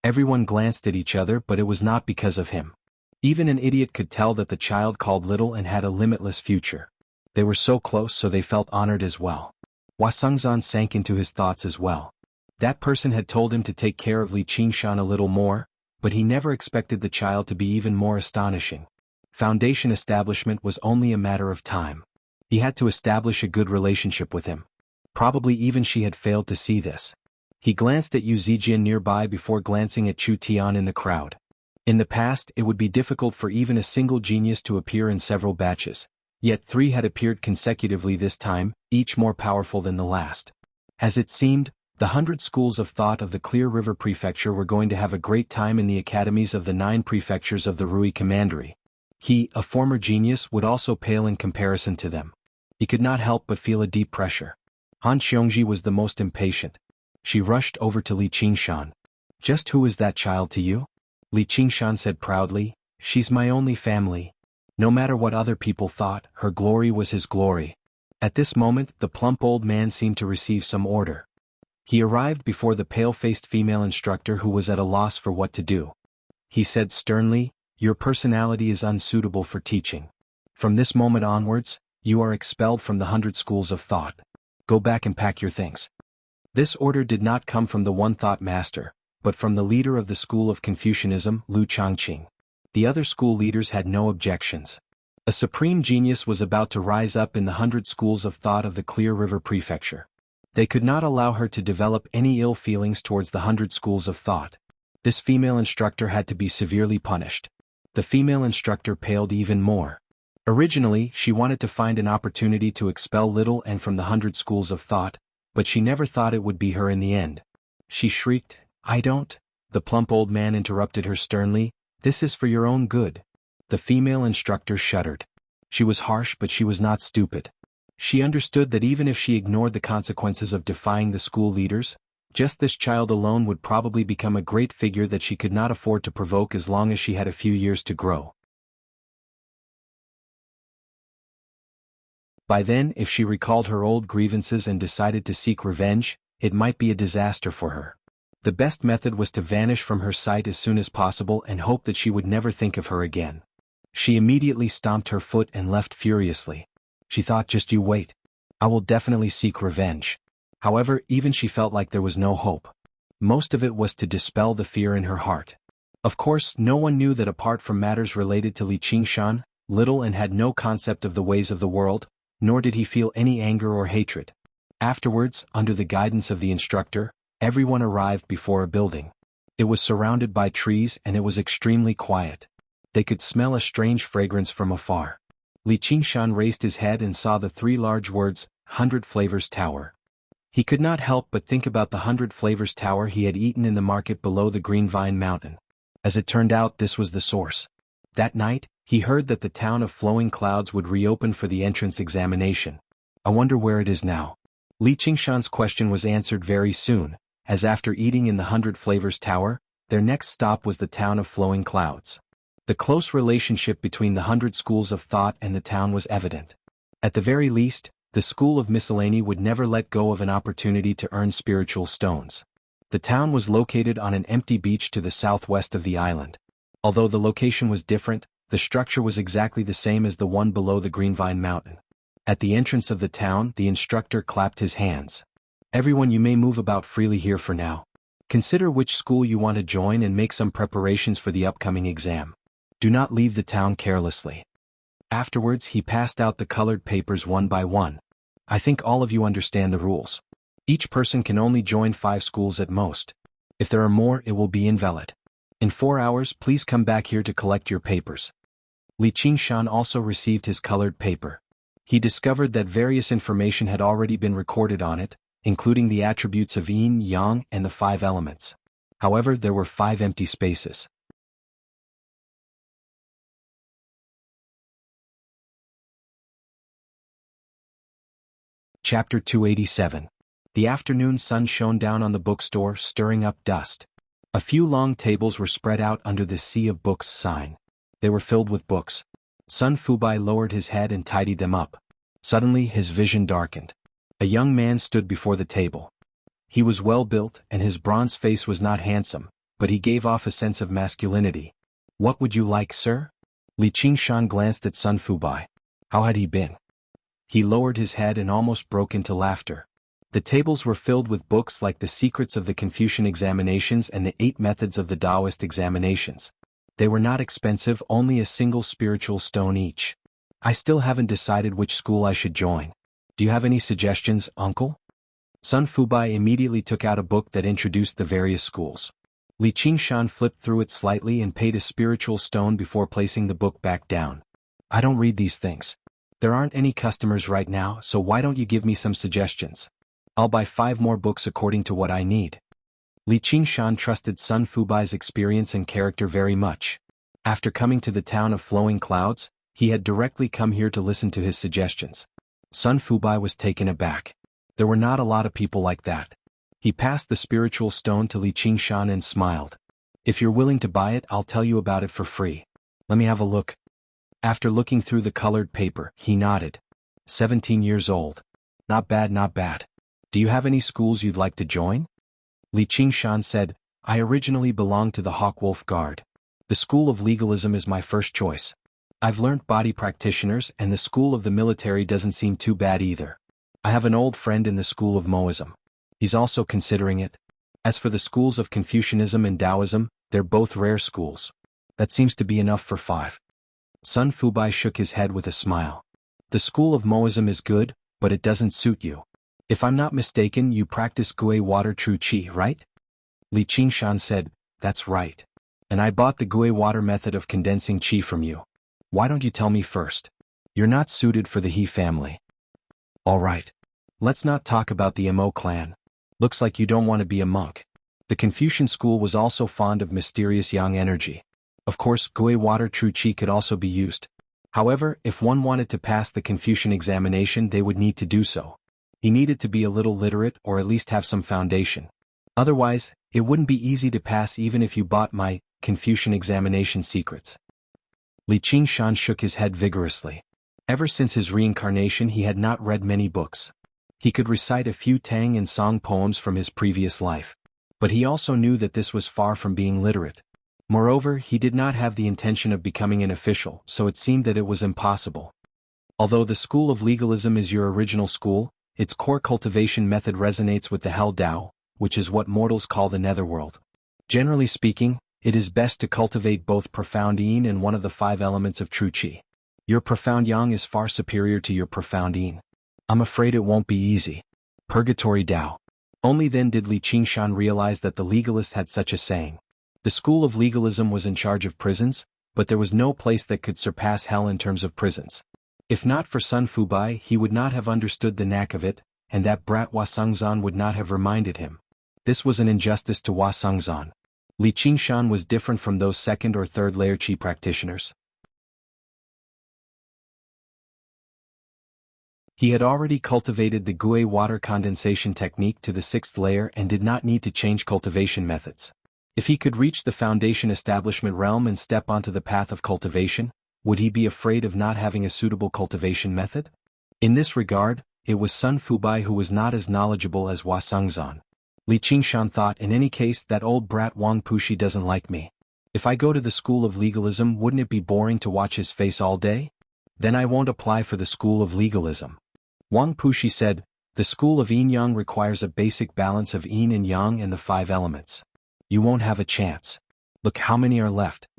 Everyone glanced at each other, but it was not because of him. Even an idiot could tell that the child called Little Anne had a limitless future. They were so close, so they felt honored as well. Hua Sengzan sank into his thoughts as well. That person had told him to take care of Li Qingshan a little more, but he never expected the child to be even more astonishing. Foundation establishment was only a matter of time. He had to establish a good relationship with him. Probably even she had failed to see this. He glanced at Yu Zijian nearby before glancing at Chu Tian in the crowd. In the past, it would be difficult for even a single genius to appear in several batches, yet 3 had appeared consecutively this time, each more powerful than the last. As it seemed, the 100 schools of thought of the Clear River Prefecture were going to have a great time in the academies of the 9 prefectures of the Rui Commandery. He, a former genius, would also pale in comparison to them. He could not help but feel a deep pressure. Han Xiongji was the most impatient. She rushed over to Li Qingshan. "Just who is that child to you?" Li Qingshan said proudly, "She's my only family." No matter what other people thought, her glory was his glory. At this moment, the plump old man seemed to receive some order. He arrived before the pale-faced female instructor who was at a loss for what to do. He said sternly, "Your personality is unsuitable for teaching. From this moment onwards, You are expelled from the 100 schools of thought. Go back and pack your things. This order did not come from the one thought master, but from the leader of the school of Confucianism, Lu Changqing. The other school leaders had no objections. A supreme genius was about to rise up in the 100 schools of thought of the Clear River Prefecture. They could not allow her to develop any ill feelings towards the 100 schools of thought. This female instructor had to be severely punished. The female instructor paled even more. Originally, she wanted to find an opportunity to expel Little and from the 100 schools of thought, but she never thought it would be her in the end. She shrieked, "I don't." The plump old man interrupted her sternly, "This is for your own good." The female instructor shuddered. She was harsh, but she was not stupid. She understood that even if she ignored the consequences of defying the school leaders, just this child alone would probably become a great figure that she could not afford to provoke as long as she had a few years to grow. By then, if she recalled her old grievances and decided to seek revenge, it might be a disaster for her. The best method was to vanish from her sight as soon as possible and hope that she would never think of her again. She immediately stomped her foot and left furiously. She thought, just you wait. I will definitely seek revenge. However, even she felt like there was no hope. Most of it was to dispel the fear in her heart. Of course, no one knew that apart from matters related to Li Qingshan, Little and had no concept of the ways of the world, nor did he feel any anger or hatred. Afterwards, under the guidance of the instructor, everyone arrived before a building. It was surrounded by trees and it was extremely quiet. They could smell a strange fragrance from afar. Li Qingshan raised his head and saw the 3 large words, 100 Flavors Tower. He could not help but think about the 100 Flavors Tower he had eaten in the market below the Green Vine Mountain. As it turned out, this was the source. That night, he heard that the town of Flowing Clouds would reopen for the entrance examination. I wonder where it is now. Li Qingshan's question was answered very soon, as after eating in the 100 Flavors Tower, their next stop was the town of Flowing Clouds. The close relationship between the 100 schools of thought and the town was evident. At the very least, the school of miscellany would never let go of an opportunity to earn spiritual stones. The town was located on an empty beach to the southwest of the island. Although the location was different, the structure was exactly the same as the one below the Greenvine Mountain. At the entrance of the town, the instructor clapped his hands. Everyone, you may move about freely here for now. Consider which school you want to join and make some preparations for the upcoming exam. Do not leave the town carelessly. Afterwards, he passed out the colored papers one by one. I think all of you understand the rules. Each person can only join 5 schools at most. If there are more, it will be invalid. In 4 hours, please come back here to collect your papers. Li Qingshan also received his colored paper. He discovered that various information had already been recorded on it, including the attributes of yin, yang, and the 5 elements. However, there were 5 empty spaces. Chapter 287. The afternoon sun shone down on the bookstore, stirring up dust. A few long tables were spread out under the Sea of Books sign. They were filled with books. Sun Fubai lowered his head and tidied them up. Suddenly, his vision darkened. A young man stood before the table. He was well built, and his bronze face was not handsome, but he gave off a sense of masculinity. What would you like, sir? Li Qingshan glanced at Sun Fubai. How had he been? He lowered his head and almost broke into laughter. The tables were filled with books like The Secrets of the Confucian Examinations and the 8 Methods of the Taoist Examinations. They were not expensive, only a single spiritual stone each. I still haven't decided which school I should join. Do you have any suggestions, uncle? Sun Fubai immediately took out a book that introduced the various schools. Li Qingshan flipped through it slightly and paid a spiritual stone before placing the book back down. I don't read these things. There aren't any customers right now, so why don't you give me some suggestions? I'll buy 5 more books according to what I need. Li Qingshan trusted Sun Fubai's experience and character very much. After coming to the town of Flowing Clouds, he had directly come here to listen to his suggestions. Sun Fubai was taken aback. There were not a lot of people like that. He passed the spiritual stone to Li Qingshan and smiled. If you're willing to buy it, I'll tell you about it for free. Let me have a look. After looking through the colored paper, he nodded. 17 years old. Not bad, not bad. Do you have any schools you'd like to join? Li Qingshan said, I originally belonged to the Hawkwolf Guard. The School of Legalism is my first choice. I've learnt body practitioners, and the school of the military doesn't seem too bad either. I have an old friend in the school of Moism. He's also considering it. As for the schools of Confucianism and Taoism, they're both rare schools. That seems to be enough for 5. Sun Fubai shook his head with a smile. The school of Moism is good, but it doesn't suit you. If I'm not mistaken, you practice Gui Water True Qi, right? Li Qingshan said, that's right. And I bought the Gui Water method of condensing Qi from you. Why don't you tell me first? You're not suited for the He family. All right. Let's not talk about the Mo clan. Looks like you don't want to be a monk. The Confucian school was also fond of mysterious yang energy. Of course, Gui Water True Qi could also be used. However, if one wanted to pass the Confucian examination, they would need to do so. He needed to be a little literate or at least have some foundation. Otherwise, it wouldn't be easy to pass even if you bought my Confucian examination secrets. Li Qingshan shook his head vigorously. Ever since his reincarnation, he had not read many books. He could recite a few Tang and Song poems from his previous life. But he also knew that this was far from being literate. Moreover, he did not have the intention of becoming an official, so it seemed that it was impossible. Although the school of legalism is your original school, its core cultivation method resonates with the Hell Tao, which is what mortals call the netherworld. Generally speaking, it is best to cultivate both profound Yin and one of the 5 elements of true Qi. Your profound Yang is far superior to your profound Yin. I'm afraid it won't be easy. Purgatory Tao. Only then did Li Qingshan realize that the legalists had such a saying. The school of legalism was in charge of prisons, but there was no place that could surpass hell in terms of prisons. If not for Sun Fubai, he would not have understood the knack of it, and that brat Hua Sengzan would not have reminded him. This was an injustice to Hua Sengzan. Li Qingshan was different from those 2nd or 3rd layer Qi practitioners. He had already cultivated the Gui water condensation technique to the 6th layer and did not need to change cultivation methods. If he could reach the foundation establishment realm and step onto the path of cultivation, would he be afraid of not having a suitable cultivation method? In this regard, it was Sun Fubai who was not as knowledgeable as Hua Sengzan. Li Qingshan thought, in any case, that old brat Wang Pushi doesn't like me. If I go to the school of legalism, wouldn't it be boring to watch his face all day? Then I won't apply for the school of legalism. Wang Pushi said, the school of Yin-Yang requires a basic balance of Yin and Yang and the 5 elements. You won't have a chance. Look how many are left.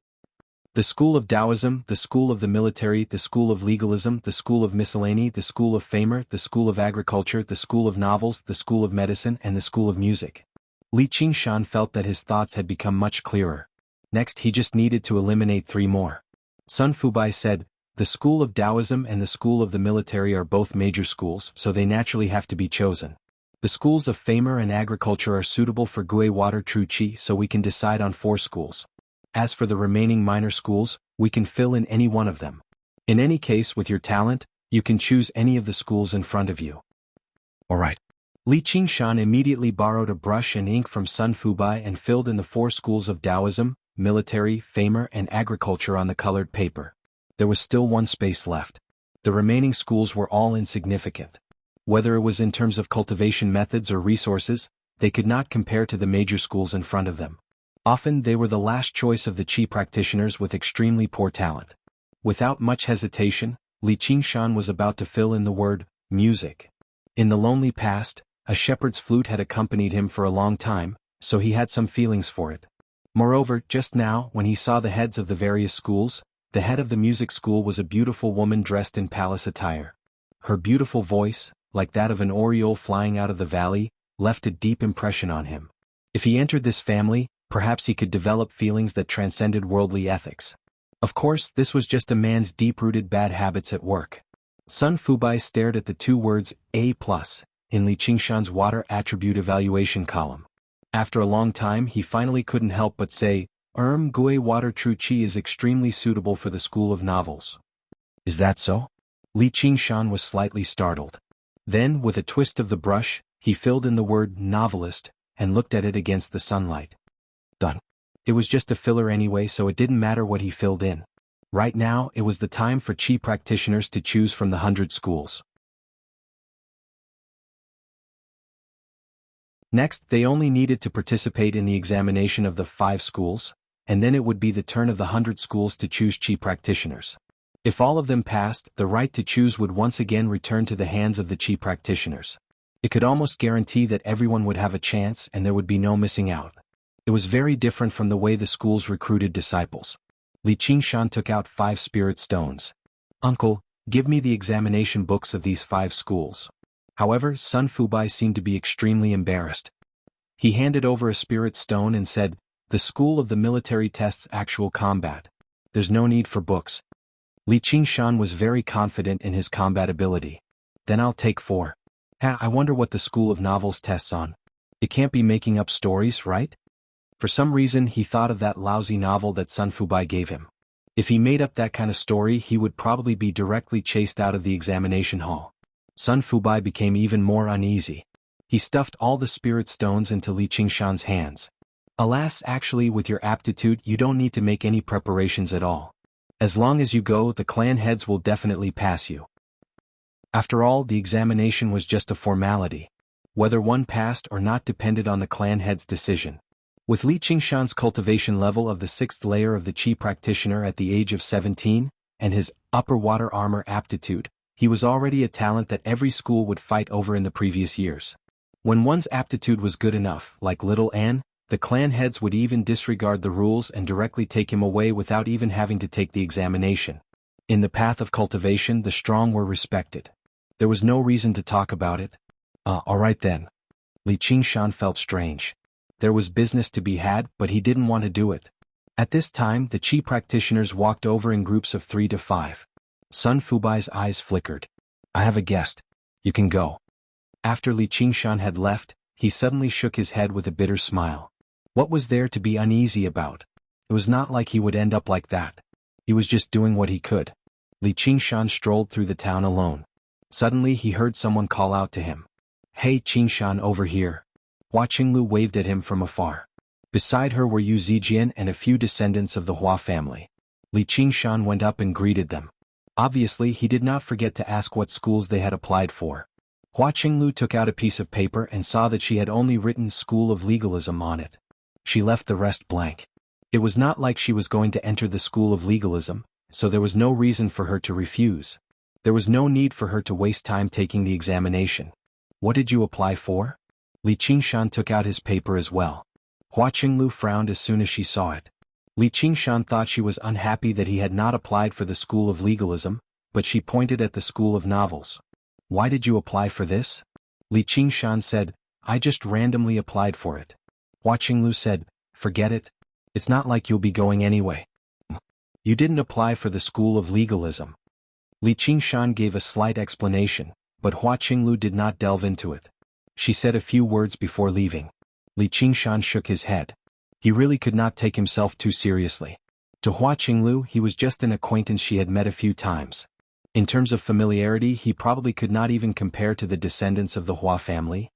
The school of Taoism, the school of the military, the school of legalism, the school of miscellany, the school of famer, the school of agriculture, the school of novels, the school of medicine, and the school of music. Li Qingshan felt that his thoughts had become much clearer. Next, he just needed to eliminate 3 more. Sun Fubai said, the school of Taoism and the school of the military are both major schools, so they naturally have to be chosen. The schools of famer and agriculture are suitable for Gui Water True Qi, so we can decide on 4 schools. As for the remaining minor schools, we can fill in any one of them. In any case, with your talent, you can choose any of the schools in front of you. Alright. Li Qingshan immediately borrowed a brush and ink from Sun Fubai and filled in the 4 schools of Taoism, military, famer, and agriculture on the colored paper. There was still 1 space left. The remaining schools were all insignificant. Whether it was in terms of cultivation methods or resources, they could not compare to the major schools in front of them. Often they were the last choice of the Qi practitioners with extremely poor talent. Without much hesitation, Li Qingshan was about to fill in the word, music. In the lonely past, a shepherd's flute had accompanied him for a long time, so he had some feelings for it. Moreover, just now, when he saw the heads of the various schools, the head of the music school was a beautiful woman dressed in palace attire. Her beautiful voice, like that of an oriole flying out of the valley, left a deep impression on him. If he entered this family, perhaps he could develop feelings that transcended worldly ethics. Of course, this was just a man's deep-rooted bad habits at work. Sun Fubai stared at the 2 words, A+, in Li Qingshan's water attribute evaluation column. After a long time, he finally couldn't help but say, Gui Water True Qi is extremely suitable for the school of novels. Is that so? Li Qingshan was slightly startled. Then, with a twist of the brush, he filled in the word novelist, and looked at it against the sunlight. Done. It was just a filler anyway, so it didn't matter what he filled in. Right now, it was the time for Qi practitioners to choose from the 100 schools. Next, they only needed to participate in the examination of the 5 schools, and then it would be the turn of the 100 schools to choose Qi practitioners. If all of them passed, the right to choose would once again return to the hands of the Qi practitioners. It could almost guarantee that everyone would have a chance and there would be no missing out. It was very different from the way the schools recruited disciples. Li Qingshan took out 5 spirit stones. "Uncle, give me the examination books of these 5 schools." However, Sun Fubai seemed to be extremely embarrassed. He handed over a spirit stone and said, "The school of the military tests actual combat. There's no need for books." Li Qingshan was very confident in his combat ability. "Then I'll take 4. I wonder what the school of novels tests on. It can't be making up stories, right?" For some reason he thought of that lousy novel that Sun Fubai gave him. If he made up that kind of story he would probably be directly chased out of the examination hall. Sun Fubai became even more uneasy. He stuffed all the spirit stones into Li Qingshan's hands. "Alas, actually with your aptitude you don't need to make any preparations at all. As long as you go, the clan heads will definitely pass you." After all, the examination was just a formality. Whether one passed or not depended on the clan head's decision. With Li Qingshan's cultivation level of the 6th layer of the Qi practitioner at the age of 17, and his upper water armor aptitude, he was already a talent that every school would fight over in the previous years. When one's aptitude was good enough, like little Anne, the clan heads would even disregard the rules and directly take him away without even having to take the examination. In the path of cultivation the strong were respected. There was no reason to talk about it. Alright then. Li Qingshan felt strange. There was business to be had, but he didn't want to do it. At this time the Qi practitioners walked over in groups of 3 to 5. Sun Fubai's eyes flickered. "I have a guest. You can go." After Li Qingshan had left, he suddenly shook his head with a bitter smile. What was there to be uneasy about? It was not like he would end up like that. He was just doing what he could. Li Qingshan strolled through the town alone. Suddenly he heard someone call out to him. "Hey Qingshan, over here." Hua Qinglu waved at him from afar. Beside her were Yu Zijian and a few descendants of the Hua family. Li Qingshan went up and greeted them. Obviously he did not forget to ask what schools they had applied for. Hua Qinglu took out a piece of paper and saw that she had only written School of Legalism on it. She left the rest blank. It was not like she was going to enter the School of Legalism, so there was no reason for her to refuse. There was no need for her to waste time taking the examination. "What did you apply for?" Li Qingshan took out his paper as well. Hua Qinglu frowned as soon as she saw it. Li Qingshan thought she was unhappy that he had not applied for the School of Legalism, but she pointed at the School of Novels. "Why did you apply for this?" Li Qingshan said, "I just randomly applied for it." Hua Qinglu said, "Forget it. It's not like you'll be going anyway." "You didn't apply for the School of Legalism." Li Qingshan gave a slight explanation, but Hua Qinglu did not delve into it. She said a few words before leaving. Li Qingshan shook his head. He really could not take himself too seriously. To Hua Qinglu he was just an acquaintance she had met a few times. In terms of familiarity he probably could not even compare to the descendants of the Hua family.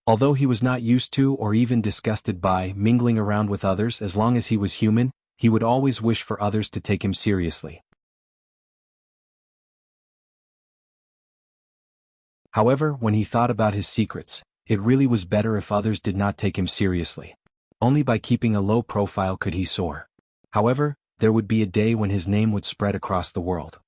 Although he was not used to or even disgusted by mingling around with others as long as he was human, he would always wish for others to take him seriously. However, when he thought about his secrets, it really was better if others did not take him seriously. Only by keeping a low profile could he soar. However, there would be a day when his name would spread across the world.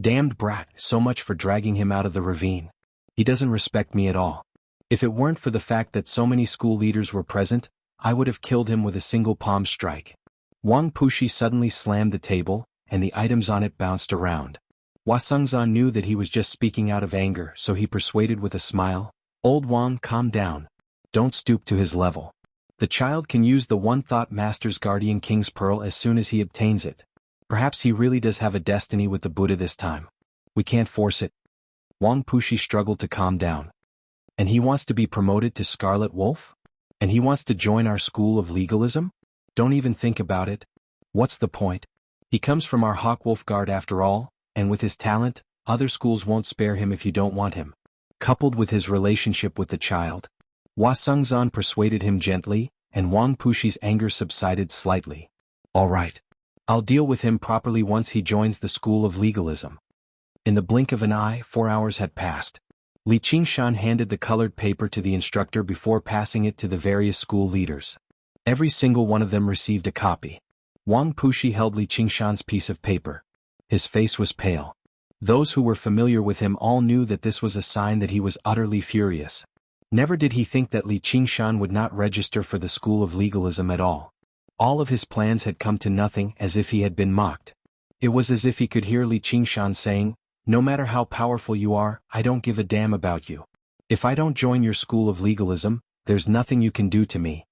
"Damned brat, so much for dragging him out of the ravine. He doesn't respect me at all. If it weren't for the fact that so many school leaders were present, I would have killed him with a single palm strike." Wang Pushi suddenly slammed the table, and the items on it bounced around. Hua Sengzan knew that he was just speaking out of anger, so he persuaded with a smile, "Old Wang, calm down. Don't stoop to his level. The child can use the One Thought Master's Guardian King's Pearl as soon as he obtains it. Perhaps he really does have a destiny with the Buddha this time. We can't force it." Wang Pushi struggled to calm down. "And he wants to be promoted to Scarlet Wolf? And he wants to join our School of Legalism? Don't even think about it. What's the point? He comes from our Hawkwolf Guard after all, and with his talent, other schools won't spare him if you don't want him." Coupled with his relationship with the child, Hua Sengzan persuaded him gently, and Wang Pushi's anger subsided slightly. "All right. I'll deal with him properly once he joins the School of Legalism." In the blink of an eye, 4 hours had passed. Li Qingshan handed the colored paper to the instructor before passing it to the various school leaders. Every single one of them received a copy. Wang Pushi held Li Qingshan's piece of paper. His face was pale. Those who were familiar with him all knew that this was a sign that he was utterly furious. Never did he think that Li Qingshan would not register for the school of legalism at all. All of his plans had come to nothing, as if he had been mocked. It was as if he could hear Li Qingshan saying, "No matter how powerful you are, I don't give a damn about you. If I don't join your school of legalism, there's nothing you can do to me."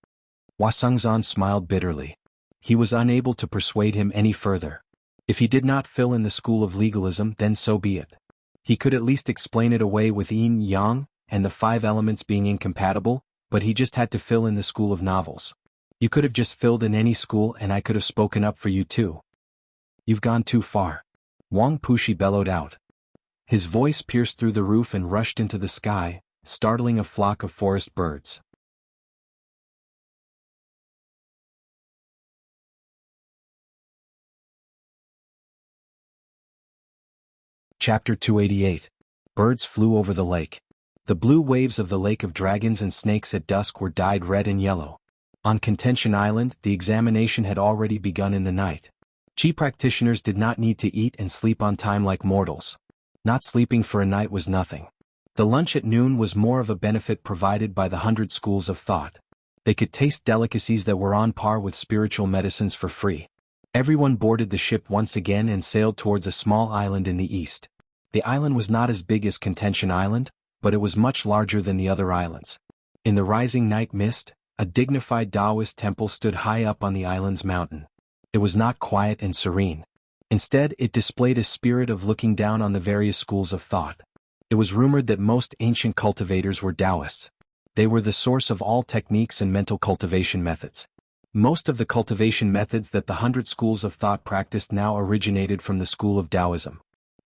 Hua Sengzan smiled bitterly. He was unable to persuade him any further. If he did not fill in the school of legalism, then so be it. He could at least explain it away with yin yang and the 5 elements being incompatible, but he just had to fill in the school of novels. You could have just filled in any school and I could have spoken up for you too. You've gone too far. Wang Pushi bellowed out. His voice pierced through the roof and rushed into the sky, startling a flock of forest birds. Chapter 288. Birds flew over the lake. The blue waves of the Lake of Dragons and Snakes at dusk were dyed red and yellow. On Contention Island, the examination had already begun in the night. Qi practitioners did not need to eat and sleep on time like mortals. Not sleeping for a night was nothing. The lunch at noon was more of a benefit provided by the 100 schools of thought. They could taste delicacies that were on par with spiritual medicines for free. Everyone boarded the ship once again and sailed towards a small island in the east. The island was not as big as Contention Island, but it was much larger than the other islands. In the rising night mist, a dignified Taoist temple stood high up on the island's mountain. It was not quiet and serene. Instead, it displayed a spirit of looking down on the various schools of thought. It was rumored that most ancient cultivators were Taoists. They were the source of all techniques and mental cultivation methods. Most of the cultivation methods that the 100 schools of thought practiced now originated from the school of Taoism.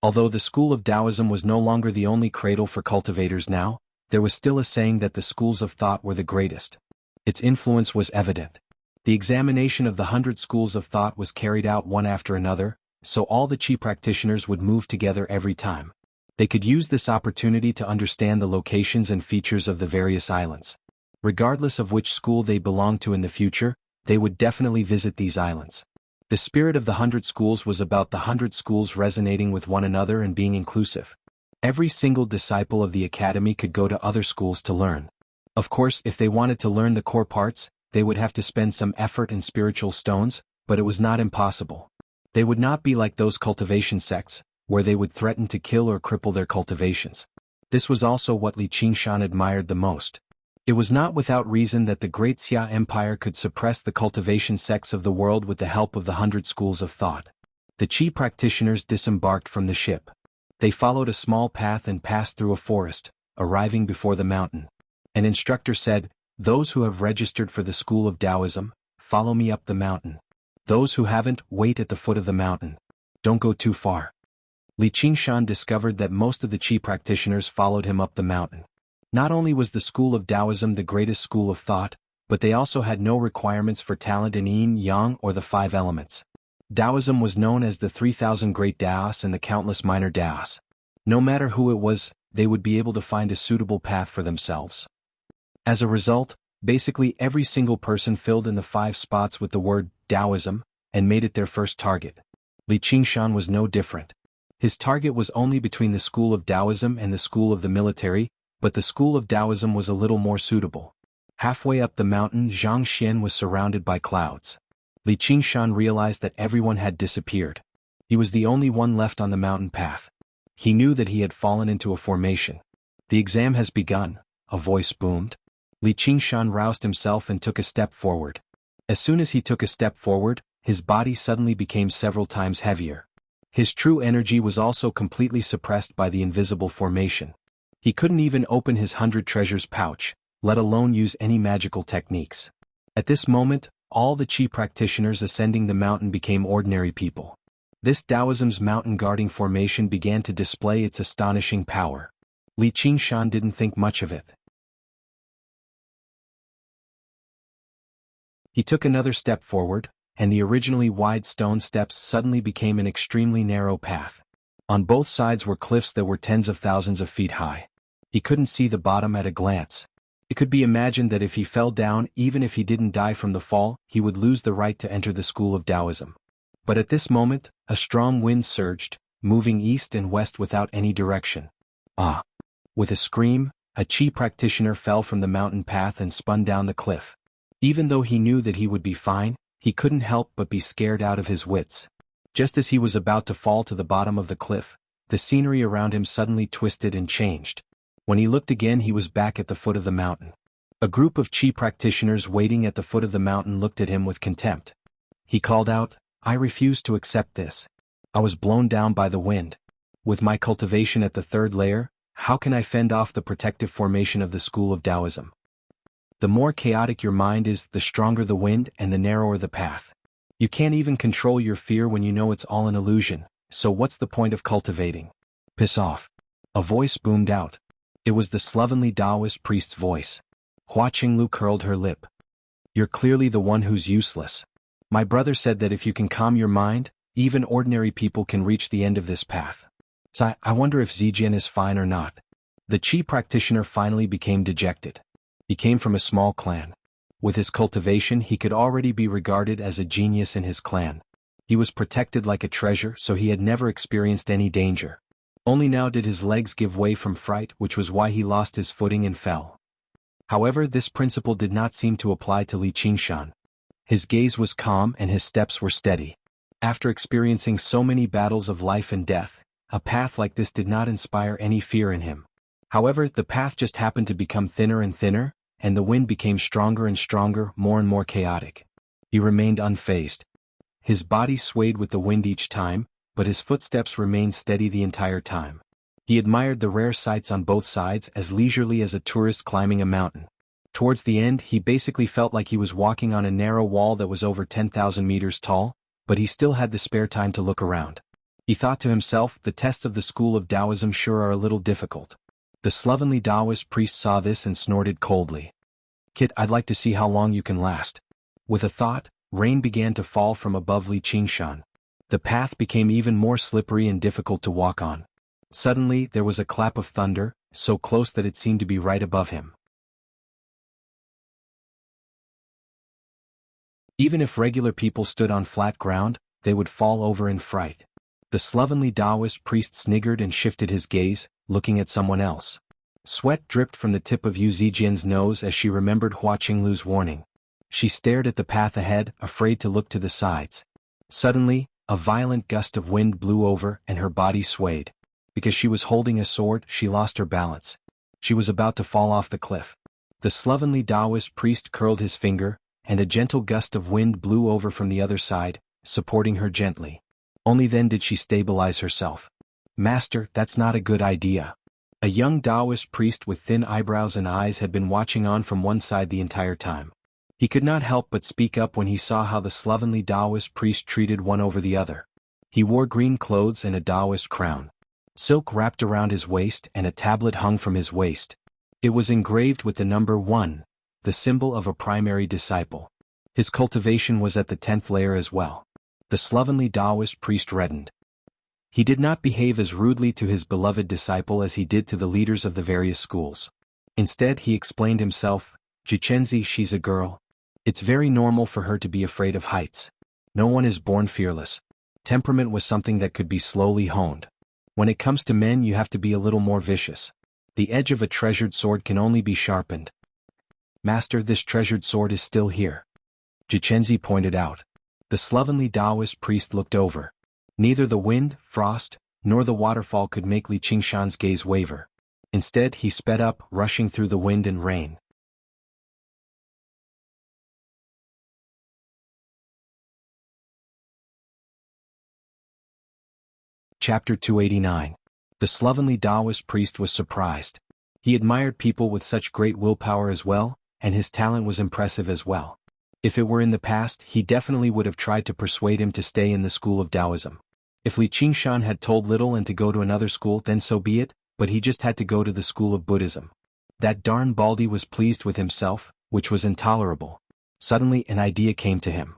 Although the school of Taoism was no longer the only cradle for cultivators now, there was still a saying that the schools of thought were the greatest. Its influence was evident. The examination of the 100 schools of thought was carried out one after another, so all the Qi practitioners would move together every time. They could use this opportunity to understand the locations and features of the various islands. Regardless of which school they belonged to in the future, they would definitely visit these islands. The spirit of the 100 schools was about the 100 schools resonating with one another and being inclusive. Every single disciple of the academy could go to other schools to learn. Of course, if they wanted to learn the core parts, they would have to spend some effort and spiritual stones, but it was not impossible. They would not be like those cultivation sects, where they would threaten to kill or cripple their cultivations. This was also what Li Qingshan admired the most. It was not without reason that the great Xia Empire could suppress the cultivation sects of the world with the help of the 100 schools of thought. The Qi practitioners disembarked from the ship. They followed a small path and passed through a forest, arriving before the mountain. An instructor said, "Those who have registered for the school of Taoism, follow me up the mountain. Those who haven't, wait at the foot of the mountain. Don't go too far." Li Qingshan discovered that most of the Qi practitioners followed him up the mountain. Not only was the school of Taoism the greatest school of thought, but they also had no requirements for talent in yin, yang, or the 5 elements. Taoism was known as the 3,000 great Taos and the countless minor Taos. No matter who it was, they would be able to find a suitable path for themselves. As a result, basically every single person filled in the 5 spots with the word Taoism and made it their first target. Li Qingshan was no different. His target was only between the school of Taoism and the school of the military, but the school of Taoism was a little more suitable. Halfway up the mountain, Zhang Xian was surrounded by clouds. Li Qingshan realized that everyone had disappeared. He was the only one left on the mountain path. He knew that he had fallen into a formation. "The exam has begun," a voice boomed. Li Qingshan roused himself and took a step forward. As soon as he took a step forward, his body suddenly became several times heavier. His true energy was also completely suppressed by the invisible formation. He couldn't even open his 100 treasures pouch, let alone use any magical techniques. At this moment, all the Qi practitioners ascending the mountain became ordinary people. This Taoism's mountain guarding formation began to display its astonishing power. Li Qingshan didn't think much of it. He took another step forward, and the originally wide stone steps suddenly became an extremely narrow path. On both sides were cliffs that were tens of thousands of feet high. He couldn't see the bottom at a glance. It could be imagined that if he fell down, even if he didn't die from the fall, he would lose the right to enter the school of Taoism. But at this moment, a strong wind surged, moving east and west without any direction. Ah! With a scream, a Qi practitioner fell from the mountain path and spun down the cliff. Even though he knew that he would be fine, he couldn't help but be scared out of his wits. Just as he was about to fall to the bottom of the cliff, the scenery around him suddenly twisted and changed. When he looked again, he was back at the foot of the mountain. A group of Qi practitioners waiting at the foot of the mountain looked at him with contempt. He called out, "I refuse to accept this. I was blown down by the wind. With my cultivation at the third layer, how can I fend off the protective formation of the school of Taoism? The more chaotic your mind is, the stronger the wind and the narrower the path. You can't even control your fear when you know it's all an illusion, so what's the point of cultivating? Piss off." A voice boomed out. It was the slovenly Taoist priest's voice. Hua Qinglu curled her lip. "You're clearly the one who's useless. My brother said that if you can calm your mind, even ordinary people can reach the end of this path. So I wonder if Zijian is fine or not." The Qi practitioner finally became dejected. He came from a small clan. With his cultivation, he could already be regarded as a genius in his clan. He was protected like a treasure, so he had never experienced any danger. Only now did his legs give way from fright, which was why he lost his footing and fell. However, this principle did not seem to apply to Li Qingshan. His gaze was calm and his steps were steady. After experiencing so many battles of life and death, a path like this did not inspire any fear in him. However, the path just happened to become thinner and thinner, and the wind became stronger and stronger, more and more chaotic. He remained unfazed. His body swayed with the wind each time, but his footsteps remained steady the entire time. He admired the rare sights on both sides as leisurely as a tourist climbing a mountain. Towards the end, he basically felt like he was walking on a narrow wall that was over 10,000 meters tall, but he still had the spare time to look around. He thought to himself, the tests of the school of Taoism sure are a little difficult. The slovenly Taoist priest saw this and snorted coldly. "Kid, I'd like to see how long you can last." With a thought, rain began to fall from above Li Qingshan. The path became even more slippery and difficult to walk on. Suddenly, there was a clap of thunder, so close that it seemed to be right above him. Even if regular people stood on flat ground, they would fall over in fright. The slovenly Taoist priest sniggered and shifted his gaze, looking at someone else. Sweat dripped from the tip of Yu Zijian's nose as she remembered Hua Qinglu's warning. She stared at the path ahead, afraid to look to the sides. Suddenly, a violent gust of wind blew over and her body swayed. Because she was holding a sword, she lost her balance. She was about to fall off the cliff. The slovenly Taoist priest curled his finger, and a gentle gust of wind blew over from the other side, supporting her gently. Only then did she stabilize herself. "Master, that's not a good idea." A young Taoist priest with thin eyebrows and eyes had been watching on from one side the entire time. He could not help but speak up when he saw how the slovenly Taoist priest treated one over the other. He wore green clothes and a Taoist crown. Silk wrapped around his waist and a tablet hung from his waist. It was engraved with the number 1, the symbol of a primary disciple. His cultivation was at the 10th layer as well. The slovenly Taoist priest reddened. He did not behave as rudely to his beloved disciple as he did to the leaders of the various schools. Instead, he explained himself, "Jichenzi, she's a girl. It's very normal for her to be afraid of heights. No one is born fearless. Temperament was something that could be slowly honed. When it comes to men, you have to be a little more vicious. The edge of a treasured sword can only be sharpened." "Master, this treasured sword is still here," Jichenzi pointed out. The slovenly Taoist priest looked over. Neither the wind, frost, nor the waterfall could make Li Qingshan's gaze waver. Instead, he sped up, rushing through the wind and rain. Chapter 289. The slovenly Taoist priest was surprised. He admired people with such great willpower as well, and his talent was impressive as well. If it were in the past, he definitely would have tried to persuade him to stay in the school of Taoism. If Li Qingshan had told little and to go to another school, then so be it, but he just had to go to the school of Buddhism. That darn Baldy was pleased with himself, which was intolerable. Suddenly an idea came to him.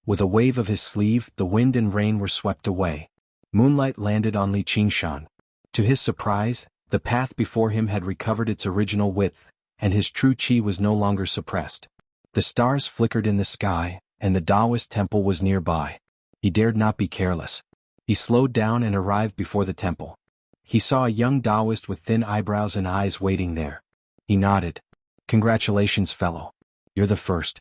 With a wave of his sleeve, the wind and rain were swept away. Moonlight landed on Li Qingshan. To his surprise, the path before him had recovered its original width, and his true qi was no longer suppressed. The stars flickered in the sky, and the Taoist temple was nearby. He dared not be careless. He slowed down and arrived before the temple. He saw a young Taoist with thin eyebrows and eyes waiting there. He nodded. "Congratulations, fellow. You're the first."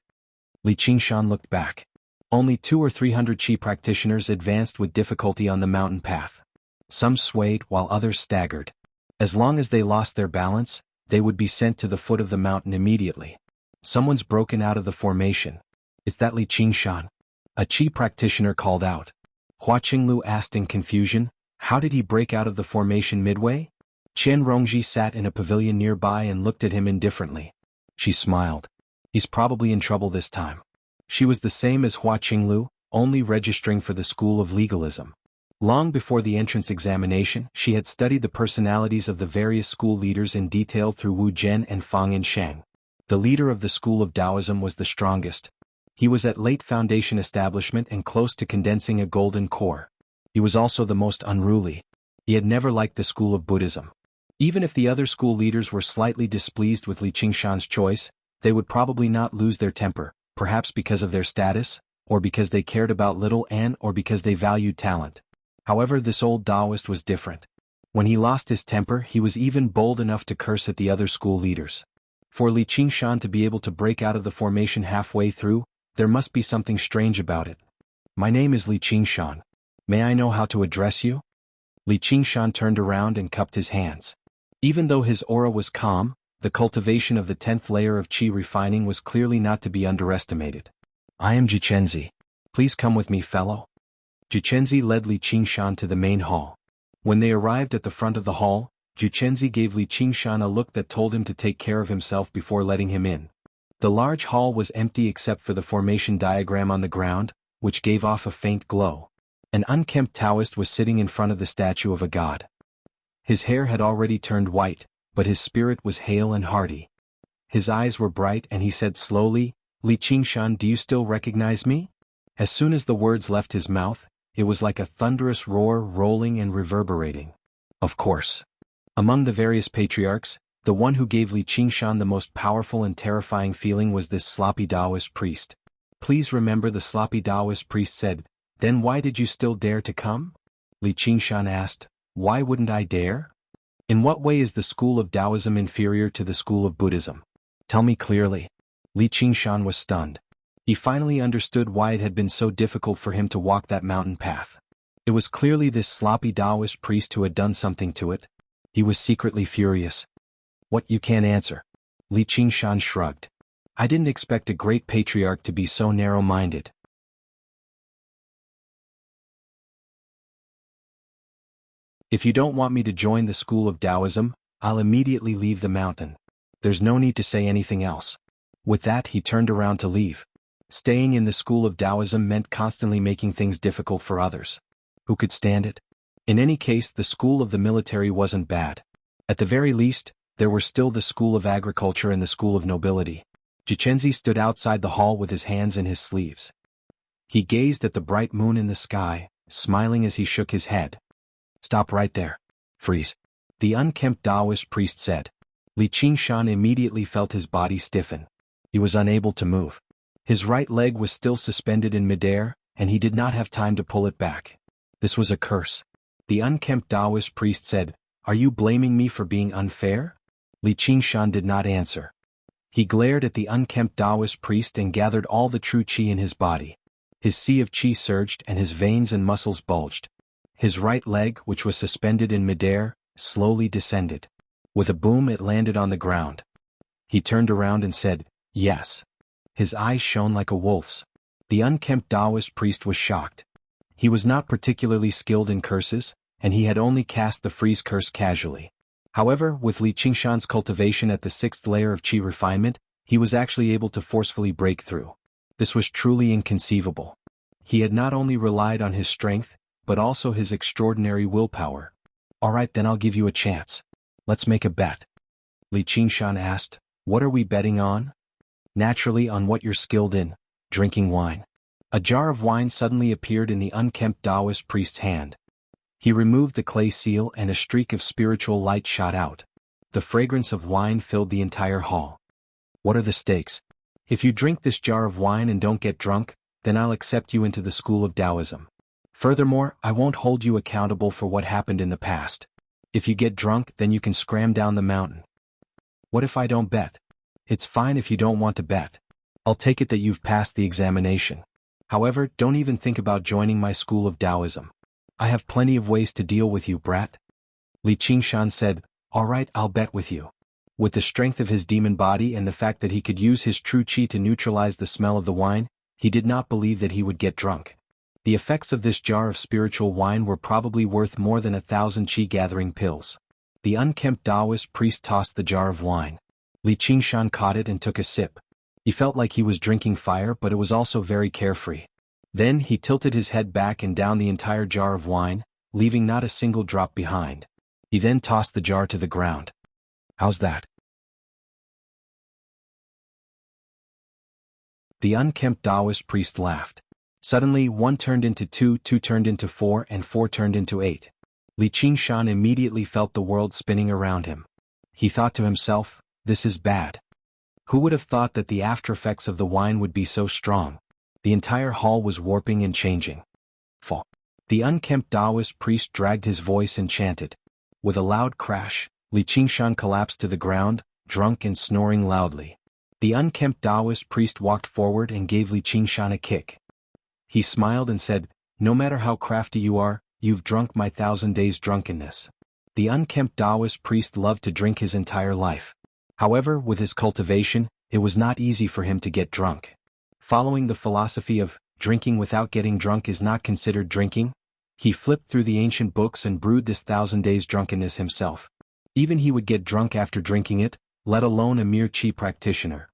Li Qingshan looked back. Only 200 or 300 Qi practitioners advanced with difficulty on the mountain path. Some swayed while others staggered. As long as they lost their balance, they would be sent to the foot of the mountain immediately. "Someone's broken out of the formation. Is that Li Qingshan?" A Qi practitioner called out. Hua Qinglu asked in confusion, "How did he break out of the formation midway?" Qian Rongji sat in a pavilion nearby and looked at him indifferently. She smiled. "He's probably in trouble this time." She was the same as Hua Qinglu, only registering for the School of Legalism. Long before the entrance examination, she had studied the personalities of the various school leaders in detail through Wu Zhen and Fang Yinshang. The leader of the School of Taoism was the strongest. He was at late foundation establishment and close to condensing a golden core. He was also the most unruly. He had never liked the school of Buddhism. Even if the other school leaders were slightly displeased with Li Qingshan's choice, they would probably not lose their temper, perhaps because of their status, or because they cared about little and or because they valued talent. However, this old Taoist was different. When he lost his temper, he was even bold enough to curse at the other school leaders. For Li Qingshan to be able to break out of the formation halfway through, there must be something strange about it. "My name is Li Qingshan. May I know how to address you?" Li Qingshan turned around and cupped his hands. Even though his aura was calm, the cultivation of the 10th layer of Qi refining was clearly not to be underestimated. "I am Jichenzi. Please come with me, fellow." Jichenzi led Li Qingshan to the main hall. When they arrived at the front of the hall, Jichenzi gave Li Qingshan a look that told him to take care of himself before letting him in. The large hall was empty except for the formation diagram on the ground, which gave off a faint glow. An unkempt Taoist was sitting in front of the statue of a god. His hair had already turned white, but his spirit was hale and hearty. His eyes were bright and he said slowly, "Li Qingshan, do you still recognize me?" As soon as the words left his mouth, it was like a thunderous roar rolling and reverberating. Of course. Among the various patriarchs, the one who gave Li Qingshan the most powerful and terrifying feeling was this sloppy Taoist priest. "Please remember," the sloppy Taoist priest said. "Then why did you still dare to come?" Li Qingshan asked, "Why wouldn't I dare? In what way is the school of Taoism inferior to the school of Buddhism? Tell me clearly." Li Qingshan was stunned. He finally understood why it had been so difficult for him to walk that mountain path. It was clearly this sloppy Taoist priest who had done something to it. He was secretly furious. "What, you can't answer?" Li Qingshan shrugged. "I didn't expect a great patriarch to be so narrow-minded." "If you don't want me to join the school of Taoism, I'll immediately leave the mountain. There's no need to say anything else." With that, he turned around to leave. Staying in the school of Taoism meant constantly making things difficult for others. Who could stand it? In any case, the school of the military wasn't bad. At the very least, there were still the school of agriculture and the school of nobility. Jichenzi stood outside the hall with his hands in his sleeves. He gazed at the bright moon in the sky, smiling as he shook his head. "Stop right there. Freeze," the unkempt Taoist priest said. Li Qingshan immediately felt his body stiffen. He was unable to move. His right leg was still suspended in midair, and he did not have time to pull it back. This was a curse. The unkempt Taoist priest said, "Are you blaming me for being unfair?" Li Qingshan did not answer. He glared at the unkempt Taoist priest and gathered all the true qi in his body. His sea of qi surged and his veins and muscles bulged. His right leg, which was suspended in midair, slowly descended. With a boom, it landed on the ground. He turned around and said, "Yes." His eyes shone like a wolf's. The unkempt Taoist priest was shocked. He was not particularly skilled in curses, and he had only cast the freeze curse casually. However, with Li Qingshan's cultivation at the 6th layer of qi refinement, he was actually able to forcefully break through. This was truly inconceivable. He had not only relied on his strength, but also his extraordinary willpower. "All right, then I'll give you a chance. Let's make a bet." Li Qingshan asked, "What are we betting on?" "Naturally, on what you're skilled in, drinking wine." A jar of wine suddenly appeared in the unkempt Taoist priest's hand. He removed the clay seal and a streak of spiritual light shot out. The fragrance of wine filled the entire hall. "What are the stakes? If you drink this jar of wine and don't get drunk, then I'll accept you into the school of Taoism." Furthermore, I won't hold you accountable for what happened in the past. If you get drunk, then you can scram down the mountain. What if I don't bet? It's fine if you don't want to bet. I'll take it that you've passed the examination. However, don't even think about joining my school of Taoism. I have plenty of ways to deal with you, brat. Li Qingshan said, all right, I'll bet with you. With the strength of his demon body and the fact that he could use his true qi to neutralize the smell of the wine, he did not believe that he would get drunk. The effects of this jar of spiritual wine were probably worth more than 1,000 qi-gathering pills. The unkempt Taoist priest tossed the jar of wine. Li Qingshan caught it and took a sip. He felt like he was drinking fire, but it was also very carefree. Then he tilted his head back and down the entire jar of wine, leaving not a single drop behind. He then tossed the jar to the ground. How's that? The unkempt Taoist priest laughed. Suddenly, 1 turned into 2, 2 turned into 4, and 4 turned into 8. Li Qingshan immediately felt the world spinning around him. He thought to himself, this is bad. Who would have thought that the aftereffects of the wine would be so strong? The entire hall was warping and changing. Fall. The unkempt Taoist priest dragged his voice and chanted. With a loud crash, Li Qingshan collapsed to the ground, drunk and snoring loudly. The unkempt Taoist priest walked forward and gave Li Qingshan a kick. He smiled and said, no matter how crafty you are, you've drunk my 1,000 days drunkenness. The unkempt Taoist priest loved to drink his entire life. However, with his cultivation, it was not easy for him to get drunk. Following the philosophy of, drinking without getting drunk is not considered drinking, he flipped through the ancient books and brewed this 1,000 days drunkenness himself. Even he would get drunk after drinking it, let alone a mere qi practitioner.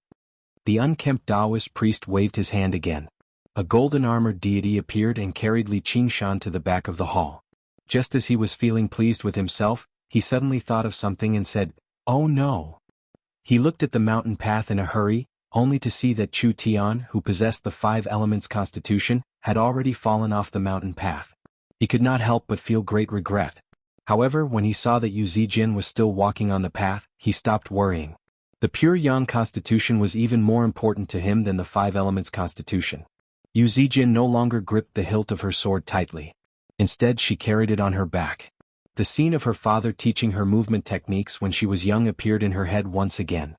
The unkempt Taoist priest waved his hand again. A golden-armored deity appeared and carried Li Qingshan to the back of the hall. Just as he was feeling pleased with himself, he suddenly thought of something and said, oh no. He looked at the mountain path in a hurry, only to see that Chu Tian, who possessed the 5 elements constitution, had already fallen off the mountain path. He could not help but feel great regret. However, when he saw that Yu Zijin was still walking on the path, he stopped worrying. The pure Yang constitution was even more important to him than the 5 elements constitution. Yu Zijin no longer gripped the hilt of her sword tightly. Instead, she carried it on her back. The scene of her father teaching her movement techniques when she was young appeared in her head once again.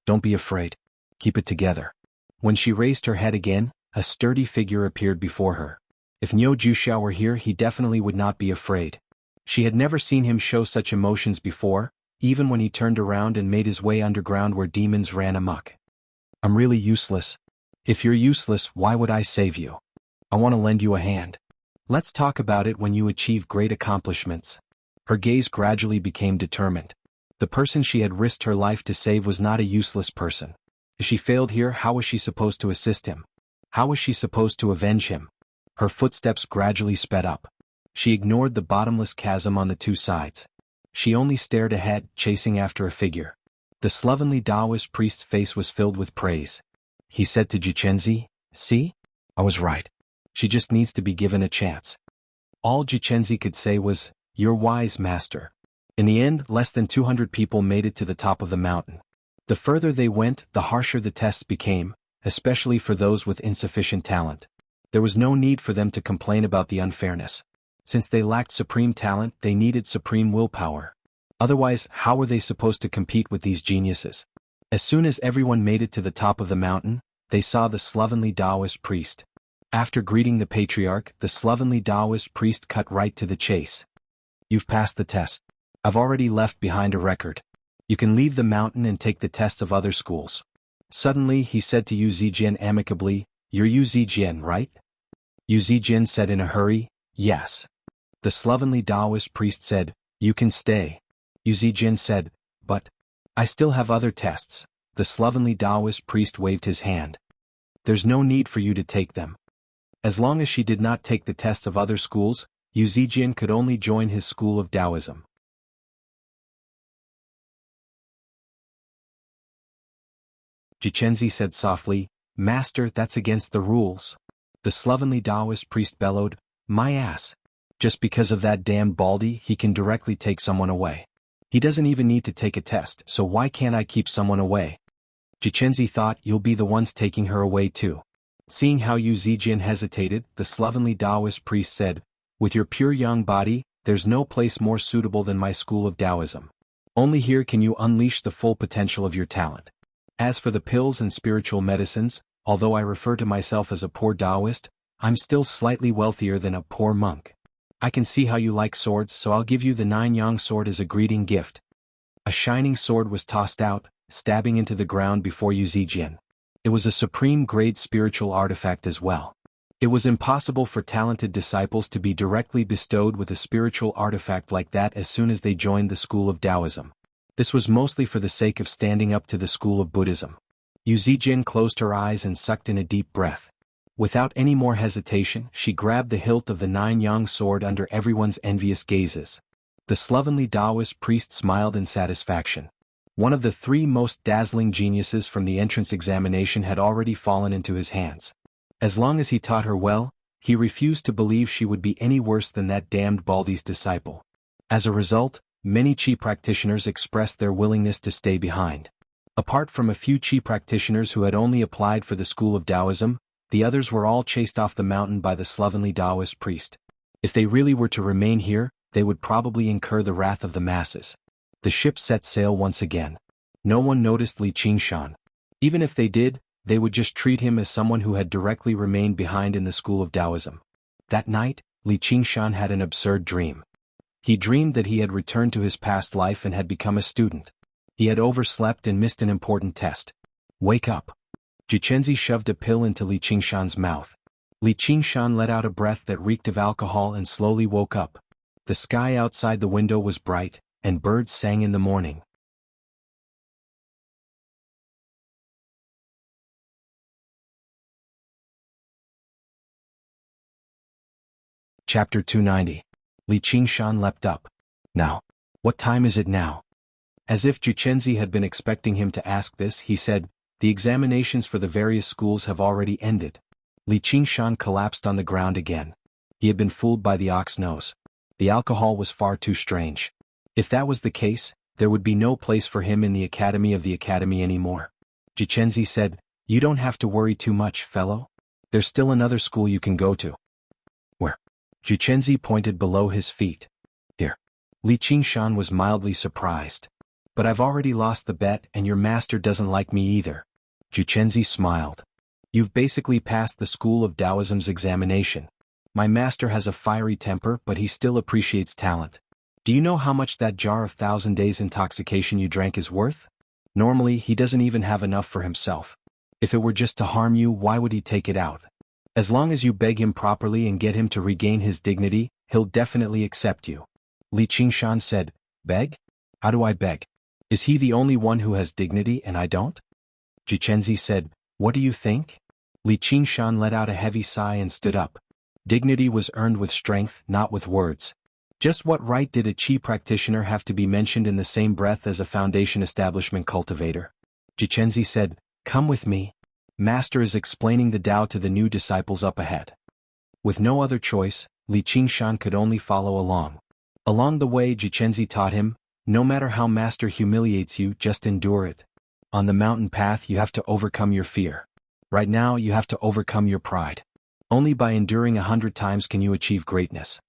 Don't be afraid. Keep it together. When she raised her head again, a sturdy figure appeared before her. If Niu Juxiao were here, he definitely would not be afraid. She had never seen him show such emotions before, even when he turned around and made his way underground where demons ran amok. I'm really useless. If you're useless, why would I save you? I want to lend you a hand. Let's talk about it when you achieve great accomplishments. Her gaze gradually became determined. The person she had risked her life to save was not a useless person. If she failed here, how was she supposed to assist him? How was she supposed to avenge him? Her footsteps gradually sped up. She ignored the bottomless chasm on the 2 sides. She only stared ahead, chasing after a figure. The slovenly Taoist priest's face was filled with praise. He said to Jichenzi, see? I was right. She just needs to be given a chance. All Jichenzi could say was, you're wise, master. In the end, less than 200 people made it to the top of the mountain. The further they went, the harsher the tests became, especially for those with insufficient talent. There was no need for them to complain about the unfairness. Since they lacked supreme talent, they needed supreme willpower. Otherwise, how were they supposed to compete with these geniuses? As soon as everyone made it to the top of the mountain, they saw the slovenly Taoist priest. After greeting the patriarch, the slovenly Taoist priest cut right to the chase. You've passed the test. I've already left behind a record. You can leave the mountain and take the tests of other schools. Suddenly, he said to Yu Zijin amicably, you're Yu Zijin, right? Yu Zijin said in a hurry, yes. The slovenly Taoist priest said, you can stay. Yu Zijin said, but I still have other tests. The slovenly Taoist priest waved his hand. There's no need for you to take them. As long as she did not take the tests of other schools, Yu Zijin could only join his school of Taoism. Jichenzi said softly, Master, that's against the rules. The slovenly Taoist priest bellowed, my ass. Just because of that damn baldy, he can directly take someone away. He doesn't even need to take a test, so why can't I keep someone away? Jichenzi thought, you'll be the ones taking her away too. Seeing how Yu Zijian hesitated, the slovenly Taoist priest said, "With your pure yang body, there's no place more suitable than my school of Taoism. Only here can you unleash the full potential of your talent. As for the pills and spiritual medicines, although I refer to myself as a poor Taoist, I'm still slightly wealthier than a poor monk. I can see how you like swords, so I'll give you the 9-yang sword as a greeting gift." A shining sword was tossed out, stabbing into the ground before Yu Zijian. It was a supreme-grade spiritual artifact as well. It was impossible for talented disciples to be directly bestowed with a spiritual artifact like that as soon as they joined the school of Taoism. This was mostly for the sake of standing up to the school of Buddhism. Yu Zijian closed her eyes and sucked in a deep breath. Without any more hesitation, she grabbed the hilt of the 9-yang sword under everyone's envious gazes. The slovenly Taoist priest smiled in satisfaction. One of the 3 most dazzling geniuses from the entrance examination had already fallen into his hands. As long as he taught her well, he refused to believe she would be any worse than that damned Baldy's disciple. As a result, many Qi practitioners expressed their willingness to stay behind. Apart from a few Qi practitioners who had only applied for the school of Taoism, the others were all chased off the mountain by the slovenly Taoist priest. If they really were to remain here, they would probably incur the wrath of the masses. The ship set sail once again. No one noticed Li Qingshan. Even if they did, they would just treat him as someone who had directly remained behind in the school of Taoism. That night, Li Qingshan had an absurd dream. He dreamed that he had returned to his past life and had become a student. He had overslept and missed an important test. "Wake up." Jiqianzi shoved a pill into Li Qingshan's mouth. Li Qingshan let out a breath that reeked of alcohol and slowly woke up. The sky outside the window was bright, and birds sang in the morning. Chapter 290. Li Qingshan leapt up. "Now. What time is it now?" As if Jiqianzi had been expecting him to ask this, he said, "The examinations for the various schools have already ended." Li Qingshan collapsed on the ground again. He had been fooled by the ox nose. The alcohol was far too strange. If that was the case, there would be no place for him in the academy anymore. Jiqianzi said, "You don't have to worry too much, fellow. There's still another school you can go to." "Where?" Jiqianzi pointed below his feet. "Here." Li Qingshan was mildly surprised. "But I've already lost the bet and your master doesn't like me either." Jiqianzi smiled. "You've basically passed the school of Taoism's examination. My master has a fiery temper, but he still appreciates talent. Do you know how much that jar of 1,000 days intoxication you drank is worth? Normally, he doesn't even have enough for himself. If it were just to harm you, why would he take it out? As long as you beg him properly and get him to regain his dignity, he'll definitely accept you." Li Qingshan said, "Beg? How do I beg? Is he the only one who has dignity and I don't?" Jiqianzi said, "What do you think?" Li Qingshan let out a heavy sigh and stood up. Dignity was earned with strength, not with words. Just what right did a Qi practitioner have to be mentioned in the same breath as a foundation establishment cultivator? Jiqianzi said, "Come with me. Master is explaining the Tao to the new disciples up ahead." With no other choice, Li Qingshan could only follow along. Along the way, Jiqianzi taught him, no matter how Master humiliates you, just endure it. On the mountain path you have to overcome your fear. Right now you have to overcome your pride. Only by enduring 100 times can you achieve greatness.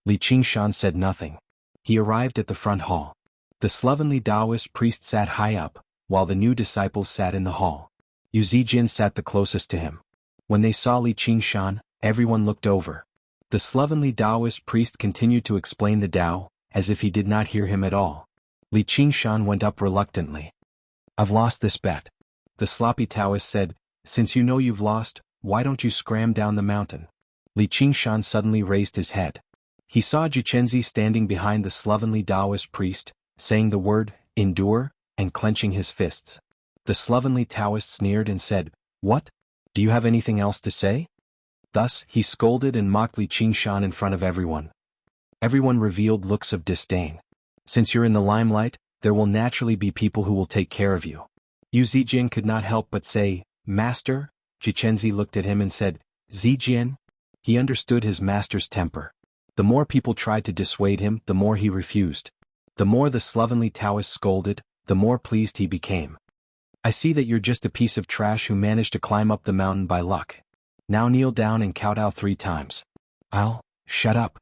Li Qingshan said nothing. He arrived at the front hall. The slovenly Taoist priest sat high up, while the new disciples sat in the hall. Yu Zijian sat the closest to him. When they saw Li Qingshan, everyone looked over. The slovenly Taoist priest continued to explain the Tao, as if he did not hear him at all. Li Qingshan went up reluctantly. "I've lost this bet." The sloppy Taoist said, "Since you know you've lost, why don't you scram down the mountain?" Li Qingshan suddenly raised his head. He saw Jiqianzi standing behind the slovenly Taoist priest, saying the word, "endure," and clenching his fists. The slovenly Taoist sneered and said, "What? Do you have anything else to say?" Thus, he scolded and mocked Li Qingshan in front of everyone. Everyone revealed looks of disdain. Since you're in the limelight, there will naturally be people who will take care of you. Yu Zijian could not help but say, "Master?" Jiqianzi looked at him and said, "Zijian?" He understood his master's temper. The more people tried to dissuade him, the more he refused. The more the slovenly Taoist scolded, the more pleased he became. "I see that you're just a piece of trash who managed to climb up the mountain by luck. Now kneel down and kowtow 3 times. Shut up.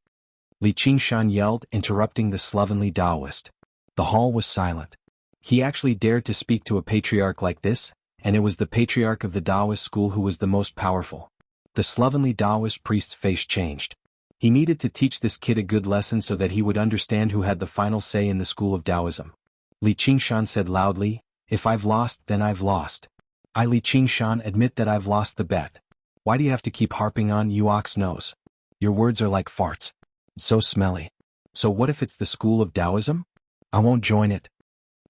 Li Qingshan yelled, interrupting the slovenly Taoist. The hall was silent. He actually dared to speak to a patriarch like this, and it was the patriarch of the Taoist school who was the most powerful. The slovenly Taoist priest's face changed. He needed to teach this kid a good lesson so that he would understand who had the final say in the school of Taoism. Li Qingshan said loudly, "If I've lost, then I've lost. I, Li Qingshan, admit that I've lost the bet. Why do you have to keep harping on, you ox nose? Your words are like farts. So smelly. So what if it's the school of Taoism? I won't join it."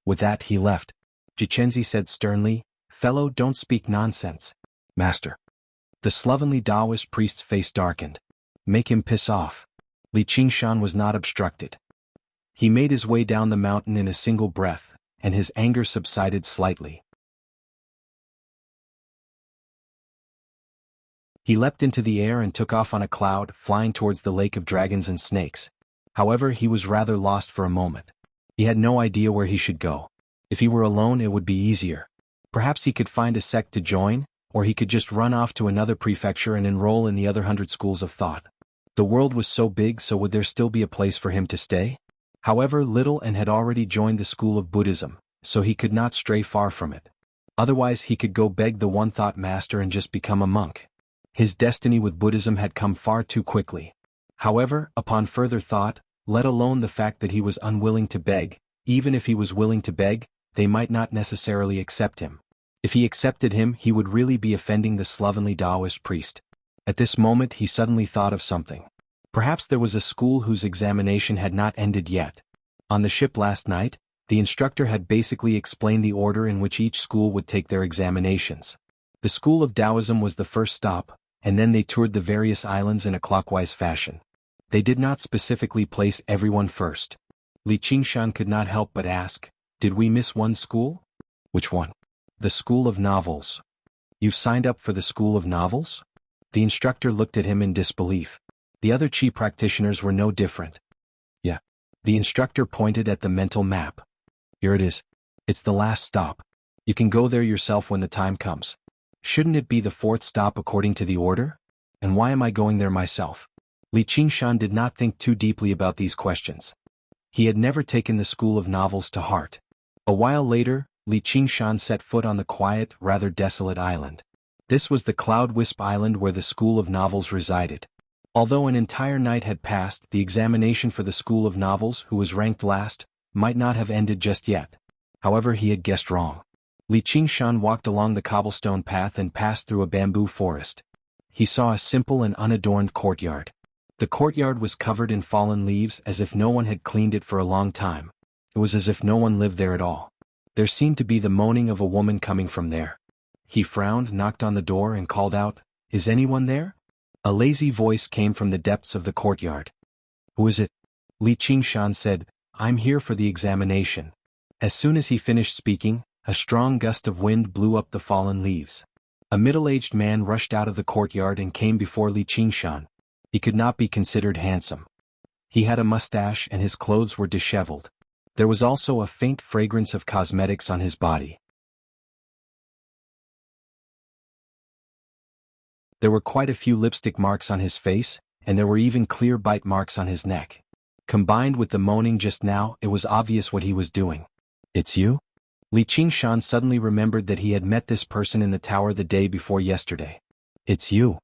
With that he left. Jichenzi said sternly, "Fellow, don't speak nonsense." "Master." The slovenly Taoist priest's face darkened. "Make him piss off." Li Qingshan was not obstructed. He made his way down the mountain in a single breath, and his anger subsided slightly. He leapt into the air and took off on a cloud, flying towards the lake of dragons and snakes. However, he was rather lost for a moment. He had no idea where he should go. If he were alone, it would be easier. Perhaps he could find a sect to join, or he could just run off to another prefecture and enroll in the other 100 schools of thought. The world was so big, so would there still be a place for him to stay? However, Little N had already joined the school of Buddhism, so he could not stray far from it. Otherwise, he could go beg the One Thought Master and just become a monk. His destiny with Buddhism had come far too quickly. However, upon further thought, let alone the fact that he was unwilling to beg, even if he was willing to beg, they might not necessarily accept him. If he accepted him, he would really be offending the slovenly Taoist priest. At this moment he suddenly thought of something. Perhaps there was a school whose examination had not ended yet. On the ship last night, the instructor had basically explained the order in which each school would take their examinations. The school of Taoism was the first stop, and then they toured the various islands in a clockwise fashion. They did not specifically place everyone first. Li Qingshan could not help but ask, "Did we miss one school?" "Which one?" "The School of Novels." "You've signed up for the School of Novels?" The instructor looked at him in disbelief. The other Qi practitioners were no different. "Yeah." The instructor pointed at the mental map. "Here it is. It's the last stop. You can go there yourself when the time comes." "Shouldn't it be the 4th stop according to the order? And why am I going there myself?" Li Qingshan did not think too deeply about these questions. He had never taken the School of Novels to heart. A while later, Li Qingshan set foot on the quiet, rather desolate island. This was the Cloud Wisp Island where the School of Novels resided. Although an entire night had passed, the examination for the School of Novels, who was ranked last, might not have ended just yet. However, he had guessed wrong. Li Qingshan walked along the cobblestone path and passed through a bamboo forest. He saw a simple and unadorned courtyard. The courtyard was covered in fallen leaves as if no one had cleaned it for a long time. It was as if no one lived there at all. There seemed to be the moaning of a woman coming from there. He frowned, knocked on the door and called out, "Is anyone there?" A lazy voice came from the depths of the courtyard. "Who is it?" Li Qingshan said, "I'm here for the examination." As soon as he finished speaking, a strong gust of wind blew up the fallen leaves. A middle-aged man rushed out of the courtyard and came before Li Qingshan. He could not be considered handsome. He had a mustache and his clothes were disheveled. There was also a faint fragrance of cosmetics on his body. There were quite a few lipstick marks on his face, and there were even clear bite marks on his neck. Combined with the moaning just now, it was obvious what he was doing. "It's you?" Li Qingshan suddenly remembered that he had met this person in the tower the day before yesterday. "It's you."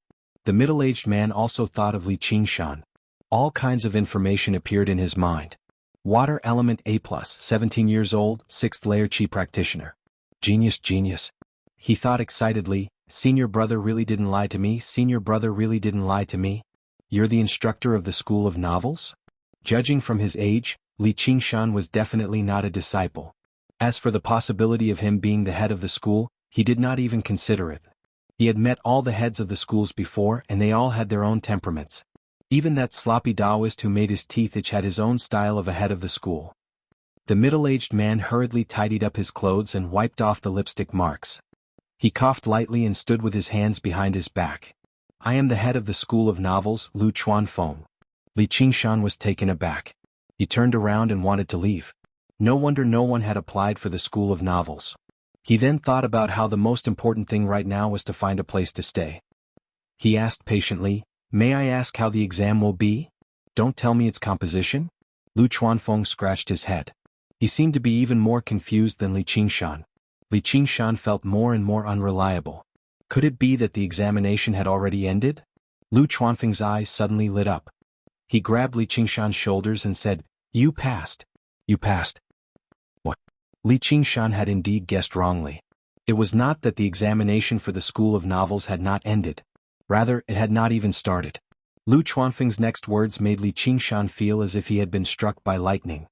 The middle-aged man also thought of Li Qingshan. All kinds of information appeared in his mind. Water element A+, 17 years old, 6th layer Qi practitioner. Genius. He thought excitedly, "Senior brother really didn't lie to me, senior brother really didn't lie to me. You're the instructor of the School of Novels?" Judging from his age, Li Qingshan was definitely not a disciple. As for the possibility of him being the head of the school, he did not even consider it. He had met all the heads of the schools before and they all had their own temperaments. Even that sloppy Taoist who made his teeth itch had his own style of a head of the school. The middle-aged man hurriedly tidied up his clothes and wiped off the lipstick marks. He coughed lightly and stood with his hands behind his back. "I am the head of the School of Novels, Lu Chuanfeng." Li Qingshan was taken aback. He turned around and wanted to leave. No wonder no one had applied for the School of Novels. He then thought about how the most important thing right now was to find a place to stay. He asked patiently, "May I ask how the exam will be? Don't tell me it's composition?" Lu Chuanfeng scratched his head. He seemed to be even more confused than Li Qingshan. Li Qingshan felt more and more unreliable. Could it be that the examination had already ended? Lu Chuanfeng's eyes suddenly lit up. He grabbed Li Qingshan's shoulders and said, "You passed. You passed." What? Li Qingshan had indeed guessed wrongly. It was not that the examination for the School of Novels had not ended. Rather, it had not even started. Lu Chuanfeng's next words made Li Qingshan feel as if he had been struck by lightning.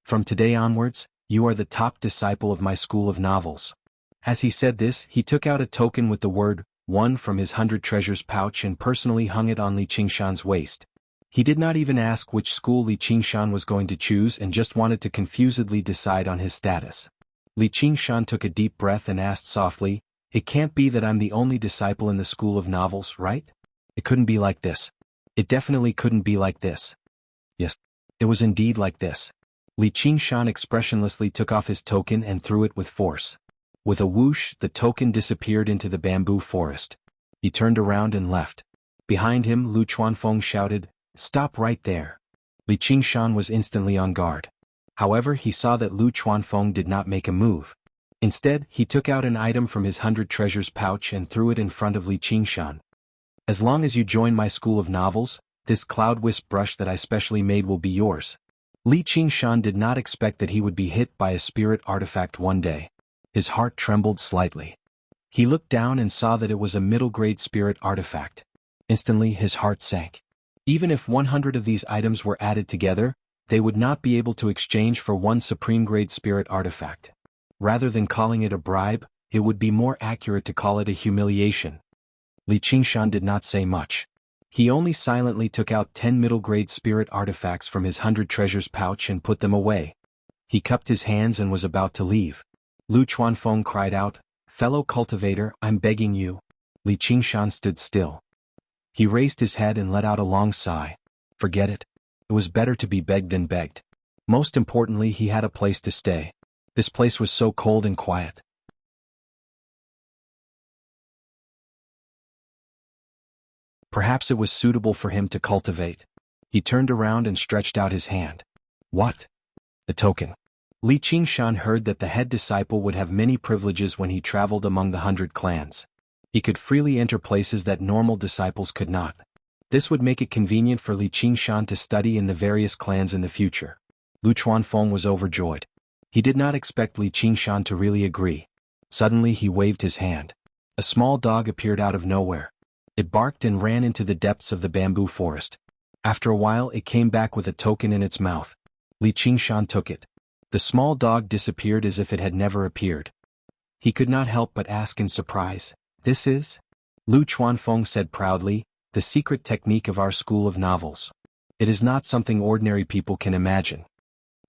"From today onwards, you are the top disciple of my School of Novels." As he said this, he took out a token with the word 1 from his 100 treasures pouch and personally hung it on Li Qingshan's waist. He did not even ask which school Li Qingshan was going to choose and just wanted to confusedly decide on his status. Li Qingshan took a deep breath and asked softly, "It can't be that I'm the only disciple in the School of Novels, right? It couldn't be like this. It definitely couldn't be like this." Yes, it was indeed like this. Li Qingshan expressionlessly took off his token and threw it with force. With a whoosh, the token disappeared into the bamboo forest. He turned around and left. Behind him, Lu Chuanfeng shouted, "Stop right there." Li Qingshan was instantly on guard. However, he saw that Lu Chuanfeng did not make a move. Instead, he took out an item from his 100 treasures pouch and threw it in front of Li Qingshan. "As long as you join my School of Novels, this cloud wisp brush that I specially made will be yours." Li Qingshan did not expect that he would be hit by a spirit artifact one day. His heart trembled slightly. He looked down and saw that it was a middle-grade spirit artifact. Instantly, his heart sank. Even if 100 of these items were added together, they would not be able to exchange for one supreme-grade spirit artifact. Rather than calling it a bribe, it would be more accurate to call it a humiliation. Li Qingshan did not say much. He only silently took out 10 middle-grade spirit artifacts from his 100 treasures pouch and put them away. He cupped his hands and was about to leave. Lu Chuanfeng cried out, "Fellow cultivator, I'm begging you." Li Qingshan stood still. He raised his head and let out a long sigh. Forget it. It was better to be begged than begged. Most importantly, he had a place to stay. This place was so cold and quiet. Perhaps it was suitable for him to cultivate. He turned around and stretched out his hand. What? The token. Li Qingshan heard that the head disciple would have many privileges when he traveled among the 100 clans. He could freely enter places that normal disciples could not. This would make it convenient for Li Qingshan to study in the various clans in the future. Lu Chuanfeng was overjoyed. He did not expect Li Qingshan to really agree. Suddenly he waved his hand. A small dog appeared out of nowhere. It barked and ran into the depths of the bamboo forest. After a while it came back with a token in its mouth. Li Qingshan took it. The small dog disappeared as if it had never appeared. He could not help but ask in surprise, "This is?" Lu Chuanfeng said proudly, "The secret technique of our School of Novels. It is not something ordinary people can imagine."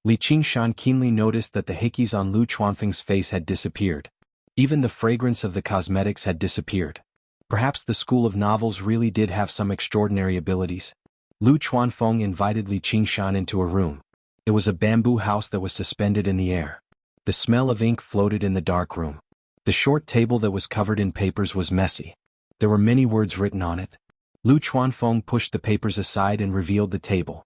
Li Qingshan keenly noticed that the hickeys on Lu Chuanfeng's face had disappeared. Even the fragrance of the cosmetics had disappeared. Perhaps the School of Novels really did have some extraordinary abilities. Lu Chuanfeng invited Li Qingshan into a room. It was a bamboo house that was suspended in the air. The smell of ink floated in the dark room. The short table that was covered in papers was messy. There were many words written on it. Lu Chuanfeng pushed the papers aside and revealed the table.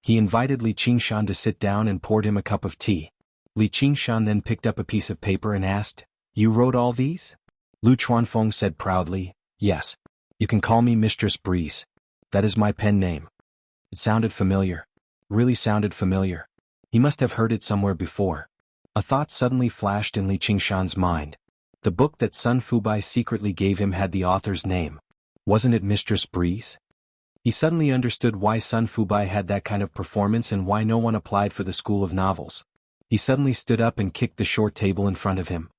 He invited Li Qingshan to sit down and poured him a cup of tea. Li Qingshan then picked up a piece of paper and asked, "You wrote all these?" Lu Chuanfeng said proudly, "Yes. You can call me Mistress Breeze. That is my pen name." It sounded familiar. Really sounded familiar. He must have heard it somewhere before. A thought suddenly flashed in Li Qingshan's mind. The book that Sun Fubai secretly gave him had the author's name. Wasn't it Mistress Breeze? He suddenly understood why Sun Fubai had that kind of performance and why no one applied for the School of Novels. He suddenly stood up and kicked the short table in front of him.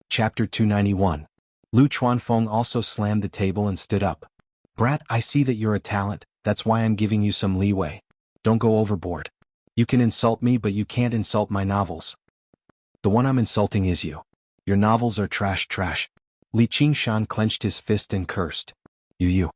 Chapter 291. Lu Chuanfeng also slammed the table and stood up. "Brat, I see that you're a talent, that's why I'm giving you some leeway. Don't go overboard. You can insult me but you can't insult my novels. The one I'm insulting is you. Your novels are trash. Li Qingshan clenched his fist and cursed. You.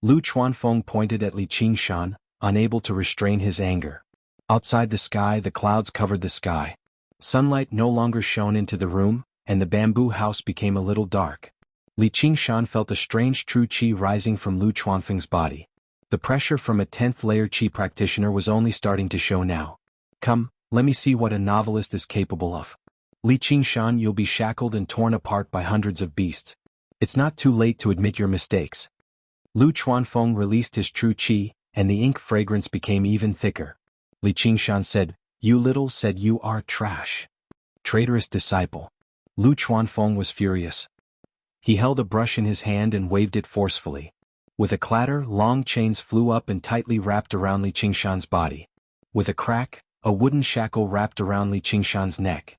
Lu Chuanfeng pointed at Li Qingshan, unable to restrain his anger. Outside the sky, the clouds covered the sky. Sunlight no longer shone into the room, and the bamboo house became a little dark. Li Qingshan felt a strange true qi rising from Lu Chuanfeng's body. The pressure from a 10th layer qi practitioner was only starting to show now. Come, let me see what a novelist is capable of. Li Qingshan, you'll be shackled and torn apart by hundreds of beasts. It's not too late to admit your mistakes. Lu Chuanfeng released his true qi, and the ink fragrance became even thicker. Li Qingshan said, "You little said you are trash. Traitorous disciple." Lu Chuanfeng was furious. He held a brush in his hand and waved it forcefully. With a clatter, long chains flew up and tightly wrapped around Li Qingshan's body. With a crack, a wooden shackle wrapped around Li Qingshan's neck.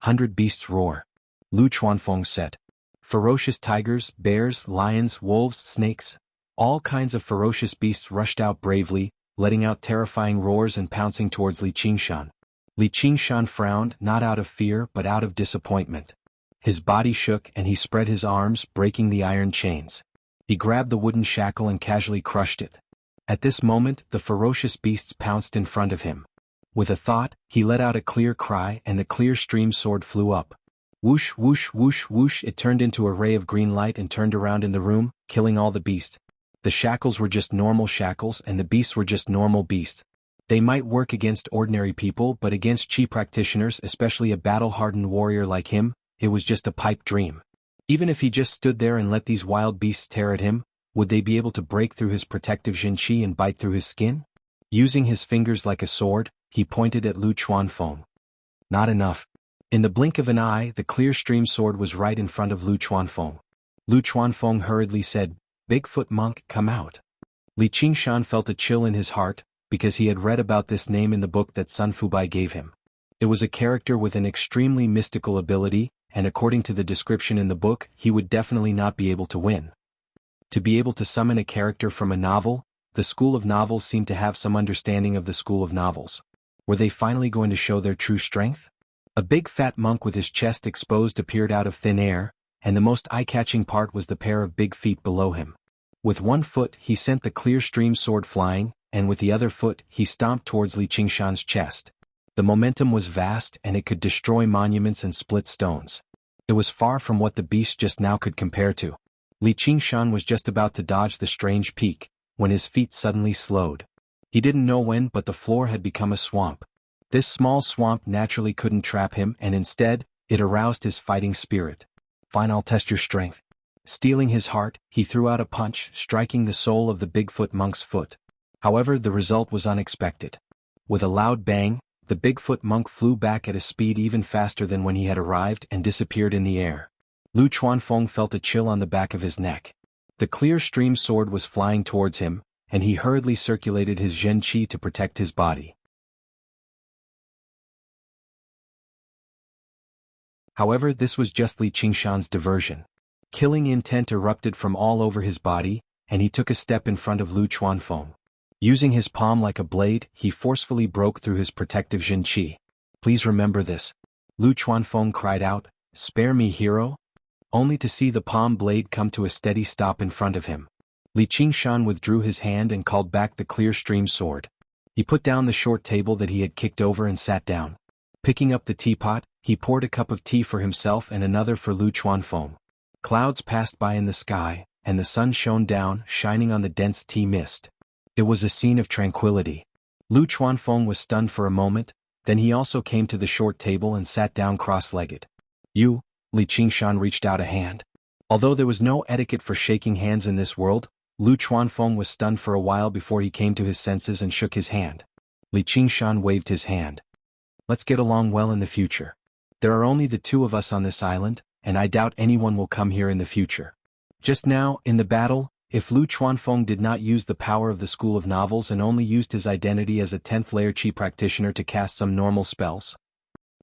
100 beasts roar. Lu Chuanfeng said. Ferocious tigers, bears, lions, wolves, snakes. All kinds of ferocious beasts rushed out bravely, letting out terrifying roars and pouncing towards Li Qingshan. Li Qingshan frowned, not out of fear but out of disappointment. His body shook and he spread his arms, breaking the iron chains. He grabbed the wooden shackle and casually crushed it. At this moment, the ferocious beasts pounced in front of him. With a thought, he let out a clear cry and the clear stream sword flew up. Whoosh, whoosh, whoosh, whoosh, it turned into a ray of green light and turned around in the room, killing all the beasts. The shackles were just normal shackles and the beasts were just normal beasts. They might work against ordinary people, but against qi practitioners, especially a battle-hardened warrior like him, it was just a pipe dream. Even if he just stood there and let these wild beasts tear at him, would they be able to break through his protective Jin Qi and bite through his skin? Using his fingers like a sword, he pointed at Lu Chuanfeng. Not enough. In the blink of an eye, the clear stream sword was right in front of Lu Chuanfeng. Lu Chuanfeng hurriedly said, "Bigfoot monk, come out." Li Qingshan felt a chill in his heart, because he had read about this name in the book that Sun Fubai gave him. It was a character with an extremely mystical ability, and according to the description in the book, he would definitely not be able to win. To be able to summon a character from a novel, the School of Novels seemed to have some understanding of the School of Novels. Were they finally going to show their true strength? A big fat monk with his chest exposed appeared out of thin air, and the most eye-catching part was the pair of big feet below him. With one foot he sent the clear stream sword flying, and with the other foot he stomped towards Li Qingshan's chest. The momentum was vast and it could destroy monuments and split stones. It was far from what the beast just now could compare to. Li Qingshan was just about to dodge the strange peak, when his feet suddenly slowed. He didn't know when, but the floor had become a swamp. This small swamp naturally couldn't trap him, and instead, it aroused his fighting spirit. "Fine, I'll test your strength." Stealing his heart, he threw out a punch, striking the sole of the Bigfoot monk's foot. However, the result was unexpected. With a loud bang, the Bigfoot monk flew back at a speed even faster than when he had arrived and disappeared in the air. Lu Chuanfeng felt a chill on the back of his neck. The clear stream sword was flying towards him, and he hurriedly circulated his Zhen Qi to protect his body. However, this was just Li Qingshan's diversion. Killing intent erupted from all over his body, and he took a step in front of Lu Chuanfeng. Using his palm like a blade, he forcefully broke through his protective Jin Qi. "Please remember this." Lu Chuanfeng cried out, "Spare me, hero," only to see the palm blade come to a steady stop in front of him. Li Qingshan withdrew his hand and called back the clear stream sword. He put down the short table that he had kicked over and sat down. Picking up the teapot, he poured a cup of tea for himself and another for Lu Chuanfeng. Clouds passed by in the sky, and the sun shone down, shining on the dense tea mist. It was a scene of tranquility. Lu Chuanfeng was stunned for a moment, then he also came to the short table and sat down cross-legged. "You," Li Qingshan reached out a hand. Although there was no etiquette for shaking hands in this world, Lu Chuanfeng was stunned for a while before he came to his senses and shook his hand. Li Qingshan waved his hand. "Let's get along well in the future. There are only the two of us on this island, and I doubt anyone will come here in the future. Just now, in the battle, if Lu Chuanfeng did not use the power of the School of Novels and only used his identity as a 10th layer Qi practitioner to cast some normal spells.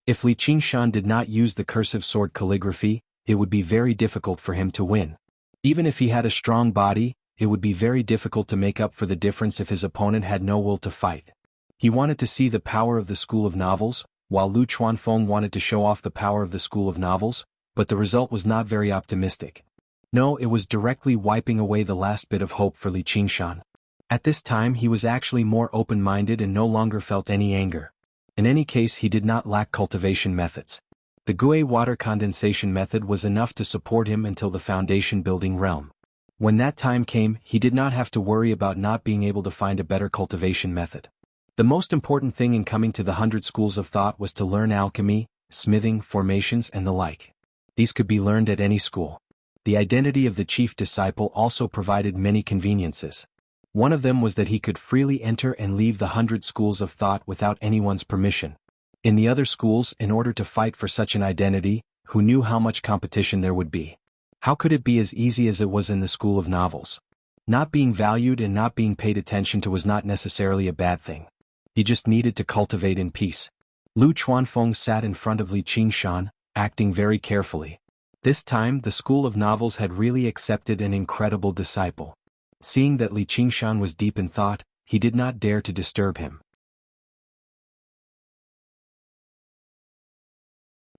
If Li Qingshan did not use the cursive sword calligraphy, it would be very difficult for him to win. Even if he had a strong body, it would be very difficult to make up for the difference if his opponent had no will to fight. He wanted to see the power of the School of Novels, while Lu Chuanfeng wanted to show off the power of the School of Novels, but the result was not very optimistic. No, it was directly wiping away the last bit of hope for Li Qingshan. At this time he was actually more open-minded and no longer felt any anger. In any case, he did not lack cultivation methods. The Gui water condensation method was enough to support him until the foundation building realm. When that time came, he did not have to worry about not being able to find a better cultivation method. The most important thing in coming to the 100 schools of thought was to learn alchemy, smithing, formations and the like. These could be learned at any school. The identity of the chief disciple also provided many conveniences. One of them was that he could freely enter and leave the 100 schools of thought without anyone's permission. In the other schools, in order to fight for such an identity, who knew how much competition there would be? How could it be as easy as it was in the school of novels? Not being valued and not being paid attention to was not necessarily a bad thing. He just needed to cultivate in peace. Lu Chuanfeng sat in front of Li Qingshan, acting very carefully. This time the school of novels had really accepted an incredible disciple. Seeing that Li Qingshan was deep in thought, he did not dare to disturb him.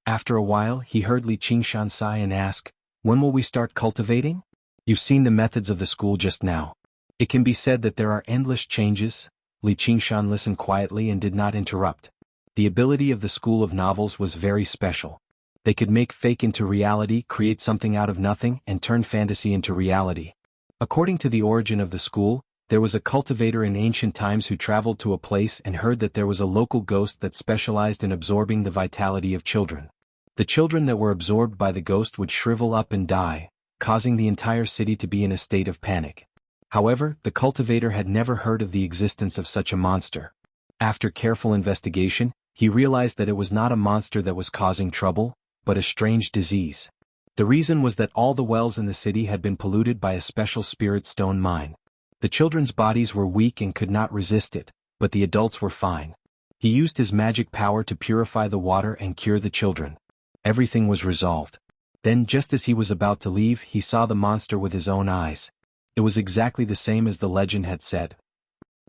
After a while he heard Li Qingshan sigh and ask, "When will we start cultivating? You've seen the methods of the school just now. It can be said that there are endless changes." Li Qingshan listened quietly and did not interrupt. The ability of the school of novels was very special. They could make fake into reality, create something out of nothing, and turn fantasy into reality. According to the origin of the school, there was a cultivator in ancient times who traveled to a place and heard that there was a local ghost that specialized in absorbing the vitality of children. The children that were absorbed by the ghost would shrivel up and die, causing the entire city to be in a state of panic. However, the cultivator had never heard of the existence of such a monster. After careful investigation, he realized that it was not a monster that was causing trouble, but a strange disease. The reason was that all the wells in the city had been polluted by a special spirit stone mine. The children's bodies were weak and could not resist it, but the adults were fine. He used his magic power to purify the water and cure the children. Everything was resolved. Then, just as he was about to leave, he saw the monster with his own eyes. It was exactly the same as the legend had said.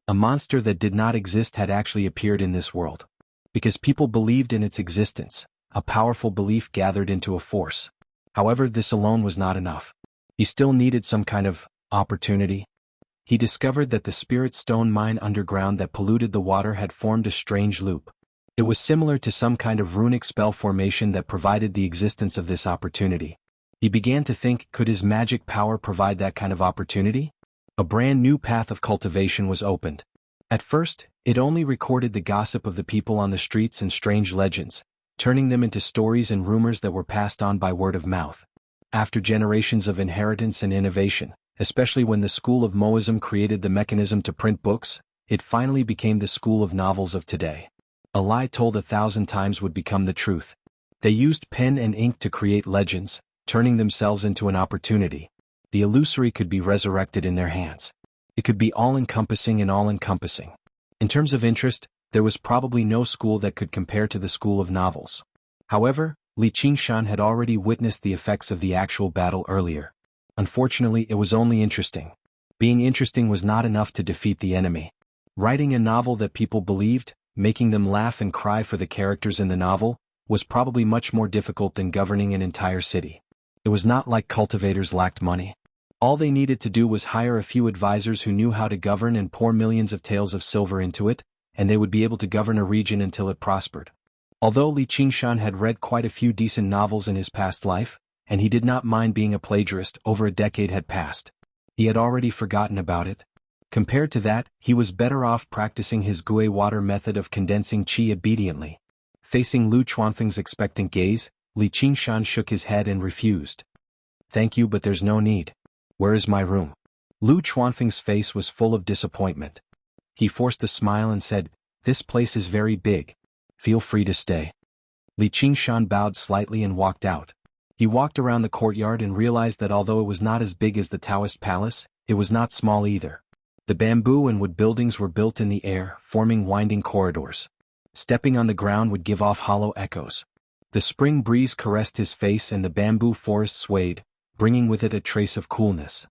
A monster that did not exist had actually appeared in this world. Because people believed in its existence, a powerful belief gathered into a force. However, this alone was not enough. He still needed some kind of opportunity. He discovered that the spirit stone mine underground that polluted the water had formed a strange loop. It was similar to some kind of runic spell formation that provided the existence of this opportunity. He began to think, could his magic power provide that kind of opportunity? A brand new path of cultivation was opened. At first, it only recorded the gossip of the people on the streets and strange legends, turning them into stories and rumors that were passed on by word of mouth. After generations of inheritance and innovation, especially when the school of Moism created the mechanism to print books, it finally became the school of novels of today. A lie told 1,000 times would become the truth. They used pen and ink to create legends, turning themselves into an opportunity. The illusory could be resurrected in their hands. It could be all-encompassing and all-encompassing. In terms of interest, there was probably no school that could compare to the school of novels. However, Li Qingshan had already witnessed the effects of the actual battle earlier. Unfortunately, it was only interesting. Being interesting was not enough to defeat the enemy. Writing a novel that people believed, making them laugh and cry for the characters in the novel, was probably much more difficult than governing an entire city. It was not like cultivators lacked money. All they needed to do was hire a few advisors who knew how to govern and pour millions of taels of silver into it, and they would be able to govern a region until it prospered. Although Li Qingshan had read quite a few decent novels in his past life, and he did not mind being a plagiarist, over a decade had passed. He had already forgotten about it. Compared to that, he was better off practicing his Gui water method of condensing qi obediently. Facing Lu Chuanfeng's expectant gaze, Li Qingshan shook his head and refused. "Thank you, but there's no need. Where is my room?" Lu Chuanfeng's face was full of disappointment. He forced a smile and said, "This place is very big. Feel free to stay." Li Qingshan bowed slightly and walked out. He walked around the courtyard and realized that although it was not as big as the Taoist palace, it was not small either. The bamboo and wood buildings were built in the air, forming winding corridors. Stepping on the ground would give off hollow echoes. The spring breeze caressed his face and the bamboo forest swayed, bringing with it a trace of coolness.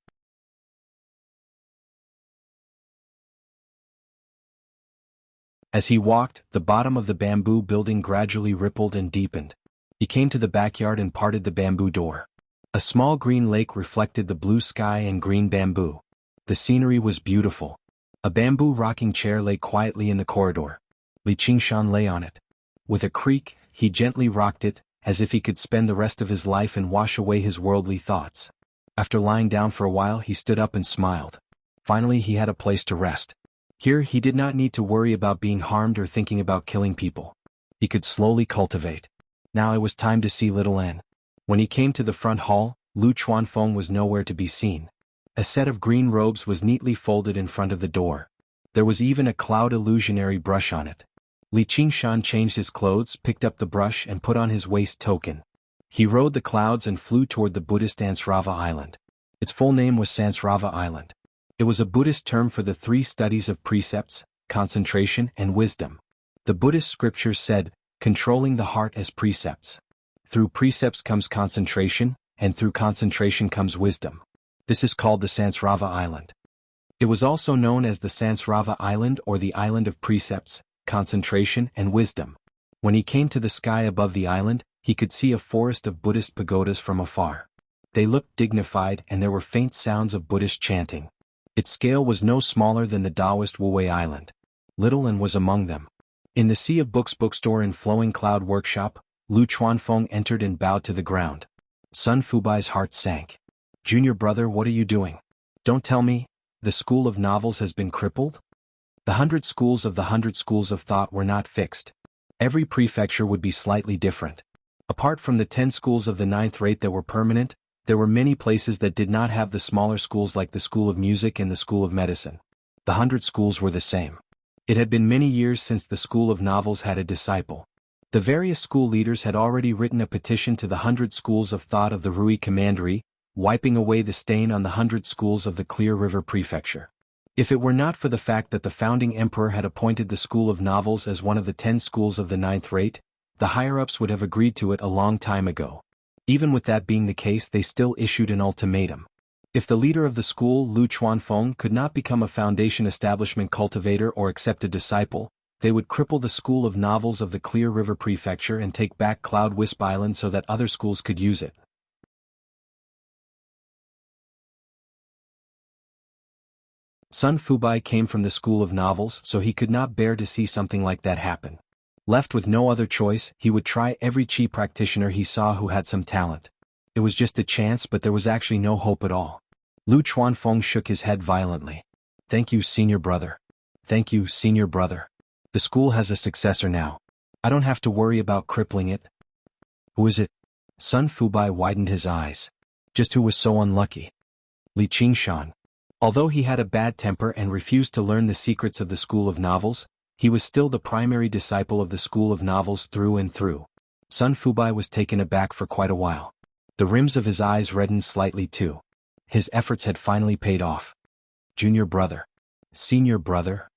As he walked, the bottom of the bamboo building gradually rippled and deepened. He came to the backyard and parted the bamboo door. A small green lake reflected the blue sky and green bamboo. The scenery was beautiful. A bamboo rocking chair lay quietly in the corridor. Li Qingshan lay on it. With a creak, he gently rocked it, as if he could spend the rest of his life and wash away his worldly thoughts. After lying down for a while, he stood up and smiled. Finally, he had a place to rest. Here, he did not need to worry about being harmed or thinking about killing people. He could slowly cultivate. Now it was time to see little N. When he came to the front hall, Lu Chuanfeng was nowhere to be seen. A set of green robes was neatly folded in front of the door. There was even a cloud illusionary brush on it. Li Qingshan changed his clothes, picked up the brush and put on his waist token. He rode the clouds and flew toward the Buddhist Sansrava Island. Its full name was Sansrava Island. It was a Buddhist term for the three studies of precepts, concentration, and wisdom. The Buddhist scriptures said, controlling the heart as precepts. Through precepts comes concentration, and through concentration comes wisdom. This is called the Sansrava Island. It was also known as the Sansrava Island or the Island of Precepts, Concentration, and Wisdom. When he came to the sky above the island, he could see a forest of Buddhist pagodas from afar. They looked dignified and there were faint sounds of Buddhist chanting. Its scale was no smaller than the Taoist Wuwei Island. Little N was among them. In the Sea of Books bookstore in Flowing Cloud Workshop, Lu Chuanfeng entered and bowed to the ground. Sun Fubai's heart sank. Junior brother, what are you doing? Don't tell me, the school of novels has been crippled? The 100 schools of the 100 schools of thought were not fixed. Every prefecture would be slightly different. Apart from the 10 schools of the 9th rate that were permanent, there were many places that did not have the smaller schools like the School of Music and the School of Medicine. The 100 schools were the same. It had been many years since the School of Novels had a disciple. The various school leaders had already written a petition to the 100 schools of thought of the Rui Commandery, wiping away the stain on the 100 schools of the Clear River Prefecture. If it were not for the fact that the founding emperor had appointed the School of Novels as one of the 10 schools of the 9th rate, the higher-ups would have agreed to it a long time ago. Even with that being the case, they still issued an ultimatum. If the leader of the school, Lu Chuanfeng, could not become a foundation establishment cultivator or accept a disciple, they would cripple the School of Novels of the Clear River Prefecture and take back Cloud Wisp Island so that other schools could use it. Sun Fubai came from the School of Novels, so he could not bear to see something like that happen. Left with no other choice, he would try every chi practitioner he saw who had some talent. It was just a chance, but there was actually no hope at all. Lu Chuanfeng shook his head violently. Thank you, senior brother. Thank you, senior brother. The school has a successor now. I don't have to worry about crippling it. Who is it? Sun Fubai widened his eyes. Just who was so unlucky? Li Qingshan. Although he had a bad temper and refused to learn the secrets of the School of Novels, he was still the primary disciple of the School of Novels through and through. Sun Fubai was taken aback for quite a while. The rims of his eyes reddened slightly too. His efforts had finally paid off. Junior brother. Senior brother.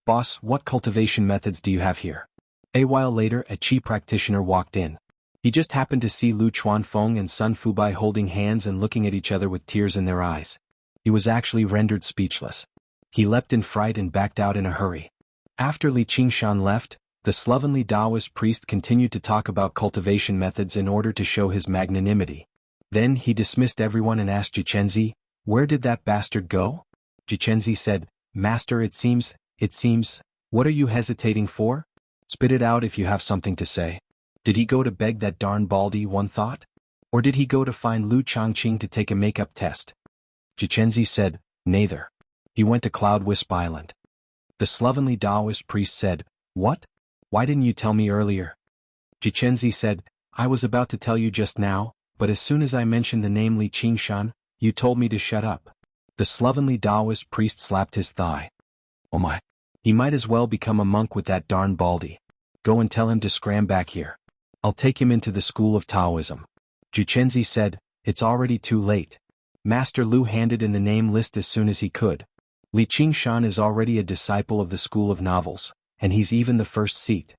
Boss, what cultivation methods do you have here? A while later, a chi practitioner walked in. He just happened to see Lu Chuanfeng and Sun Fubai holding hands and looking at each other with tears in their eyes. He was actually rendered speechless. He leapt in fright and backed out in a hurry. After Li Qingshan left, the slovenly Taoist priest continued to talk about cultivation methods in order to show his magnanimity. Then he dismissed everyone and asked Jichenzi, "Where did that bastard go?" Jichenzi said, "Master, it seems, what are you hesitating for? Spit it out if you have something to say. Did he go to beg that darn baldy, one thought? Or did he go to find Lu Changqing to take a makeup test?" Jichenzi said, "Neither. He went to Cloud Wisp Island." The slovenly Taoist priest said, "What? Why didn't you tell me earlier?" Jichenzi said, "I was about to tell you just now, but as soon as I mentioned the name Li Qingshan, you told me to shut up." The slovenly Taoist priest slapped his thigh. "Oh my. He might as well become a monk with that darn baldy. Go and tell him to scram back here. I'll take him into the school of Taoism." Jichenzi said, "It's already too late." Master Lu handed in the name list as soon as he could. Li Qingshan is already a disciple of the School of Novels, and he's even the first seat.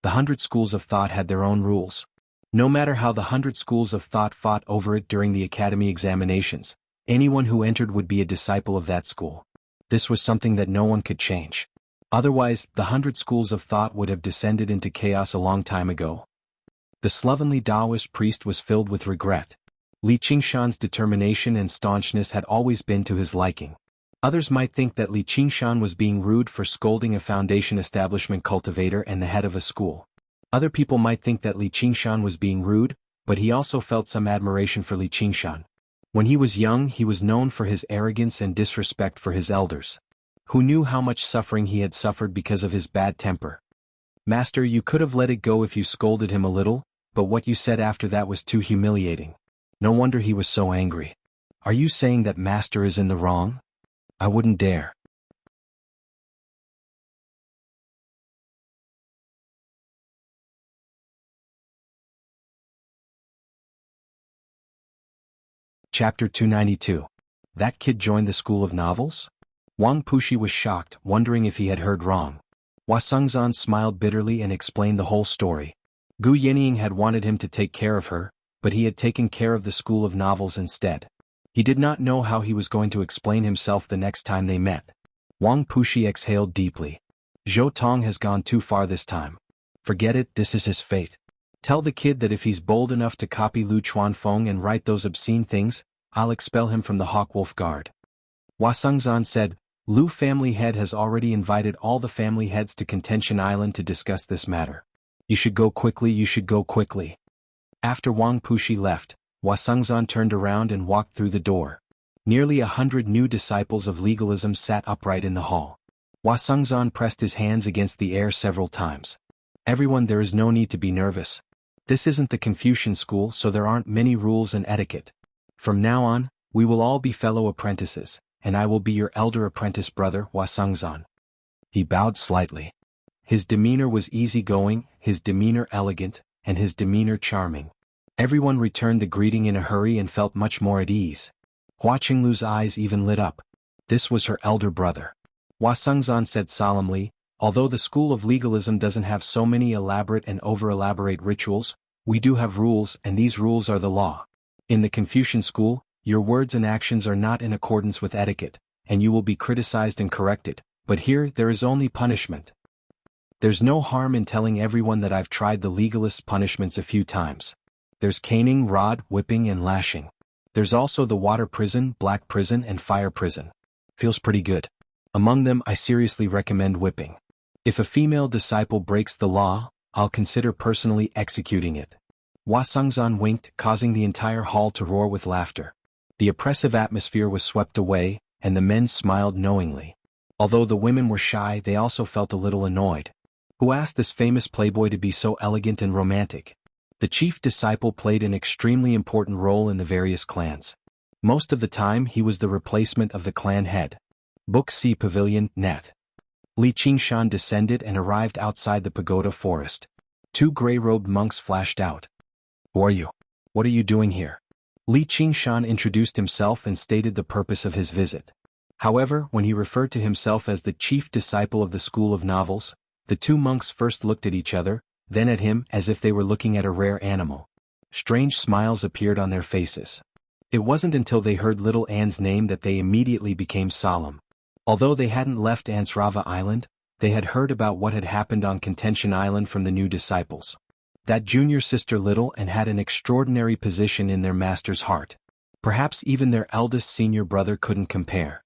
The 100 schools of thought had their own rules. No matter how the 100 schools of thought fought over it during the academy examinations, anyone who entered would be a disciple of that school. This was something that no one could change. Otherwise, the 100 schools of thought would have descended into chaos a long time ago. The slovenly Taoist priest was filled with regret. Li Qingshan's determination and staunchness had always been to his liking. Others might think that Li Qingshan was being rude for scolding a foundation establishment cultivator and the head of a school. Other people might think that Li Qingshan was being rude, but he also felt some admiration for Li Qingshan. When he was young, he was known for his arrogance and disrespect for his elders. Who knew how much suffering he had suffered because of his bad temper? Master, you could have let it go if you scolded him a little, but what you said after that was too humiliating. No wonder he was so angry. Are you saying that Master is in the wrong? I wouldn't dare. Chapter 292. That kid joined the school of novels? Wang Pushi was shocked, wondering if he had heard wrong. Hua Sengzan smiled bitterly and explained the whole story. Gu Yinying had wanted him to take care of her, but he had taken care of the school of novels instead. He did not know how he was going to explain himself the next time they met. Wang Pushi exhaled deeply. Zhou Tong has gone too far this time. Forget it, this is his fate. Tell the kid that if he's bold enough to copy Lu Chuanfeng and write those obscene things, I'll expel him from the Hawkwolf Guard. Hua Sengzan said, Lu family head has already invited all the family heads to Contention Island to discuss this matter. You should go quickly, you should go quickly. After Wang Pushi left, Hua Sengzan turned around and walked through the door. Nearly 100 new disciples of legalism sat upright in the hall. Hua Sengzan pressed his hands against the air several times. Everyone, there is no need to be nervous. This isn't the Confucian school, so there aren't many rules and etiquette. From now on, we will all be fellow apprentices, and I will be your elder apprentice brother, Hua Sengzan. He bowed slightly. His demeanor was easygoing, his demeanor elegant, and his demeanor charming. Everyone returned the greeting in a hurry and felt much more at ease. Hua Qinglu's eyes even lit up. This was her elder brother. Hua Sengzan said solemnly, although the school of legalism doesn't have so many elaborate and over-elaborate rituals, we do have rules, and these rules are the law. In the Confucian school, your words and actions are not in accordance with etiquette, and you will be criticized and corrected, but here there is only punishment. There's no harm in telling everyone that I've tried the legalists' punishments a few times. There's caning, rod, whipping, and lashing. There's also the water prison, black prison, and fire prison. Feels pretty good. Among them, I seriously recommend whipping. If a female disciple breaks the law, I'll consider personally executing it. Hua Sengzan winked, causing the entire hall to roar with laughter. The oppressive atmosphere was swept away, and the men smiled knowingly. Although the women were shy, they also felt a little annoyed. Who asked this famous playboy to be so elegant and romantic? The chief disciple played an extremely important role in the various clans. Most of the time he was the replacement of the clan head. Book C Pavilion, Net. Li Qingshan descended and arrived outside the pagoda forest. Two gray-robed monks flashed out. Who are you? What are you doing here? Li Qingshan introduced himself and stated the purpose of his visit. However, when he referred to himself as the chief disciple of the school of novels, the two monks first looked at each other, then at him as if they were looking at a rare animal. Strange smiles appeared on their faces. It wasn't until they heard little Anne's name that they immediately became solemn. Although they hadn't left Ansrava Island, they had heard about what had happened on Contention Island from the new disciples. That junior sister Little Anne had an extraordinary position in their master's heart. Perhaps even their eldest senior brother couldn't compare.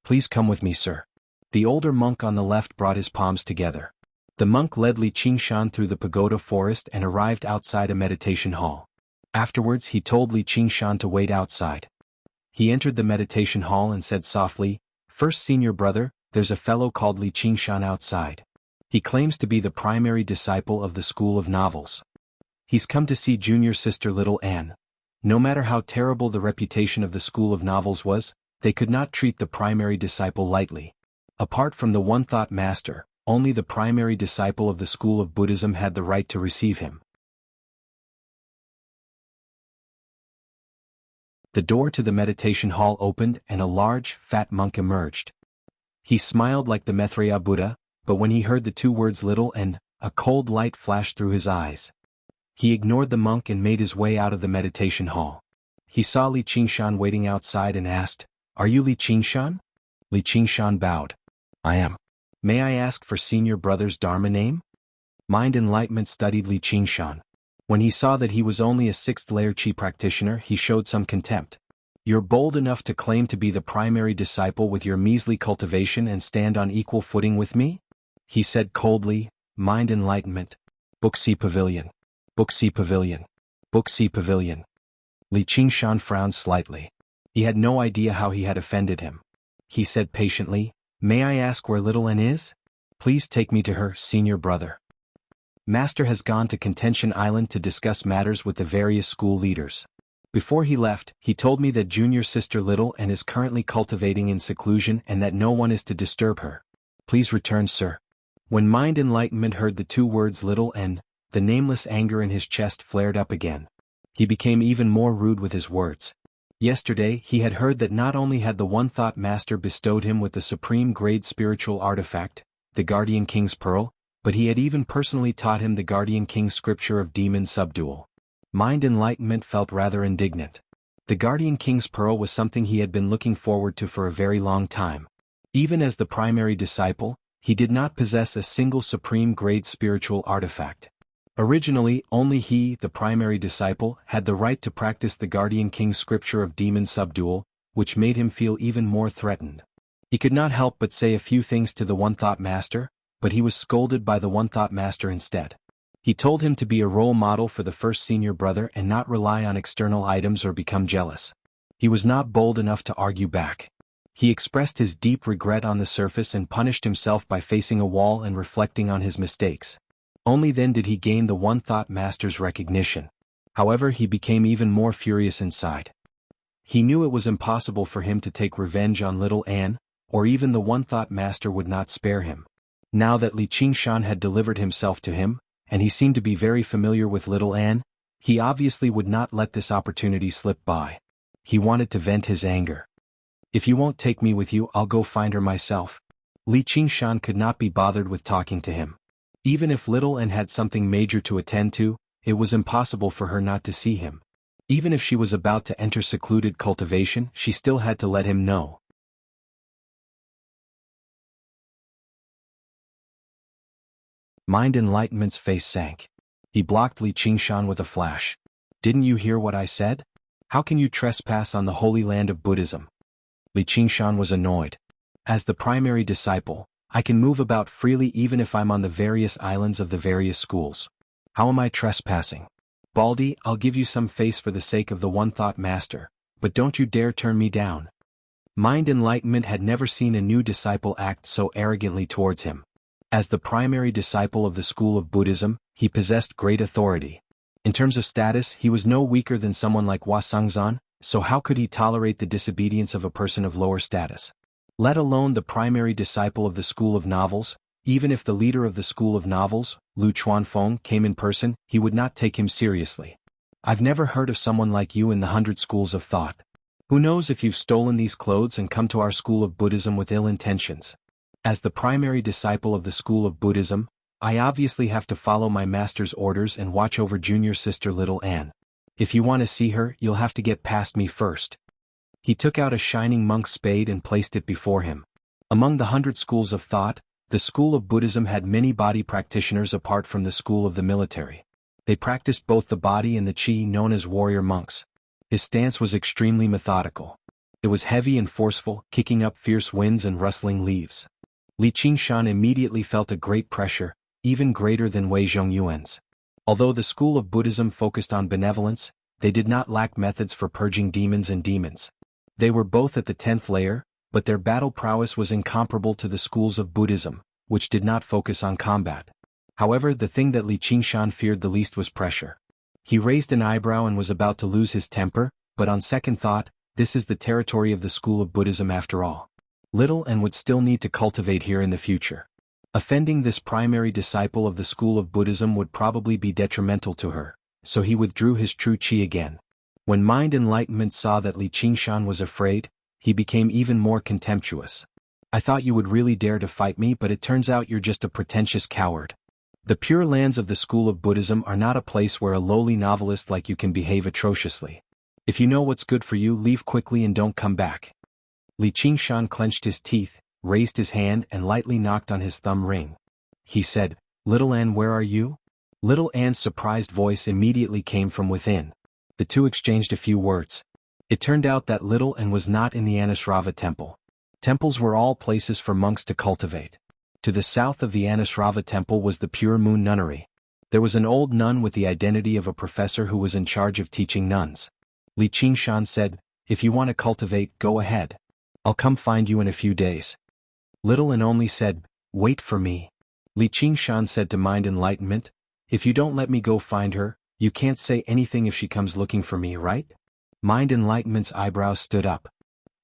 Please come with me, sir. The older monk on the left brought his palms together. The monk led Li Qingshan through the pagoda forest and arrived outside a meditation hall. Afterwards he told Li Qingshan to wait outside. He entered the meditation hall and said softly, "First senior brother, there's a fellow called Li Qingshan outside. He claims to be the primary disciple of the school of novels. He's come to see junior sister Little Anne." No matter how terrible the reputation of the school of novels was, they could not treat the primary disciple lightly. Apart from the one-thought master, only the primary disciple of the school of Buddhism had the right to receive him. The door to the meditation hall opened and a large, fat monk emerged. He smiled like the Maitreya Buddha, but when he heard the two words little and, a cold light flashed through his eyes. He ignored the monk and made his way out of the meditation hall. He saw Li Qingshan waiting outside and asked, "Are you Li Qingshan?" Li Qingshan bowed. "I am. May I ask for senior brother's Dharma name?" Mind Enlightenment studied Li Qingshan. When he saw that he was only a 6th layer Qi practitioner, he showed some contempt. You're bold enough to claim to be the primary disciple with your measly cultivation and stand on equal footing with me? He said coldly, Mind enlightenment. Book C Pavilion. Book C Pavilion. Book C Pavilion. Li Qingshan frowned slightly. He had no idea how he had offended him. He said patiently, May I ask where little N is? Please take me to her, senior brother. Master has gone to Contention Island to discuss matters with the various school leaders. Before he left, he told me that junior sister Little N is currently cultivating in seclusion and that no one is to disturb her. Please return, sir. When Mind Enlightenment heard the two words Little N, the nameless anger in his chest flared up again. He became even more rude with his words. Yesterday, he had heard that not only had the One Thought Master bestowed him with the supreme grade spiritual artifact, the Guardian King's Pearl, but he had even personally taught him the Guardian King's scripture of demon subdual. Mind Enlightenment felt rather indignant. The Guardian King's Pearl was something he had been looking forward to for a very long time. Even as the primary disciple, he did not possess a single supreme grade spiritual artifact. Originally, only he, the primary disciple, had the right to practice the Guardian King's scripture of demon subdual, which made him feel even more threatened. He could not help but say a few things to the One Thought Master, but he was scolded by the One Thought Master instead. He told him to be a role model for the first senior brother and not rely on external items or become jealous. He was not bold enough to argue back. He expressed his deep regret on the surface and punished himself by facing a wall and reflecting on his mistakes. Only then did he gain the One Thought Master's recognition. However, he became even more furious inside. He knew it was impossible for him to take revenge on little Anne, or even the One Thought Master would not spare him. Now that Li Qingshan had delivered himself to him, and he seemed to be very familiar with little Anne, he obviously would not let this opportunity slip by. He wanted to vent his anger. If you won't take me with you, I'll go find her myself. Li Qingshan could not be bothered with talking to him. Even if little Anne had something major to attend to, it was impossible for her not to see him. Even if she was about to enter secluded cultivation, she still had to let him know. Mind Enlightenment's face sank. He blocked Li Qingshan with a flash. Didn't you hear what I said? How can you trespass on the holy land of Buddhism? Li Qingshan was annoyed. As the primary disciple, I can move about freely even if I'm on the various islands of the various schools. How am I trespassing? Baldy, I'll give you some face for the sake of the One Thought Master, but don't you dare turn me down. Mind Enlightenment had never seen a new disciple act so arrogantly towards him. As the primary disciple of the school of Buddhism, he possessed great authority. In terms of status, he was no weaker than someone like Hua Sangzan, so how could he tolerate the disobedience of a person of lower status? Let alone the primary disciple of the School of Novels, even if the leader of the School of Novels, Lu Chuanfeng, came in person, he would not take him seriously. I've never heard of someone like you in the 100 schools of thought. Who knows if you've stolen these clothes and come to our school of Buddhism with ill intentions? As the primary disciple of the School of Buddhism, I obviously have to follow my master's orders and watch over junior sister little Anne. If you want to see her, you'll have to get past me first. He took out a shining monk's spade and placed it before him. Among the 100 schools of thought, the School of Buddhism had many body practitioners apart from the School of the Military. They practiced both the body and the chi known as warrior monks. His stance was extremely methodical. It was heavy and forceful, kicking up fierce winds and rustling leaves. Li Qingshan immediately felt a great pressure, even greater than Wei Zhongyuan's. Although the School of Buddhism focused on benevolence, they did not lack methods for purging demons and demons. They were both at the 10th layer, but their battle prowess was incomparable to the schools of Buddhism, which did not focus on combat. However, the thing that Li Qingshan feared the least was pressure. He raised an eyebrow and was about to lose his temper, but on second thought, this is the territory of the School of Buddhism after all. Little Anne would still need to cultivate here in the future. Offending this primary disciple of the School of Buddhism would probably be detrimental to her, so he withdrew his true chi again. When Mind Enlightenment saw that Li Qingshan was afraid, he became even more contemptuous. I thought you would really dare to fight me, but it turns out you're just a pretentious coward. The Pure Lands of the School of Buddhism are not a place where a lowly novelist like you can behave atrociously. If you know what's good for you, leave quickly and don't come back. Li Qingshan clenched his teeth, raised his hand and lightly knocked on his thumb ring. He said, Little Anne, where are you? Little Anne's surprised voice immediately came from within. The two exchanged a few words. It turned out that little Anne was not in the Anusrava temple. Temples were all places for monks to cultivate. To the south of the Anusrava temple was the Pure Moon Nunnery. There was an old nun with the identity of a professor who was in charge of teaching nuns. Li Qingshan said, "If you want to cultivate, go ahead. I'll come find you in a few days." Little Anne only said, "Wait for me." Li Qingshan said to Mind Enlightenment, "If you don't let me go find her, you can't say anything if she comes looking for me, right?" Mind Enlightenment's eyebrows stood up.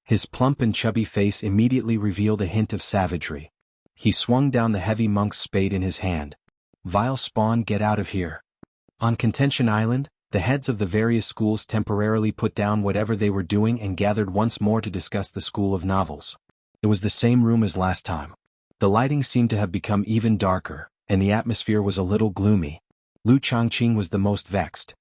His plump and chubby face immediately revealed a hint of savagery. He swung down the heavy monk's spade in his hand. "Vile spawn, get out of here." On Contention Island, the heads of the various schools temporarily put down whatever they were doing and gathered once more to discuss the School of Novels. It was the same room as last time. The lighting seemed to have become even darker, and the atmosphere was a little gloomy. Lu Chongqing was the most vexed.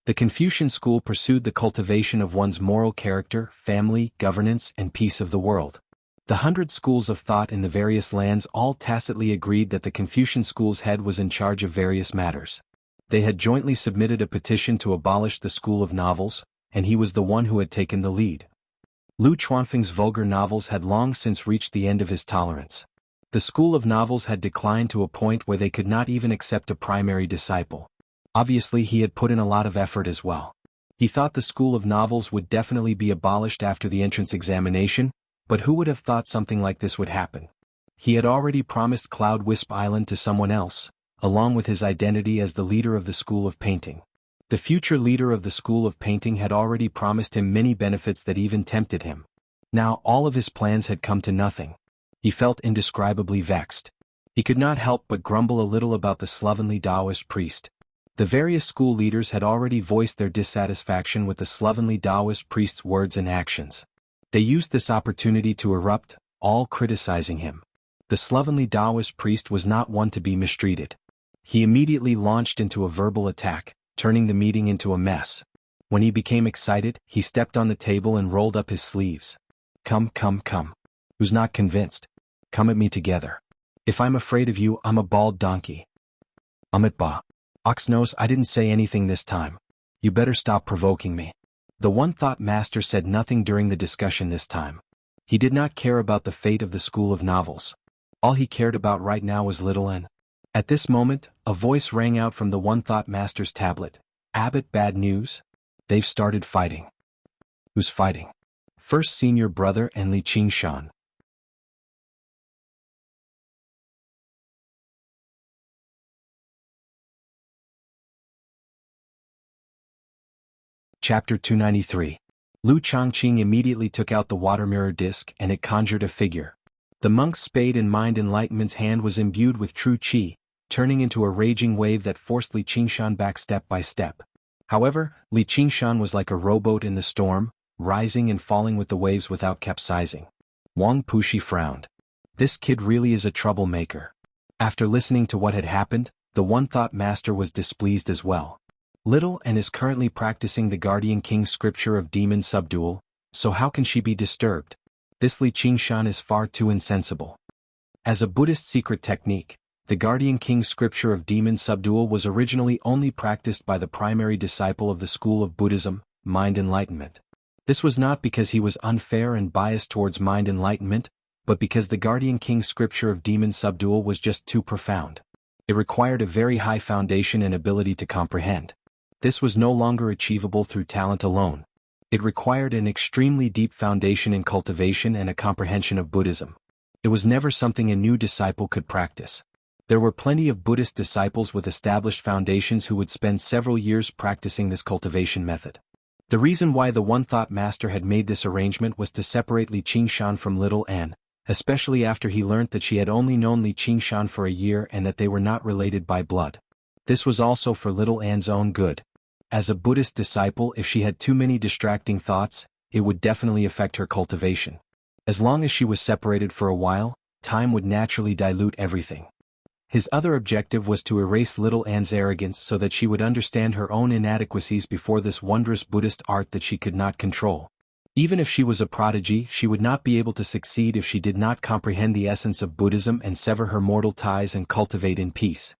The Confucian school pursued the cultivation of one's moral character, family, governance, and peace of the world. The 100 schools of thought in the various lands all tacitly agreed that the Confucian school's head was in charge of various matters. They had jointly submitted a petition to abolish the School of Novels, and he was the one who had taken the lead. Lu Chuanfeng's vulgar novels had long since reached the end of his tolerance. The School of Novels had declined to a point where they could not even accept a primary disciple. Obviously he had put in a lot of effort as well. He thought the School of Novels would definitely be abolished after the entrance examination, but who would have thought something like this would happen? He had already promised Cloud Wisp Island to someone else, along with his identity as the leader of the School of Painting. The future leader of the School of Painting had already promised him many benefits that even tempted him. Now all of his plans had come to nothing. He felt indescribably vexed. He could not help but grumble a little about the slovenly Taoist priest. The various school leaders had already voiced their dissatisfaction with the slovenly Taoist priest's words and actions. They used this opportunity to erupt, all criticizing him. The slovenly Taoist priest was not one to be mistreated. He immediately launched into a verbal attack, turning the meeting into a mess. When he became excited, he stepped on the table and rolled up his sleeves. Come. Who's not convinced? Come at me together. If I'm afraid of you, I'm a bald donkey. Ba. Oxnose, I didn't say anything this time. You better stop provoking me. The One Thought Master said nothing during the discussion this time. He did not care about the fate of the School of Novels. All he cared about right now was little Anne. At this moment, a voice rang out from the One Thought Master's tablet. "Abbot, bad news? They've started fighting." "Who's fighting?" "First Senior Brother and Li Qingshan." Chapter 293. Lu Chongqing immediately took out the water mirror disc and it conjured a figure. The monk's spade in Mind Enlightenment's hand was imbued with true qi, turning into a raging wave that forced Li Qingshan back step by step. However, Li Qingshan was like a rowboat in the storm, rising and falling with the waves without capsizing. Wang Pushi frowned. This kid really is a troublemaker. After listening to what had happened, the One Thought Master was displeased as well. Little Anne is currently practicing the Guardian King's scripture of demon subdual, so how can she be disturbed? This Li Qingshan is far too insensible. As a Buddhist secret technique, the Guardian King's scripture of demon subdual was originally only practiced by the primary disciple of the school of Buddhism, Mind Enlightenment. This was not because he was unfair and biased towards Mind Enlightenment, but because the Guardian King's scripture of demon subdual was just too profound. It required a very high foundation and ability to comprehend. This was no longer achievable through talent alone. It required an extremely deep foundation in cultivation and a comprehension of Buddhism. It was never something a new disciple could practice. There were plenty of Buddhist disciples with established foundations who would spend several years practicing this cultivation method. The reason why the One Thought Master had made this arrangement was to separate Li Qingshan from little Anne, especially after he learnt that she had only known Li Qingshan for a year and that they were not related by blood. This was also for little Anne's own good. As a Buddhist disciple, if she had too many distracting thoughts, it would definitely affect her cultivation. As long as she was separated for a while, time would naturally dilute everything. His other objective was to erase little Anne's arrogance so that she would understand her own inadequacies before this wondrous Buddhist art that she could not control. Even if she was a prodigy, she would not be able to succeed if she did not comprehend the essence of Buddhism and sever her mortal ties and cultivate in peace.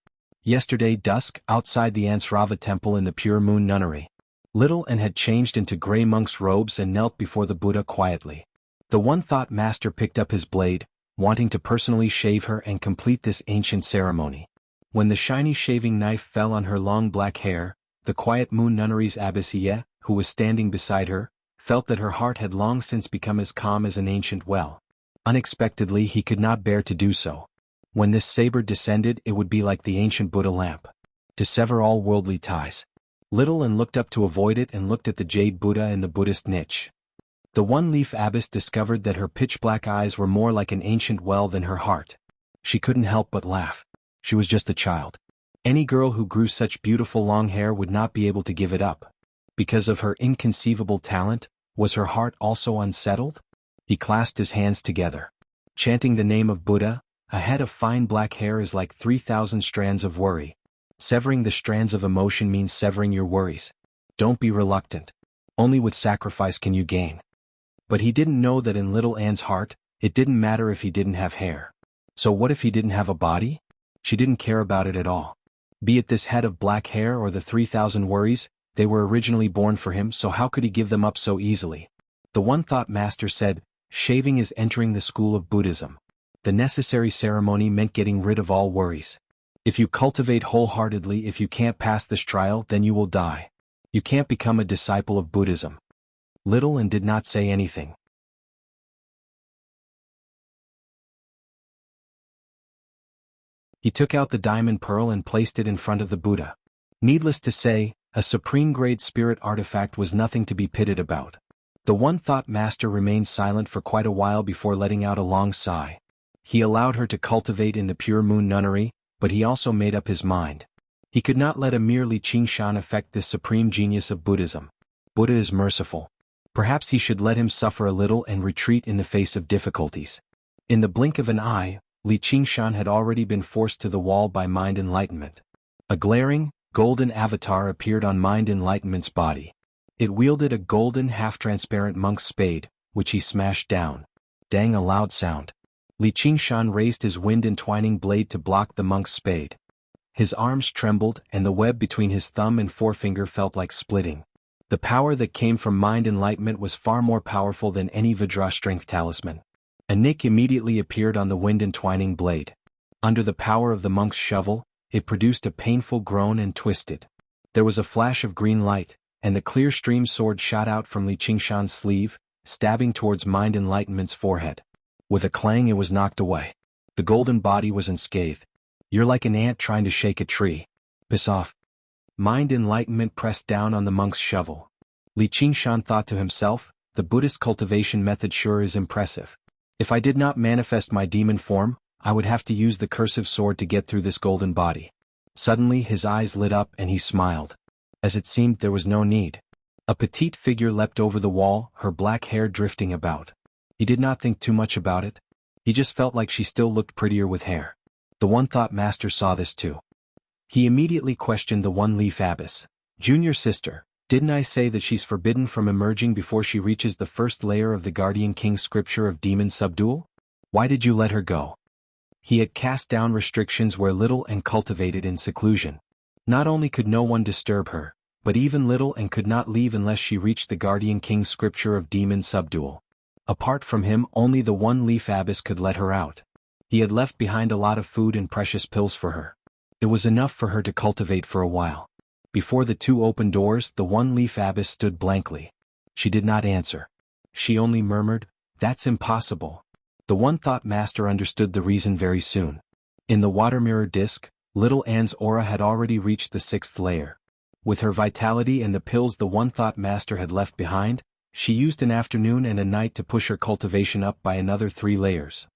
Yesterday dusk, outside the Ansrava temple in the Pure Moon Nunnery. Little An had changed into gray monk's robes and knelt before the Buddha quietly. The one-thought master picked up his blade, wanting to personally shave her and complete this ancient ceremony. When the shiny shaving knife fell on her long black hair, the quiet Moon Nunnery's abbess Ye, who was standing beside her, felt that her heart had long since become as calm as an ancient well. Unexpectedly he could not bear to do so. When this saber descended it would be like the ancient Buddha lamp, to sever all worldly ties. Little An looked up to avoid it and looked at the jade Buddha in the Buddhist niche. The one-leaf abbess discovered that her pitch-black eyes were more like an ancient well than her heart. She couldn't help but laugh. She was just a child. Any girl who grew such beautiful long hair would not be able to give it up. Because of her inconceivable talent, was her heart also unsettled? He clasped his hands together. Chanting the name of Buddha, a head of fine black hair is like 3,000 strands of worry. Severing the strands of emotion means severing your worries. Don't be reluctant. Only with sacrifice can you gain. But he didn't know that in Little Anne's heart, it didn't matter if he didn't have hair. So what if he didn't have a body? She didn't care about it at all. Be it this head of black hair or the 3,000 worries, they were originally born for him, so how could he give them up so easily? The one-thought master said, shaving is entering the school of Buddhism. The necessary ceremony meant getting rid of all worries. If you cultivate wholeheartedly, if you can't pass this trial, then you will die. You can't become a disciple of Buddhism. Little An did not say anything. He took out the diamond pearl and placed it in front of the Buddha. Needless to say, a supreme-grade spirit artifact was nothing to be pitted about. The one-thought master remained silent for quite a while before letting out a long sigh. He allowed her to cultivate in the Pure Moon Nunnery, but he also made up his mind. He could not let a mere Li Qingshan affect this supreme genius of Buddhism. Buddha is merciful. Perhaps he should let him suffer a little and retreat in the face of difficulties. In the blink of an eye, Li Qingshan had already been forced to the wall by mind enlightenment. A glaring, golden avatar appeared on mind enlightenment's body. It wielded a golden half-transparent monk's spade, which he smashed down. Dang, a loud sound. Li Qingshan raised his wind-entwining blade to block the monk's spade. His arms trembled and the web between his thumb and forefinger felt like splitting. The power that came from mind enlightenment was far more powerful than any Vajra strength talisman. A nick immediately appeared on the wind-entwining blade. Under the power of the monk's shovel, it produced a painful groan and twisted. There was a flash of green light, and the clear stream sword shot out from Li Qingshan's sleeve, stabbing towards mind enlightenment's forehead. With a clang it was knocked away. The golden body was unscathed. You're like an ant trying to shake a tree. Piss off. Mind enlightenment pressed down on the monk's shovel. Li Qingshan thought to himself, the Buddhist cultivation method sure is impressive. If I did not manifest my demon form, I would have to use the cursive sword to get through this golden body. Suddenly his eyes lit up and he smiled. As it seemed there was no need. A petite figure leapt over the wall, her black hair drifting about. He did not think too much about it. He just felt like she still looked prettier with hair. The one-thought master saw this too. He immediately questioned the one-leaf abbess. Junior sister, didn't I say that she's forbidden from emerging before she reaches the first layer of the Guardian King's scripture of demon subdual? Why did you let her go? He had cast down restrictions where Little An cultivated in seclusion. Not only could no one disturb her, but even Little An could not leave unless she reached the Guardian King's scripture of demon subdual. Apart from him, only the one-leaf abbess could let her out. He had left behind a lot of food and precious pills for her. It was enough for her to cultivate for a while. Before the two open doors, the one-leaf abbess stood blankly. She did not answer. She only murmured, "That's impossible." The one-thought master understood the reason very soon. In the water mirror disk, Little Anne's aura had already reached the 6th layer. With her vitality and the pills the one-thought master had left behind, she used an afternoon and a night to push her cultivation up by another 3 layers.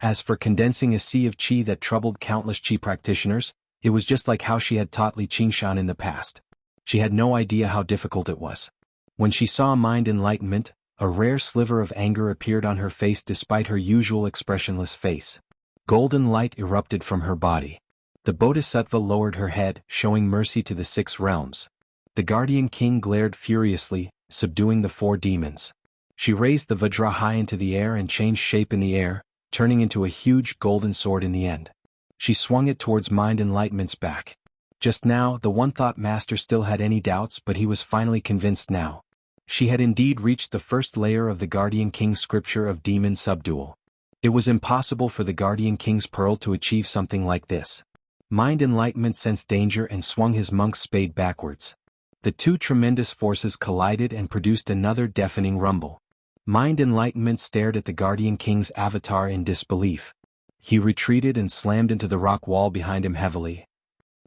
As for condensing a sea of qi that troubled countless qi practitioners, it was just like how she had taught Li Qingshan in the past. She had no idea how difficult it was. When she saw mind enlightenment, a rare sliver of anger appeared on her face despite her usual expressionless face. Golden light erupted from her body. The Bodhisattva lowered her head, showing mercy to the 6 realms. The Guardian King glared furiously, subduing the 4 demons. She raised the Vajra high into the air and changed shape in the air, turning into a huge golden sword in the end. She swung it towards Mind Enlightenment's back. Just now, the One-Thought Master still had any doubts, but he was finally convinced now. She had indeed reached the first layer of the Guardian King's scripture of demon subdual. It was impossible for the Guardian King's pearl to achieve something like this. Mind Enlightenment sensed danger and swung his monk's spade backwards. The two tremendous forces collided and produced another deafening rumble. Mind Enlightenment stared at the Guardian King's avatar in disbelief. He retreated and slammed into the rock wall behind him heavily.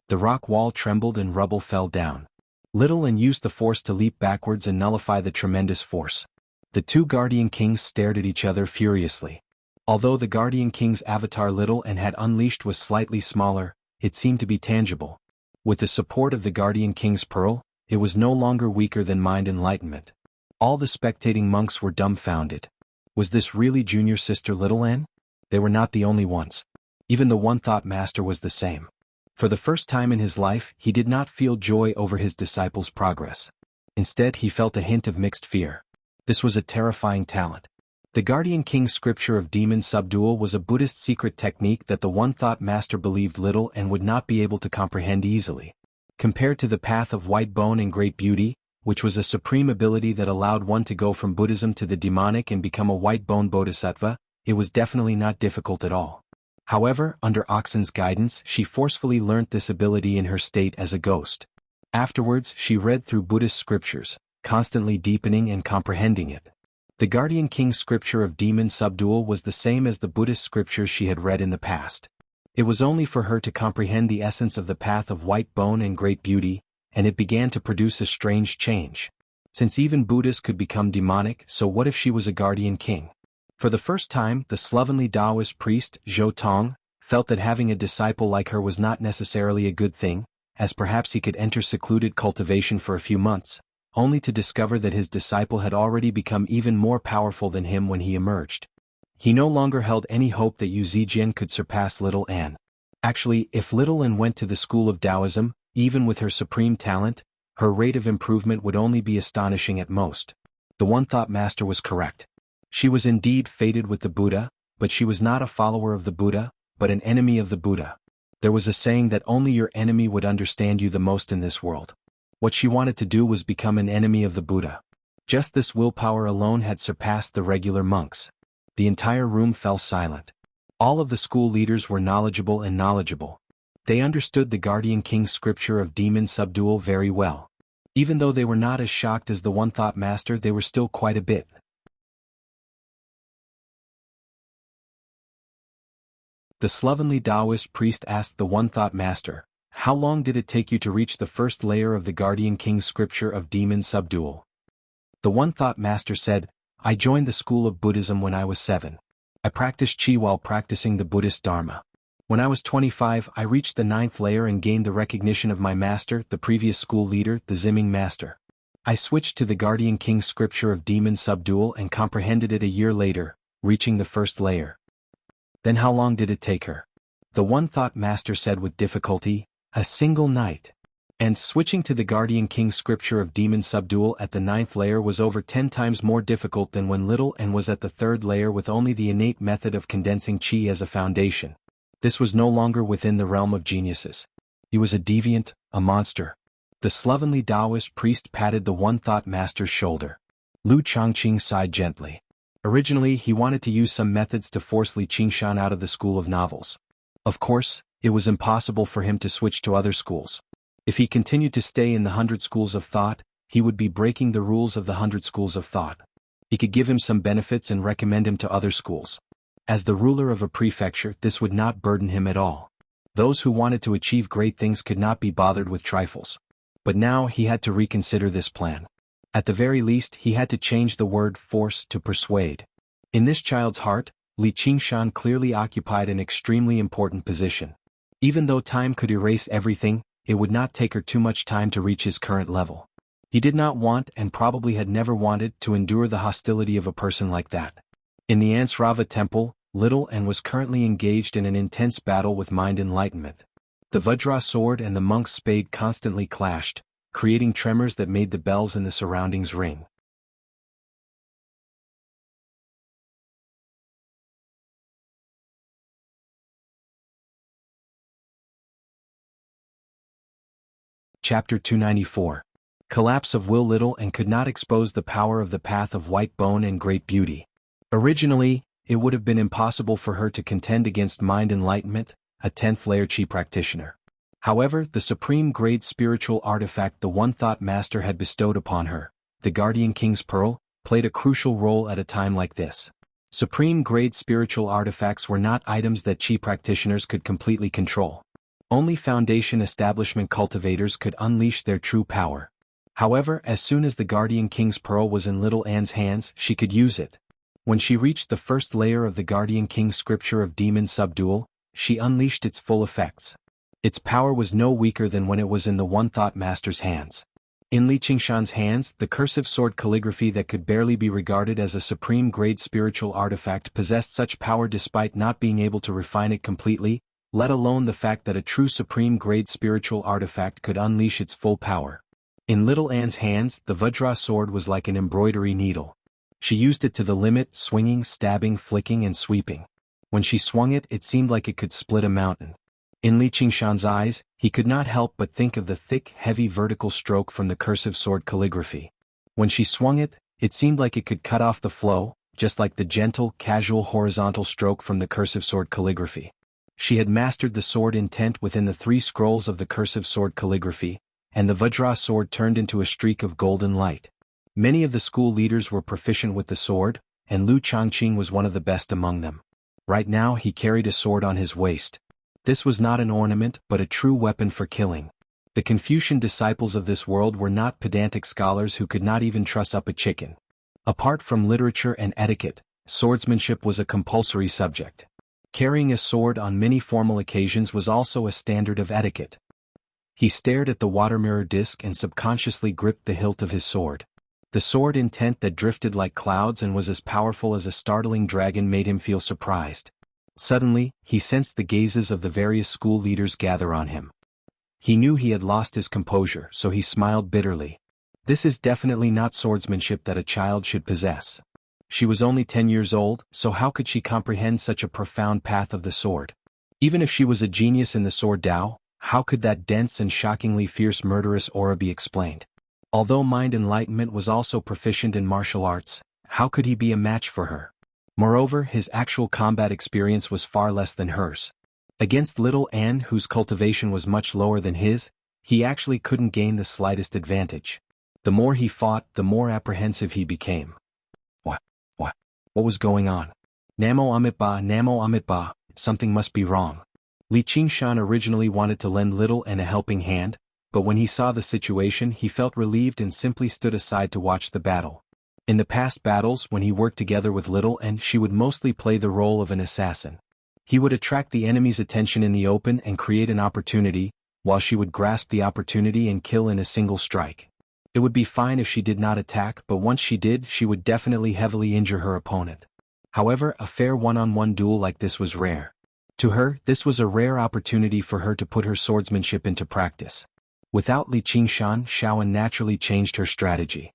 The rock wall trembled and rubble fell down. Little N used the force to leap backwards and nullify the tremendous force. The two Guardian Kings stared at each other furiously. Although the Guardian King's avatar Little N had unleashed was slightly smaller, it seemed to be tangible. With the support of the Guardian King's pearl, it was no longer weaker than Mind Enlightenment. All the spectating monks were dumbfounded. Was this really junior sister Little N? They were not the only ones. Even the One-Thought Master was the same. For the first time in his life, he did not feel joy over his disciple's progress. Instead, he felt a hint of mixed fear. This was a terrifying talent. The Guardian King's scripture of demon subdual was a Buddhist secret technique that the One-Thought Master believed Little and would not be able to comprehend easily. Compared to the path of white bone and great beauty, which was a supreme ability that allowed one to go from Buddhism to the demonic and become a white bone bodhisattva, it was definitely not difficult at all. However, under Oxen's guidance, she forcefully learnt this ability in her state as a ghost. Afterwards, she read through Buddhist scriptures, constantly deepening and comprehending it. The Guardian King's scripture of demon subdual was the same as the Buddhist scriptures she had read in the past. It was only for her to comprehend the essence of the path of white bone and great beauty, and it began to produce a strange change. Since even Buddhists could become demonic, so what if she was a Guardian King? For the first time, the slovenly Taoist priest, Zhou Tong, felt that having a disciple like her was not necessarily a good thing, as perhaps he could enter secluded cultivation for a few months, only to discover that his disciple had already become even more powerful than him when he emerged. He no longer held any hope that Yu Zijian could surpass Little N. Actually, if Little N went to the school of Taoism, even with her supreme talent, her rate of improvement would only be astonishing at most. The One-Thought Master was correct. She was indeed fated with the Buddha, but she was not a follower of the Buddha, but an enemy of the Buddha. There was a saying that only your enemy would understand you the most in this world. What she wanted to do was become an enemy of the Buddha. Just this willpower alone had surpassed the regular monks. The entire room fell silent. All of the school leaders were knowledgeable. They understood the Guardian King's scripture of demon subdual very well. Even though they were not as shocked as the One-Thought Master, they were still quite a bit. The slovenly Taoist priest asked the One-Thought Master, "How long did it take you to reach the first layer of the Guardian King's scripture of demon subdual?" The One-Thought Master said, "I joined the school of Buddhism when I was 7. I practiced Qi while practicing the Buddhist Dharma. When I was 25, I reached the 9th layer and gained the recognition of my master, the previous school leader, the Ziming Master. I switched to the Guardian King's scripture of demon subdual and comprehended it a year later, reaching the first layer." Then how long did it take her? The One-Thought Master said with difficulty, "A single night." And switching to the Guardian King's scripture of demon subdual at the 9th layer was over 10 times more difficult than when Little N was at the 3rd layer with only the innate method of condensing Qi as a foundation. This was no longer within the realm of geniuses. He was a deviant, a monster. The slovenly Taoist priest patted the One-Thought Master's shoulder. Lu Chongqing sighed gently. Originally, he wanted to use some methods to force Li Qingshan out of the school of novels. Of course, it was impossible for him to switch to other schools. If he continued to stay in the 100 schools of thought, he would be breaking the rules of the 100 schools of thought. He could give him some benefits and recommend him to other schools. As the ruler of a prefecture, this would not burden him at all. Those who wanted to achieve great things could not be bothered with trifles. But now he had to reconsider this plan. At the very least, he had to change the word force to persuade. In this child's heart, Li Qingshan clearly occupied an extremely important position. Even though time could erase everything, it would not take her too much time to reach his current level. He did not want and probably had never wanted to endure the hostility of a person like that. In the Ansrava temple, Little N was currently engaged in an intense battle with Mind Enlightenment. The Vajra sword and the monk's spade constantly clashed, creating tremors that made the bells in the surroundings ring. Chapter 294. Collapse of Will. Little and could not expose the power of the path of white bone and great beauty. Originally, it would have been impossible for her to contend against Mind Enlightenment, a 10th layer Qi practitioner. However, the supreme grade spiritual artifact the One Thought Master had bestowed upon her, the Guardian King's Pearl, played a crucial role at a time like this. Supreme grade spiritual artifacts were not items that Qi practitioners could completely control. Only Foundation establishment cultivators could unleash their true power. However, as soon as the Guardian King's Pearl was in Little Anne's hands, she could use it. When she reached the first layer of the Guardian King's scripture of demon subdual, she unleashed its full effects. Its power was no weaker than when it was in the One Thought Master's hands. In Li Qingshan's hands, the cursive sword calligraphy that could barely be regarded as a supreme-grade spiritual artifact possessed such power despite not being able to refine it completely, let alone the fact that a true supreme-grade spiritual artifact could unleash its full power. In Little Anne's hands, the Vajra sword was like an embroidery needle. She used it to the limit, swinging, stabbing, flicking and sweeping. When she swung it, it seemed like it could split a mountain. In Li Qingshan's eyes, he could not help but think of the thick, heavy vertical stroke from the cursive sword calligraphy. When she swung it, it seemed like it could cut off the flow, just like the gentle, casual horizontal stroke from the cursive sword calligraphy. She had mastered the sword intent within the 3 scrolls of the cursive sword calligraphy, and the Vajra sword turned into a streak of golden light. Many of the school leaders were proficient with the sword, and Lu Changqing was one of the best among them. Right now he carried a sword on his waist. This was not an ornament but a true weapon for killing. The Confucian disciples of this world were not pedantic scholars who could not even truss up a chicken. Apart from literature and etiquette, swordsmanship was a compulsory subject. Carrying a sword on many formal occasions was also a standard of etiquette. He stared at the water mirror disc and subconsciously gripped the hilt of his sword. The sword intent that drifted like clouds and was as powerful as a startling dragon made him feel surprised. Suddenly, he sensed the gazes of the various school leaders gather on him. He knew he had lost his composure, so he smiled bitterly. This is definitely not swordsmanship that a child should possess. She was only 10 years old, so how could she comprehend such a profound path of the sword? Even if she was a genius in the sword Tao, how could that dense and shockingly fierce murderous aura be explained? Although Mind Enlightenment was also proficient in martial arts, how could he be a match for her? Moreover, his actual combat experience was far less than hers. Against Little Anne, whose cultivation was much lower than his, he actually couldn't gain the slightest advantage. The more he fought, the more apprehensive he became. What was going on? Namo Amitba, something must be wrong. Li Qingshan originally wanted to lend Little Anne a helping hand, but when he saw the situation he felt relieved and simply stood aside to watch the battle. In the past battles, when he worked together with Little Anne, she would mostly play the role of an assassin. He would attract the enemy's attention in the open and create an opportunity, while she would grasp the opportunity and kill in a single strike. It would be fine if she did not attack, but once she did, she would definitely heavily injure her opponent. However, a fair one-on-one duel like this was rare. To her, this was a rare opportunity for her to put her swordsmanship into practice. Without Li Qingshan, Shaoan naturally changed her strategy.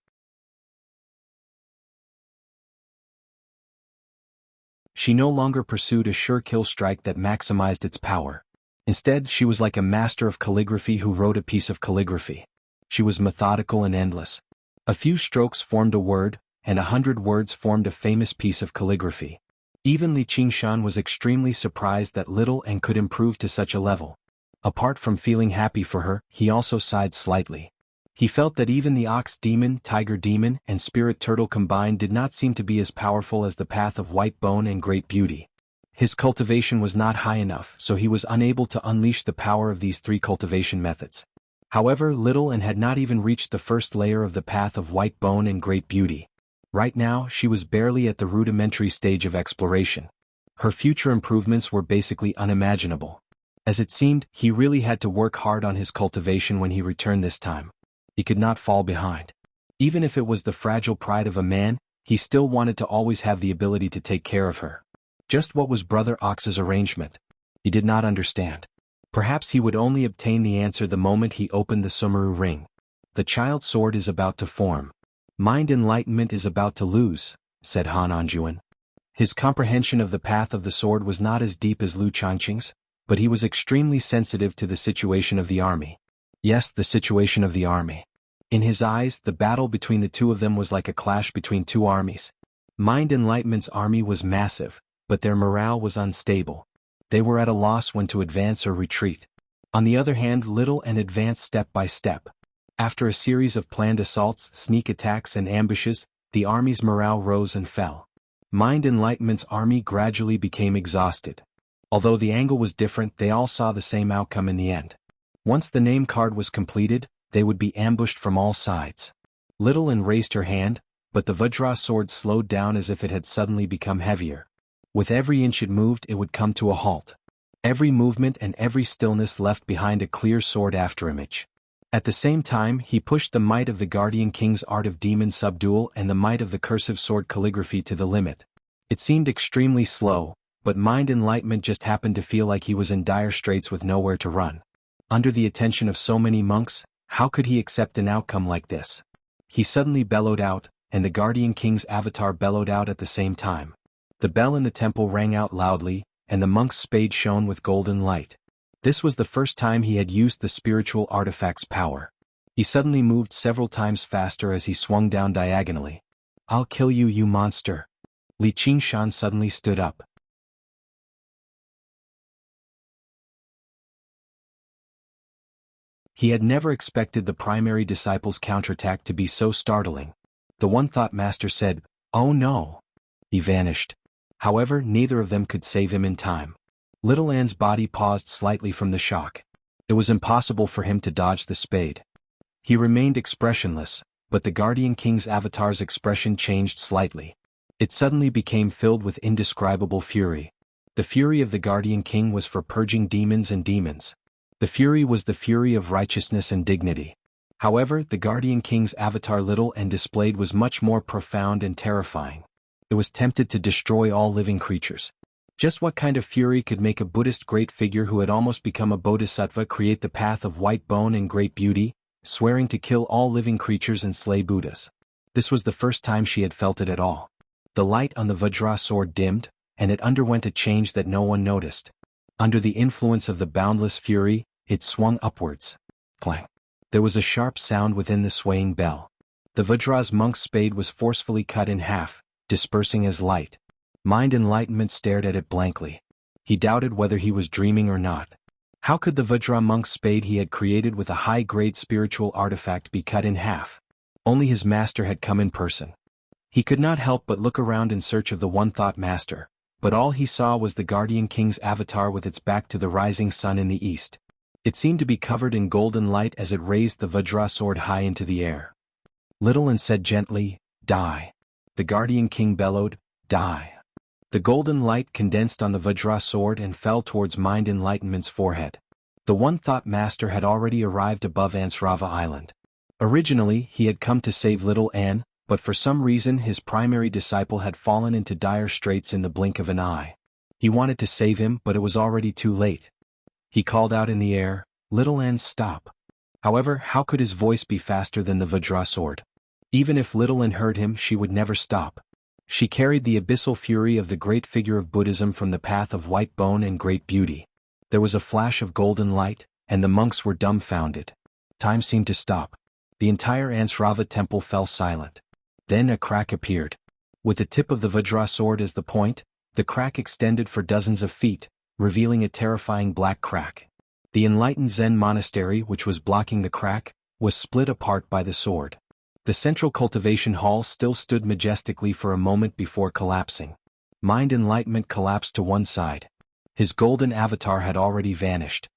She no longer pursued a sure kill strike that maximized its power. Instead, she was like a master of calligraphy who wrote a piece of calligraphy. She was methodical and endless. A few strokes formed a word, and 100 words formed a famous piece of calligraphy. Even Li Qingshan was extremely surprised that Little Anne could improve to such a level. Apart from feeling happy for her, he also sighed slightly. He felt that even the ox demon, tiger demon, and spirit turtle combined did not seem to be as powerful as the path of white bone and great beauty. His cultivation was not high enough, so he was unable to unleash the power of these 3 cultivation methods. However, Little Anne had not even reached the first layer of the path of white bone and great beauty. Right now, she was barely at the rudimentary stage of exploration. Her future improvements were basically unimaginable. As it seemed, he really had to work hard on his cultivation when he returned this time. He could not fall behind. Even if it was the fragile pride of a man, he still wanted to always have the ability to take care of her. Just what was Brother Ox's arrangement? He did not understand. Perhaps he would only obtain the answer the moment he opened the Sumeru ring. The child's sword is about to form. Mind Enlightenment is about to lose, said Han Anjuan. His comprehension of the path of the sword was not as deep as Lu Changqing's, but he was extremely sensitive to the situation of the army. Yes, the situation of the army. In his eyes, the battle between the two of them was like a clash between two armies. Mind Enlightenment's army was massive, but their morale was unstable. They were at a loss when to advance or retreat. On the other hand, Little and advanced step by step. After a series of planned assaults, sneak attacks and ambushes, the army's morale rose and fell. Mind Enlightenment's army gradually became exhausted. Although the angle was different, they all saw the same outcome in the end. Once the name card was completed, they would be ambushed from all sides. Little An raised her hand, but the Vajra sword slowed down as if it had suddenly become heavier. With every inch it moved, it would come to a halt. Every movement and every stillness left behind a clear sword afterimage. At the same time, he pushed the might of the Guardian King's art of demon subdual and the might of the cursive sword calligraphy to the limit. It seemed extremely slow, but Mind Enlightenment just happened to feel like he was in dire straits with nowhere to run. Under the attention of so many monks, how could he accept an outcome like this? He suddenly bellowed out, and the Guardian King's avatar bellowed out at the same time. The bell in the temple rang out loudly, and the monk's spade shone with golden light. This was the first time he had used the spiritual artifact's power. He suddenly moved several times faster as he swung down diagonally. "I'll kill you, you monster!" Li Qingshan suddenly stood up. He had never expected the primary disciple's counterattack to be so startling. The One Thought Master said, "Oh no!" He vanished. However, neither of them could save him in time. Little An's body paused slightly from the shock. It was impossible for him to dodge the spade. He remained expressionless, but the Guardian King's avatar's expression changed slightly. It suddenly became filled with indescribable fury. The fury of the Guardian King was for purging demons and demons. The fury was the fury of righteousness and dignity. However, the Guardian King's avatar Little An displayed was much more profound and terrifying. It was tempted to destroy all living creatures. Just what kind of fury could make a Buddhist great figure who had almost become a bodhisattva create the path of white bone and great beauty, swearing to kill all living creatures and slay Buddhas? This was the first time she had felt it at all. The light on the Vajra sword dimmed, and it underwent a change that no one noticed. Under the influence of the boundless fury, it swung upwards. Clang. There was a sharp sound within the swaying bell. The Vajra's monk's spade was forcefully cut in half, dispersing as light. Mind Enlightenment stared at it blankly. He doubted whether he was dreaming or not. How could the Vajra monk's spade he had created with a high-grade spiritual artifact be cut in half? Only his master had come in person. He could not help but look around in search of the One Thought Master, but all he saw was the Guardian King's avatar with its back to the rising sun in the east. It seemed to be covered in golden light as it raised the Vajra sword high into the air. Little An said gently, "Die." The Guardian King bellowed, "Die." The golden light condensed on the Vajra sword and fell towards Mind Enlightenment's forehead. The One Thought Master had already arrived above Ansrava Island. Originally, he had come to save Little An, but for some reason his primary disciple had fallen into dire straits in the blink of an eye. He wanted to save him, but it was already too late. He called out in the air, "Little An, stop." However, how could his voice be faster than the Vajra sword? Even if Little An heard him, she would never stop. She carried the abyssal fury of the great figure of Buddhism from the path of white bone and great beauty. There was a flash of golden light, and the monks were dumbfounded. Time seemed to stop. The entire Ansrava temple fell silent. Then a crack appeared. With the tip of the Vajra sword as the point, the crack extended for dozens of feet, revealing a terrifying black crack. The enlightened Zen monastery, which was blocking the crack, was split apart by the sword. The central cultivation hall still stood majestically for a moment before collapsing. Mind Enlightenment collapsed to one side. His golden avatar had already vanished.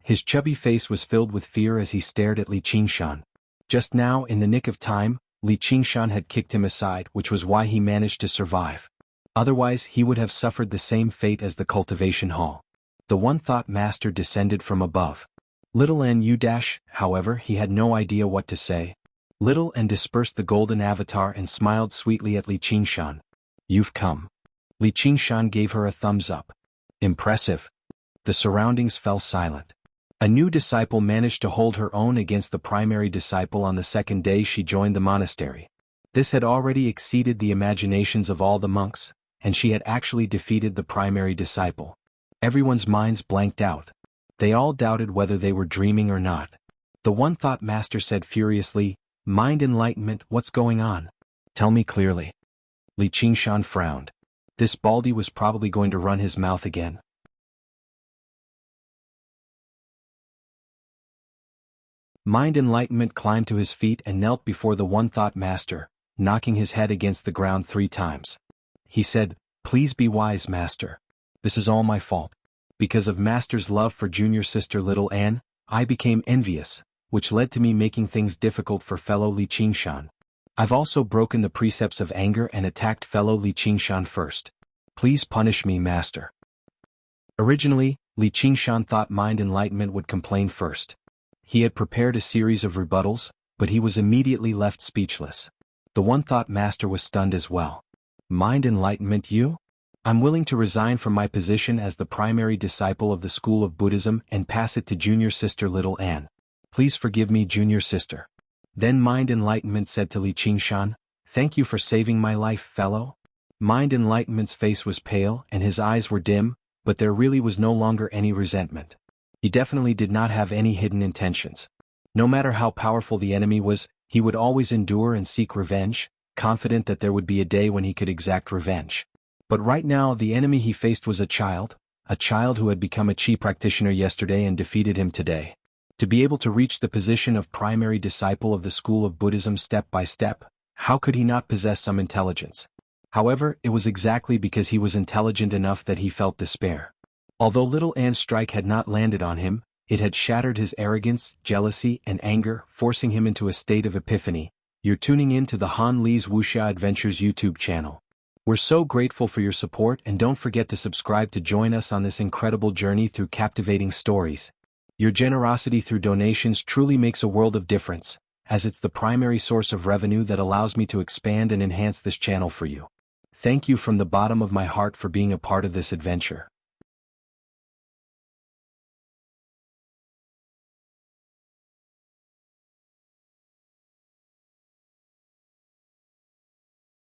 His chubby face was filled with fear as he stared at Li Qingshan. Just now, in the nick of time, Li Qingshan had kicked him aside, which was why he managed to survive. Otherwise, he would have suffered the same fate as the cultivation hall. The One Thought Master descended from above. Little An however, he had no idea what to say. Little An dispersed the golden avatar and smiled sweetly at Li Qingshan. "You've come." Li Qingshan gave her a thumbs up. "Impressive." The surroundings fell silent. A new disciple managed to hold her own against the primary disciple on the second day she joined the monastery. This had already exceeded the imaginations of all the monks, and she had actually defeated the primary disciple. Everyone's minds blanked out. They all doubted whether they were dreaming or not. The one-thought master said furiously, "Mind enlightenment, what's going on? Tell me clearly." Li Qingshan frowned. This Baldy was probably going to run his mouth again. Mind enlightenment climbed to his feet and knelt before the one-thought master, knocking his head against the ground 3 times. He said, "Please be wise, master. This is all my fault. Because of master's love for junior sister little Anne, I became envious, which led to me making things difficult for fellow Li Qingshan. I've also broken the precepts of anger and attacked fellow Li Qingshan first. Please punish me, master." Originally, Li Qingshan thought mind enlightenment would complain first. He had prepared a series of rebuttals, but he was immediately left speechless. The one-thought master was stunned as well. "Mind enlightenment, you? I'm willing to resign from my position as the primary disciple of the school of Buddhism and pass it to junior sister little Anne. Please forgive me, junior sister." Then mind enlightenment said to Li Qingshan, "Thank you for saving my life, fellow." Mind enlightenment's face was pale and his eyes were dim, but there really was no longer any resentment. He definitely did not have any hidden intentions. No matter how powerful the enemy was, he would always endure and seek revenge, confident that there would be a day when he could exact revenge. But right now the enemy he faced was a child who had become a chi practitioner yesterday and defeated him today. To be able to reach the position of primary disciple of the school of Buddhism step by step, how could he not possess some intelligence? However, it was exactly because he was intelligent enough that he felt despair. Although little Anne's strike had not landed on him, it had shattered his arrogance, jealousy, and anger, forcing him into a state of epiphany. You're tuning in to the Han Li's Wuxia Adventures YouTube channel. We're so grateful for your support, and don't forget to subscribe to join us on this incredible journey through captivating stories. Your generosity through donations truly makes a world of difference, as it's the primary source of revenue that allows me to expand and enhance this channel for you. Thank you from the bottom of my heart for being a part of this adventure.